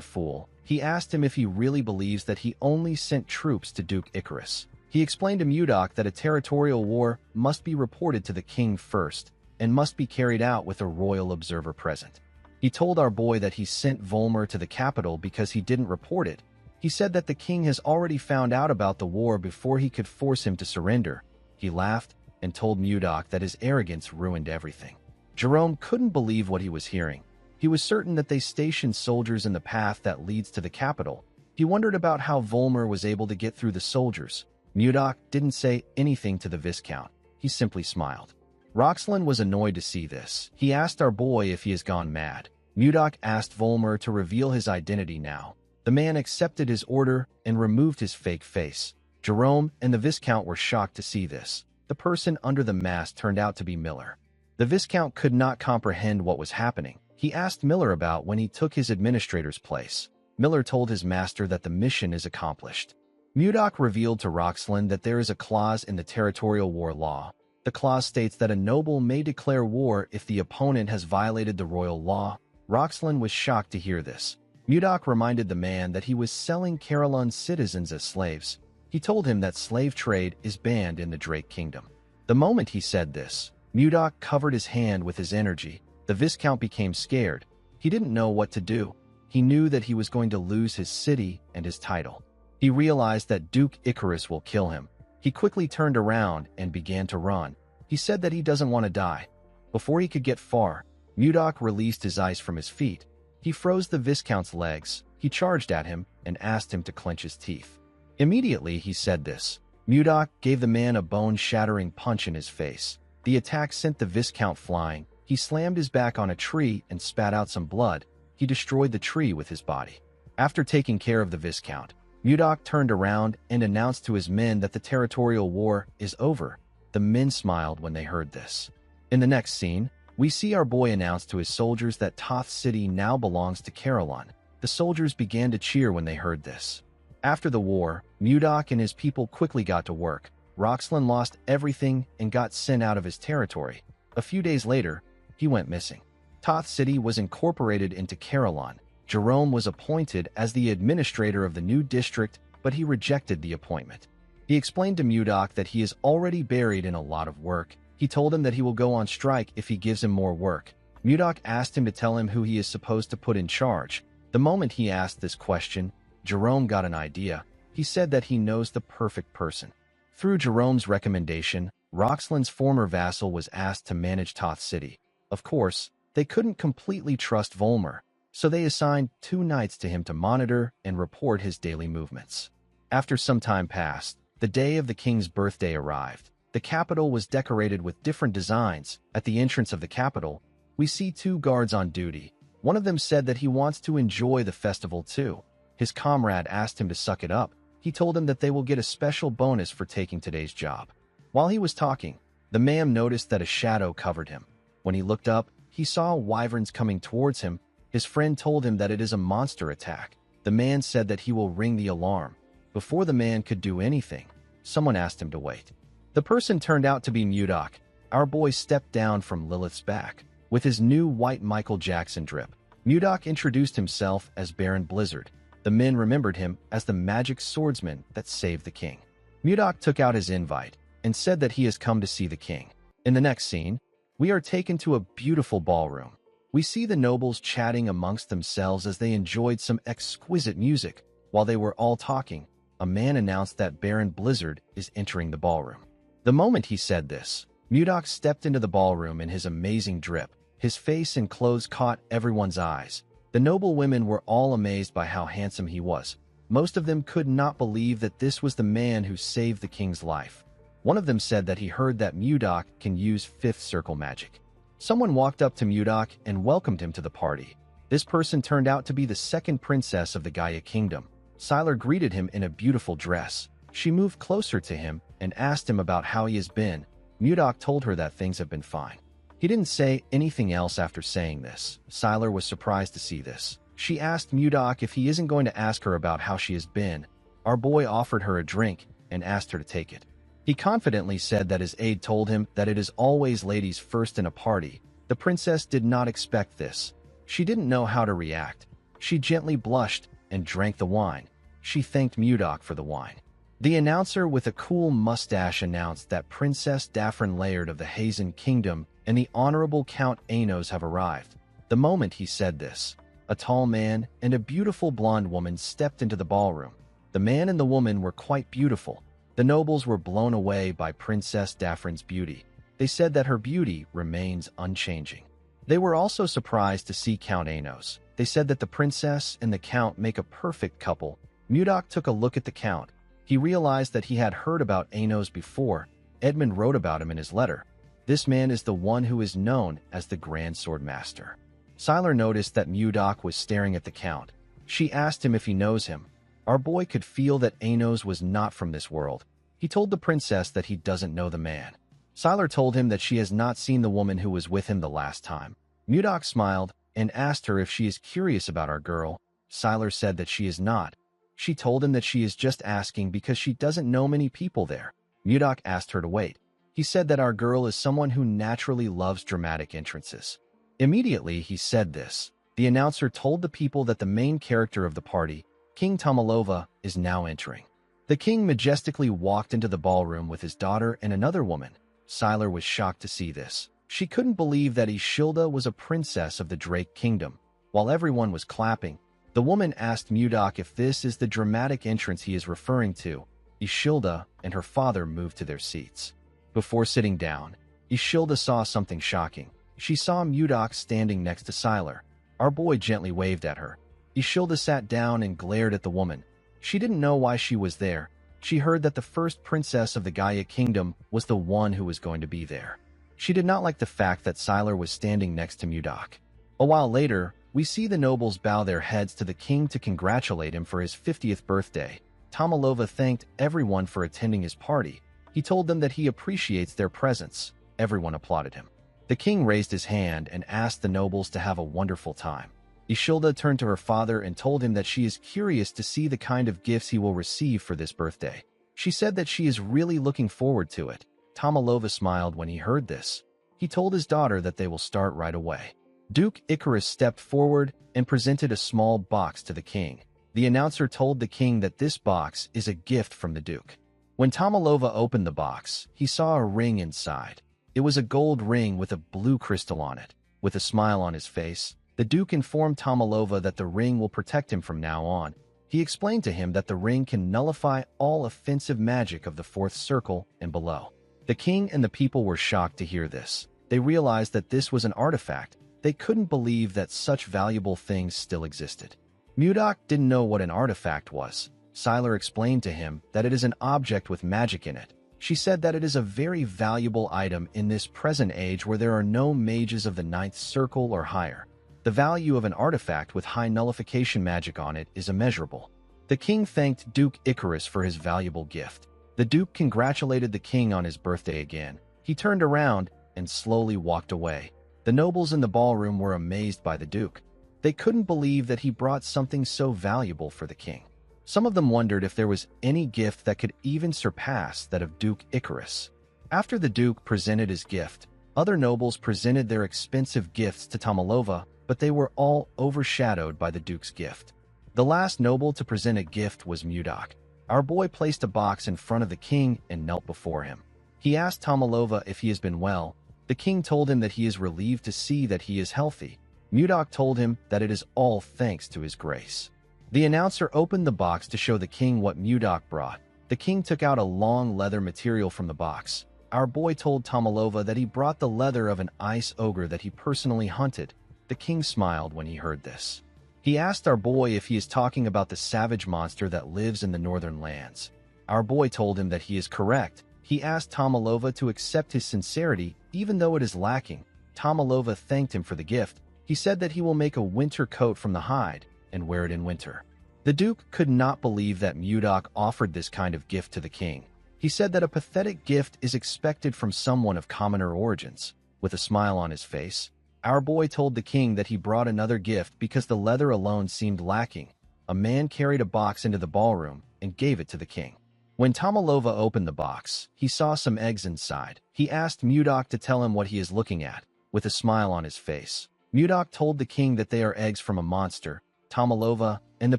fool. He asked him if he really believes that he only sent troops to Duke Icarus. He explained to Mudok that a territorial war must be reported to the king first and must be carried out with a royal observer present. He told our boy that he sent Volmer to the capital because he didn't report it. He said that the king has already found out about the war before he could force him to surrender. He laughed and told Mudok that his arrogance ruined everything. Jerome couldn't believe what he was hearing. He was certain that they stationed soldiers in the path that leads to the capital. He wondered about how Volmer was able to get through the soldiers. Mudok didn't say anything to the Viscount. He simply smiled. Roxlin was annoyed to see this. He asked our boy if he has gone mad. Mudok asked Volmer to reveal his identity now. The man accepted his order and removed his fake face. Jerome and the Viscount were shocked to see this. The person under the mask turned out to be Miller. The Viscount could not comprehend what was happening. He asked Miller about when he took his administrator's place. Miller told his master that the mission is accomplished. Mudok revealed to Roxlin that there is a clause in the territorial war law. The clause states that a noble may declare war if the opponent has violated the royal law. Roxlin was shocked to hear this. Mudok reminded the man that he was selling Carolon's citizens as slaves. He told him that slave trade is banned in the Drake Kingdom. The moment he said this, Mudok covered his hand with his energy. The Viscount became scared. He didn't know what to do. He knew that he was going to lose his city and his title. He realized that Duke Icarus will kill him. He quickly turned around and began to run. He said that he doesn't want to die. Before he could get far, Mudok released his ice from his feet. He froze the Viscount's legs. He charged at him and asked him to clench his teeth. Immediately he said this. Mudok gave the man a bone-shattering punch in his face. The attack sent the Viscount flying. He slammed his back on a tree and spat out some blood. He destroyed the tree with his body. After taking care of the Viscount, Mudok turned around and announced to his men that the territorial war is over. The men smiled when they heard this. In the next scene, we see our boy announce to his soldiers that Toth City now belongs to Carolon. The soldiers began to cheer when they heard this. After the war, Mudok and his people quickly got to work. Roxlin lost everything and got sent out of his territory. A few days later, he went missing. Toth City was incorporated into Carolon. Jerome was appointed as the administrator of the new district, but he rejected the appointment. He explained to Mudok that he is already buried in a lot of work. He told him that he will go on strike if he gives him more work. Mudok asked him to tell him who he is supposed to put in charge. The moment he asked this question, Jerome got an idea. He said that he knows the perfect person. Through Jerome's recommendation, Roxlin's former vassal was asked to manage Toth City. Of course, they couldn't completely trust Volmer, so they assigned 2 knights to him to monitor and report his daily movements. After some time passed, the day of the king's birthday arrived. The capital was decorated with different designs. At the entrance of the capital, we see two guards on duty. One of them said that he wants to enjoy the festival too. His comrade asked him to suck it up. He told him that they will get a special bonus for taking today's job. While he was talking, the man noticed that a shadow covered him. When he looked up, he saw wyverns coming towards him. His friend told him that it is a monster attack. The man said that he will ring the alarm. Before the man could do anything, someone asked him to wait. The person turned out to be Mudok. Our boy stepped down from Lilith's back. With his new white Michael Jackson drip, Mudok introduced himself as Baron Blizzard. The men remembered him as the magic swordsman that saved the king. Mudok took out his invite and said that he has come to see the king. In the next scene, we are taken to a beautiful ballroom. We see the nobles chatting amongst themselves as they enjoyed some exquisite music. While they were all talking, a man announced that Baron Blizzard is entering the ballroom. The moment he said this, Mudok stepped into the ballroom in his amazing drip. His face and clothes caught everyone's eyes. The noble women were all amazed by how handsome he was. Most of them could not believe that this was the man who saved the king's life. One of them said that he heard that Mudok can use fifth circle magic. Someone walked up to Mudok and welcomed him to the party. This person turned out to be the second princess of the Gaia kingdom. Sylar greeted him in a beautiful dress. She moved closer to him and asked him about how he has been. Mudok told her that things have been fine. He didn't say anything else after saying this. Sylar was surprised to see this. She asked Mudok if he isn't going to ask her about how she has been. Our boy offered her a drink and asked her to take it. He confidently said that his aide told him that it is always ladies first in a party. The princess did not expect this. She didn't know how to react. She gently blushed and drank the wine. She thanked Mudok for the wine. The announcer with a cool mustache announced that Princess Daphne Laird of the Hazen Kingdom and the Honorable Count Anos have arrived. The moment he said this, a tall man and a beautiful blonde woman stepped into the ballroom. The man and the woman were quite beautiful. The nobles were blown away by Princess Daphne's beauty. They said that her beauty remains unchanging. They were also surprised to see Count Anos. They said that the princess and the count make a perfect couple. Mudok took a look at the count. He realized that he had heard about Anos before. Edmund wrote about him in his letter. This man is the one who is known as the Grand Sword Master. Sylar noticed that Mudok was staring at the count. She asked him if he knows him. Our boy could feel that Anos was not from this world. He told the princess that he doesn't know the man. Sylar told him that she has not seen the woman who was with him the last time. Mudok smiled and asked her if she is curious about our girl. Sylar said that she is not. She told him that she is just asking because she doesn't know many people there. Mudok asked her to wait. He said that our girl is someone who naturally loves dramatic entrances. Immediately he said this. The announcer told the people that the main character of the party, King Tomalova, is now entering. The king majestically walked into the ballroom with his daughter and another woman. Sylar was shocked to see this. She couldn't believe that Ishilda was a princess of the Drake Kingdom. While everyone was clapping, the woman asked Mudok if this is the dramatic entrance he is referring to. Ishilda and her father moved to their seats. Before sitting down, Ishilda saw something shocking. She saw Mudok standing next to Sylar. Our boy gently waved at her. Ishilda sat down and glared at the woman. She didn't know why she was there. She heard that the first princess of the Gaia Kingdom was the one who was going to be there. She did not like the fact that Sylar was standing next to Mudok. A while later, we see the nobles bow their heads to the king to congratulate him for his 50th birthday. Tomalova thanked everyone for attending his party. He told them that he appreciates their presence. Everyone applauded him. The king raised his hand and asked the nobles to have a wonderful time. Ishilda turned to her father and told him that she is curious to see the kind of gifts he will receive for this birthday. She said that she is really looking forward to it. Tomalova smiled when he heard this. He told his daughter that they will start right away. Duke Icarus stepped forward and presented a small box to the king. The announcer told the king that this box is a gift from the duke. When Tomalova opened the box, he saw a ring inside. It was a gold ring with a blue crystal on it. With a smile on his face, the duke informed Tomalova that the ring will protect him from now on. He explained to him that the ring can nullify all offensive magic of the fourth circle and below. The king and the people were shocked to hear this. They realized that this was an artifact. They couldn't believe that such valuable things still existed. Mudok didn't know what an artifact was. Sylar explained to him that it is an object with magic in it. She said that it is a very valuable item in this present age where there are no mages of the ninth circle or higher. The value of an artifact with high nullification magic on it is immeasurable. The king thanked Duke Icarus for his valuable gift. The duke congratulated the king on his birthday again. He turned around and slowly walked away. The nobles in the ballroom were amazed by the duke. They couldn't believe that he brought something so valuable for the king. Some of them wondered if there was any gift that could even surpass that of Duke Icarus. After the duke presented his gift, other nobles presented their expensive gifts to Tomalova, but they were all overshadowed by the duke's gift. The last noble to present a gift was Mudok. Our boy placed a box in front of the king and knelt before him. He asked Tomalova if he has been well. The king told him that he is relieved to see that he is healthy. Mudok told him that it is all thanks to his grace. The announcer opened the box to show the king what Mudok brought. The king took out a long leather material from the box. Our boy told Tomalova that he brought the leather of an ice ogre that he personally hunted. The king smiled when he heard this. He asked our boy if he is talking about the savage monster that lives in the northern lands. Our boy told him that he is correct. He asked Tomalova to accept his sincerity, even though it is lacking. Tomalova thanked him for the gift. He said that he will make a winter coat from the hide and wear it in winter. The duke could not believe that Mudok offered this kind of gift to the king. He said that a pathetic gift is expected from someone of commoner origins. With a smile on his face, our boy told the king that he brought another gift because the leather alone seemed lacking. A man carried a box into the ballroom and gave it to the king. When Tomalova opened the box, he saw some eggs inside. He asked Mudok to tell him what he is looking at. With a smile on his face, Mudok told the king that they are eggs from a monster. Tomalova and the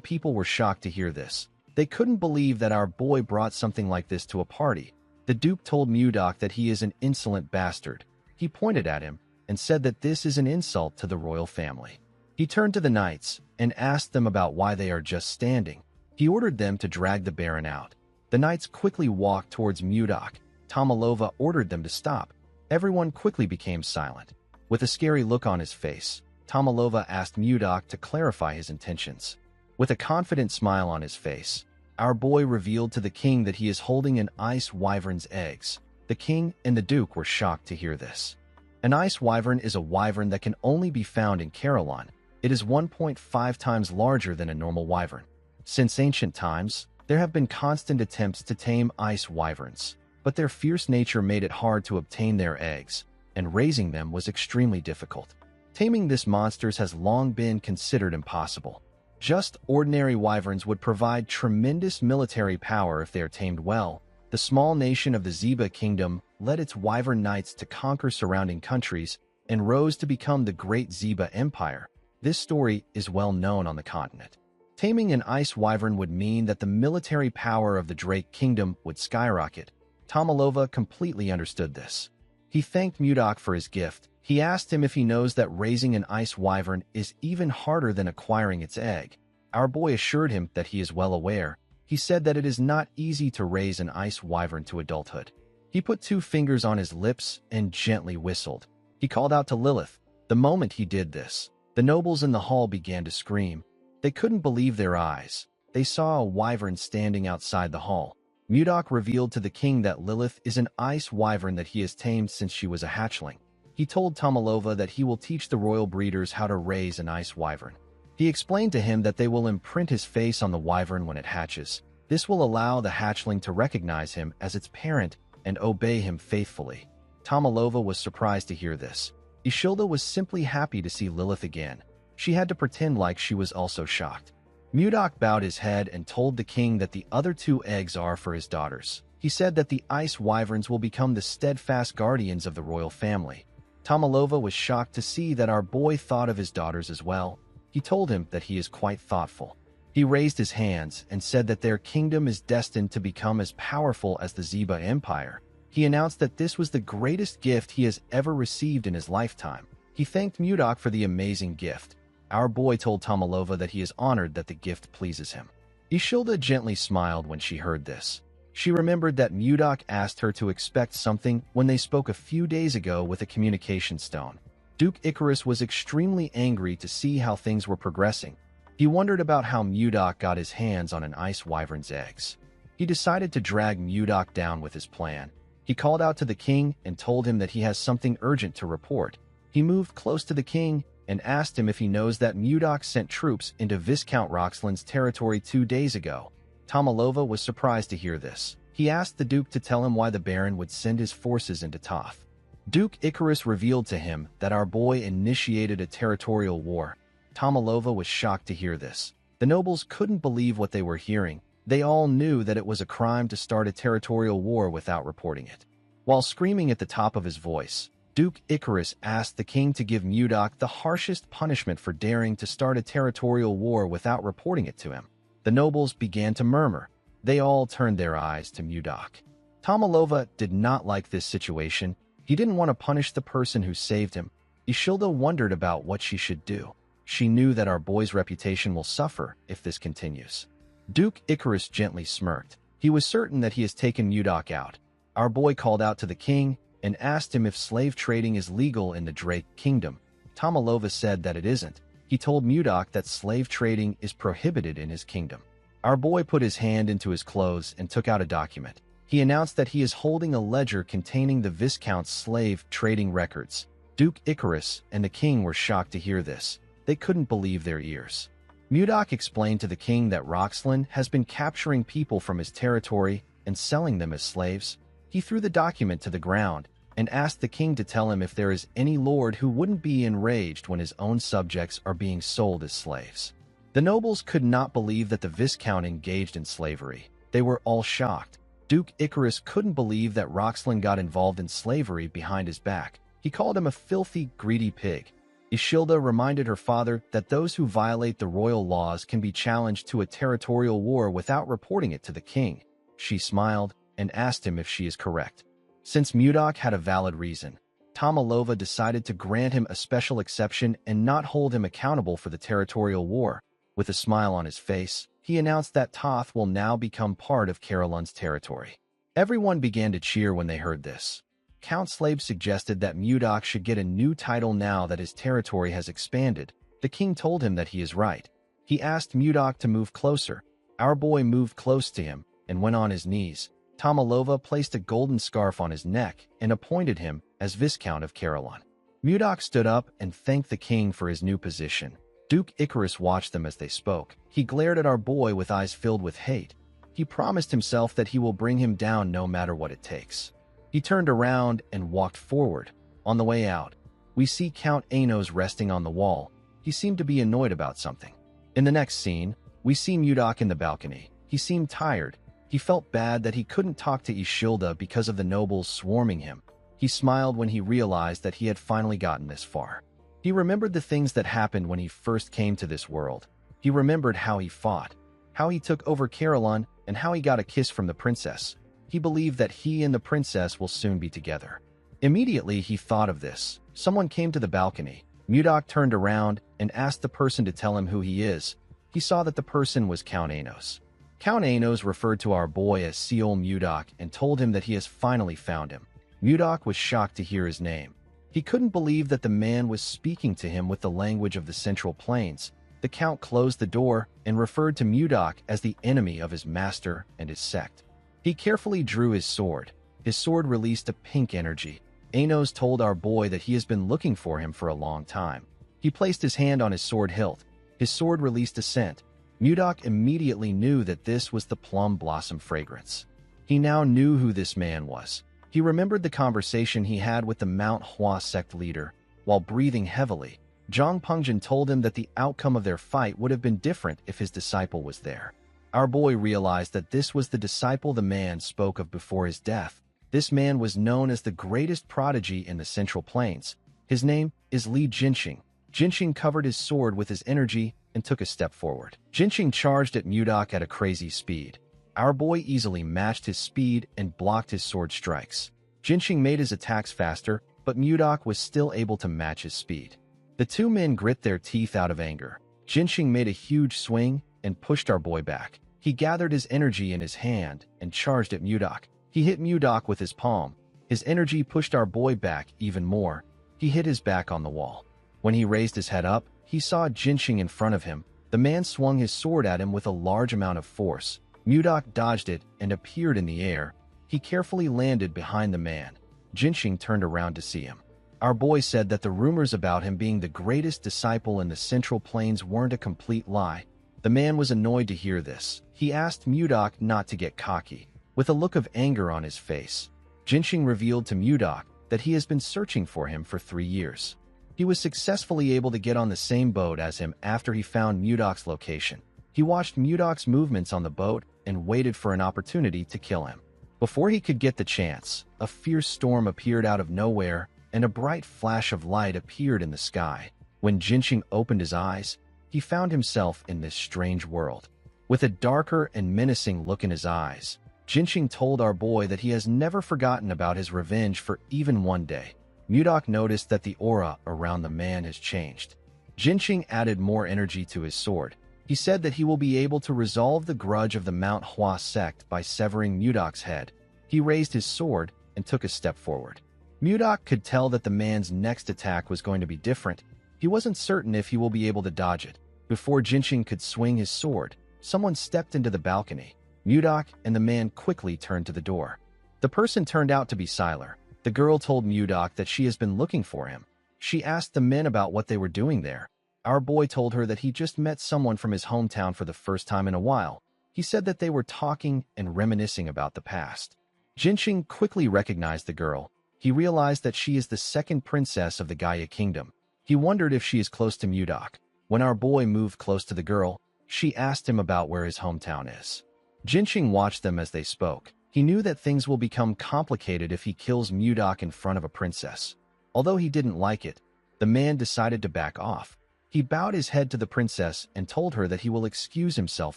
people were shocked to hear this. They couldn't believe that our boy brought something like this to a party. The duke told Mudok that he is an insolent bastard. He pointed at him and said that this is an insult to the royal family. He turned to the knights and asked them about why they are just standing. He ordered them to drag the baron out. The knights quickly walked towards Mudok. Tomalova ordered them to stop. Everyone quickly became silent. With a scary look on his face, Tomalova asked Mudok to clarify his intentions. With a confident smile on his face, our boy revealed to the king that he is holding an ice wyvern's eggs. The king and the duke were shocked to hear this. An ice wyvern is a wyvern that can only be found in Carolon. It is 1.5 times larger than a normal wyvern. Since ancient times, there have been constant attempts to tame ice wyverns, but their fierce nature made it hard to obtain their eggs, and raising them was extremely difficult. Taming this monsters has long been considered impossible. Just ordinary wyverns would provide tremendous military power if they are tamed well. The small nation of the Zeba Kingdom led its wyvern knights to conquer surrounding countries and rose to become the Great Zeba Empire. This story is well known on the continent. Taming an ice wyvern would mean that the military power of the Drake Kingdom would skyrocket. Tomalova completely understood this. He thanked Mudok for his gift. He asked him if he knows that raising an ice wyvern is even harder than acquiring its egg. Our boy assured him that he is well aware. He said that it is not easy to raise an ice wyvern to adulthood. He put 2 fingers on his lips and gently whistled. He called out to Lilith. The moment he did this, the nobles in the hall began to scream. They couldn't believe their eyes. They saw a wyvern standing outside the hall. Mudok revealed to the king that Lilith is an ice wyvern that he has tamed since she was a hatchling. He told Tomalova that he will teach the royal breeders how to raise an ice wyvern. He explained to him that they will imprint his face on the wyvern when it hatches. This will allow the hatchling to recognize him as its parent and obey him faithfully. Tomalova was surprised to hear this. Ishilda was simply happy to see Lilith again. She had to pretend like she was also shocked. Mudok bowed his head and told the king that the other 2 eggs are for his daughters. He said that the ice wyverns will become the steadfast guardians of the royal family. Tomalova was shocked to see that our boy thought of his daughters as well. He told him that he is quite thoughtful. He raised his hands and said that their kingdom is destined to become as powerful as the Zeba Empire. He announced that this was the greatest gift he has ever received in his lifetime. He thanked Mudok for the amazing gift. Our boy told Tomalova that he is honored that the gift pleases him. Ishilda gently smiled when she heard this. She remembered that Mudok asked her to expect something when they spoke a few days ago with a communication stone. Duke Icarus was extremely angry to see how things were progressing. He wondered about how Mudok got his hands on an ice wyvern's eggs. He decided to drag Mudok down with his plan. He called out to the king and told him that he has something urgent to report. He moved close to the king and asked him if he knows that Mudok sent troops into Viscount Roxland's territory 2 days ago. Tomalova was surprised to hear this. He asked the Duke to tell him why the Baron would send his forces into Toth. Duke Icarus revealed to him that our boy initiated a territorial war. Tomalova was shocked to hear this. The nobles couldn't believe what they were hearing. They all knew that it was a crime to start a territorial war without reporting it. While screaming at the top of his voice, Duke Icarus asked the king to give Mudok the harshest punishment for daring to start a territorial war without reporting it to him. The nobles began to murmur. They all turned their eyes to Mudok. Tomalova did not like this situation. He didn't want to punish the person who saved him. Ishilda wondered about what she should do. She knew that our boy's reputation will suffer if this continues. Duke Icarus gently smirked. He was certain that he has taken Mudok out. Our boy called out to the king and asked him if slave trading is legal in the Drake Kingdom. Tomalova said that it isn't. He told Mudok that slave trading is prohibited in his kingdom. Our boy put his hand into his clothes and took out a document. He announced that he is holding a ledger containing the Viscount's slave trading records. Duke Icarus and the king were shocked to hear this. They couldn't believe their ears. Mudok explained to the king that Roxland has been capturing people from his territory and selling them as slaves. He threw the document to the ground and asked the king to tell him if there is any lord who wouldn't be enraged when his own subjects are being sold as slaves. The nobles could not believe that the Viscount engaged in slavery. They were all shocked. Duke Icarus couldn't believe that Roxland got involved in slavery behind his back. He called him a filthy, greedy pig. Ishilda reminded her father that those who violate the royal laws can be challenged to a territorial war without reporting it to the king. She smiled and asked him if she is correct. Since Mudok had a valid reason, Tomalova decided to grant him a special exception and not hold him accountable for the territorial war. With a smile on his face, he announced that Toth will now become part of Carolyn's territory. Everyone began to cheer when they heard this. Count Slave suggested that Mudok should get a new title now that his territory has expanded. The king told him that he is right. He asked Mudok to move closer. Our boy moved close to him and went on his knees. Tomalova placed a golden scarf on his neck and appointed him as Viscount of Carolyn. Mudok stood up and thanked the king for his new position. Duke Icarus watched them as they spoke. He glared at our boy with eyes filled with hate. He promised himself that he will bring him down no matter what it takes. He turned around and walked forward. On the way out, we see Count Anos resting on the wall. He seemed to be annoyed about something. In the next scene, we see Mudok in the balcony. He seemed tired. He felt bad that he couldn't talk to Ishilda because of the nobles swarming him. He smiled when he realized that he had finally gotten this far. He remembered the things that happened when he first came to this world. He remembered how he fought, how he took over Carolyn, and how he got a kiss from the princess. He believed that he and the princess will soon be together. Immediately, he thought of this. Someone came to the balcony. Mudok turned around and asked the person to tell him who he is. He saw that the person was Count Anos. Count Anos referred to our boy as Seol Mudok and told him that he has finally found him. Mudok was shocked to hear his name. He couldn't believe that the man was speaking to him with the language of the Central Plains. The Count closed the door and referred to Mudok as the enemy of his master and his sect. He carefully drew his sword. His sword released a pink energy. Anos told our boy that he has been looking for him for a long time. He placed his hand on his sword hilt. His sword released a scent. Mudok immediately knew that this was the plum blossom fragrance. He now knew who this man was. He remembered the conversation he had with the Mount Hua sect leader. While breathing heavily, Zhang Pengjin told him that the outcome of their fight would have been different if his disciple was there. Our boy realized that this was the disciple the man spoke of before his death. This man was known as the greatest prodigy in the Central Plains. His name is Li Jinxing. Jinxing covered his sword with his energy and took a step forward. Jinxing charged at Mudok at a crazy speed. Our boy easily matched his speed and blocked his sword strikes. Jinxing made his attacks faster, but Mudok was still able to match his speed. The two men grit their teeth out of anger. Jinxing made a huge swing and pushed our boy back. He gathered his energy in his hand and charged at Mudok. He hit Mudok with his palm. His energy pushed our boy back even more. He hit his back on the wall. When he raised his head up, he saw Jinxing in front of him. The man swung his sword at him with a large amount of force. Mudok dodged it and appeared in the air. He carefully landed behind the man. Jinxing turned around to see him. Our boy said that the rumors about him being the greatest disciple in the Central Plains weren't a complete lie. The man was annoyed to hear this. He asked Mudok not to get cocky. With a look of anger on his face, Jinxing revealed to Mudok that he has been searching for him for 3 years. He was successfully able to get on the same boat as him after he found Mudok's location. He watched Mudok's movements on the boat and waited for an opportunity to kill him. Before he could get the chance, a fierce storm appeared out of nowhere, and a bright flash of light appeared in the sky. When Jinxing opened his eyes, he found himself in this strange world. With a darker and menacing look in his eyes, Jinxing told our boy that he has never forgotten about his revenge for even one day. Mudok noticed that the aura around the man has changed. Jinxing added more energy to his sword. He said that he will be able to resolve the grudge of the Manhwa sect by severing Mudok's head. He raised his sword and took a step forward. Mudok could tell that the man's next attack was going to be different. He wasn't certain if he will be able to dodge it. Before Jinxing could swing his sword, someone stepped into the balcony. Mudok and the man quickly turned to the door. The person turned out to be Sylar. The girl told Mudok that she has been looking for him. She asked the men about what they were doing there. Our boy told her that he just met someone from his hometown for the first time in a while. He said that they were talking and reminiscing about the past. Jinxing quickly recognized the girl. He realized that she is the second princess of the Gaia kingdom. He wondered if she is close to Mudok. When our boy moved close to the girl, she asked him about where his hometown is. Jinxing watched them as they spoke. He knew that things will become complicated if he kills Mudok in front of a princess. Although he didn't like it, the man decided to back off. He bowed his head to the princess and told her that he will excuse himself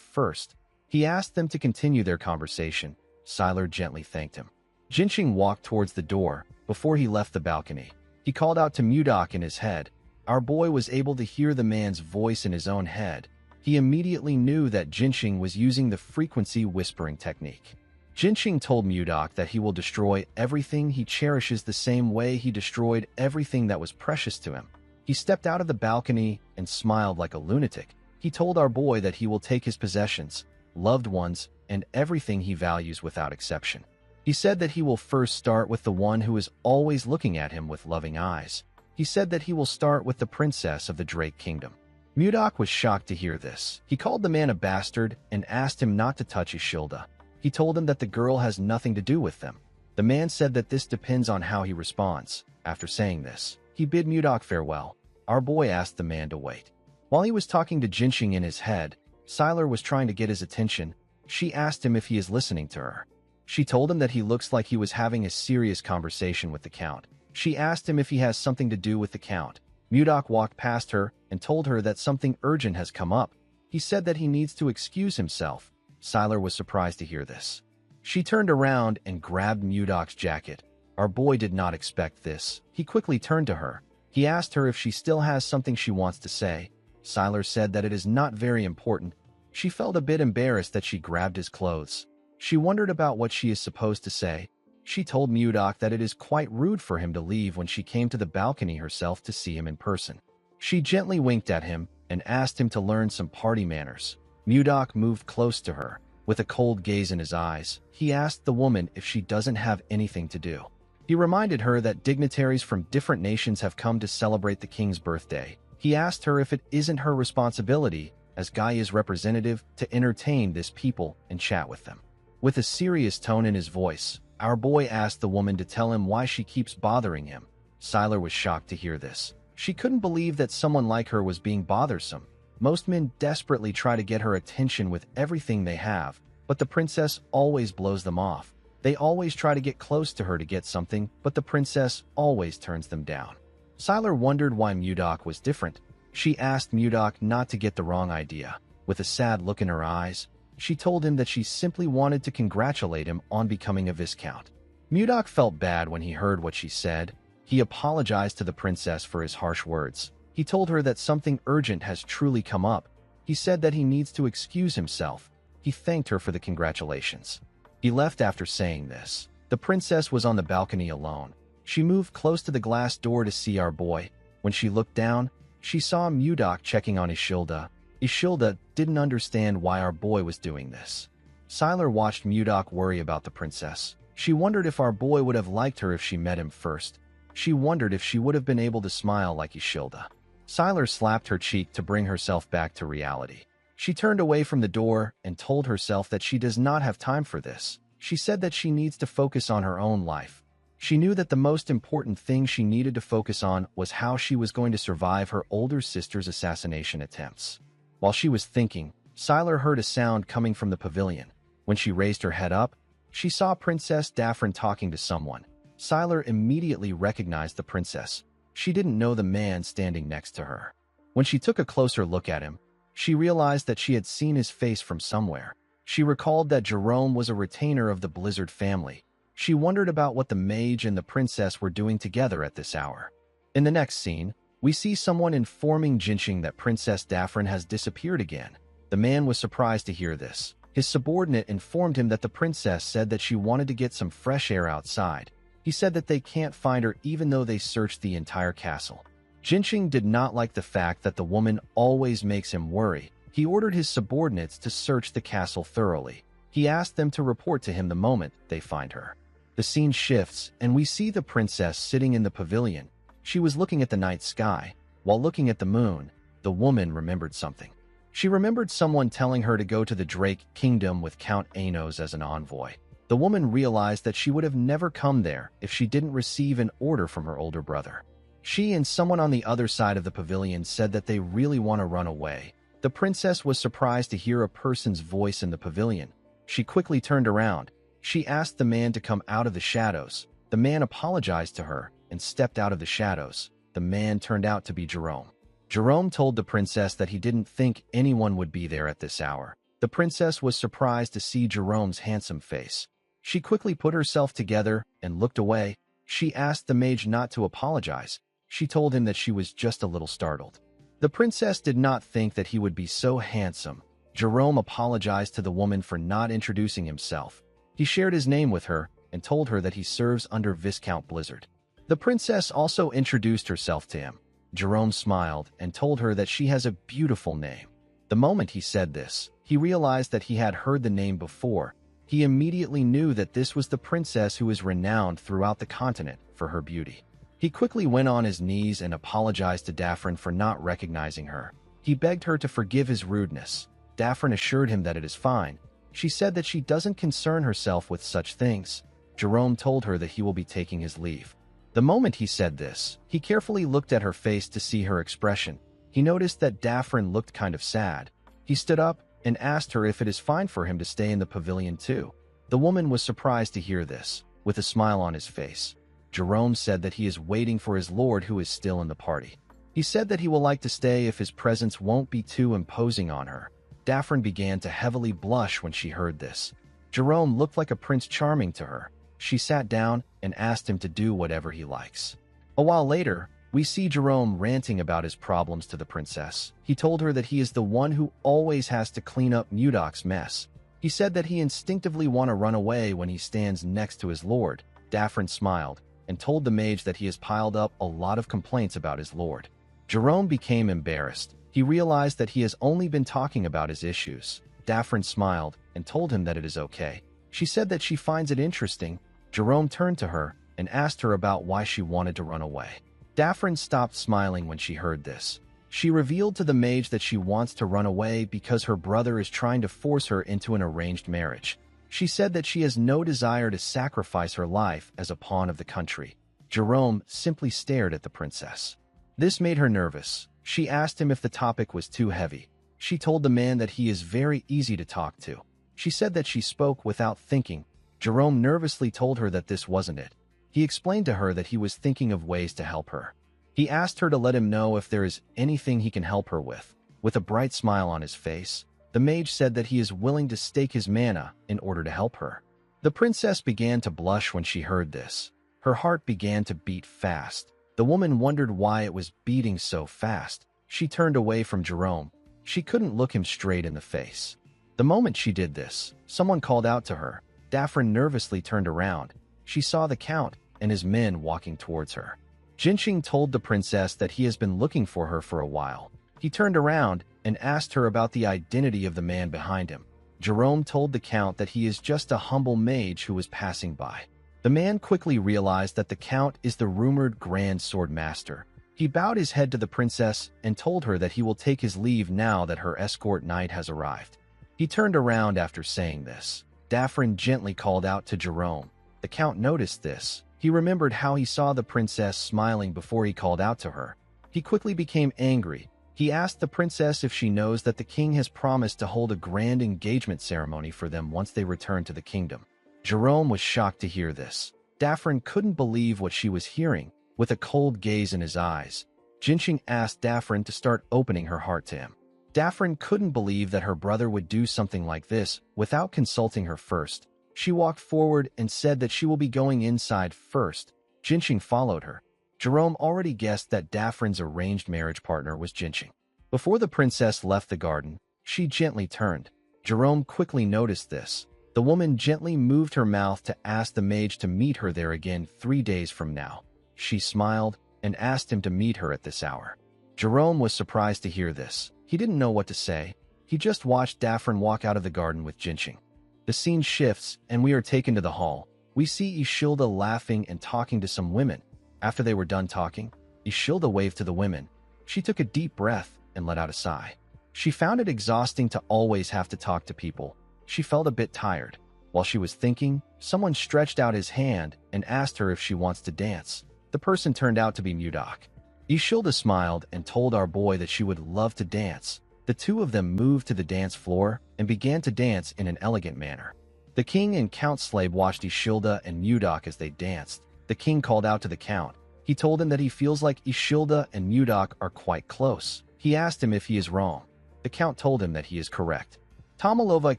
first. He asked them to continue their conversation. Sylar gently thanked him. Jinxing walked towards the door. Before he left the balcony, he called out to Mudok in his head. Our boy was able to hear the man's voice in his own head. He immediately knew that Jinxing was using the frequency whispering technique. Jinxing told Mudok that he will destroy everything he cherishes the same way he destroyed everything that was precious to him. He stepped out of the balcony and smiled like a lunatic. He told our boy that he will take his possessions, loved ones, and everything he values without exception. He said that he will first start with the one who is always looking at him with loving eyes. He said that he will start with the princess of the Drake Kingdom. Mudok was shocked to hear this. He called the man a bastard and asked him not to touch Ishilda. He told him that the girl has nothing to do with them. The man said that this depends on how he responds. After saying this, he bid Mudok farewell. Our boy asked the man to wait. While he was talking to Jinxing in his head, Sylar was trying to get his attention. She asked him if he is listening to her. She told him that he looks like he was having a serious conversation with the Count. She asked him if he has something to do with the Count. Mudok walked past her and told her that something urgent has come up. He said that he needs to excuse himself. Sylar was surprised to hear this. She turned around and grabbed Mudok's jacket. Our boy did not expect this. He quickly turned to her. He asked her if she still has something she wants to say. Sylar said that it is not very important. She felt a bit embarrassed that she grabbed his clothes. She wondered about what she is supposed to say. She told Mudok that it is quite rude for him to leave when she came to the balcony herself to see him in person. She gently winked at him and asked him to learn some party manners. Mudok moved close to her. With a cold gaze in his eyes, he asked the woman if she doesn't have anything to do. He reminded her that dignitaries from different nations have come to celebrate the king's birthday. He asked her if it isn't her responsibility, as Gaia's representative, to entertain this people and chat with them. With a serious tone in his voice, our boy asked the woman to tell him why she keeps bothering him. Sylar was shocked to hear this. She couldn't believe that someone like her was being bothersome. Most men desperately try to get her attention with everything they have, but the princess always blows them off. They always try to get close to her to get something, but the princess always turns them down. Sylar wondered why Mudok was different. She asked Mudok not to get the wrong idea. With a sad look in her eyes, she told him that she simply wanted to congratulate him on becoming a viscount. Mudok felt bad when he heard what she said. He apologized to the princess for his harsh words. He told her that something urgent has truly come up. He said that he needs to excuse himself. He thanked her for the congratulations. He left after saying this. The princess was on the balcony alone. She moved close to the glass door to see our boy. When she looked down, she saw Mudok checking on Ishilda. Ishilda didn't understand why our boy was doing this. Siler watched Mudok worry about the princess. She wondered if our boy would have liked her if she met him first. She wondered if she would have been able to smile like Ishilda. Siler slapped her cheek to bring herself back to reality. She turned away from the door and told herself that she does not have time for this. She said that she needs to focus on her own life. She knew that the most important thing she needed to focus on was how she was going to survive her older sister's assassination attempts. While she was thinking, Siler heard a sound coming from the pavilion. When she raised her head up, she saw Princess Daphne talking to someone. Siler immediately recognized the princess. She didn't know the man standing next to her. When she took a closer look at him, she realized that she had seen his face from somewhere. She recalled that Jerome was a retainer of the Blizzard family. She wondered about what the mage and the princess were doing together at this hour. In the next scene, we see someone informing Jinxing that Princess Daphne has disappeared again. The man was surprised to hear this. His subordinate informed him that the princess said that she wanted to get some fresh air outside. He said that they can't find her even though they searched the entire castle. Jinxing did not like the fact that the woman always makes him worry. He ordered his subordinates to search the castle thoroughly. He asked them to report to him the moment they find her. The scene shifts, and we see the princess sitting in the pavilion. She was looking at the night sky. While looking at the moon, the woman remembered something. She remembered someone telling her to go to the Drake Kingdom with Count Anos as an envoy. The woman realized that she would have never come there if she didn't receive an order from her older brother. She and someone on the other side of the pavilion said that they really want to run away. The princess was surprised to hear a person's voice in the pavilion. She quickly turned around. She asked the man to come out of the shadows. The man apologized to her and stepped out of the shadows. The man turned out to be Jerome. Jerome told the princess that he didn't think anyone would be there at this hour. The princess was surprised to see Jerome's handsome face. She quickly put herself together and looked away. She asked the mage not to apologize. She told him that she was just a little startled. The princess did not think that he would be so handsome. Jerome apologized to the woman for not introducing himself. He shared his name with her and told her that he serves under Viscount Blizzard. The princess also introduced herself to him. Jerome smiled and told her that she has a beautiful name. The moment he said this, he realized that he had heard the name before. He immediately knew that this was the princess who is renowned throughout the continent for her beauty. He quickly went on his knees and apologized to Daphne for not recognizing her. He begged her to forgive his rudeness. Daphne assured him that it is fine. She said that she doesn't concern herself with such things. Jerome told her that he will be taking his leave. The moment he said this, he carefully looked at her face to see her expression. He noticed that Daphne looked kind of sad. He stood up and asked her if it is fine for him to stay in the pavilion too. The woman was surprised to hear this, with a smile on his face. Jerome said that he is waiting for his lord who is still in the party. He said that he will like to stay if his presence won't be too imposing on her. Daphne began to heavily blush when she heard this. Jerome looked like a Prince Charming to her. She sat down and asked him to do whatever he likes. A while later, we see Jerome ranting about his problems to the princess. He told her that he is the one who always has to clean up Mudok's mess. He said that he instinctively wants to run away when he stands next to his lord. Daphne smiled and told the mage that he has piled up a lot of complaints about his lord. Jerome became embarrassed. He realized that he has only been talking about his issues. Daphne smiled and told him that it is okay. She said that she finds it interesting. Jerome turned to her and asked her about why she wanted to run away. Daphne stopped smiling when she heard this. She revealed to the mage that she wants to run away because her brother is trying to force her into an arranged marriage. She said that she has no desire to sacrifice her life as a pawn of the country. Jerome simply stared at the princess. This made her nervous. She asked him if the topic was too heavy. She told the man that he is very easy to talk to. She said that she spoke without thinking. Jerome nervously told her that this wasn't it. He explained to her that he was thinking of ways to help her. He asked her to let him know if there is anything he can help her with. With a bright smile on his face, the mage said that he is willing to stake his mana in order to help her. The princess began to blush when she heard this. Her heart began to beat fast. The woman wondered why it was beating so fast. She turned away from Jerome. She couldn't look him straight in the face. The moment she did this, someone called out to her. Daphne nervously turned around. She saw the count and his men walking towards her. Jinxing told the princess that he has been looking for her for a while. He turned around and asked her about the identity of the man behind him. Jerome told the Count that he is just a humble mage who was passing by. The man quickly realized that the Count is the rumored Grand Sword Master. He bowed his head to the princess and told her that he will take his leave now that her escort knight has arrived. He turned around after saying this. Daphne gently called out to Jerome. The Count noticed this. He remembered how he saw the princess smiling before he called out to her. He quickly became angry. He asked the princess if she knows that the king has promised to hold a grand engagement ceremony for them once they return to the kingdom. Jerome was shocked to hear this. Daphne couldn't believe what she was hearing. With a cold gaze in his eyes, Jinqing asked Daphne to start opening her heart to him. Daphne couldn't believe that her brother would do something like this without consulting her first. She walked forward and said that she will be going inside first. Jinqing followed her. Jerome already guessed that Daphne's arranged marriage partner was Jinqing. Before the princess left the garden, she gently turned. Jerome quickly noticed this. The woman gently moved her mouth to ask the mage to meet her there again 3 days from now. She smiled and asked him to meet her at this hour. Jerome was surprised to hear this. He didn't know what to say. He just watched Daphne walk out of the garden with Jinqing. The scene shifts and we are taken to the hall. We see Ishilda laughing and talking to some women. After they were done talking, Ishilda waved to the women. She took a deep breath and let out a sigh. She found it exhausting to always have to talk to people. She felt a bit tired. While she was thinking, someone stretched out his hand and asked her if she wants to dance. The person turned out to be Mudok. Ishilda smiled and told our boy that she would love to dance. The two of them moved to the dance floor and began to dance in an elegant manner. The king and Count Slave watched Ishilda and Mudok as they danced. The king called out to the Count. He told him that he feels like Ishilda and Mudok are quite close. He asked him if he is wrong. The Count told him that he is correct. Tomalova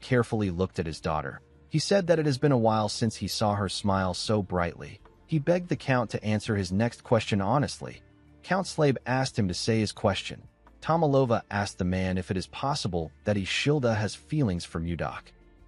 carefully looked at his daughter. He said that it has been a while since he saw her smile so brightly. He begged the Count to answer his next question honestly. Count Slave asked him to say his question. Tomalova asked the man if it is possible that Ishilda has feelings for Mudok.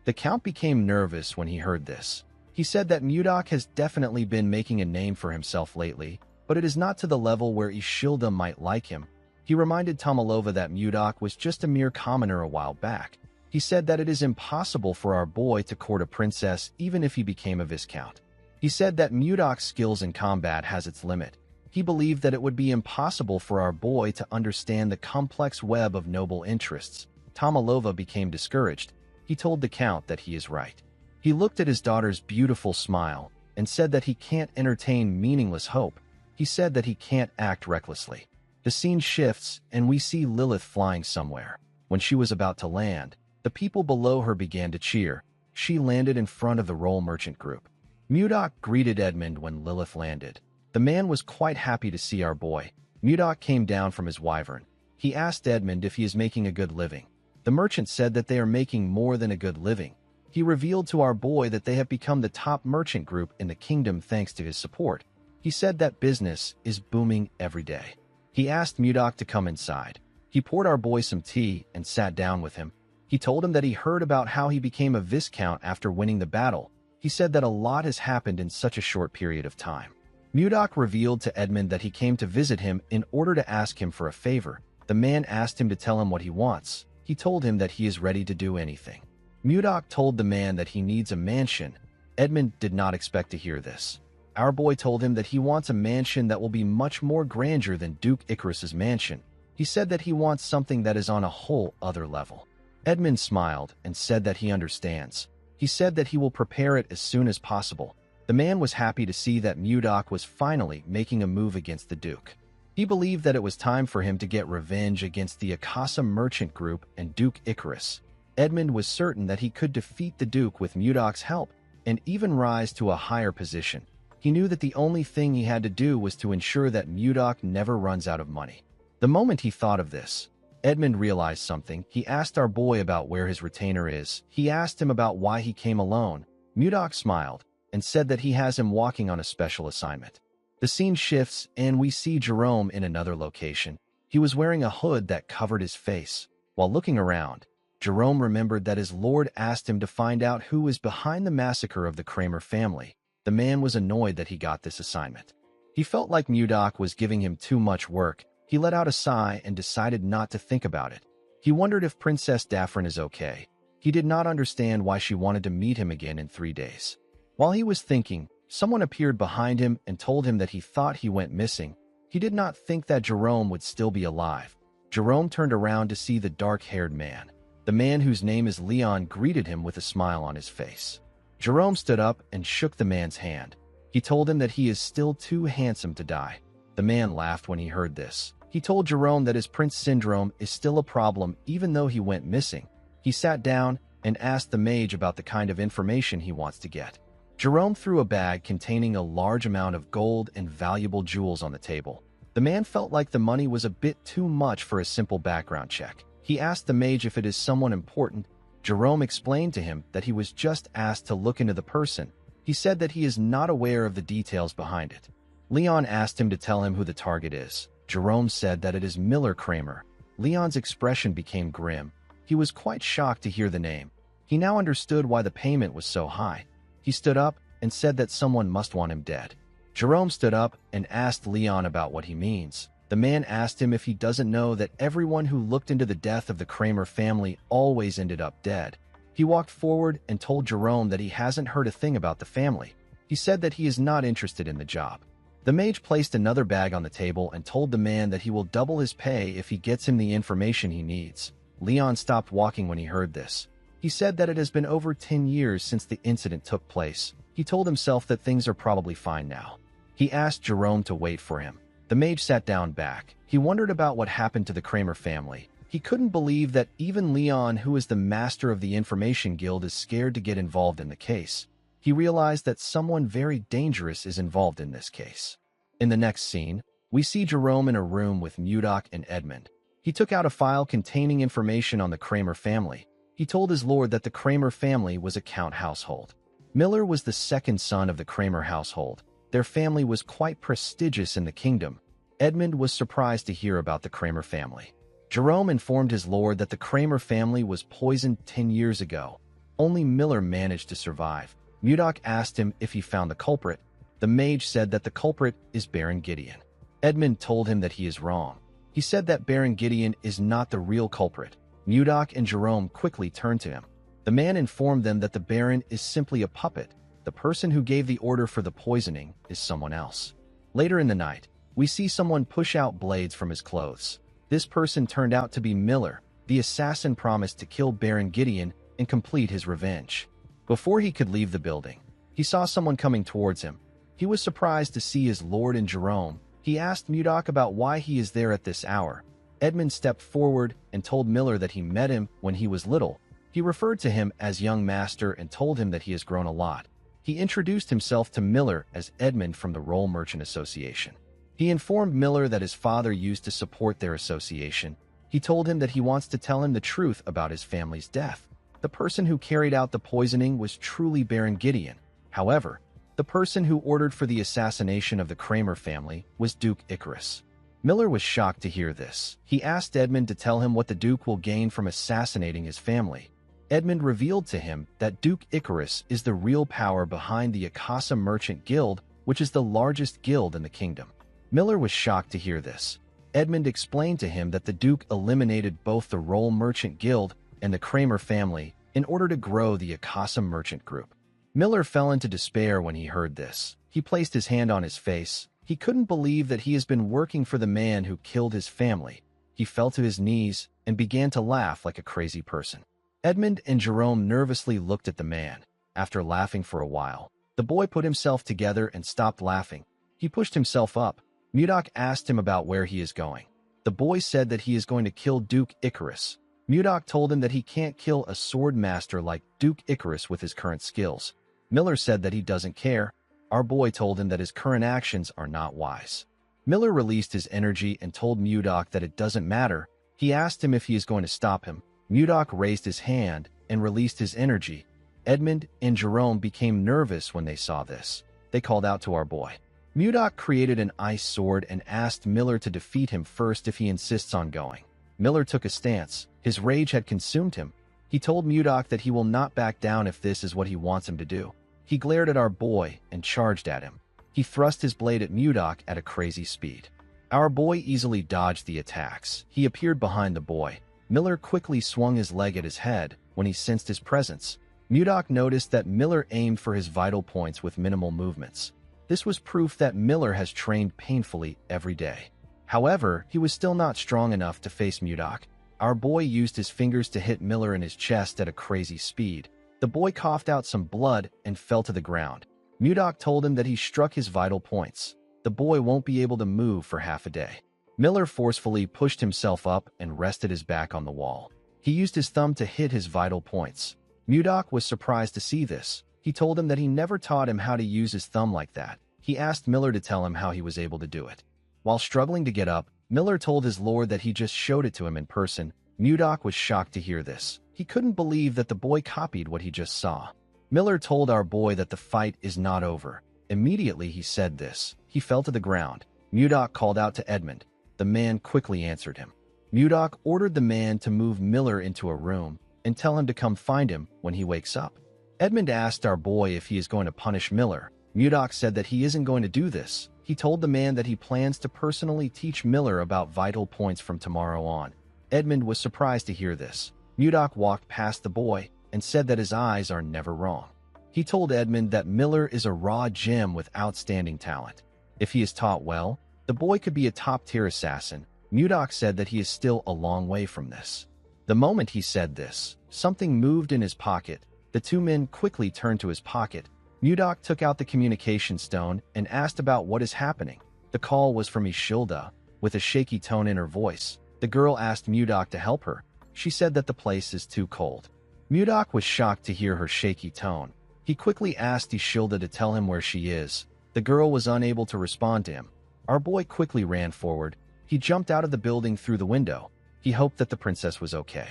The Count became nervous when he heard this. He said that Mudok has definitely been making a name for himself lately, but it is not to the level where Ishilda might like him. He reminded Tomalova that Mudok was just a mere commoner a while back. He said that it is impossible for our boy to court a princess even if he became a viscount. He said that Mudok's skills in combat has its limit. He believed that it would be impossible for our boy to understand the complex web of noble interests. Tomalova became discouraged. He told the Count that he is right. He looked at his daughter's beautiful smile and said that he can't entertain meaningless hope. He said that he can't act recklessly. The scene shifts and we see Lilith flying somewhere. When she was about to land, the people below her began to cheer. She landed in front of the Roll Merchant group. Mudok greeted Edmund when Lilith landed. The man was quite happy to see our boy. Mudok came down from his wyvern. He asked Edmund if he is making a good living. The merchant said that they are making more than a good living. He revealed to our boy that they have become the top merchant group in the kingdom thanks to his support. He said that business is booming every day. He asked Mudok to come inside. He poured our boy some tea and sat down with him. He told him that he heard about how he became a viscount after winning the battle. He said that a lot has happened in such a short period of time. Mudok revealed to Edmund that he came to visit him in order to ask him for a favor. The man asked him to tell him what he wants. He told him that he is ready to do anything. Mudok told the man that he needs a mansion. Edmund did not expect to hear this. Our boy told him that he wants a mansion that will be much more grandeur than Duke Icarus's mansion. He said that he wants something that is on a whole other level. Edmund smiled and said that he understands. He said that he will prepare it as soon as possible. The man was happy to see that Mudok was finally making a move against the Duke. He believed that it was time for him to get revenge against the Akasa merchant group and Duke Icarus. Edmund was certain that he could defeat the Duke with Mudok's help and even rise to a higher position. He knew that the only thing he had to do was to ensure that Mudok never runs out of money. The moment he thought of this, Edmund realized something. He asked our boy about where his retainer is. He asked him about why he came alone. Mudok smiled and said that he has him walking on a special assignment. The scene shifts and we see Jerome in another location. He was wearing a hood that covered his face. While looking around, Jerome remembered that his lord asked him to find out who was behind the massacre of the Kramer family. The man was annoyed that he got this assignment. He felt like Mudok was giving him too much work. He let out a sigh and decided not to think about it. He wondered if Princess Daphne is okay. He did not understand why she wanted to meet him again in 3 days. While he was thinking, someone appeared behind him and told him that he thought he went missing. He did not think that Jerome would still be alive. Jerome turned around to see the dark-haired man. The man whose name is Leon greeted him with a smile on his face. Jerome stood up and shook the man's hand. He told him that he is still too handsome to die. The man laughed when he heard this. He told Jerome that his Prince syndrome is still a problem even though he went missing. He sat down and asked the mage about the kind of information he wants to get. Jerome threw a bag containing a large amount of gold and valuable jewels on the table. The man felt like the money was a bit too much for a simple background check. He asked the mage if it is someone important. Jerome explained to him that he was just asked to look into the person. He said that he is not aware of the details behind it. Leon asked him to tell him who the target is. Jerome said that it is Miller Kramer. Leon's expression became grim. He was quite shocked to hear the name. He now understood why the payment was so high. He stood up and said that someone must want him dead. Jerome stood up and asked Leon about what he means. The man asked him if he doesn't know that everyone who looked into the death of the Kramer family always ended up dead. He walked forward and told Jerome that he hasn't heard a thing about the family. He said that he is not interested in the job. The mage placed another bag on the table and told the man that he will double his pay if he gets him the information he needs. Leon stopped walking when he heard this. He said that it has been over 10 years since the incident took place. He told himself that things are probably fine now. He asked Jerome to wait for him. The mage sat down back. He wondered about what happened to the Kramer family. He couldn't believe that even Leon, who is the master of the Information Guild, is scared to get involved in the case. He realized that someone very dangerous is involved in this case. In the next scene, we see Jerome in a room with Mudok and Edmund. He took out a file containing information on the Kramer family. He told his lord that the Kramer family was a count household. Miller was the second son of the Kramer household. Their family was quite prestigious in the kingdom. Edmund was surprised to hear about the Kramer family. Jerome informed his lord that the Kramer family was poisoned 10 years ago. Only Miller managed to survive. Mudok asked him if he found the culprit. The mage said that the culprit is Baron Gideon. Edmund told him that he is wrong. He said that Baron Gideon is not the real culprit. Mudok and Jerome quickly turned to him. The man informed them that the Baron is simply a puppet. The person who gave the order for the poisoning is someone else. Later in the night, we see someone push out blades from his clothes. This person turned out to be Miller. The assassin promised to kill Baron Gideon and complete his revenge. Before he could leave the building, he saw someone coming towards him. He was surprised to see his lord and Jerome. He asked Mudok about why he is there at this hour. Edmund stepped forward and told Miller that he met him when he was little. He referred to him as young master and told him that he has grown a lot. He introduced himself to Miller as Edmund from the Roll Merchant Association. He informed Miller that his father used to support their association. He told him that he wants to tell him the truth about his family's death. The person who carried out the poisoning was truly Baron Gideon. However, the person who ordered for the assassination of the Kramer family was Duke Icarus. Miller was shocked to hear this. He asked Edmund to tell him what the Duke will gain from assassinating his family. Edmund revealed to him that Duke Icarus is the real power behind the Akasa Merchant Guild, which is the largest guild in the kingdom. Miller was shocked to hear this. Edmund explained to him that the Duke eliminated both the Roll Merchant Guild and the Kramer family in order to grow the Akasa Merchant Group. Miller fell into despair when he heard this. He placed his hand on his face. He couldn't believe that he has been working for the man who killed his family. He fell to his knees and began to laugh like a crazy person. Edmund and Jerome nervously looked at the man. After laughing for a while, the boy put himself together and stopped laughing. He pushed himself up. Mudok asked him about where he is going. The boy said that he is going to kill Duke Icarus. Mudok told him that he can't kill a sword master like Duke Icarus with his current skills. Miller said that he doesn't care. Our boy told him that his current actions are not wise. Miller released his energy and told Mudok that it doesn't matter. He asked him if he is going to stop him. Mudok raised his hand and released his energy. Edmund and Jerome became nervous when they saw this. They called out to our boy. Mudok created an ice sword and asked Miller to defeat him first if he insists on going. Miller took a stance. His rage had consumed him. He told Mudok that he will not back down if this is what he wants him to do. He glared at our boy and charged at him. He thrust his blade at Mudok at a crazy speed. Our boy easily dodged the attacks. He appeared behind the boy. Miller quickly swung his leg at his head. when he sensed his presence. Mudok noticed that Miller aimed for his vital points with minimal movements. This was proof that Miller has trained painfully every day. However, he was still not strong enough to face Mudok. Our boy used his fingers to hit Miller in his chest at a crazy speed. The boy coughed out some blood and fell to the ground. Mudok told him that he struck his vital points. The boy won't be able to move for half a day. Miller forcefully pushed himself up and rested his back on the wall. He used his thumb to hit his vital points. Mudok was surprised to see this. He told him that he never taught him how to use his thumb like that. He asked Miller to tell him how he was able to do it. While struggling to get up, Miller told his lord that he just showed it to him in person. Mudok was shocked to hear this. He couldn't believe that the boy copied what he just saw. Miller told our boy that the fight is not over. Immediately he said this. He fell to the ground. Mudok called out to Edmund. The man quickly answered him. Mudok ordered the man to move Miller into a room and tell him to come find him when he wakes up. Edmund asked our boy if he is going to punish Miller. Mudok said that he isn't going to do this. He told the man that he plans to personally teach Miller about vital points from tomorrow on. Edmund was surprised to hear this. Mudok walked past the boy and said that his eyes are never wrong. He told Edmund that Miller is a raw gem with outstanding talent. If he is taught well, the boy could be a top-tier assassin. Mudok said that he is still a long way from this. The moment he said this, something moved in his pocket. The two men quickly turned to his pocket. Mudok took out the communication stone and asked about what is happening. The call was from Ishilda, with a shaky tone in her voice. The girl asked Mudok to help her. She said that the place is too cold. Mudok was shocked to hear her shaky tone. He quickly asked Ishilda to tell him where she is. The girl was unable to respond to him. Our boy quickly ran forward. He jumped out of the building through the window. He hoped that the princess was okay.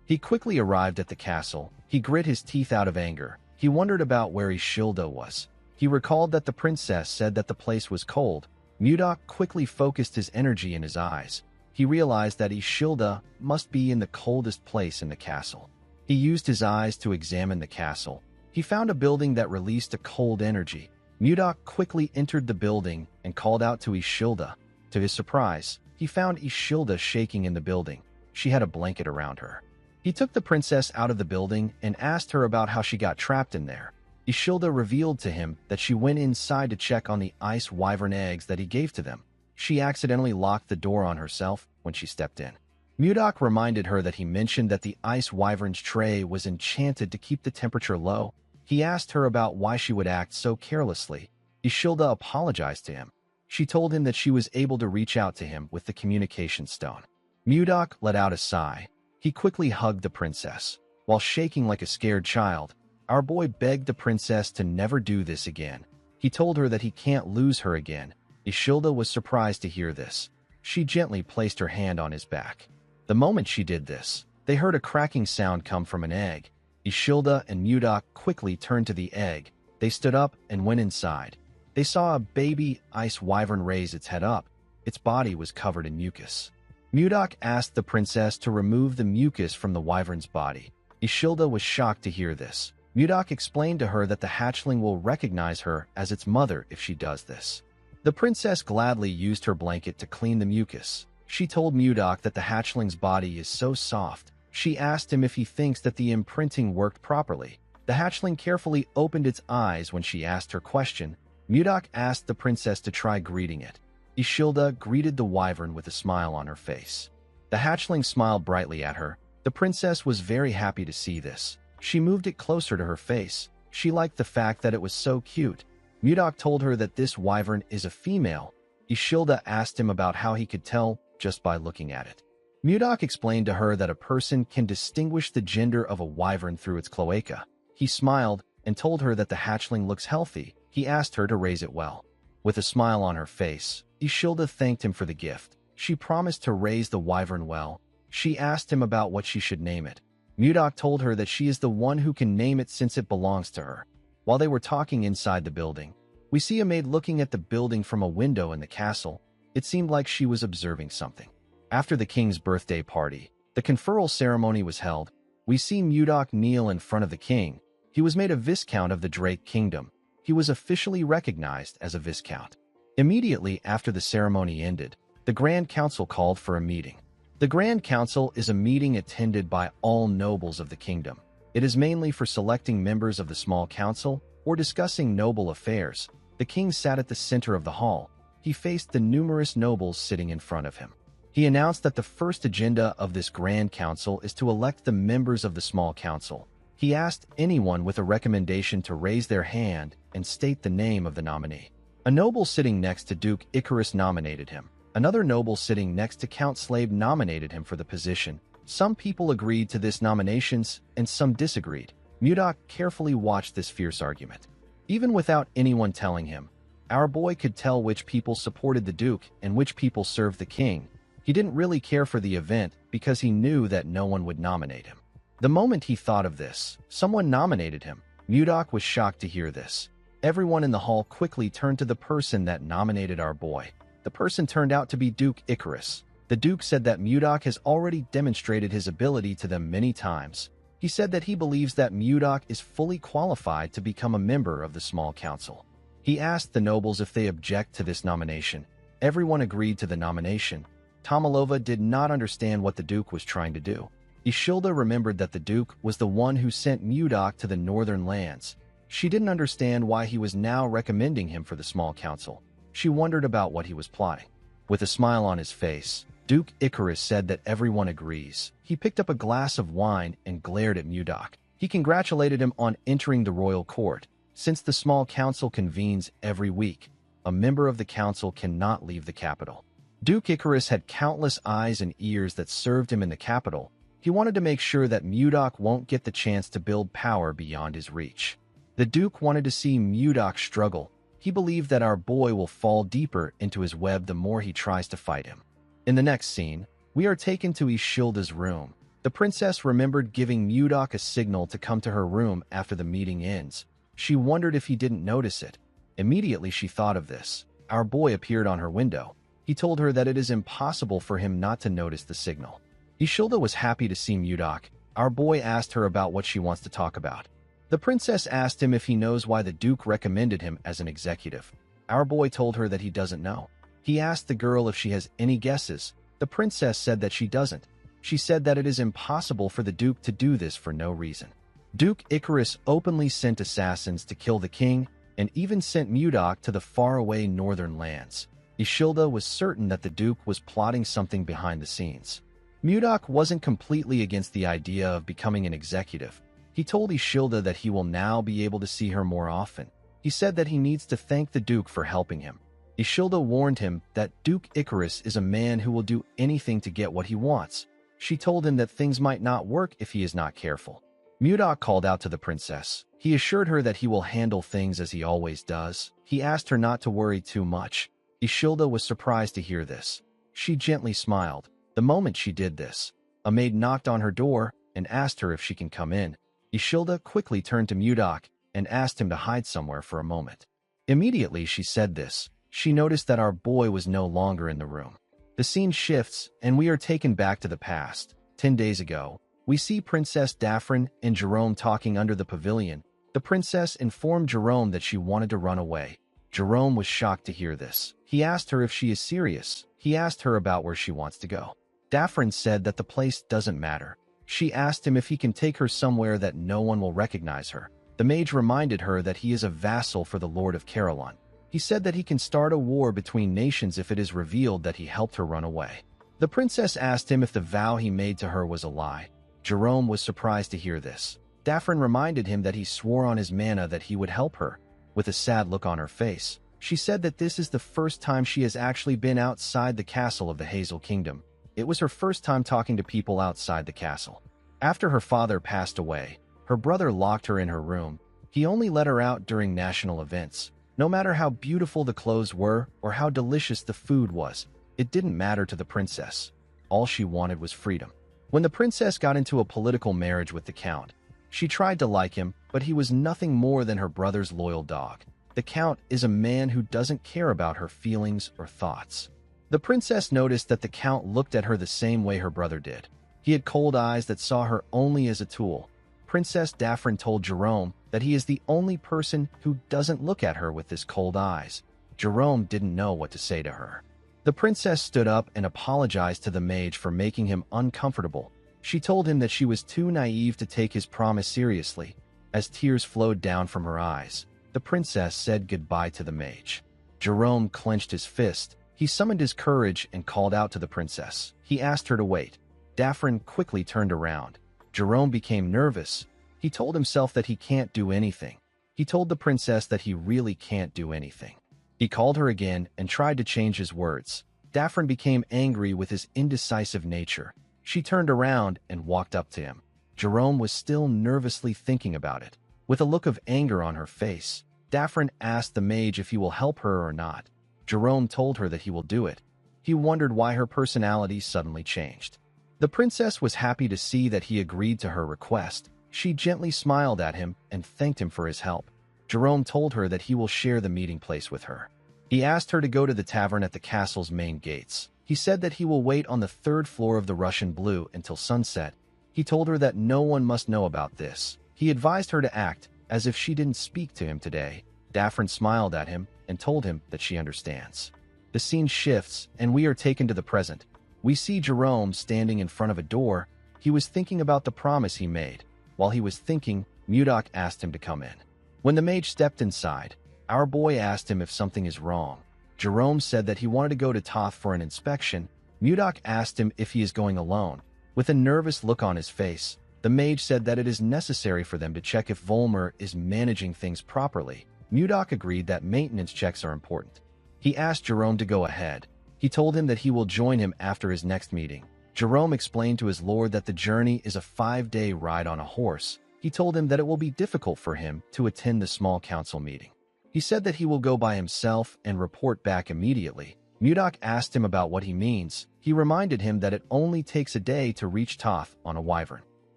He quickly arrived at the castle. He grit his teeth out of anger. He wondered about where Ishilda was. He recalled that the princess said that the place was cold. Mudok quickly focused his energy in his eyes. He realized that Ishilda must be in the coldest place in the castle. He used his eyes to examine the castle. He found a building that released a cold energy. Mudok quickly entered the building and called out to Ishilda. To his surprise, he found Ishilda shaking in the building. She had a blanket around her. He took the princess out of the building and asked her about how she got trapped in there. Ishilda revealed to him that she went inside to check on the ice wyvern eggs that he gave to them. She accidentally locked the door on herself when she stepped in. Mudok reminded her that he mentioned that the ice wyvern's tray was enchanted to keep the temperature low. He asked her about why she would act so carelessly. Ishilda apologized to him. She told him that she was able to reach out to him with the communication stone. Mudok let out a sigh. He quickly hugged the princess. While shaking like a scared child, our boy begged the princess to never do this again. He told her that he can't lose her again. Ishilda was surprised to hear this. She gently placed her hand on his back. The moment she did this, they heard a cracking sound come from an egg. Ishilda and Mudok quickly turned to the egg. They stood up and went inside. They saw a baby ice wyvern raise its head up. Its body was covered in mucus. Mudok asked the princess to remove the mucus from the wyvern's body. Ishilda was shocked to hear this. Mudok explained to her that the hatchling will recognize her as its mother if she does this. The princess gladly used her blanket to clean the mucus. She told Mudok that the hatchling's body is so soft. She asked him if he thinks that the imprinting worked properly. The hatchling carefully opened its eyes when she asked her question. Mudok asked the princess to try greeting it. Ishilda greeted the wyvern with a smile on her face. The hatchling smiled brightly at her. The princess was very happy to see this. She moved it closer to her face. She liked the fact that it was so cute. Mudok told her that this wyvern is a female. Ishilda asked him about how he could tell just by looking at it. Mudok explained to her that a person can distinguish the gender of a wyvern through its cloaca. He smiled and told her that the hatchling looks healthy. He asked her to raise it well. With a smile on her face, Ishilda thanked him for the gift. She promised to raise the wyvern well. She asked him about what she should name it. Mudok told her that she is the one who can name it since it belongs to her. While they were talking inside the building, we see a maid looking at the building from a window in the castle. It seemed like she was observing something. After the king's birthday party, the conferral ceremony was held. We see Mudok kneel in front of the king. He was made a viscount of the Drake Kingdom. He was officially recognized as a viscount. Immediately after the ceremony ended, the Grand Council called for a meeting. The Grand Council is a meeting attended by all nobles of the kingdom. It is mainly for selecting members of the small council or discussing noble affairs. The king sat at the center of the hall. He faced the numerous nobles sitting in front of him. He announced that the first agenda of this Grand Council is to elect the members of the small council. He asked anyone with a recommendation to raise their hand and state the name of the nominee. A noble sitting next to Duke Icarus nominated him. Another noble sitting next to Count Slave nominated him for the position. Some people agreed to this nominations and some disagreed. Mudok carefully watched this fierce argument. Even without anyone telling him, our boy could tell which people supported the Duke and which people served the king. He didn't really care for the event because he knew that no one would nominate him. The moment he thought of this, someone nominated him. Mudok was shocked to hear this. Everyone in the hall quickly turned to the person that nominated our boy. The person turned out to be Duke Icarus. The Duke said that Mudok has already demonstrated his ability to them many times. He said that he believes that Mudok is fully qualified to become a member of the small council. He asked the nobles if they object to this nomination. Everyone agreed to the nomination. Tomalova did not understand what the Duke was trying to do. Ishilda remembered that the Duke was the one who sent Mudok to the northern lands. She didn't understand why he was now recommending him for the small council. She wondered about what he was plotting. With a smile on his face, Duke Icarus said that everyone agrees. He picked up a glass of wine and glared at Mudok. He congratulated him on entering the royal court. Since the small council convenes every week, a member of the council cannot leave the capital. Duke Icarus had countless eyes and ears that served him in the capital. He wanted to make sure that Mudok won't get the chance to build power beyond his reach. The Duke wanted to see Mudok struggle. He believed that our boy will fall deeper into his web the more he tries to fight him. In the next scene, we are taken to Ishilda's room. The princess remembered giving Mudok a signal to come to her room after the meeting ends. She wondered if he didn't notice it. Immediately she thought of this. Our boy appeared on her window. He told her that it is impossible for him not to notice the signal. Ishilda was happy to see Mudok. Our boy asked her about what she wants to talk about. The princess asked him if he knows why the Duke recommended him as an executive. Our boy told her that he doesn't know. He asked the girl if she has any guesses. The princess said that she doesn't. She said that it is impossible for the Duke to do this for no reason. Duke Icarus openly sent assassins to kill the king and even sent Mudok to the faraway northern lands. Ishilda was certain that the Duke was plotting something behind the scenes. Mudok wasn't completely against the idea of becoming an executive. He told Ishilda that he will now be able to see her more often. He said that he needs to thank the Duke for helping him. Ishilda warned him that Duke Icarus is a man who will do anything to get what he wants. She told him that things might not work if he is not careful. Mudok called out to the princess. He assured her that he will handle things as he always does. He asked her not to worry too much. Ishilda was surprised to hear this. She gently smiled. The moment she did this, a maid knocked on her door and asked her if she can come in. Ishilda quickly turned to Mudok and asked him to hide somewhere for a moment. Immediately she said this, she noticed that our boy was no longer in the room. The scene shifts and we are taken back to the past. 10 days ago, we see Princess Daphne and Jerome talking under the pavilion. The princess informed Jerome that she wanted to run away. Jerome was shocked to hear this. He asked her if she is serious. He asked her about where she wants to go. Daphne said that the place doesn't matter. She asked him if he can take her somewhere that no one will recognize her. The mage reminded her that he is a vassal for the Lord of Carolon. He said that he can start a war between nations if it is revealed that he helped her run away. The princess asked him if the vow he made to her was a lie. Jerome was surprised to hear this. Daphne reminded him that he swore on his mana that he would help her. With a sad look on her face, she said that this is the first time she has actually been outside the castle of the Hazel Kingdom. It was her first time talking to people outside the castle. After her father passed away, her brother locked her in her room. He only let her out during national events. No matter how beautiful the clothes were or how delicious the food was, it didn't matter to the princess. All she wanted was freedom. When the princess got into a political marriage with the count, she tried to like him, but he was nothing more than her brother's loyal dog. The count is a man who doesn't care about her feelings or thoughts. The princess noticed that the count looked at her the same way her brother did. He had cold eyes that saw her only as a tool. Princess Daphne told Jerome that he is the only person who doesn't look at her with this cold eyes. Jerome didn't know what to say to her. The princess stood up and apologized to the mage for making him uncomfortable. She told him that she was too naive to take his promise seriously. As tears flowed down from her eyes, the princess said goodbye to the mage. Jerome clenched his fist. He summoned his courage and called out to the princess. He asked her to wait. Daphne quickly turned around. Jerome became nervous. He told himself that he can't do anything. He told the princess that he really can't do anything. He called her again and tried to change his words. Daphne became angry with his indecisive nature. She turned around and walked up to him. Jerome was still nervously thinking about it. With a look of anger on her face, Daphne asked the mage if he will help her or not. Jerome told her that he will do it. He wondered why her personality suddenly changed. The princess was happy to see that he agreed to her request. She gently smiled at him and thanked him for his help. Jerome told her that he will share the meeting place with her. He asked her to go to the tavern at the castle's main gates. He said that he will wait on the third floor of the Russian Blue until sunset. He told her that no one must know about this. He advised her to act as if she didn't speak to him today. Daphne smiled at him and told him that she understands. The scene shifts, and we are taken to the present. We see Jerome standing in front of a door. He was thinking about the promise he made. While he was thinking, Mudok asked him to come in. When the mage stepped inside, our boy asked him if something is wrong. Jerome said that he wanted to go to Toth for an inspection. Mudok asked him if he is going alone. With a nervous look on his face, the mage said that it is necessary for them to check if Volmer is managing things properly. Mudok agreed that maintenance checks are important. He asked Jerome to go ahead. He told him that he will join him after his next meeting. Jerome explained to his lord that the journey is a 5-day ride on a horse. He told him that it will be difficult for him to attend the small council meeting. He said that he will go by himself and report back immediately. Mudok asked him about what he means. He reminded him that it only takes a day to reach Toth on a wyvern.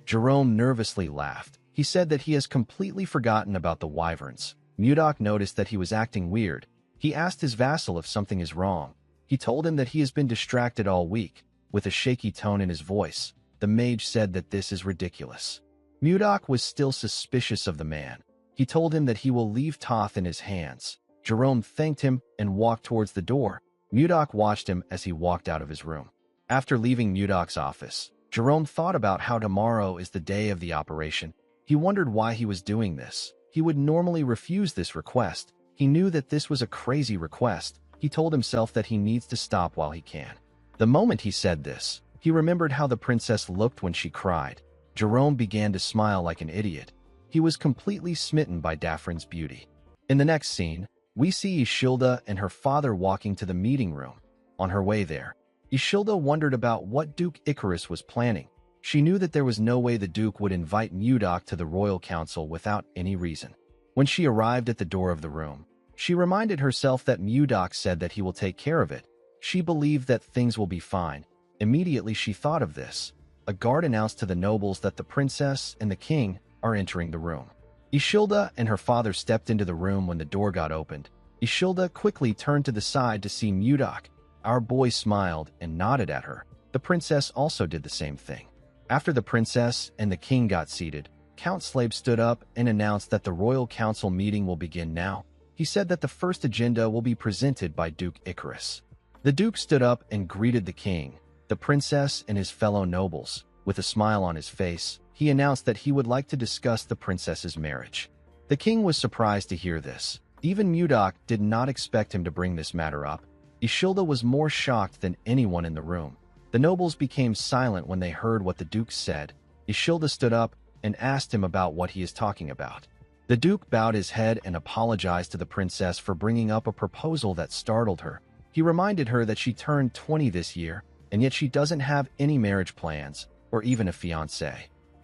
Jerome nervously laughed. He said that he has completely forgotten about the wyverns. Mudok noticed that he was acting weird. He asked his vassal if something is wrong. He told him that he has been distracted all week. With a shaky tone in his voice, the mage said that this is ridiculous. Mudok was still suspicious of the man. He told him that he will leave Toth in his hands. Jerome thanked him and walked towards the door. Mudok watched him as he walked out of his room. After leaving Mudok's office, Jerome thought about how tomorrow is the day of the operation. He wondered why he was doing this. He would normally refuse this request. He knew that this was a crazy request. He told himself that he needs to stop while he can. The moment he said this, he remembered how the princess looked when she cried. Jerome began to smile like an idiot. He was completely smitten by Daphne's beauty. In the next scene, we see Ishilda and her father walking to the meeting room. On her way there, Ishilda wondered about what Duke Icarus was planning. She knew that there was no way the Duke would invite Mudok to the royal council without any reason. When she arrived at the door of the room, she reminded herself that Mudok said that he will take care of it. She believed that things will be fine. Immediately she thought of this. A guard announced to the nobles that the princess and the king are entering the room. Ishilda and her father stepped into the room when the door got opened. Ishilda quickly turned to the side to see Mudok. Our boy smiled and nodded at her. The princess also did the same thing. After the princess and the king got seated, Count Slabe stood up and announced that the royal council meeting will begin now. He said that the first agenda will be presented by Duke Icarus. The duke stood up and greeted the king, the princess, and his fellow nobles. With a smile on his face, he announced that he would like to discuss the princess's marriage. The king was surprised to hear this. Even Mudok did not expect him to bring this matter up. Ishilda was more shocked than anyone in the room. The nobles became silent when they heard what the duke said. Ishilda stood up and asked him about what he is talking about. The duke bowed his head and apologized to the princess for bringing up a proposal that startled her. He reminded her that she turned 20 this year, and yet she doesn't have any marriage plans or even a fiancé.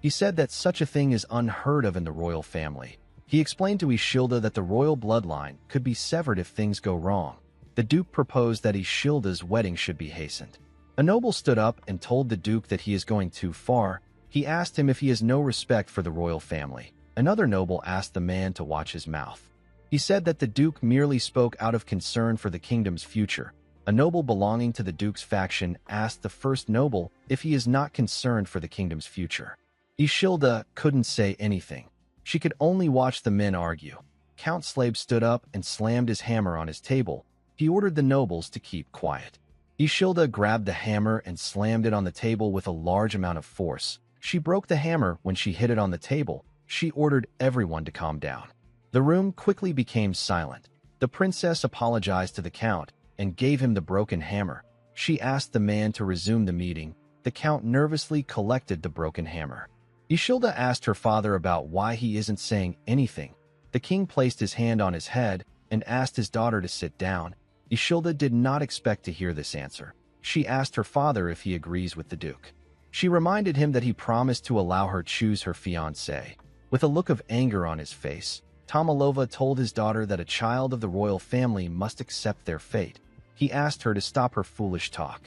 He said that such a thing is unheard of in the royal family. He explained to Ishilda that the royal bloodline could be severed if things go wrong. The duke proposed that Ishilda's wedding should be hastened. A noble stood up and told the duke that he is going too far. He asked him if he has no respect for the royal family. Another noble asked the man to watch his mouth. He said that the duke merely spoke out of concern for the kingdom's future. A noble belonging to the duke's faction asked the first noble if he is not concerned for the kingdom's future. Ishilda couldn't say anything. She could only watch the men argue. Count Slabe stood up and slammed his hammer on his table. He ordered the nobles to keep quiet. Ishilda grabbed the hammer and slammed it on the table with a large amount of force. She broke the hammer when she hit it on the table. She ordered everyone to calm down. The room quickly became silent. The princess apologized to the count and gave him the broken hammer. She asked the man to resume the meeting. The count nervously collected the broken hammer. Ishilda asked her father about why he isn't saying anything. The king placed his hand on his head and asked his daughter to sit down. Ishilda did not expect to hear this answer. She asked her father if he agrees with the duke. She reminded him that he promised to allow her choose her fiancé. With a look of anger on his face, Tomalova told his daughter that a child of the royal family must accept their fate. He asked her to stop her foolish talk.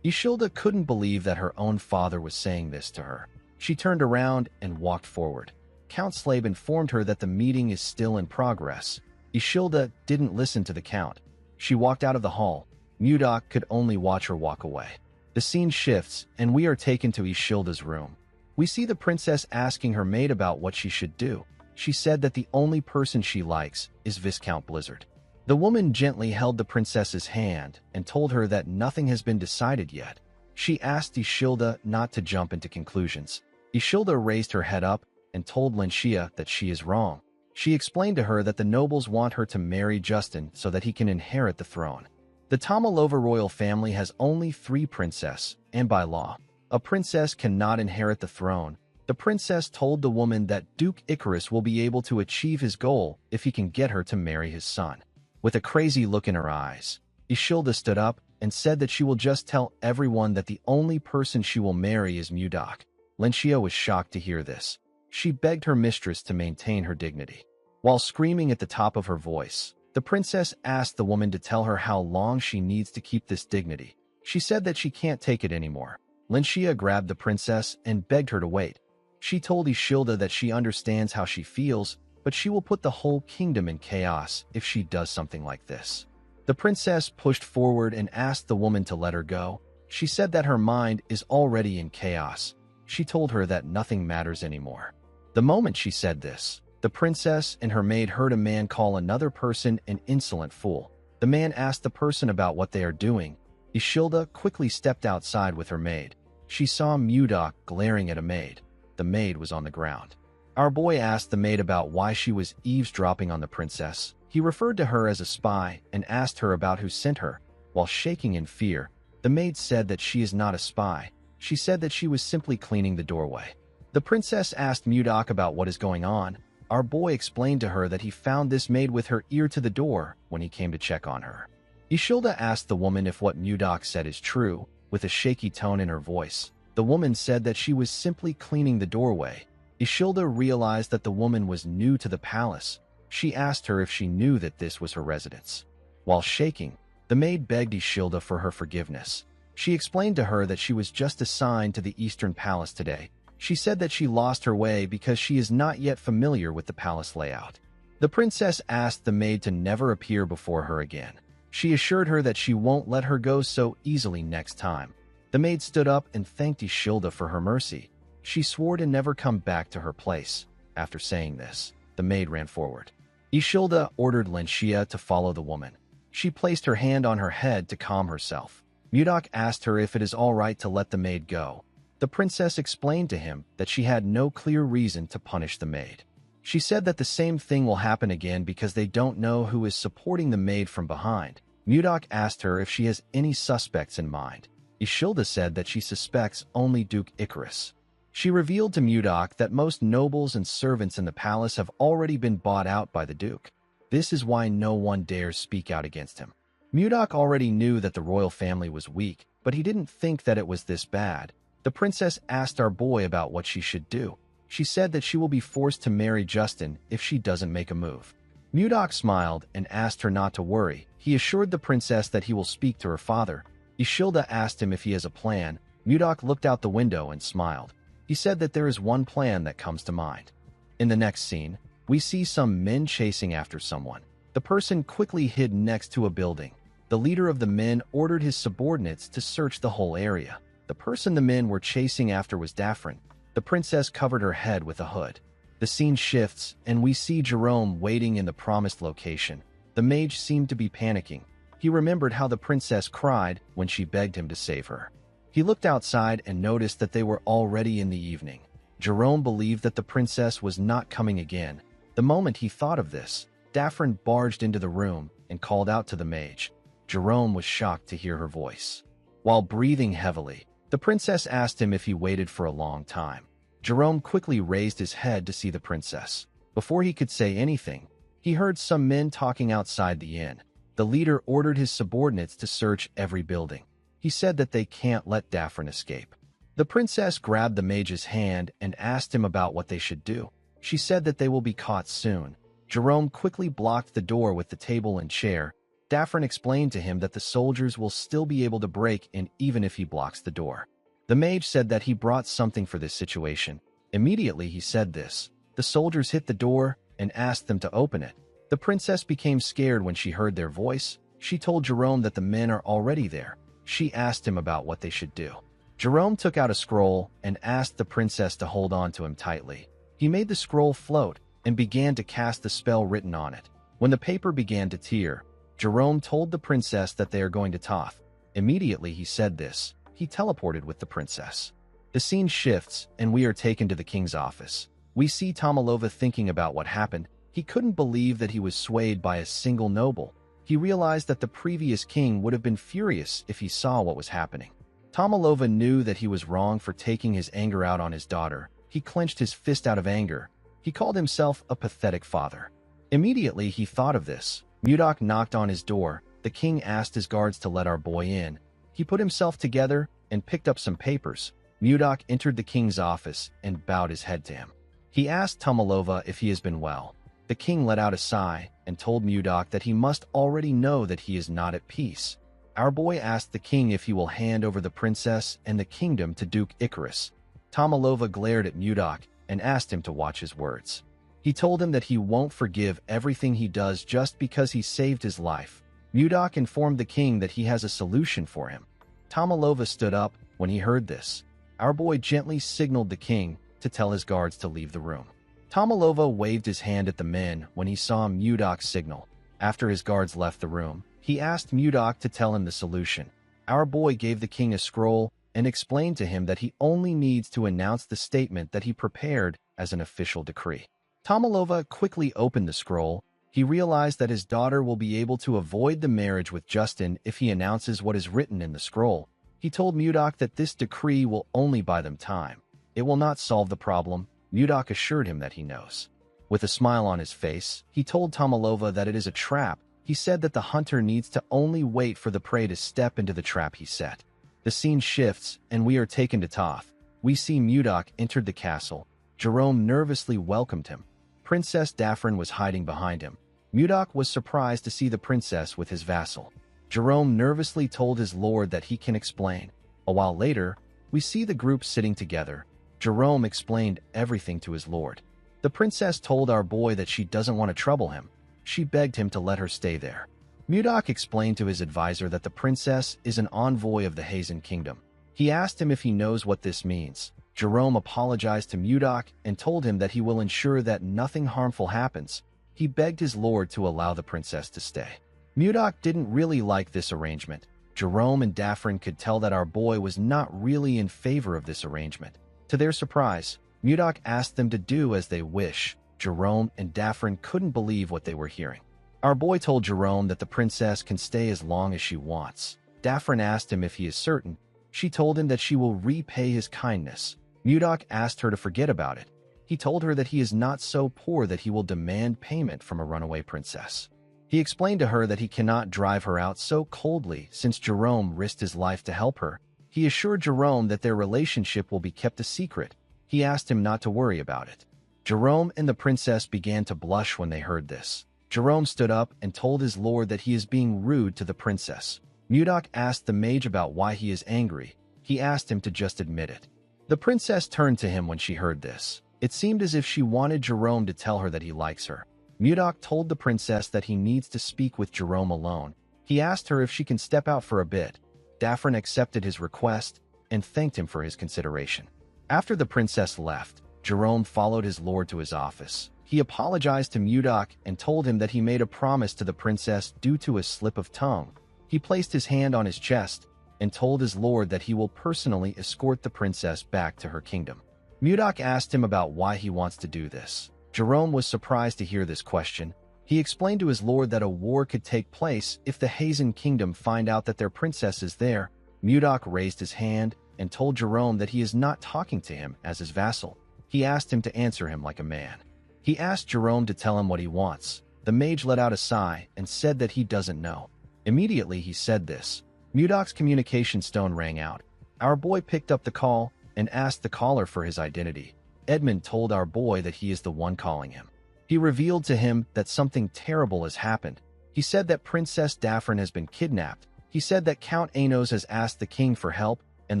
Ishilda couldn't believe that her own father was saying this to her. She turned around and walked forward. Count Slab informed her that the meeting is still in progress. Ishilda didn't listen to the count. She walked out of the hall. Mudok could only watch her walk away. The scene shifts, and we are taken to Ishilda's room. We see the princess asking her maid about what she should do. She said that the only person she likes is Viscount Blizzard. The woman gently held the princess's hand and told her that nothing has been decided yet. She asked Ishilda not to jump into conclusions. Ishilda raised her head up and told Lenshia that she is wrong. She explained to her that the nobles want her to marry Justin so that he can inherit the throne. The Tomalova royal family has only 3 princesses, and by law, a princess cannot inherit the throne. The princess told the woman that Duke Icarus will be able to achieve his goal if he can get her to marry his son. With a crazy look in her eyes, Ishilda stood up and said that she will just tell everyone that the only person she will marry is Mudok. Lenshia was shocked to hear this. She begged her mistress to maintain her dignity. While screaming at the top of her voice, the princess asked the woman to tell her how long she needs to keep this dignity. She said that she can't take it anymore. Lenshia grabbed the princess and begged her to wait. She told Ishilda that she understands how she feels, but she will put the whole kingdom in chaos if she does something like this. The princess pushed forward and asked the woman to let her go. She said that her mind is already in chaos. She told her that nothing matters anymore. The moment she said this, the princess and her maid heard a man call another person an insolent fool. The man asked the person about what they are doing. Ishilda quickly stepped outside with her maid. She saw Mudok glaring at a maid. The maid was on the ground. Our boy asked the maid about why she was eavesdropping on the princess. He referred to her as a spy and asked her about who sent her. While shaking in fear, the maid said that she is not a spy. She said that she was simply cleaning the doorway. The princess asked Mudok about what is going on. Our boy explained to her that he found this maid with her ear to the door when he came to check on her. Ishilda asked the woman if what Mudok said is true, with a shaky tone in her voice. The woman said that she was simply cleaning the doorway. Ishilda realized that the woman was new to the palace. She asked her if she knew that this was her residence. While shaking, the maid begged Ishilda for her forgiveness. She explained to her that she was just assigned to the Eastern Palace today. She said that she lost her way because she is not yet familiar with the palace layout. The princess asked the maid to never appear before her again. She assured her that she won't let her go so easily next time. The maid stood up and thanked Ishilda for her mercy. She swore to never come back to her place. After saying this, the maid ran forward. Ishilda ordered Lenshia to follow the woman. She placed her hand on her head to calm herself. Mudok asked her if it is all right to let the maid go. The princess explained to him that she had no clear reason to punish the maid. She said that the same thing will happen again because they don't know who is supporting the maid from behind. Mudok asked her if she has any suspects in mind. Ishilda said that she suspects only Duke Icarus. She revealed to Mudok that most nobles and servants in the palace have already been bought out by the Duke. This is why no one dares speak out against him. Mudok already knew that the royal family was weak, but he didn't think that it was this bad. The princess asked our boy about what she should do. She said that she will be forced to marry Justin if she doesn't make a move. Mudok smiled and asked her not to worry. He assured the princess that he will speak to her father. Ishilda asked him if he has a plan. Mudok looked out the window and smiled. He said that there is one plan that comes to mind. In the next scene, we see some men chasing after someone. The person quickly hid next to a building. The leader of the men ordered his subordinates to search the whole area. The person the men were chasing after was Daphne. The princess covered her head with a hood. The scene shifts, and we see Jerome waiting in the promised location. The mage seemed to be panicking. He remembered how the princess cried when she begged him to save her. He looked outside and noticed that they were already in the evening. Jerome believed that the princess was not coming again. The moment he thought of this, Daphne barged into the room and called out to the mage. Jerome was shocked to hear her voice. While breathing heavily, the princess asked him if he waited for a long time. Jerome quickly raised his head to see the princess. Before he could say anything, he heard some men talking outside the inn. The leader ordered his subordinates to search every building. He said that they can't let Daphne escape. The princess grabbed the mage's hand and asked him about what they should do. She said that they will be caught soon. Jerome quickly blocked the door with the table and chair. Daphne explained to him that the soldiers will still be able to break in even if he blocks the door. The mage said that he brought something for this situation. Immediately he said this. The soldiers hit the door and asked them to open it. The princess became scared when she heard their voice. She told Jerome that the men are already there. She asked him about what they should do. Jerome took out a scroll and asked the princess to hold on to him tightly. He made the scroll float and began to cast the spell written on it. When the paper began to tear, Jerome told the princess that they are going to Toth. Immediately he said this. He teleported with the princess. The scene shifts and we are taken to the king's office. We see Tomalova thinking about what happened. He couldn't believe that he was swayed by a single noble. He realized that the previous king would have been furious if he saw what was happening. Tomalova knew that he was wrong for taking his anger out on his daughter. He clenched his fist out of anger. He called himself a pathetic father. Immediately he thought of this. Mudok knocked on his door. The king asked his guards to let our boy in. He put himself together and picked up some papers. Mudok entered the king's office and bowed his head to him. He asked Tomalova if he has been well. The king let out a sigh and told Mudok that he must already know that he is not at peace. Our boy asked the king if he will hand over the princess and the kingdom to Duke Icarus. Tomalova glared at Mudok and asked him to watch his words. He told him that he won't forgive everything he does just because he saved his life. Mudok informed the king that he has a solution for him. Tomalova stood up when he heard this. Our boy gently signaled the king to tell his guards to leave the room. Tomalova waved his hand at the men when he saw Mudok's signal. After his guards left the room, he asked Mudok to tell him the solution. Our boy gave the king a scroll and explained to him that he only needs to announce the statement that he prepared as an official decree. Tomalova quickly opened the scroll. He realized that his daughter will be able to avoid the marriage with Justin if he announces what is written in the scroll. He told Mudok that this decree will only buy them time. It will not solve the problem. Mudok assured him that he knows. With a smile on his face, he told Tomalova that it is a trap. He said that the hunter needs to only wait for the prey to step into the trap he set. The scene shifts, and we are taken to Toth. We see Mudok enter the castle. Jerome nervously welcomed him. Princess Daphne was hiding behind him. Mudok was surprised to see the princess with his vassal. Jerome nervously told his lord that he can explain. A while later, we see the group sitting together. Jerome explained everything to his lord. The princess told our boy that she doesn't want to trouble him. She begged him to let her stay there. Mudok explained to his advisor that the princess is an envoy of the Hazen kingdom. He asked him if he knows what this means. Jerome apologized to Mudok and told him that he will ensure that nothing harmful happens. He begged his lord to allow the princess to stay. Mudok didn't really like this arrangement. Jerome and Daphne could tell that our boy was not really in favor of this arrangement. To their surprise, Mudok asked them to do as they wish. Jerome and Daphne couldn't believe what they were hearing. Our boy told Jerome that the princess can stay as long as she wants. Daphne asked him if he is certain. She told him that she will repay his kindness. Mudok asked her to forget about it. He told her that he is not so poor that he will demand payment from a runaway princess. He explained to her that he cannot drive her out so coldly since Jerome risked his life to help her. He assured Jerome that their relationship will be kept a secret. He asked him not to worry about it. Jerome and the princess began to blush when they heard this. Jerome stood up and told his lord that he is being rude to the princess. Mudok asked the mage about why he is angry. He asked him to just admit it. The princess turned to him when she heard this. It seemed as if she wanted Jerome to tell her that he likes her. Mudok told the princess that he needs to speak with Jerome alone. He asked her if she can step out for a bit. Daphne accepted his request and thanked him for his consideration. After the princess left, Jerome followed his lord to his office. He apologized to Mudok and told him that he made a promise to the princess due to a slip of tongue. He placed his hand on his chest and told his lord that he will personally escort the princess back to her kingdom. Mudok asked him about why he wants to do this. Jerome was surprised to hear this question. He explained to his lord that a war could take place if the Hazen kingdom find out that their princess is there. Mudok raised his hand and told Jerome that he is not talking to him as his vassal. He asked him to answer him like a man. He asked Jerome to tell him what he wants. The mage let out a sigh and said that he doesn't know. Immediately he said this. Mudok's communication stone rang out. Our boy picked up the call and asked the caller for his identity. Edmund told our boy that he is the one calling him. He revealed to him that something terrible has happened. He said that Princess Daphne has been kidnapped. He said that Count Anos has asked the king for help, and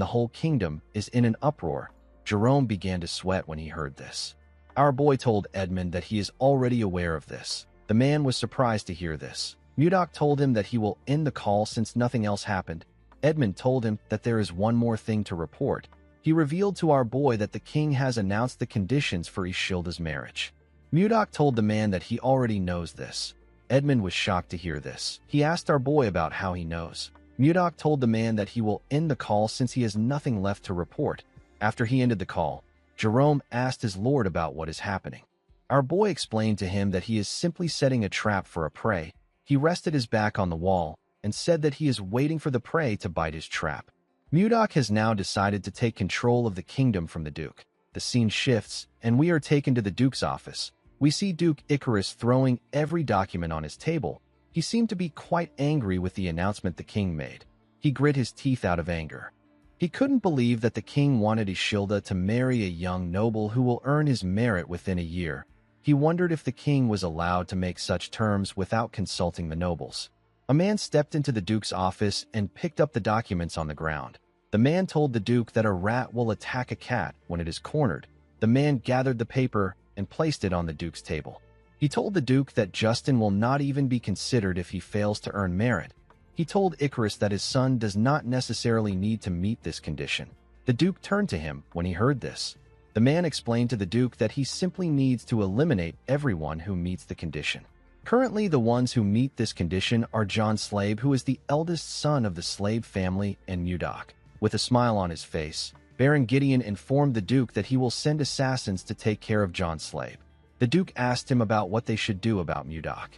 the whole kingdom is in an uproar. Jerome began to sweat when he heard this. Our boy told Edmund that he is already aware of this. The man was surprised to hear this. Mudok told him that he will end the call since nothing else happened. Edmund told him that there is one more thing to report. He revealed to our boy that the king has announced the conditions for Ishilda's marriage. Mudok told the man that he already knows this. Edmund was shocked to hear this. He asked our boy about how he knows. Mudok told the man that he will end the call since he has nothing left to report. After he ended the call, Jerome asked his lord about what is happening. Our boy explained to him that he is simply setting a trap for a prey. He rested his back on the wall and said that he is waiting for the prey to bite his trap. Mudok has now decided to take control of the kingdom from the Duke. The scene shifts, and we are taken to the Duke's office. We see Duke Icarus throwing every document on his table. He seemed to be quite angry with the announcement the king made. He grit his teeth out of anger. He couldn't believe that the king wanted Ishilda to marry a young noble who will earn his merit within a year. He wondered if the king was allowed to make such terms without consulting the nobles. A man stepped into the Duke's office and picked up the documents on the ground. The man told the Duke that a rat will attack a cat when it is cornered. The man gathered the paper and placed it on the Duke's table. He told the Duke that Justin will not even be considered if he fails to earn merit. He told Icarus that his son does not necessarily need to meet this condition. The Duke turned to him when he heard this. The man explained to the Duke that he simply needs to eliminate everyone who meets the condition. Currently, the ones who meet this condition are John Slave, who is the eldest son of the Slave family, and Mudok. With a smile on his face, Baron Gideon informed the Duke that he will send assassins to take care of John Slave. The Duke asked him about what they should do about Mudok.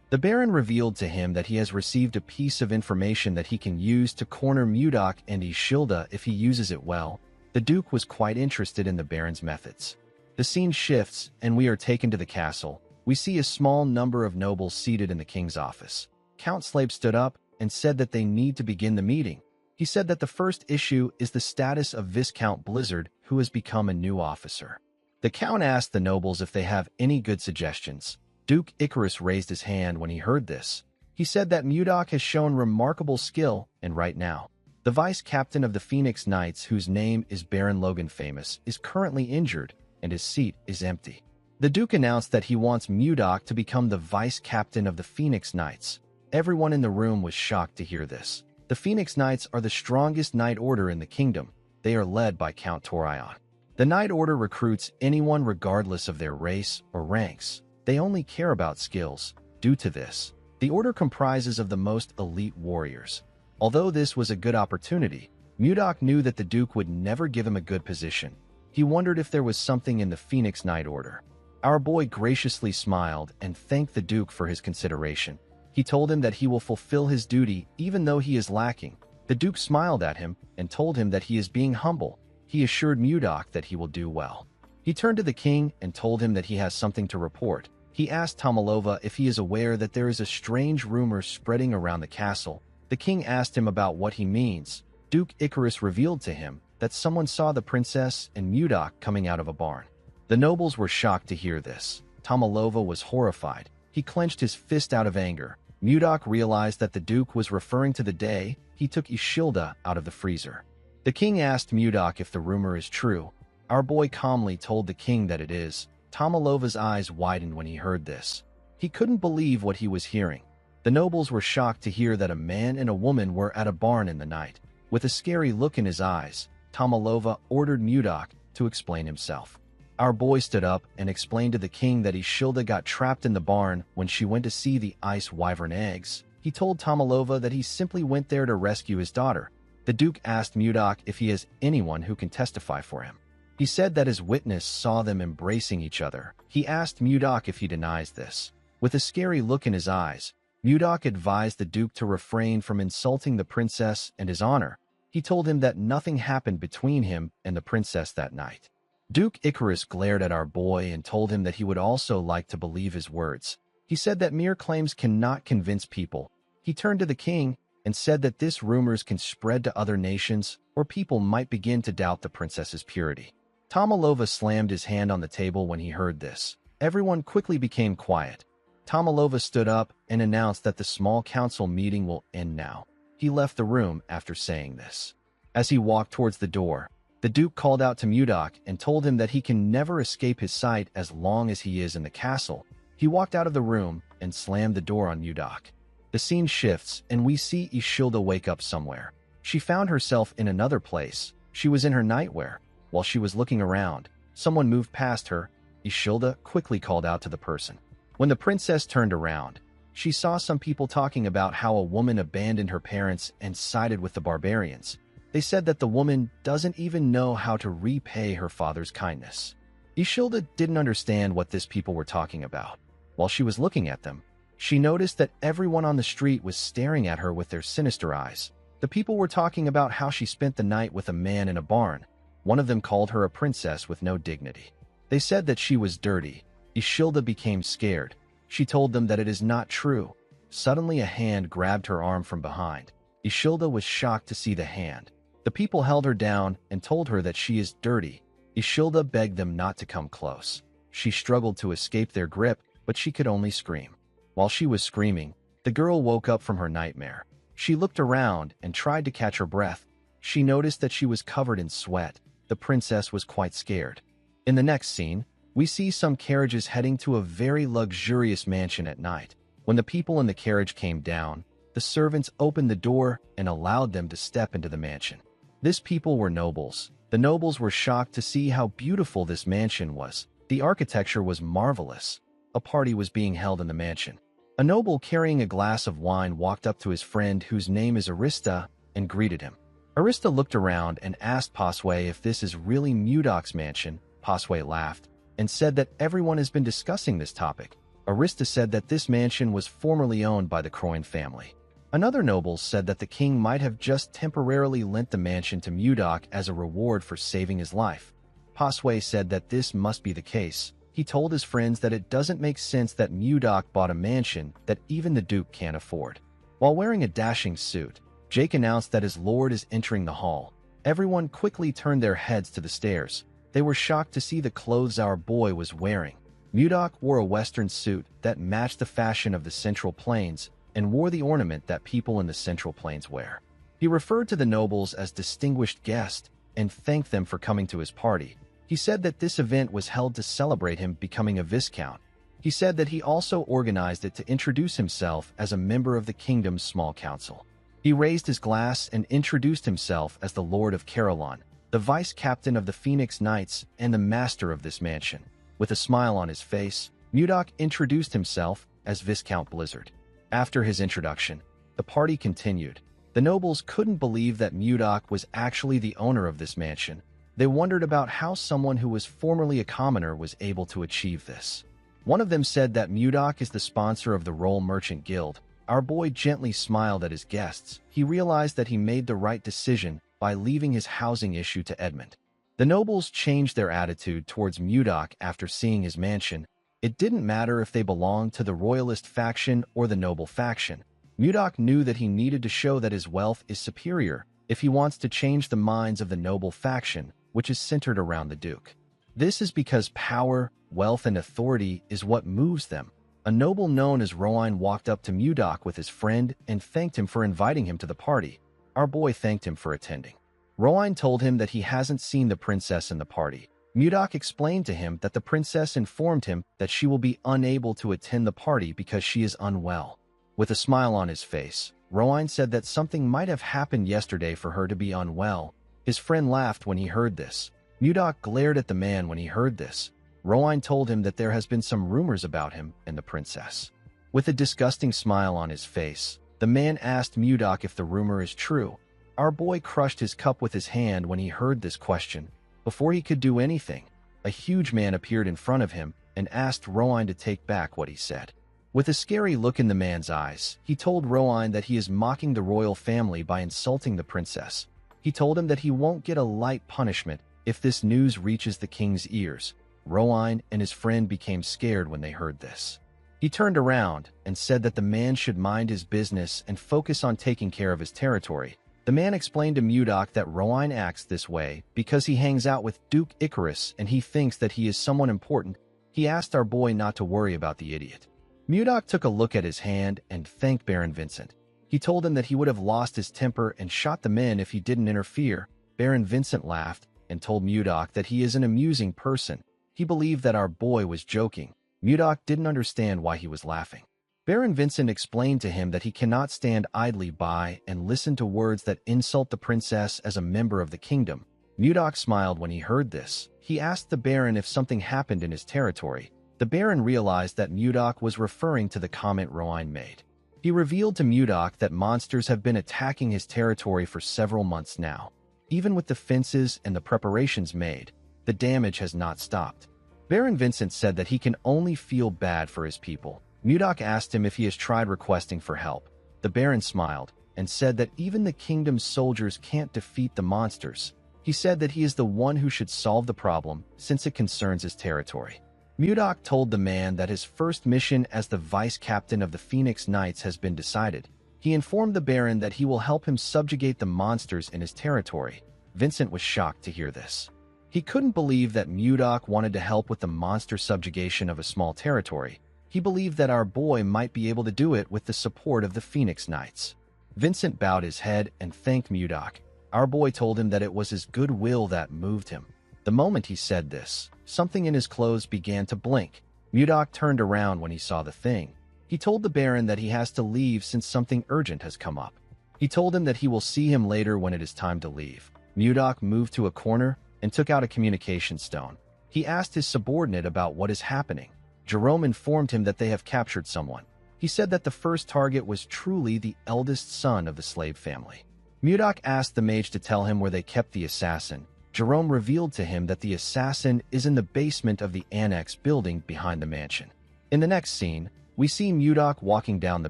The Baron revealed to him that he has received a piece of information that he can use to corner Mudok and Ishilda if he uses it well. The Duke was quite interested in the Baron's methods. The scene shifts, and we are taken to the castle. We see a small number of nobles seated in the king's office. Count Slave stood up and said that they need to begin the meeting. He said that the first issue is the status of Viscount Blizzard, who has become a new officer. The Count asked the nobles if they have any good suggestions. Duke Icarus raised his hand when he heard this. He said that Mudok has shown remarkable skill, and right now, the vice-captain of the Phoenix Knights, whose name is Baron Logan Famous, is currently injured, and his seat is empty. The Duke announced that he wants Mudok to become the vice-captain of the Phoenix Knights. Everyone in the room was shocked to hear this. The Phoenix Knights are the strongest knight order in the kingdom. They are led by Count Torion. The Knight Order recruits anyone regardless of their race or ranks. They only care about skills. Due to this, the order comprises of the most elite warriors. Although this was a good opportunity, Mudok knew that the Duke would never give him a good position. He wondered if there was something in the Phoenix Knight Order. Our boy graciously smiled and thanked the Duke for his consideration. He told him that he will fulfill his duty even though he is lacking. The Duke smiled at him and told him that he is being humble. He assured Mudok that he will do well. He turned to the king and told him that he has something to report. He asked Tomalova if he is aware that there is a strange rumor spreading around the castle. The king asked him about what he means. Duke Icarus revealed to him that someone saw the princess and Mudok coming out of a barn. The nobles were shocked to hear this. Tomalova was horrified. He clenched his fist out of anger. Mudok realized that the Duke was referring to the day he took Ishilda out of the freezer. The king asked Mudok if the rumor is true. Our boy calmly told the king that it is. Tomalova's eyes widened when he heard this. He couldn't believe what he was hearing. The nobles were shocked to hear that a man and a woman were at a barn in the night. With a scary look in his eyes, Tomalova ordered Mudok to explain himself. Our boy stood up and explained to the king that Ishilda got trapped in the barn when she went to see the ice wyvern eggs. He told Tomalova that he simply went there to rescue his daughter. The Duke asked Mudok if he has anyone who can testify for him. He said that his witness saw them embracing each other. He asked Mudok if he denies this. With a scary look in his eyes, Mudok advised the Duke to refrain from insulting the princess and his honor. He told him that nothing happened between him and the princess that night. Duke Icarus glared at our boy and told him that he would also like to believe his words. He said that mere claims cannot convince people. He turned to the king and said that this rumors can spread to other nations, or people might begin to doubt the princess's purity. Tomalova slammed his hand on the table when he heard this. Everyone quickly became quiet. Tomalova stood up and announced that the small council meeting will end now. He left the room after saying this. As he walked towards the door, the Duke called out to Mudok and told him that he can never escape his sight as long as he is in the castle. He walked out of the room and slammed the door on Mudok. The scene shifts, and we see Ishilda wake up somewhere. She found herself in another place. She was in her nightwear. While she was looking around, someone moved past her. Ishilda quickly called out to the person. When the princess turned around, she saw some people talking about how a woman abandoned her parents and sided with the barbarians. They said that the woman doesn't even know how to repay her father's kindness. Ishilda didn't understand what these people were talking about. While she was looking at them, she noticed that everyone on the street was staring at her with their sinister eyes. The people were talking about how she spent the night with a man in a barn. One of them called her a princess with no dignity. They said that she was dirty. Ishilda became scared. She told them that it is not true. Suddenly a hand grabbed her arm from behind. Ishilda was shocked to see the hand. The people held her down and told her that she is dirty. Ishilda begged them not to come close. She struggled to escape their grip, but she could only scream. While she was screaming, the girl woke up from her nightmare. She looked around and tried to catch her breath. She noticed that she was covered in sweat. The princess was quite scared. In the next scene, we see some carriages heading to a very luxurious mansion at night. When the people in the carriage came down, the servants opened the door and allowed them to step into the mansion. These people were nobles. The nobles were shocked to see how beautiful this mansion was. The architecture was marvelous. A party was being held in the mansion. A noble carrying a glass of wine walked up to his friend, whose name is Arista, and greeted him. Arista looked around and asked Pasway if this is really Mudok's mansion. Pasway laughed and said that everyone has been discussing this topic. Arista said that this mansion was formerly owned by the Croyn family. Another noble said that the king might have just temporarily lent the mansion to Mudok as a reward for saving his life. Pasway said that this must be the case. He told his friends that it doesn't make sense that Mudok bought a mansion that even the Duke can't afford. While wearing a dashing suit, Jake announced that his lord is entering the hall. Everyone quickly turned their heads to the stairs. They were shocked to see the clothes our boy was wearing. Mudok wore a western suit that matched the fashion of the Central Plains and wore the ornament that people in the Central Plains wear. He referred to the nobles as distinguished guests and thanked them for coming to his party. He said that this event was held to celebrate him becoming a viscount. He said that he also organized it to introduce himself as a member of the kingdom's small council. He raised his glass and introduced himself as the Lord of Carillon, the vice captain of the Phoenix Knights and the master of this mansion. With a smile on his face, Mudok introduced himself as Viscount Blizzard. After his introduction, the party continued. The nobles couldn't believe that Mudok was actually the owner of this mansion. They wondered about how someone who was formerly a commoner was able to achieve this. One of them said that Mudok is the sponsor of the Roll Merchant Guild. Our boy gently smiled at his guests. He realized that he made the right decision by leaving his housing issue to Edmund. The nobles changed their attitude towards Mudok after seeing his mansion. It didn't matter if they belonged to the royalist faction or the noble faction. Mudok knew that he needed to show that his wealth is superior if he wants to change the minds of the noble faction, which is centered around the Duke. This is because power, wealth, and authority is what moves them. A noble known as Roine walked up to Mudok with his friend and thanked him for inviting him to the party. Our boy thanked him for attending. Roine told him that he hasn't seen the princess in the party. Mudok explained to him that the princess informed him that she will be unable to attend the party because she is unwell. With a smile on his face, Roine said that something might have happened yesterday for her to be unwell. His friend laughed when he heard this. Mudok glared at the man when he heard this. Roine told him that there has been some rumors about him and the princess. With a disgusting smile on his face, The man asked Mudok if the rumor is true. Our boy crushed his cup with his hand when he heard this question. Before he could do anything, a huge man appeared in front of him and asked Rowan to take back what he said. With a scary look in the man's eyes, he told Rowan that he is mocking the royal family by insulting the princess. He told him that he won't get a light punishment if this news reaches the king's ears. Rowan and his friend became scared when they heard this. He turned around and said that the man should mind his business and focus on taking care of his territory. The man explained to Mudok that Rowan acts this way because he hangs out with Duke Icarus and he thinks that he is someone important. He asked our boy not to worry about the idiot. Mudok took a look at his hand and thanked Baron Vincent. He told him that he would have lost his temper and shot the men if he didn't interfere. Baron Vincent laughed and told Mudok that he is an amusing person. He believed that our boy was joking. Mudok didn't understand why he was laughing. Baron Vincent explained to him that he cannot stand idly by and listen to words that insult the princess as a member of the kingdom. Mudok smiled when he heard this. He asked the Baron if something happened in his territory. The Baron realized that Mudok was referring to the comment Rowan made. He revealed to Mudok that monsters have been attacking his territory for several months now. Even with the fences and the preparations made, the damage has not stopped. Baron Vincent said that he can only feel bad for his people. Mudok asked him if he has tried requesting for help. The Baron smiled and said that even the kingdom's soldiers can't defeat the monsters. He said that he is the one who should solve the problem since it concerns his territory. Mudok told the man that his first mission as the vice captain of the Phoenix Knights has been decided. He informed the Baron that he will help him subjugate the monsters in his territory. Vincent was shocked to hear this. He couldn't believe that Mudok wanted to help with the monster subjugation of a small territory. He believed that our boy might be able to do it with the support of the Phoenix Knights. Vincent bowed his head and thanked Mudok. Our boy told him that it was his goodwill that moved him. The moment he said this, something in his clothes began to blink. Mudok turned around when he saw the thing. He told the Baron that he has to leave since something urgent has come up. He told him that he will see him later when it is time to leave. Mudok moved to a corner and took out a communication stone. He asked his subordinate about what is happening. Jerome informed him that they have captured someone. He said that the first target was truly the eldest son of the slave family. Mudok asked the mage to tell him where they kept the assassin. Jerome revealed to him that the assassin is in the basement of the annex building behind the mansion. In the next scene, we see Mudok walking down the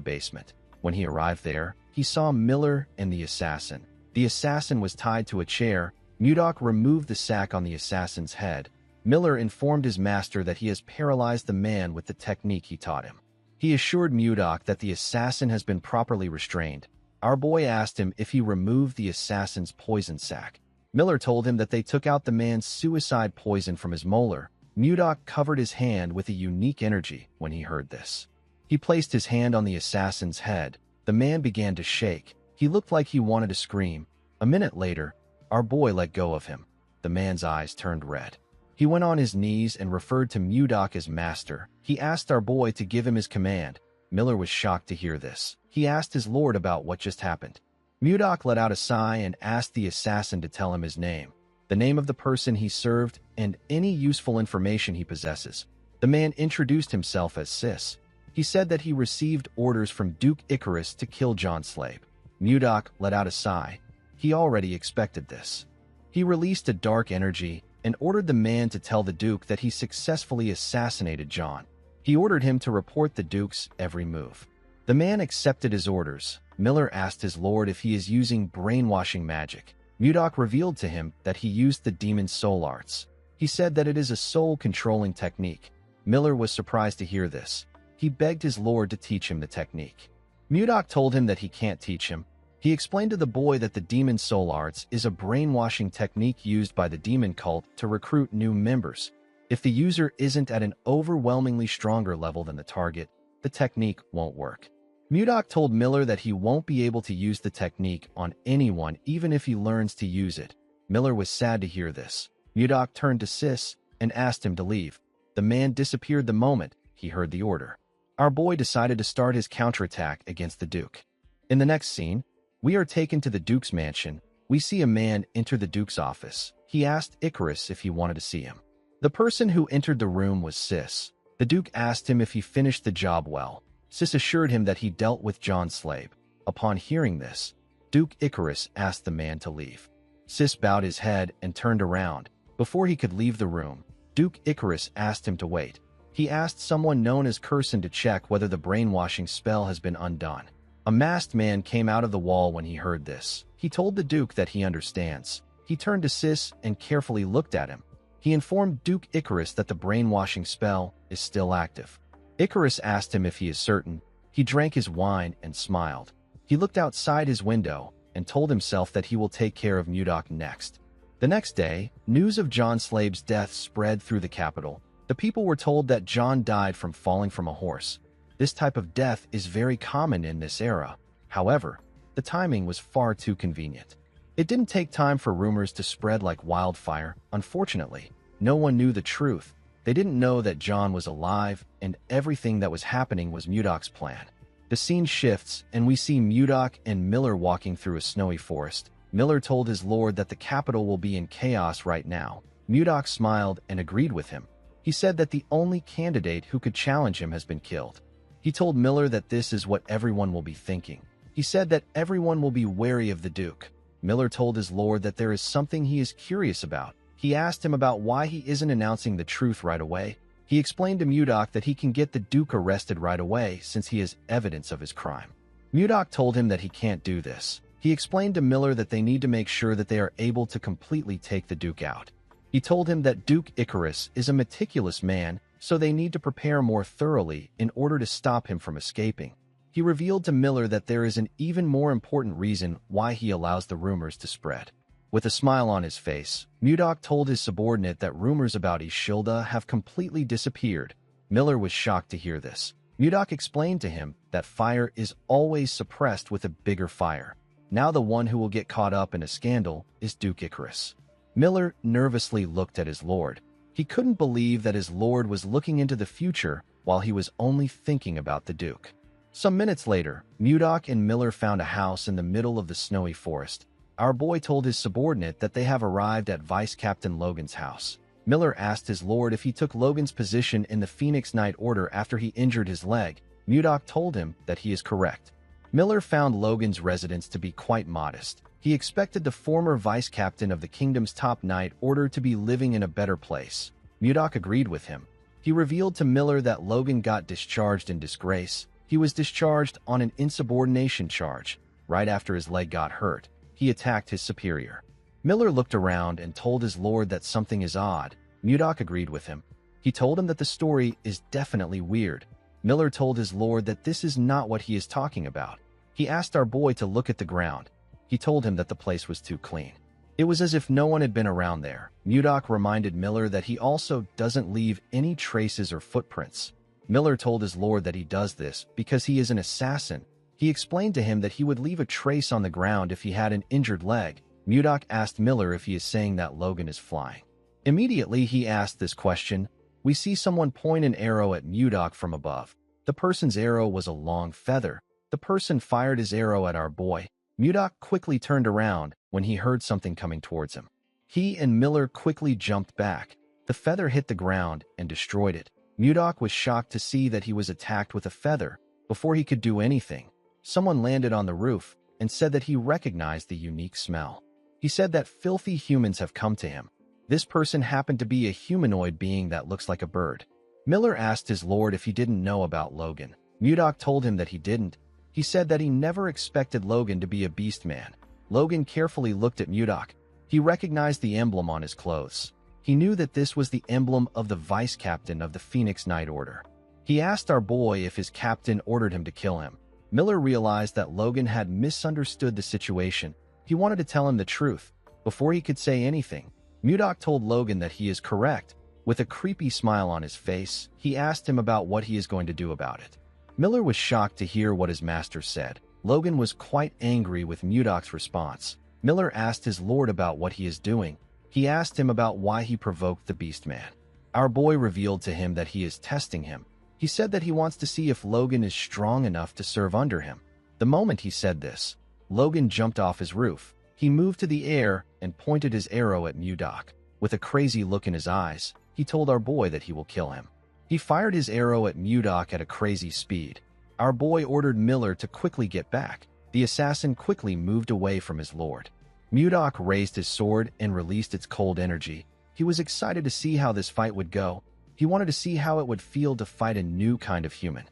basement. When he arrived there, he saw Miller and the assassin. The assassin was tied to a chair. Mudok removed the sack on the assassin's head. Miller informed his master that he has paralyzed the man with the technique he taught him. He assured Mudok that the assassin has been properly restrained. Our boy asked him if he removed the assassin's poison sac. Miller told him that they took out the man's suicide poison from his molar. Mudok covered his hand with a unique energy when he heard this. He placed his hand on the assassin's head. The man began to shake. He looked like he wanted to scream. A minute later, our boy let go of him. The man's eyes turned red. He went on his knees and referred to Mudok as master. He asked our boy to give him his command. Miller was shocked to hear this. He asked his lord about what just happened. Mudok let out a sigh and asked the assassin to tell him his name, the name of the person he served, and any useful information he possesses. The man introduced himself as Sis. He said that he received orders from Duke Icarus to kill John Slave. Mudok let out a sigh. He already expected this. He released a dark energy and ordered the man to tell the Duke that he successfully assassinated John. He ordered him to report the Duke's every move. The man accepted his orders. Miller asked his lord if he is using brainwashing magic. Mudok revealed to him that he used the demon's soul arts. He said that it is a soul-controlling technique. Miller was surprised to hear this. He begged his lord to teach him the technique. Mudok told him that he can't teach him. He explained to the boy that the demon's soul arts is a brainwashing technique used by the demon cult to recruit new members. If the user isn't at an overwhelmingly stronger level than the target, the technique won't work. Mudok told Miller that he won't be able to use the technique on anyone even if he learns to use it. Miller was sad to hear this. Mudok turned to Sis and asked him to leave. The man disappeared the moment he heard the order. Our boy decided to start his counterattack against the Duke. In the next scene, we are taken to the Duke's mansion. We see a man enter the Duke's office. He asked Icarus if he wanted to see him. The person who entered the room was Sis. The Duke asked him if he finished the job well. Sis assured him that he dealt with John Slave. Upon hearing this, Duke Icarus asked the man to leave. Sis bowed his head and turned around. Before he could leave the room, Duke Icarus asked him to wait. He asked someone known as Curson to check whether the brainwashing spell has been undone. A masked man came out of the wall when he heard this. He told the Duke that he understands. He turned to Sis and carefully looked at him. He informed Duke Icarus that the brainwashing spell is still active. Icarus asked him if he is certain. He drank his wine and smiled. He looked outside his window and told himself that he will take care of Mudok next. The next day, news of John Slabe's death spread through the capital. The people were told that John died from falling from a horse. This type of death is very common in this era. However, the timing was far too convenient. It didn't take time for rumors to spread like wildfire. Unfortunately, no one knew the truth. They didn't know that John was alive, and everything that was happening was Mudok's plan. The scene shifts, and we see Mudok and Miller walking through a snowy forest. Miller told his lord that the capital will be in chaos right now. Mudok smiled and agreed with him. He said that the only candidate who could challenge him has been killed. He told Miller that this is what everyone will be thinking. He said that everyone will be wary of the Duke. Miller told his lord that there is something he is curious about. He asked him about why he isn't announcing the truth right away. He explained to Mudok that he can get the Duke arrested right away since he has evidence of his crime. Mudok told him that he can't do this. He explained to Miller that they need to make sure that they are able to completely take the Duke out. He told him that Duke Icarus is a meticulous man, so they need to prepare more thoroughly in order to stop him from escaping. He revealed to Miller that there is an even more important reason why he allows the rumors to spread. With a smile on his face, Mudok told his subordinate that rumors about Ishilda have completely disappeared. Miller was shocked to hear this. Mudok explained to him that fire is always suppressed with a bigger fire. Now the one who will get caught up in a scandal is Duke Icarus. Miller nervously looked at his lord. He couldn't believe that his lord was looking into the future while he was only thinking about the Duke. Some minutes later, Mudok and Miller found a house in the middle of the snowy forest. Our boy told his subordinate that they have arrived at Vice Captain Logan's house. Miller asked his lord if he took Logan's position in the Phoenix Knight Order after he injured his leg. Mudok told him that he is correct. Miller found Logan's residence to be quite modest. He expected the former vice captain of the kingdom's top knight order to be living in a better place. Mudok agreed with him. He revealed to Miller that Logan got discharged in disgrace. He was discharged on an insubordination charge. Right after his leg got hurt, he attacked his superior. Miller looked around and told his lord that something is odd. Mudok agreed with him. He told him that the story is definitely weird. Miller told his lord that this is not what he is talking about. He asked our boy to look at the ground. He told him that the place was too clean. It was as if no one had been around there. Mudok reminded Miller that he also doesn't leave any traces or footprints. Miller told his lord that he does this because he is an assassin. He explained to him that he would leave a trace on the ground if he had an injured leg. Mudok asked Miller if he is saying that Logan is flying. Immediately he asked this question. We see someone point an arrow at Mudok from above. The person's arrow was a long feather. The person fired his arrow at our boy. Mudok quickly turned around when he heard something coming towards him. He and Miller quickly jumped back. The feather hit the ground and destroyed it. Mudok was shocked to see that he was attacked with a feather. Before he could do anything, someone landed on the roof and said that he recognized the unique smell. He said that filthy humans have come to him. This person happened to be a humanoid being that looks like a bird. Miller asked his lord if he didn't know about Logan. Mudok told him that he didn't. He said that he never expected Logan to be a beast man. Logan carefully looked at Mudok. He recognized the emblem on his clothes. He knew that this was the emblem of the vice captain of the Phoenix Knight Order. He asked our boy if his captain ordered him to kill him. Miller realized that Logan had misunderstood the situation. He wanted to tell him the truth. Before he could say anything, Mudok told Logan that he is correct. With a creepy smile on his face, he asked him about what he is going to do about it. Miller was shocked to hear what his master said. Logan was quite angry with Mudok's response. Miller asked his lord about what he is doing. He asked him about why he provoked the beast man. Our boy revealed to him that he is testing him. He said that he wants to see if Logan is strong enough to serve under him. The moment he said this, Logan jumped off his roof. He moved to the air and pointed his arrow at Mudok. With a crazy look in his eyes, he told our boy that he will kill him. He fired his arrow at Mudok at a crazy speed. Our boy ordered Miller to quickly get back. The assassin quickly moved away from his lord. Mudok raised his sword and released its cold energy. He was excited to see how this fight would go. He wanted to see how it would feel to fight a new kind of human.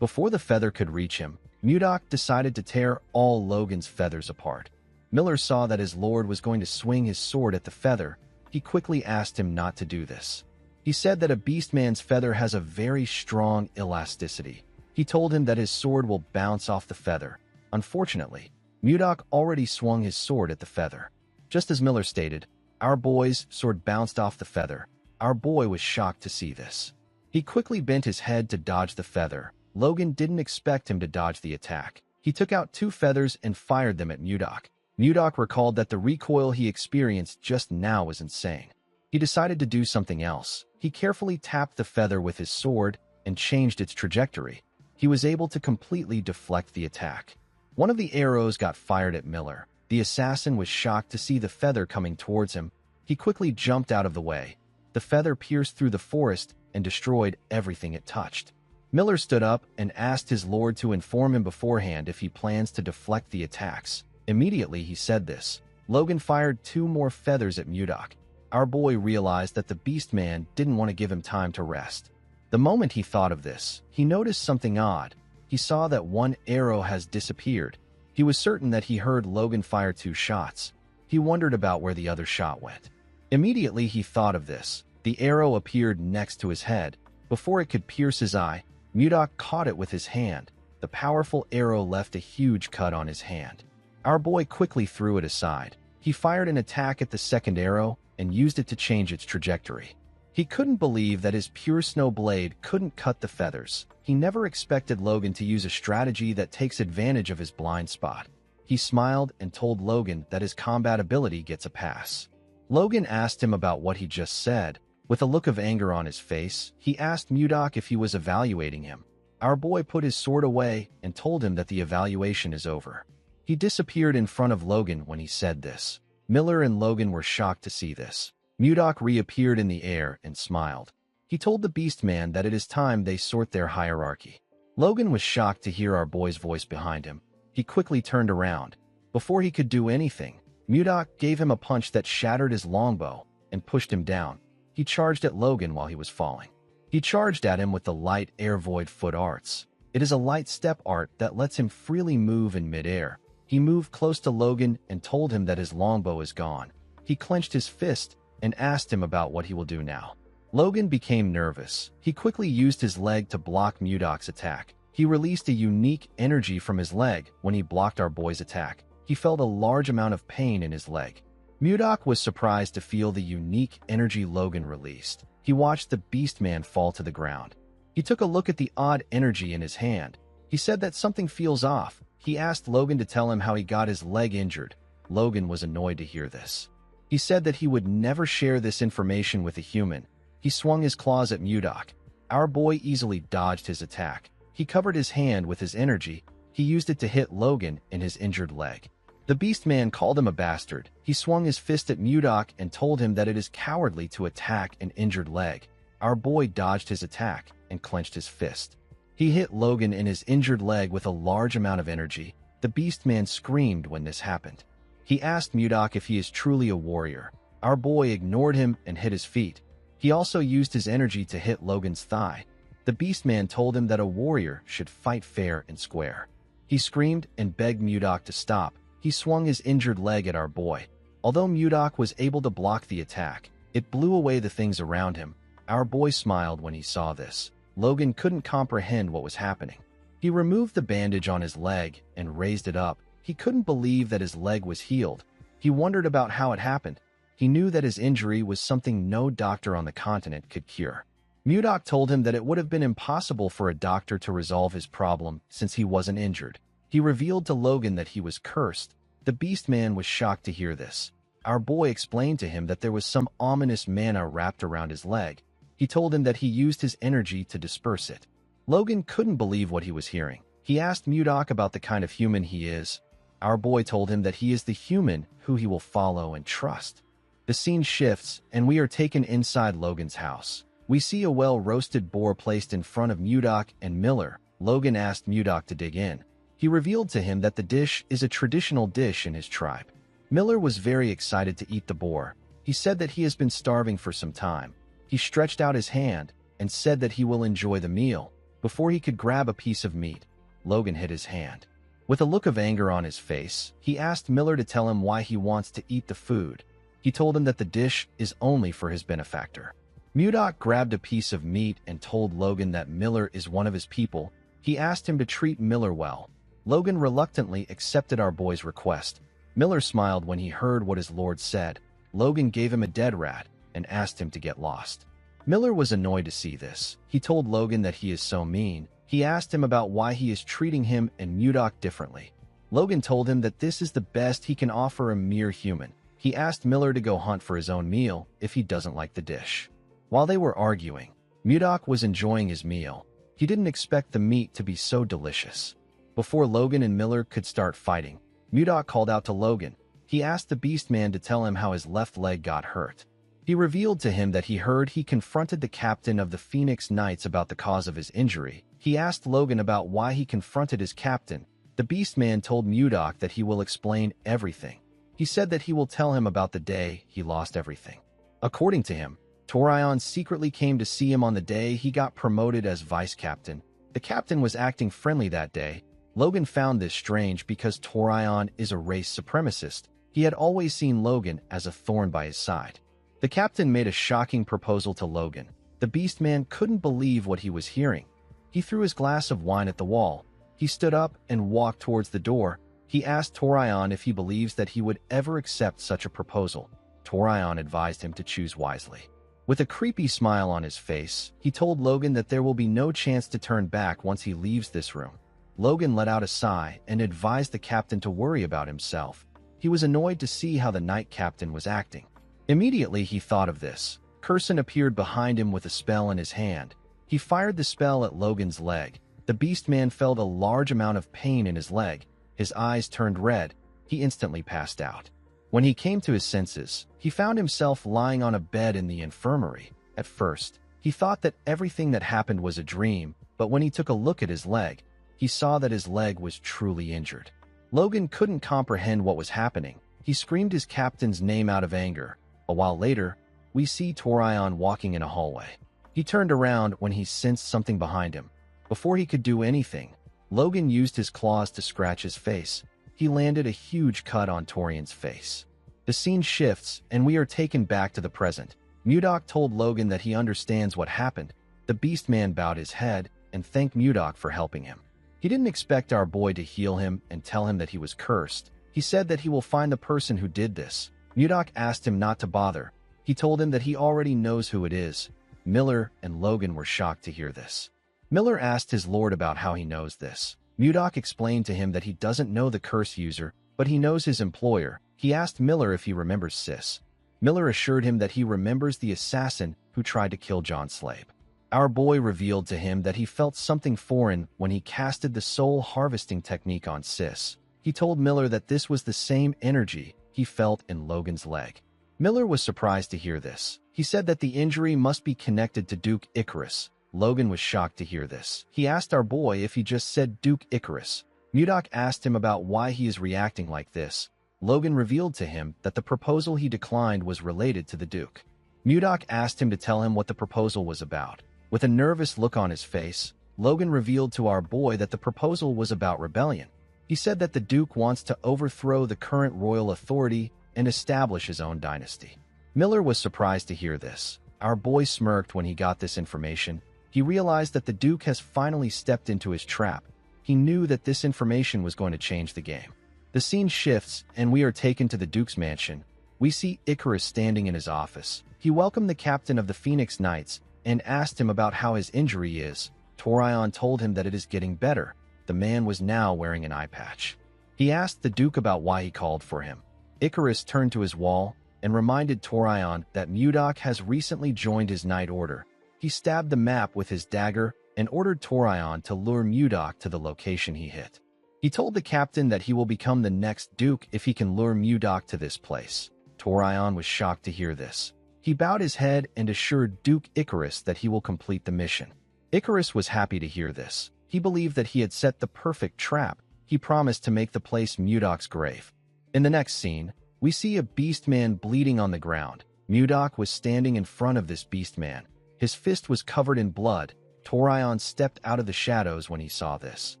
Before the feather could reach him, Mudok decided to tear all Logan's feathers apart. Miller saw that his lord was going to swing his sword at the feather. He quickly asked him not to do this. He said that a beastman's feather has a very strong elasticity. He told him that his sword will bounce off the feather. Unfortunately, Mudok already swung his sword at the feather. Just as Miller stated, our boy's sword bounced off the feather. Our boy was shocked to see this. He quickly bent his head to dodge the feather. Logan didn't expect him to dodge the attack. He took out 2 feathers and fired them at Mudok. Mudok recalled that the recoil he experienced just now was insane. He decided to do something else. He carefully tapped the feather with his sword and changed its trajectory. He was able to completely deflect the attack. One of the arrows got fired at Miller. The assassin was shocked to see the feather coming towards him. He quickly jumped out of the way. The feather pierced through the forest and destroyed everything it touched. Miller stood up and asked his lord to inform him beforehand if he plans to deflect the attacks. Immediately he said this. Logan fired 2 more feathers at Mudok. Our boy realized that the beastman didn't want to give him time to rest. The moment he thought of this, he noticed something odd. He saw that 1 arrow has disappeared. He was certain that he heard Logan fire 2 shots. He wondered about where the other shot went. Immediately he thought of this. The arrow appeared next to his head. Before it could pierce his eye, Mudok caught it with his hand. The powerful arrow left a huge cut on his hand. Our boy quickly threw it aside. He fired an attack at the second arrow and used it to change its trajectory. He couldn't believe that his pure snow blade couldn't cut the feathers. He never expected Logan to use a strategy that takes advantage of his blind spot. He smiled and told Logan that his combat ability gets a pass. Logan asked him about what he just said. With a look of anger on his face, he asked Mudok if he was evaluating him. Our boy put his sword away and told him that the evaluation is over. He disappeared in front of Logan when he said this. Miller and Logan were shocked to see this. Mudok reappeared in the air and smiled. He told the Beastman that it is time they sort their hierarchy. Logan was shocked to hear our boy's voice behind him. He quickly turned around. Before he could do anything, Mudok gave him a punch that shattered his longbow and pushed him down. He charged at Logan while he was falling. He charged at him with the light air void foot arts. It is a light step art that lets him freely move in midair. He moved close to Logan and told him that his longbow is gone. He clenched his fist and asked him about what he will do now. Logan became nervous. He quickly used his leg to block Mudok's attack. He released a unique energy from his leg when he blocked our boy's attack. He felt a large amount of pain in his leg. Mudok was surprised to feel the unique energy Logan released. He watched the Beastman fall to the ground. He took a look at the odd energy in his hand. He said that something feels off. He asked Logan to tell him how he got his leg injured. Logan was annoyed to hear this. He said that he would never share this information with a human. He swung his claws at Mudok. Our boy easily dodged his attack. He covered his hand with his energy. He used it to hit Logan in his injured leg. The Beastman called him a bastard. He swung his fist at Mudok and told him that it is cowardly to attack an injured leg. Our boy dodged his attack and clenched his fist. He hit Logan in his injured leg with a large amount of energy. The Beastman screamed when this happened. He asked Mudok if he is truly a warrior. Our boy ignored him and hit his feet. He also used his energy to hit Logan's thigh. The Beastman told him that a warrior should fight fair and square. He screamed and begged Mudok to stop. He swung his injured leg at our boy. Although Mudok was able to block the attack, it blew away the things around him. Our boy smiled when he saw this. Logan couldn't comprehend what was happening. He removed the bandage on his leg and raised it up. He couldn't believe that his leg was healed. He wondered about how it happened. He knew that his injury was something no doctor on the continent could cure. Mudok told him that it would have been impossible for a doctor to resolve his problem since he wasn't injured. He revealed to Logan that he was cursed. The Beastman was shocked to hear this. Our boy explained to him that there was some ominous mana wrapped around his leg. He told him that he used his energy to disperse it. Logan couldn't believe what he was hearing. He asked Mudok about the kind of human he is. Our boy told him that he is the human who he will follow and trust. The scene shifts, and we are taken inside Logan's house. We see a well-roasted boar placed in front of Mudok and Miller. Logan asked Mudok to dig in. He revealed to him that the dish is a traditional dish in his tribe. Miller was very excited to eat the boar. He said that he has been starving for some time. He stretched out his hand and said that he will enjoy the meal. Before he could grab a piece of meat, Logan hit his hand. With a look of anger on his face, he asked Miller to tell him why he wants to eat the food. He told him that the dish is only for his benefactor. Mudok grabbed a piece of meat and told Logan that Miller is one of his people. He asked him to treat Miller well. Logan reluctantly accepted our boy's request. Miller smiled when he heard what his lord said. Logan gave him a dead rat and asked him to get lost. Miller was annoyed to see this. He told Logan that he is so mean. He asked him about why he is treating him and Mudok differently. Logan told him that this is the best he can offer a mere human. He asked Miller to go hunt for his own meal if he doesn't like the dish. While they were arguing, Mudok was enjoying his meal. He didn't expect the meat to be so delicious. Before Logan and Miller could start fighting, Mudok called out to Logan. He asked the beast man to tell him how his left leg got hurt. He revealed to him that he heard he confronted the captain of the Phoenix Knights about the cause of his injury. He asked Logan about why he confronted his captain. The beast man told Mudok that he will explain everything. He said that he will tell him about the day he lost everything. According to him, Torion secretly came to see him on the day he got promoted as vice captain. The captain was acting friendly that day. Logan found this strange because Torion is a race supremacist. He had always seen Logan as a thorn by his side. The captain made a shocking proposal to Logan. The beast man couldn't believe what he was hearing. He threw his glass of wine at the wall. He stood up and walked towards the door. He asked Torion if he believes that he would ever accept such a proposal. Torion advised him to choose wisely. With a creepy smile on his face, he told Logan that there will be no chance to turn back once he leaves this room. Logan let out a sigh and advised the captain to worry about himself. He was annoyed to see how the night captain was acting. Immediately he thought of this. Curson appeared behind him with a spell in his hand. He fired the spell at Logan's leg. The beast man felt a large amount of pain in his leg. His eyes turned red. He instantly passed out. When he came to his senses, he found himself lying on a bed in the infirmary. At first, he thought that everything that happened was a dream, but when he took a look at his leg, he saw that his leg was truly injured. Logan couldn't comprehend what was happening. He screamed his captain's name out of anger. A while later, we see Torion walking in a hallway. He turned around when he sensed something behind him. Before he could do anything, Logan used his claws to scratch his face. He landed a huge cut on Torion's face. The scene shifts, and we are taken back to the present. Mudok told Logan that he understands what happened. The beast man bowed his head and thanked Mudok for helping him. He didn't expect our boy to heal him and tell him that he was cursed. He said that he will find the person who did this. Mudok asked him not to bother. He told him that he already knows who it is. Miller and Logan were shocked to hear this. Miller asked his lord about how he knows this. Mudok explained to him that he doesn't know the curse user, but he knows his employer. He asked Miller if he remembers Sis. Miller assured him that he remembers the assassin who tried to kill John Slabe. Our boy revealed to him that he felt something foreign when he casted the soul harvesting technique on Sis. He told Miller that this was the same energy he felt in Logan's leg. Miller was surprised to hear this. He said that the injury must be connected to Duke Icarus. Logan was shocked to hear this. He asked our boy if he just said Duke Icarus. Mudok asked him about why he is reacting like this. Logan revealed to him that the proposal he declined was related to the Duke. Mudok asked him to tell him what the proposal was about. With a nervous look on his face, Logan revealed to our boy that the proposal was about rebellion. He said that the Duke wants to overthrow the current royal authority and establish his own dynasty. Miller was surprised to hear this. Our boy smirked when he got this information. He realized that the Duke has finally stepped into his trap. He knew that this information was going to change the game. The scene shifts, and we are taken to the Duke's mansion. We see Icarus standing in his office. He welcomed the captain of the Phoenix Knights and asked him about how his injury is. Torion told him that it is getting better. The man was now wearing an eye patch. He asked the Duke about why he called for him. Icarus turned to his wall and reminded Torion that Mudok has recently joined his Knight Order. He stabbed the map with his dagger and ordered Torion to lure Mudok to the location he hit. He told the captain that he will become the next Duke if he can lure Mudok to this place. Torion was shocked to hear this. He bowed his head and assured Duke Icarus that he will complete the mission. Icarus was happy to hear this. He believed that he had set the perfect trap. He promised to make the place Mudok's grave. In the next scene, we see a beastman bleeding on the ground. Mudok was standing in front of this beastman. His fist was covered in blood. Torion stepped out of the shadows when he saw this.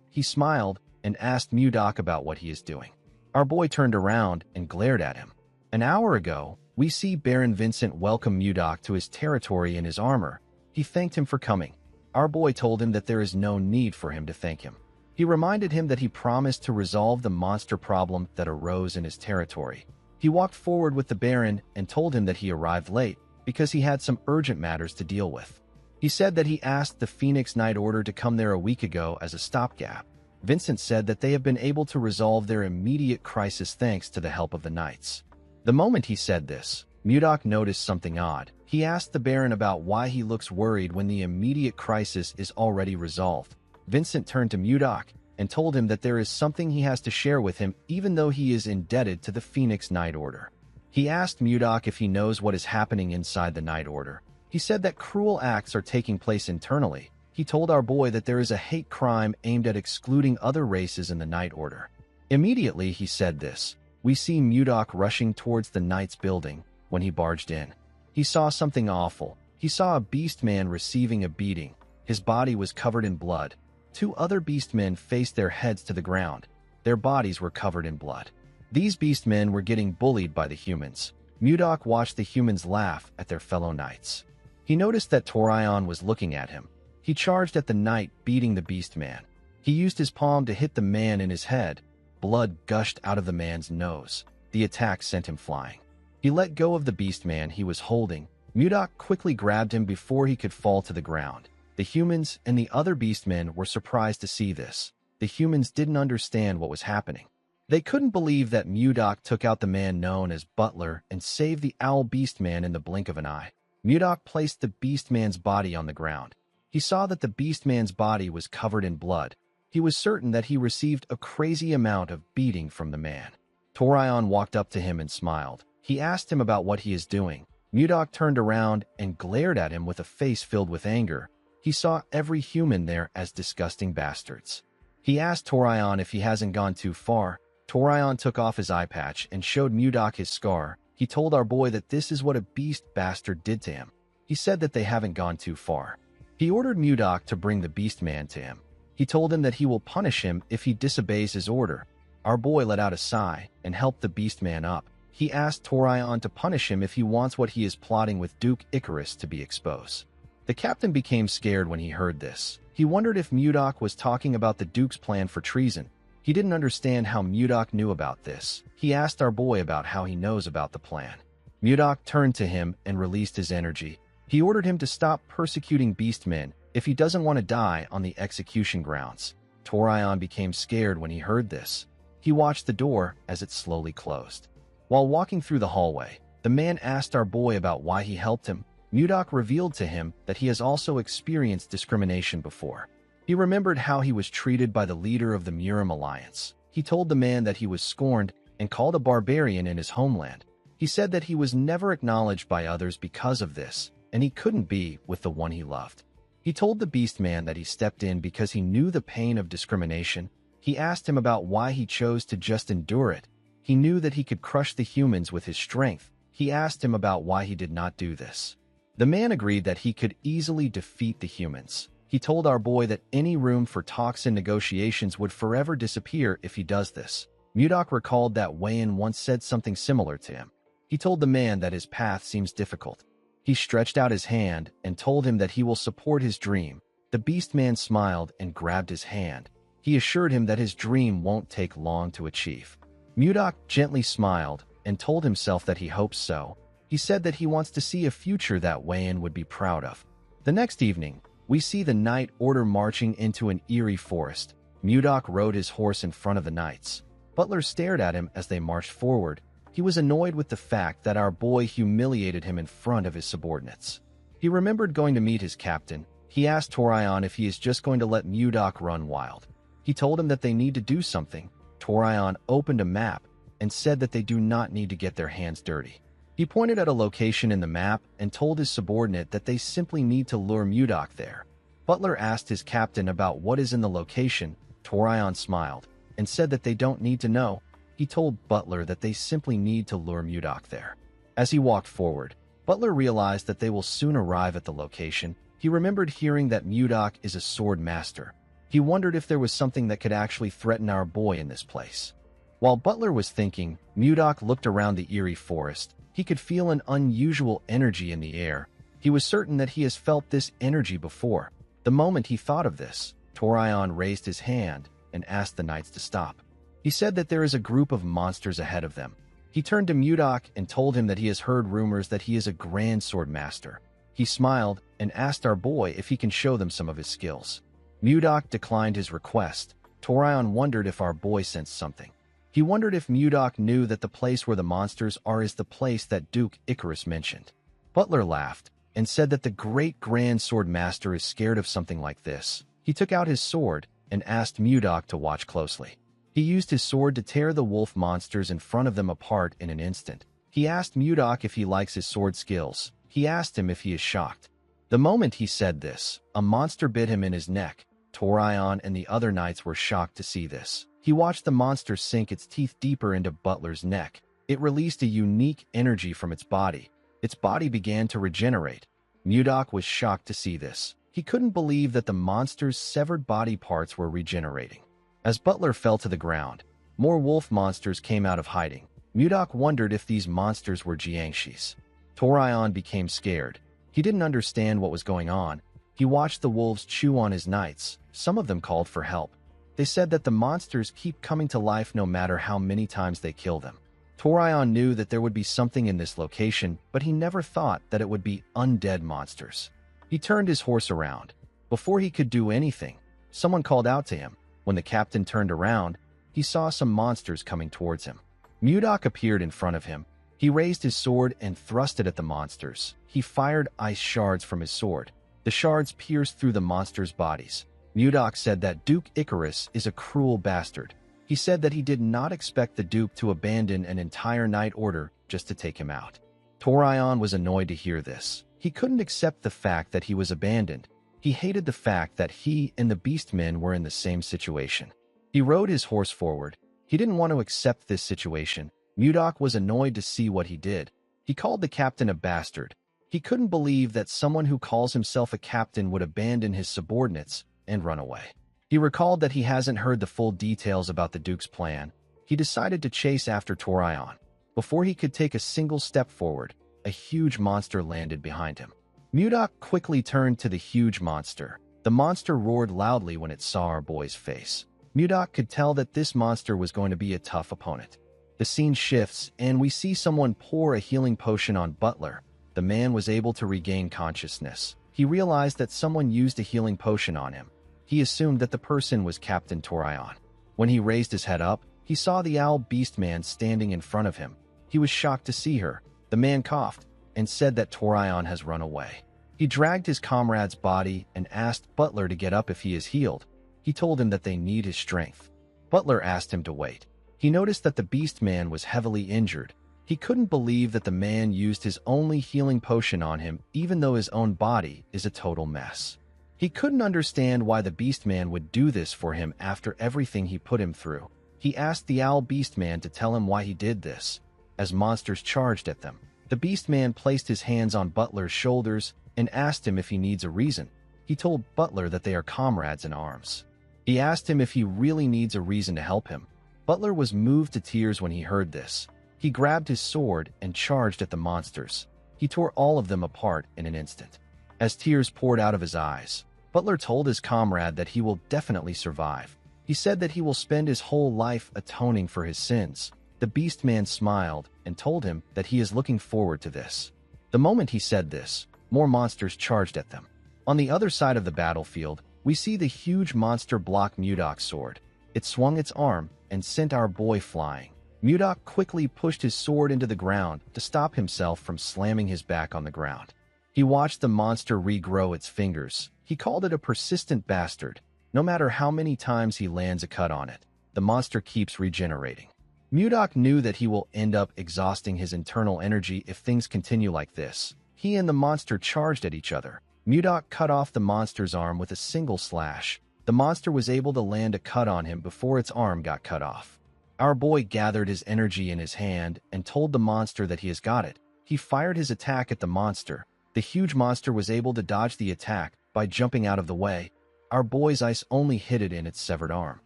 He smiled and asked Mudok about what he is doing. Our boy turned around and glared at him. An hour ago, we see Baron Vincent welcome Mudok to his territory in his armor. He thanked him for coming. Our boy told him that there is no need for him to thank him. He reminded him that he promised to resolve the monster problem that arose in his territory. He walked forward with the Baron and told him that he arrived late because he had some urgent matters to deal with. He said that he asked the Phoenix Knight Order to come there a week ago as a stopgap. Vincent said that they have been able to resolve their immediate crisis thanks to the help of the Knights. The moment he said this, Mudok noticed something odd. He asked the Baron about why he looks worried when the immediate crisis is already resolved. Vincent turned to Mudok and told him that there is something he has to share with him even though he is indebted to the Phoenix Knight Order. He asked Mudok if he knows what is happening inside the Knight Order. He said that cruel acts are taking place internally. He told our boy that there is a hate crime aimed at excluding other races in the Knight Order. Immediately he said this, we see Mudok rushing towards the Knight's building. When he barged in, he saw something awful. He saw a beastman receiving a beating. His body was covered in blood. Two other beastmen faced their heads to the ground. Their bodies were covered in blood. These beastmen were getting bullied by the humans. Mudok watched the humans laugh at their fellow knights. He noticed that Torion was looking at him. He charged at the knight, beating the beastman. He used his palm to hit the man in his head. Blood gushed out of the man's nose. The attack sent him flying. He let go of the beastman he was holding. Mudok quickly grabbed him before he could fall to the ground. The humans and the other beastmen were surprised to see this. The humans didn't understand what was happening. They couldn't believe that Mudok took out the man known as Butler and saved the owl beastman in the blink of an eye. Mudok placed the beastman's body on the ground. He saw that the beastman's body was covered in blood. He was certain that he received a crazy amount of beating from the man. Torion walked up to him and smiled. He asked him about what he is doing. Mudok turned around and glared at him with a face filled with anger. He saw every human there as disgusting bastards. He asked Torion if he hasn't gone too far. Torion took off his eye patch and showed Mudok his scar. He told our boy that this is what a beast bastard did to him. He said that they haven't gone too far. He ordered Mudok to bring the beastman to him. He told him that he will punish him if he disobeys his order. Our boy let out a sigh and helped the beastman up. He asked Torion to punish him if he wants what he is plotting with Duke Icarus to be exposed. The captain became scared when he heard this. He wondered if Mudok was talking about the Duke's plan for treason. He didn't understand how Mudok knew about this. He asked our boy about how he knows about the plan. Mudok turned to him and released his energy. He ordered him to stop persecuting beastmen if he doesn't want to die on the execution grounds. Torion became scared when he heard this. He watched the door as it slowly closed. While walking through the hallway, the man asked our boy about why he helped him. Mudok revealed to him that he has also experienced discrimination before. He remembered how he was treated by the leader of the Murim Alliance. He told the man that he was scorned and called a barbarian in his homeland. He said that he was never acknowledged by others because of this, and he couldn't be with the one he loved. He told the beastman that he stepped in because he knew the pain of discrimination. He asked him about why he chose to just endure it. He knew that he could crush the humans with his strength. He asked him about why he did not do this. The man agreed that he could easily defeat the humans. He told our boy that any room for talks and negotiations would forever disappear if he does this. Mudok recalled that Wayan once said something similar to him. He told the man that his path seems difficult. He stretched out his hand and told him that he will support his dream. The beastman smiled and grabbed his hand. He assured him that his dream won't take long to achieve. Mudok gently smiled and told himself that he hopes so. He said that he wants to see a future that Wayan would be proud of. The next evening, we see the Knight Order marching into an eerie forest. Mudok rode his horse in front of the knights. Butler stared at him as they marched forward. He was annoyed with the fact that our boy humiliated him in front of his subordinates. He remembered going to meet his captain. He asked Torion if he is just going to let Mudok run wild. He told him that they need to do something. Torion opened a map and said that they do not need to get their hands dirty. He pointed at a location in the map and told his subordinate that they simply need to lure Mudok there. Butler asked his captain about what is in the location. Torion smiled. and said that they don't need to know. He told Butler that they simply need to lure Mudok there. As he walked forward, Butler realized that they will soon arrive at the location. He remembered hearing that Mudok is a sword master. He wondered if there was something that could actually threaten our boy in this place. While Butler was thinking, Mudok looked around the eerie forest. He could feel an unusual energy in the air. He was certain that he has felt this energy before. The moment he thought of this, Torion raised his hand and asked the knights to stop. He said that there is a group of monsters ahead of them. He turned to Mudok and told him that he has heard rumors that he is a grand sword master. He smiled and asked our boy if he can show them some of his skills. Mudok declined his request. Torion wondered if our boy sensed something. He wondered if Mudok knew that the place where the monsters are is the place that Duke Icarus mentioned. Butler laughed and said that the great grand sword master is scared of something like this. He took out his sword and asked Mudok to watch closely. He used his sword to tear the wolf monsters in front of them apart in an instant. He asked Mudok if he likes his sword skills. He asked him if he is shocked. The moment he said this, a monster bit him in his neck. Torion and the other knights were shocked to see this. He watched the monster sink its teeth deeper into Butler's neck. It released a unique energy from its body. Its body began to regenerate. Mudok was shocked to see this. He couldn't believe that the monster's severed body parts were regenerating. As Butler fell to the ground, more wolf monsters came out of hiding. Mudok wondered if these monsters were Jiangshis. Torion became scared. He didn't understand what was going on. He watched the wolves chew on his knights. Some of them called for help. They said that the monsters keep coming to life no matter how many times they kill them. Torion knew that there would be something in this location, but he never thought that it would be undead monsters. He turned his horse around. Before he could do anything, someone called out to him. When the captain turned around, he saw some monsters coming towards him. Mudok appeared in front of him. He raised his sword and thrust it at the monsters. He fired ice shards from his sword. The shards pierced through the monsters' bodies. Mudok said that Duke Icarus is a cruel bastard. He said that he did not expect the Duke to abandon an entire knight order just to take him out. Torion was annoyed to hear this. He couldn't accept the fact that he was abandoned. He hated the fact that he and the beastmen were in the same situation. He rode his horse forward. He didn't want to accept this situation. Mudok was annoyed to see what he did. He called the captain a bastard. He couldn't believe that someone who calls himself a captain would abandon his subordinates and run away. He recalled that he hasn't heard the full details about the Duke's plan. He decided to chase after Torion. Before he could take a single step forward, a huge monster landed behind him. Mudok quickly turned to the huge monster. The monster roared loudly when it saw our boy's face. Mudok could tell that this monster was going to be a tough opponent. The scene shifts, and we see someone pour a healing potion on Butler. The man was able to regain consciousness. He realized that someone used a healing potion on him. He assumed that the person was Captain Torion. When he raised his head up, he saw the owl beast man standing in front of him. He was shocked to see her. The man coughed and said that Torion has run away. He dragged his comrade's body and asked Butler to get up if he is healed. He told him that they need his strength. Butler asked him to wait. He noticed that the beast man was heavily injured. He couldn't believe that the man used his only healing potion on him, even though his own body is a total mess. He couldn't understand why the beast man would do this for him after everything he put him through. He asked the owl beast man to tell him why he did this. As monsters charged at them, the beast man placed his hands on Butler's shoulders and asked him if he needs a reason. He told Butler that they are comrades in arms. He asked him if he really needs a reason to help him. Butler was moved to tears when he heard this. He grabbed his sword and charged at the monsters. He tore all of them apart in an instant. As tears poured out of his eyes, Butler told his comrade that he will definitely survive. He said that he will spend his whole life atoning for his sins. The beast man smiled and told him that he is looking forward to this. The moment he said this, more monsters charged at them. On the other side of the battlefield, we see the huge monster block Mudok's sword. It swung its arm and sent our boy flying. Mudok quickly pushed his sword into the ground to stop himself from slamming his back on the ground. He watched the monster regrow its fingers. He called it a persistent bastard. No matter how many times he lands a cut on it, the monster keeps regenerating. Mudok knew that he will end up exhausting his internal energy if things continue like this. He and the monster charged at each other. Mudok cut off the monster's arm with a single slash. The monster was able to land a cut on him before its arm got cut off. Our boy gathered his energy in his hand and told the monster that he has got it. He fired his attack at the monster. The huge monster was able to dodge the attack by jumping out of the way. Our boy's ice only hit it in its severed arm.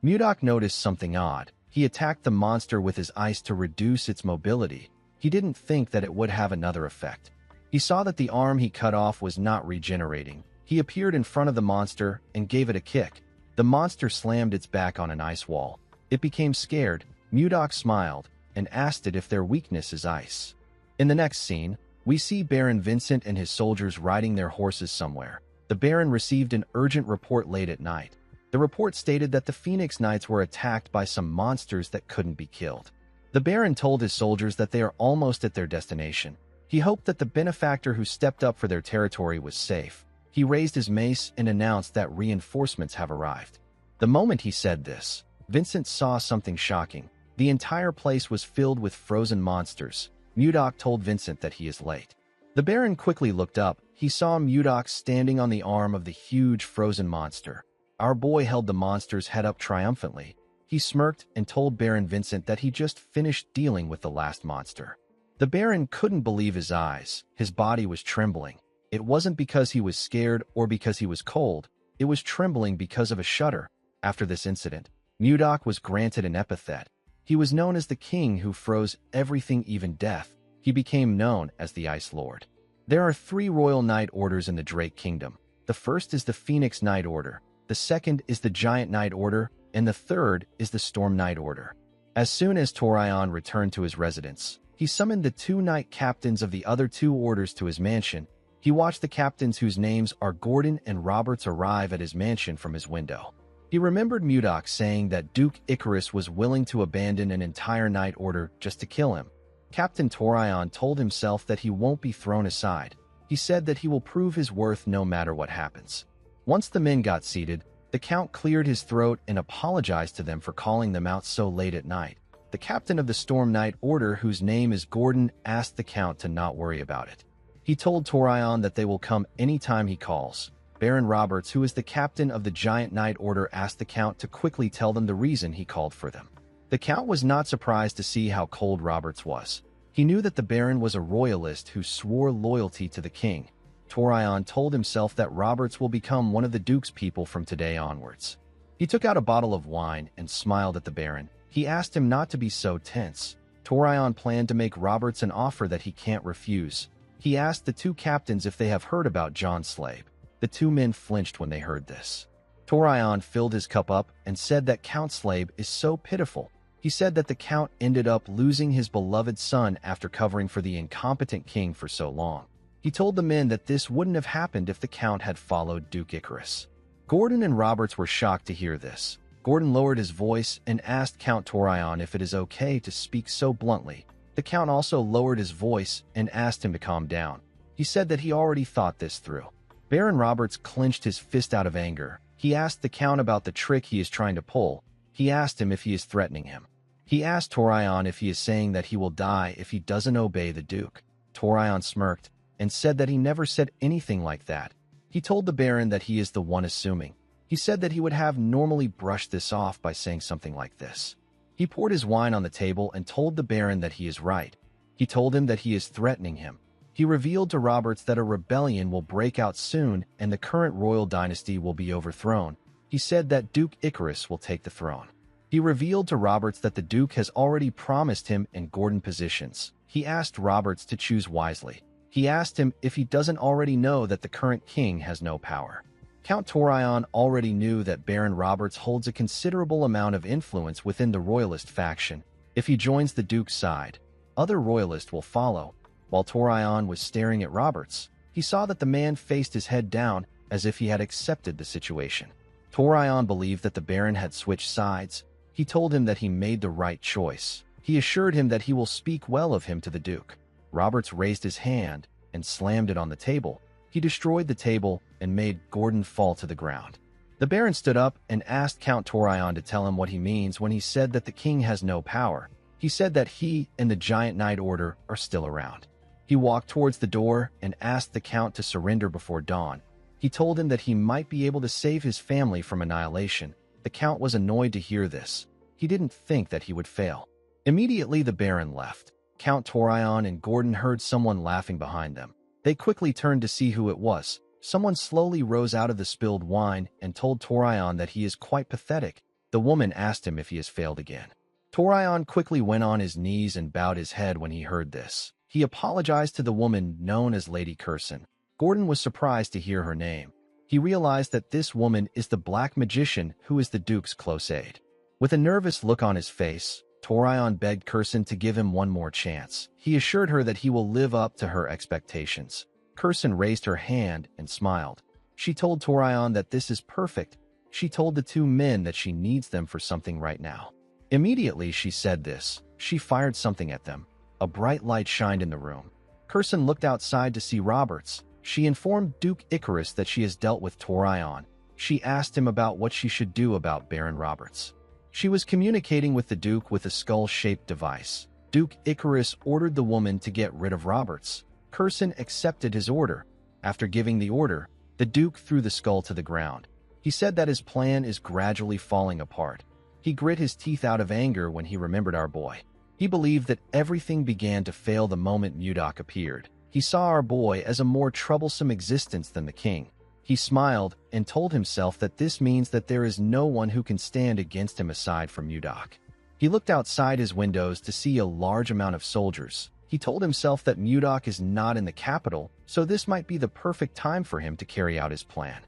Mudok noticed something odd. He attacked the monster with his ice to reduce its mobility. He didn't think that it would have another effect. He saw that the arm he cut off was not regenerating. He appeared in front of the monster and gave it a kick. The monster slammed its back on an ice wall. It became scared. Mudok smiled and asked it if their weakness is ice. In the next scene, we see Baron Vincent and his soldiers riding their horses somewhere. The Baron received an urgent report late at night. The report stated that the Phoenix Knights were attacked by some monsters that couldn't be killed. The Baron told his soldiers that they are almost at their destination. He hoped that the benefactor who stepped up for their territory was safe. He raised his mace and announced that reinforcements have arrived. The moment he said this, Vincent saw something shocking. The entire place was filled with frozen monsters. Mudok told Vincent that he is late. The Baron quickly looked up. He saw Mudok standing on the arm of the huge frozen monster. Our boy held the monster's head up triumphantly. He smirked and told Baron Vincent that he just finished dealing with the last monster. The Baron couldn't believe his eyes. His body was trembling. It wasn't because he was scared or because he was cold. It was trembling because of a shudder. After this incident, Mudok was granted an epithet. He was known as the king who froze everything, even death. He became known as the Ice Lord. There are 3 royal knight orders in the Drake Kingdom. The first is the Phoenix Knight Order, the second is the Giant Knight Order, and the third is the Storm Knight Order. As soon as Torion returned to his residence, he summoned the 2 knight captains of the other 2 orders to his mansion. He watched the captains whose names are Gordon and Roberts arrive at his mansion from his window. He remembered Mudok saying that Duke Icarus was willing to abandon an entire knight order just to kill him. Captain Torion told himself that he won't be thrown aside. He said that he will prove his worth no matter what happens. Once the men got seated, the Count cleared his throat and apologized to them for calling them out so late at night. The captain of the Storm Knight Order, whose name is Gordon, asked the Count to not worry about it. He told Torion that they will come anytime he calls. Baron Roberts, who is the captain of the Giant Knight Order, asked the Count to quickly tell them the reason he called for them. The Count was not surprised to see how cold Roberts was. He knew that the Baron was a royalist who swore loyalty to the king. Torion told himself that Roberts will become one of the Duke's people from today onwards. He took out a bottle of wine and smiled at the Baron. He asked him not to be so tense. Torion planned to make Roberts an offer that he can't refuse. He asked the 2 captains if they have heard about John Slade. The 2 men flinched when they heard this. Torion filled his cup up and said that Count Slade is so pitiful. He said that the Count ended up losing his beloved son after covering for the incompetent king for so long. He told the men that this wouldn't have happened if the Count had followed Duke Icarus. Gordon and Roberts were shocked to hear this. Gordon lowered his voice and asked Count Torion if it is okay to speak so bluntly. The Count also lowered his voice and asked him to calm down. He said that he already thought this through. Baron Roberts clenched his fist out of anger. He asked the Count about the trick he is trying to pull. He asked him if he is threatening him. He asked Torion if he is saying that he will die if he doesn't obey the Duke. Torion smirked and said that he never said anything like that. He told the Baron that he is the one assuming. He said that he would have normally brushed this off by saying something like this. He poured his wine on the table and told the Baron that he is right. He told him that he is threatening him. He revealed to Roberts that a rebellion will break out soon and the current royal dynasty will be overthrown. He said that Duke Icarus will take the throne. He revealed to Roberts that the Duke has already promised him and Gordon positions. He asked Roberts to choose wisely. He asked him if he doesn't already know that the current king has no power. Count Torion already knew that Baron Roberts holds a considerable amount of influence within the royalist faction. If he joins the Duke's side, other royalists will follow. While Torion was staring at Roberts, he saw that the man faced his head down as if he had accepted the situation. Torion believed that the Baron had switched sides. He told him that he made the right choice. He assured him that he will speak well of him to the Duke. Roberts raised his hand and slammed it on the table. He destroyed the table and made Gordon fall to the ground. The Baron stood up and asked Count Torion to tell him what he means when he said that the king has no power. He said that he and the Giant Knight Order are still around. He walked towards the door and asked the Count to surrender before dawn. He told him that he might be able to save his family from annihilation. The Count was annoyed to hear this. He didn't think that he would fail. Immediately, the Baron left. Count Torion and Gordon heard someone laughing behind them. They quickly turned to see who it was. Someone slowly rose out of the spilled wine and told Torion that he is quite pathetic. The woman asked him if he has failed again. Torion quickly went on his knees and bowed his head when he heard this. He apologized to the woman known as Lady Curson. Gordon was surprised to hear her name. He realized that this woman is the Black Magician who is the Duke's close aide. With a nervous look on his face, Torion begged Curson to give him one more chance. He assured her that he will live up to her expectations. Curson raised her hand and smiled. She told Torion that this is perfect. She told the two men that she needs them for something right now. Immediately she said this, she fired something at them. A bright light shined in the room. Curson looked outside to see Roberts. She informed Duke Icarus that she has dealt with Torion. She asked him about what she should do about Baron Roberts. She was communicating with the Duke with a skull-shaped device. Duke Icarus ordered the woman to get rid of Roberts. Curson accepted his order. After giving the order, the Duke threw the skull to the ground. He said that his plan is gradually falling apart. He grit his teeth out of anger when he remembered our boy. He believed that everything began to fail the moment Mudok appeared. He saw our boy as a more troublesome existence than the king. He smiled and told himself that this means that there is no one who can stand against him aside from Mudok. He looked outside his windows to see a large amount of soldiers. He told himself that Mudok is not in the capital, so this might be the perfect time for him to carry out his plan.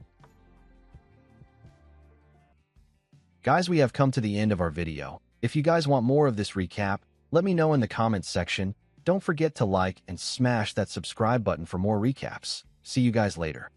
Guys, we have come to the end of our video. If you guys want more of this recap, let me know in the comments section. Don't forget to like and smash that subscribe button for more recaps. See you guys later.